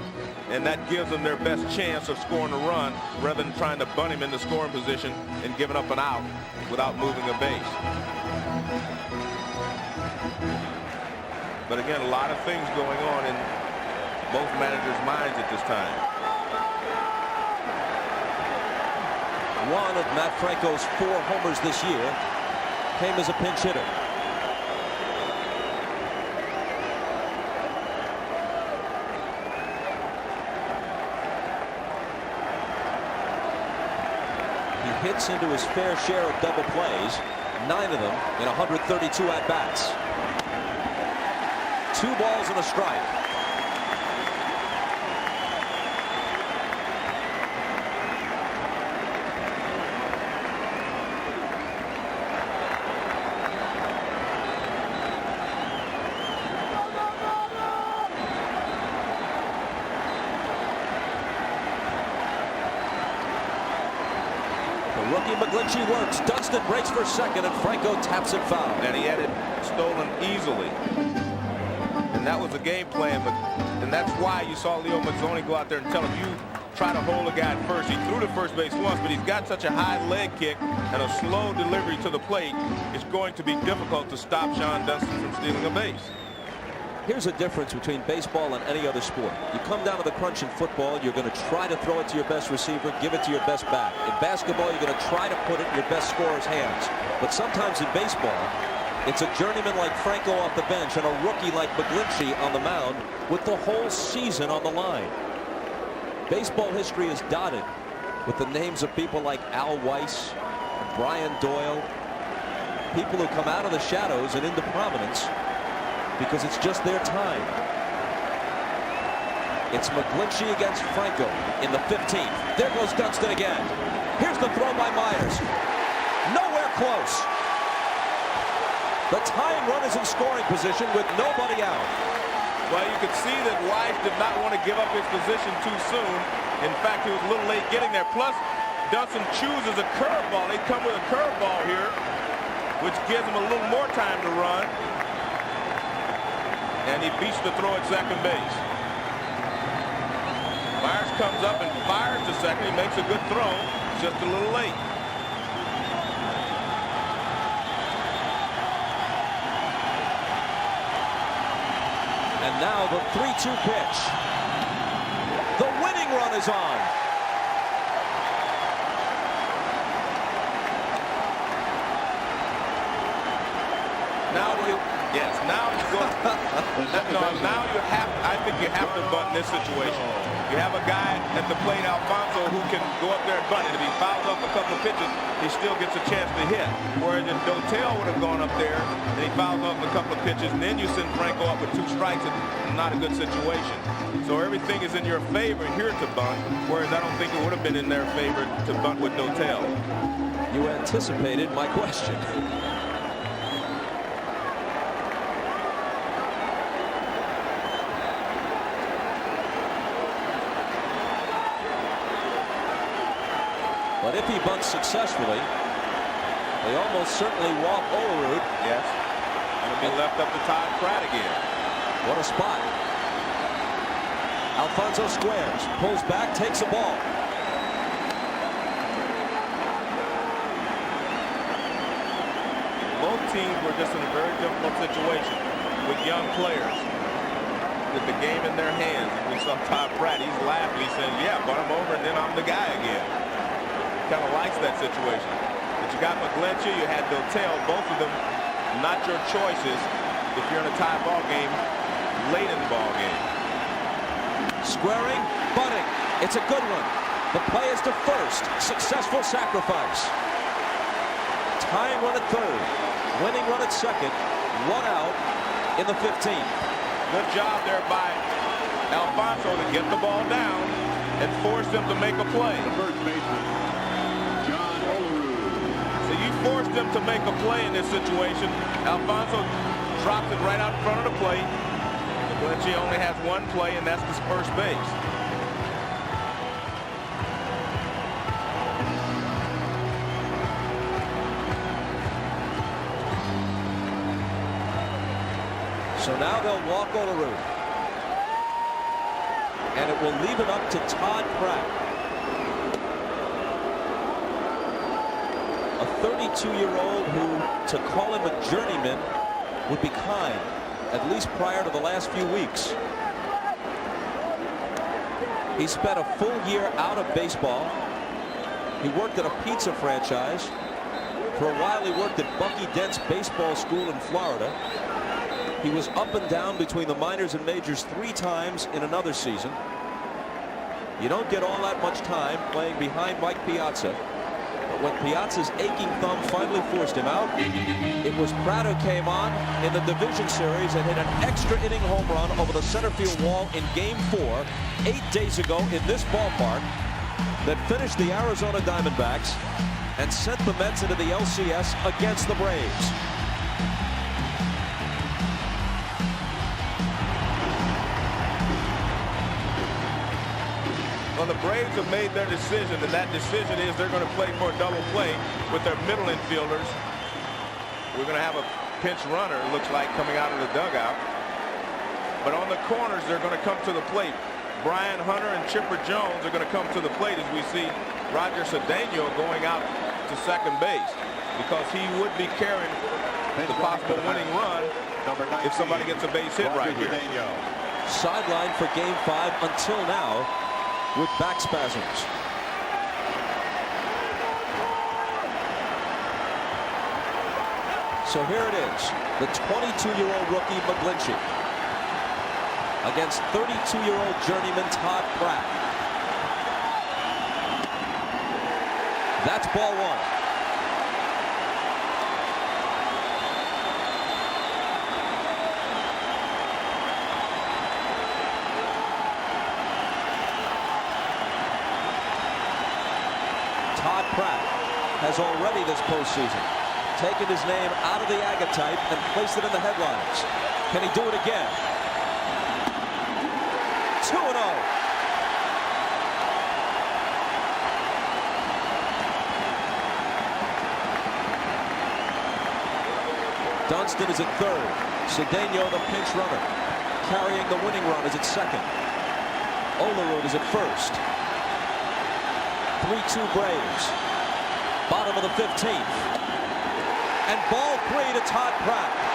Speaker 2: And that gives them their best chance of scoring a run rather than trying to bunt him in the scoring position and giving up an out without moving a base. But again, a lot of things going on in both managers' minds at this time.
Speaker 1: One of Matt Franco's 4 homers this year came as a pinch hitter. He hits into his fair share of double plays, 9 of them in 132 at-bats. 2 balls and a strike. The rookie McGlinchey works. Dunston breaks for second, and Franco taps it foul.
Speaker 2: And he had it stolen easily. And that was the game plan, and that's why you saw Leo Mazzoni go out there and tell him, you try to hold a guy at first. He threw to first base once, but he's got such a high leg kick and a slow delivery to the plate. It's going to be difficult to stop Sean Dunston from stealing a base.
Speaker 1: Here's a difference between baseball and any other sport. You come down to the crunch in football, you're going to try to throw it to your best receiver, give it to your best back. In basketball, you're going to try to put it in your best scorer's hands. But sometimes in baseball, it's a journeyman like Franco off the bench and a rookie like McGlinchey on the mound with the whole season on the line. Baseball history is dotted with the names of people like Al Weiss, Brian Doyle, people who come out of the shadows and into prominence because it's just their time. It's McGlinchey against Franco in the 15th. There goes Dunston again. Here's the throw by Myers. Nowhere close. The tying run is in scoring position with nobody out.
Speaker 2: Well, you could see that Weiss did not want to give up his position too soon. In fact, he was a little late getting there. Plus, Dustin chooses a curveball. They come with a curveball here, which gives him a little more time to run. And he beats the throw at second base. Myers comes up and fires to second. He makes a good throw, just a little late.
Speaker 1: And now the 3-2 pitch. The winning run is on.
Speaker 2: Now you, yes, now you go. Now you have, I think you have to bunt in this situation. You have a guy at the plate, Alfonso, who can go up there and bunt it. If he fouls off a couple of pitches, he still gets a chance to hit. Whereas if Dotel would have gone up there and he fouls off a couple of pitches, and then you send Franco up with 2 strikes, it's not a good situation. So everything is in your favor here to bunt, whereas I don't think it would have been in their favor to bunt with Dotel.
Speaker 1: You anticipated my question. But if he bunts successfully, they almost certainly walk Olerud.
Speaker 2: Yes. And it'll be left up to Todd Pratt again.
Speaker 1: What a spot. Alfonso squares, pulls back, takes a ball.
Speaker 2: Both teams were just in a very difficult situation with young players with the game in their hands. And we saw Todd Pratt, he's laughing. He's saying, yeah, bunt him over and then I'm the guy again. Kind of likes that situation. But you got McGlinchey, you had Dotel, both of them not your choices if you're in a tie ball game late in the ball game.
Speaker 1: Squaring, bunting. It's a good one. The play is to first. Successful sacrifice. Tying run at third. Winning run at second. 1 out in the 15th.
Speaker 2: Good job there by Alfonso to get the ball down and force him to make a play. So you forced him to make a play in this situation. Alfonso drops it right out in front of the plate. McGlinchey only has 1 play, and that's the first base.
Speaker 1: So now they'll walk Olerud. And it will leave it up to Todd Pratt. A 32-year-old who, to call him a journeyman, would be kind, at least prior to the last few weeks. He spent a full year out of baseball. He worked at a pizza franchise. For a while, he worked at Bucky Dent's baseball school in Florida. He was up and down between the minors and majors 3 times in another season. You don't get all that much time playing behind Mike Piazza. But when Piazza's aching thumb finally forced him out, it was Pratt who came on in the division series and hit an extra inning home run over the center field wall in Game 4 8 days ago in this ballpark that finished the Arizona Diamondbacks and sent the Mets into the LCS against the Braves.
Speaker 2: Well, the Braves have made their decision, and that decision is they're going to play for a double play with their middle infielders. We're going to have a pinch runner, it looks like, coming out of the dugout. But on the corners, they're going to come to the plate. Brian Hunter and Chipper Jones are going to come to the plate as we see Roger Cedeno going out to second base, because he would be carrying the possible winning run if somebody gets a base hit right here.
Speaker 1: Sidelined for Game 5 until now with back spasms. So here it is, the 22-year-old rookie McGlinchey against 32-year-old journeyman Todd Pratt. That's ball 1. Todd Pratt has already this postseason taken his name out of the agatype and placed it in the headlines. Can he do it again? Dunston is at third. Cedeno, the pinch runner, carrying the winning run, is at second. Olerud is at first. 3-2 Braves. Bottom of the 15th. And ball 3 to Todd Pratt.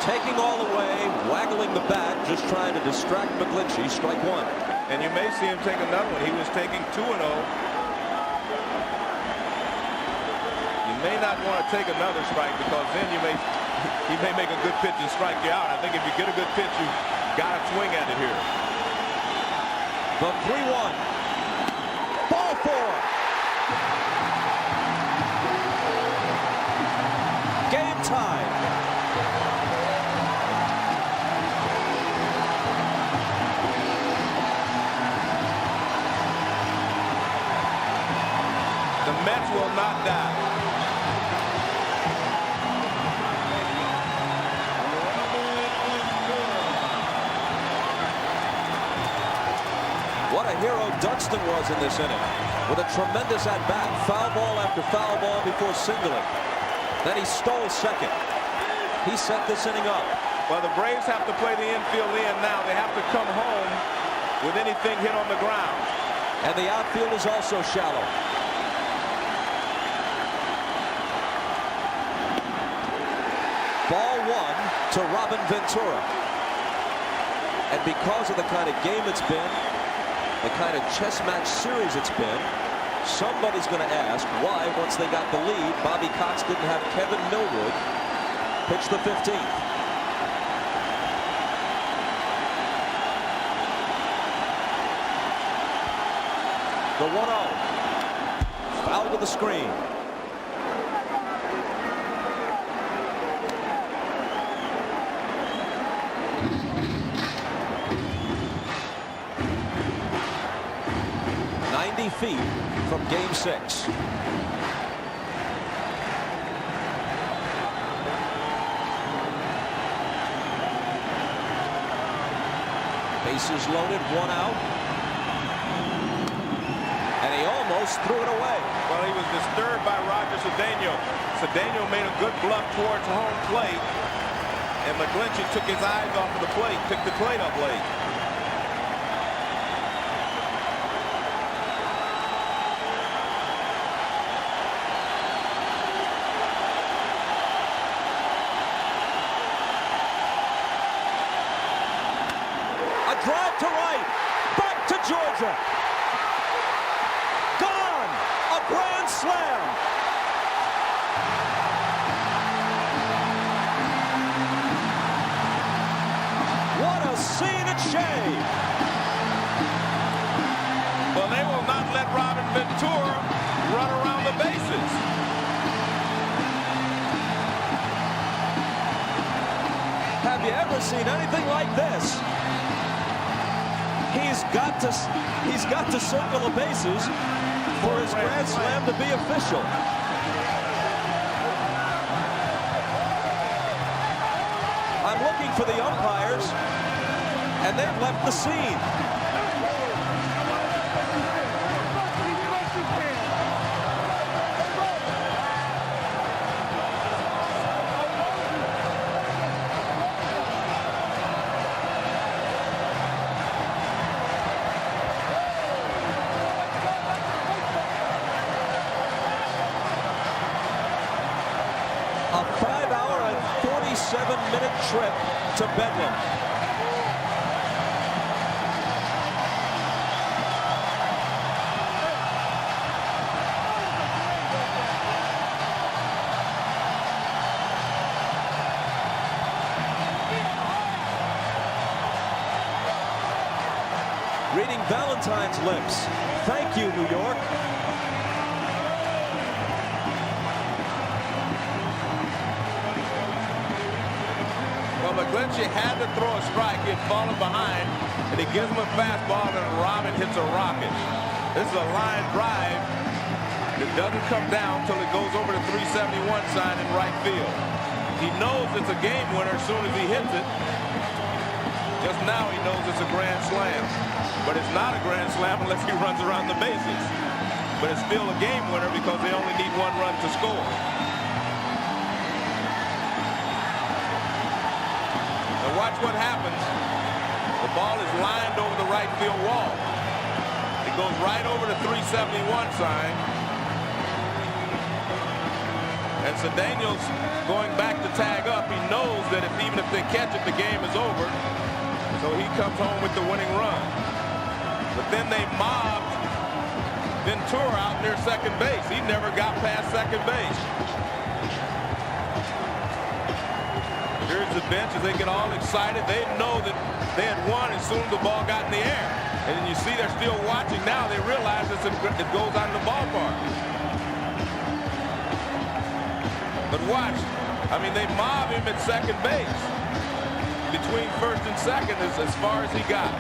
Speaker 1: Taking all the way, waggling the bat, just trying to distract McGlinchey. Strike one.
Speaker 2: And you may see him take another one. He was taking 2-0. You may not want to take another strike because then he may make a good pitch and strike you out. I think if you get a good pitch, you got to swing at it here.
Speaker 1: The 3-1. Ball 4. Game time.
Speaker 2: The Mets will not die.
Speaker 1: What a hero Dunston was in this inning. With a tremendous at-bat. Foul ball after foul ball before singling. Then he stole second. He set this inning up.
Speaker 2: Well, the Braves have to play the infield in now. They have to come home with anything hit on the ground.
Speaker 1: And the outfield is also shallow. Ball 1 to Robin Ventura. And because of the kind of game it's been, the kind of chess match series it's been, somebody's going to ask why, once they got the lead, Bobby Cox didn't have Kevin Millwood pitch the 15th. The 1-0. Foul to the screen. Feet from Game 6. Bases loaded, 1 out. And he almost threw it away.
Speaker 2: Well, he was disturbed by Roger Cedeno. Cedeno made a good bluff towards home plate. And McGlinchey took his eyes off of the plate, picked the plate up late.
Speaker 1: Drive to right, back to Georgia. Gone, a grand slam. What a scene at Shea.
Speaker 2: Well, they will not let Robin Ventura run around the bases.
Speaker 1: Have you ever seen anything like this? He's got to circle the bases for his grand slam to be official. I'm looking for the umpires, and they've left the scene. A 5-hour and 47-minute trip to Bedlam. Reading Valentine's lips. Thank you, New York.
Speaker 2: McGlinchey had to throw a strike. He had fallen behind, and he gives him a fastball, and Robin hits a rocket. This is a line drive that doesn't come down until it goes over the 371 sign in right field. He knows it's a game winner as soon as he hits it. Just now he knows it's a grand slam. But it's not a grand slam unless he runs around the bases. But it's still a game winner because they only need one run to score. Now watch what happens. The ball is lined over the right field wall. It goes right over the 371 sign. And so Daniels going back to tag up. He knows that even if they catch it, the game is over. So he comes home with the winning run. But then they mobbed Ventura out near second base. He never got past second base. Here's the bench as they get all excited. They know that they had won as soon as the ball got in the air. And then you see they're still watching now. They realize it goes out of the ballpark. But watch. I mean, they mob him at second base. Between first and second is as far as he got.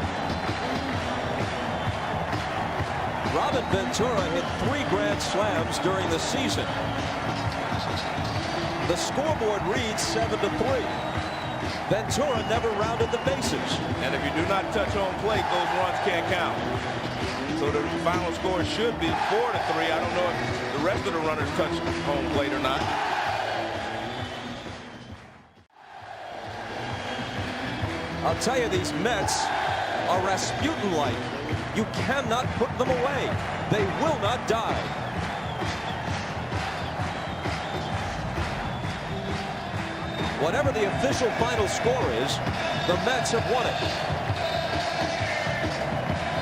Speaker 1: Robin Ventura hit 3 grand slams during the season. The scoreboard reads 7-3. Ventura never rounded the bases.
Speaker 2: And if you do not touch home plate, those runs can't count. So the final score should be 4-3. I don't know if the rest of the runners touch home plate or not.
Speaker 1: I'll tell you, these Mets are Rasputin-like. You cannot put them away. They will not die. Whatever the official final score is, the Mets have won it.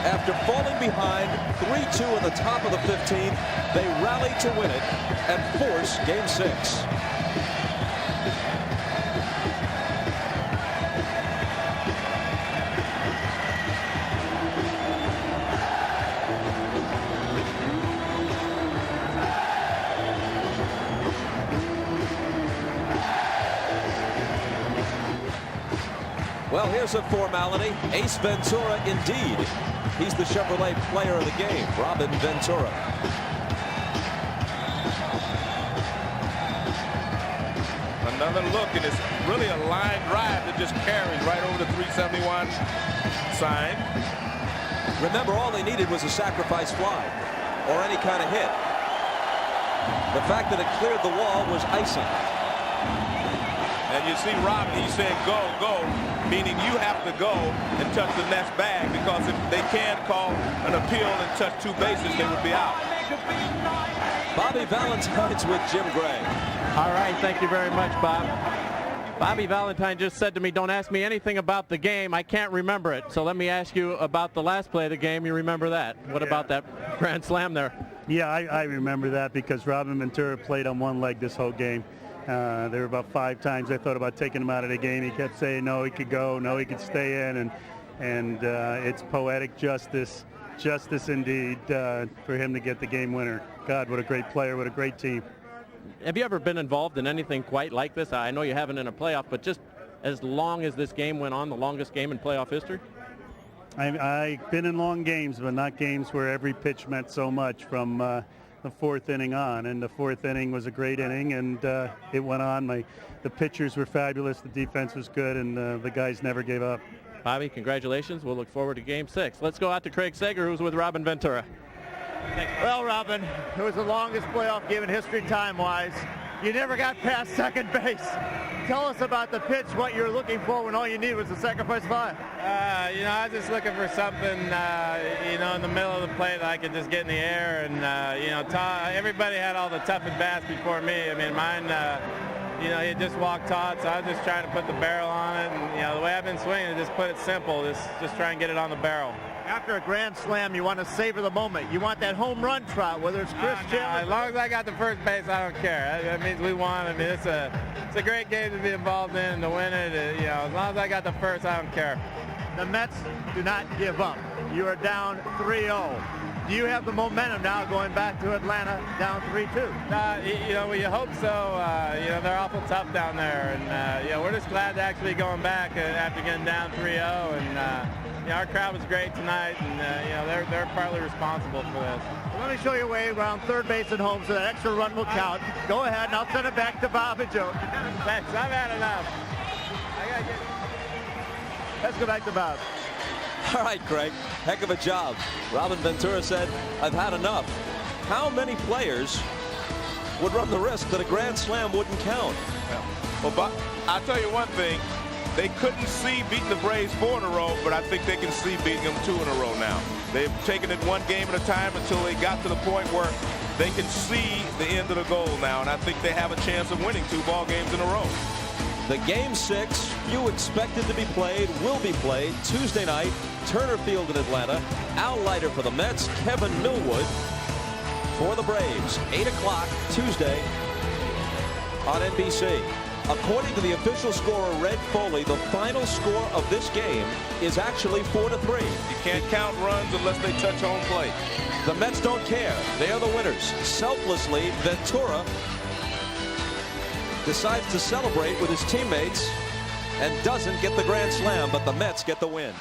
Speaker 1: After falling behind 3-2 in the top of the 15th, they rallied to win it and force Game 6. Well, here's a formality. Ace Ventura, indeed. He's the Chevrolet player of the game, Robin Ventura.
Speaker 2: Another look, and it's really a line drive that just carries right over the 371 sign.
Speaker 1: Remember, all they needed was a sacrifice fly or any kind of hit. The fact that it cleared the wall was icing.
Speaker 2: And you see Robin, he's saying go, go, meaning you have to go and touch the next bag, because if they can't call an appeal and touch 2 bases, they would be out.
Speaker 1: Bobby Valentine's with Jim Gray.
Speaker 6: All right, thank you very much, Bob. Bobby Valentine just said to me, don't ask me anything about the game. I can't remember it. So let me ask you about the last play of the game. You remember that? What about that grand slam there?
Speaker 5: Yeah, I remember that because Robin Ventura played on one leg this whole game. There were about 5 times I thought about taking him out of the game. He kept saying no, he could go, no, he could stay in, and it's poetic justice indeed for him to get the game winner. God, what a great player, what a great team.
Speaker 6: Have you ever been involved in anything quite like this? I know you haven't in a playoff, but just as long as this game went on, the longest game in playoff history?
Speaker 5: I've been in long games, but not games where every pitch meant so much from the 4th inning on. And the 4th inning was a great inning, and it went on. The pitchers were fabulous, the defense was good, and the guys never gave up.
Speaker 6: Bobby, congratulations. We'll look forward to Game 6. Let's go out to Craig Sager, who's with Robin Ventura.
Speaker 3: Well, Robin, it was the longest playoff game in history time-wise. You never got past second base. Tell us about the pitch, what you're looking for when all you need was a sacrifice fly.
Speaker 7: I was just looking for something, in the middle of the plate that I could just get in the air. And, everybody had all the tough at-bats before me. I mean, mine, he just walked taut, so I was just trying to put the barrel on it. And, the way I've been swinging, just put it simple, just try and get it on the barrel.
Speaker 3: After a grand slam, you want to savor the moment. You want that home run trot, whether it's Chris Chandler.
Speaker 7: As long as I got the first base, I don't care. That means we won. I mean, it's a great game to be involved in and to win it. As long as I got the first, I don't care.
Speaker 3: The Mets do not give up. You are down 3-0. Do you have the momentum now going back to Atlanta down 3-2?
Speaker 7: You hope so. They're awful tough down there. And, we're just glad to actually be going back after getting down 3-0. And, our crowd was great tonight, and they're partly responsible for this.
Speaker 3: Let me show you a way around third base and home so that extra run will count. Go ahead, and I'll send it back to Bob and Joe.
Speaker 7: Thanks. I've had enough.
Speaker 3: Let's go back to Bob.
Speaker 1: All right, Craig. Heck of a job. Robin Ventura said, "I've had enough." How many players would run the risk that a grand slam wouldn't count?
Speaker 2: Well, Bob, I'll tell you one thing. They couldn't see beating the Braves 4 in a row, but I think they can see beating them 2 in a row now. They've taken it one game at a time until they got to the point where they can see the end of the goal now, and I think they have a chance of winning 2 ball games in a row.
Speaker 1: The Game 6 you expected to be played will be played Tuesday night. Turner Field in Atlanta. Al Leiter for the Mets. Kevin Millwood for the Braves. 8 o'clock Tuesday on NBC. According to the official scorer Red Foley, the final score of this game is actually 4-3.
Speaker 2: You can't count runs unless they touch home plate.
Speaker 1: The Mets don't care. They are the winners. Selflessly, Ventura decides to celebrate with his teammates and doesn't get the grand slam, but the Mets get the win.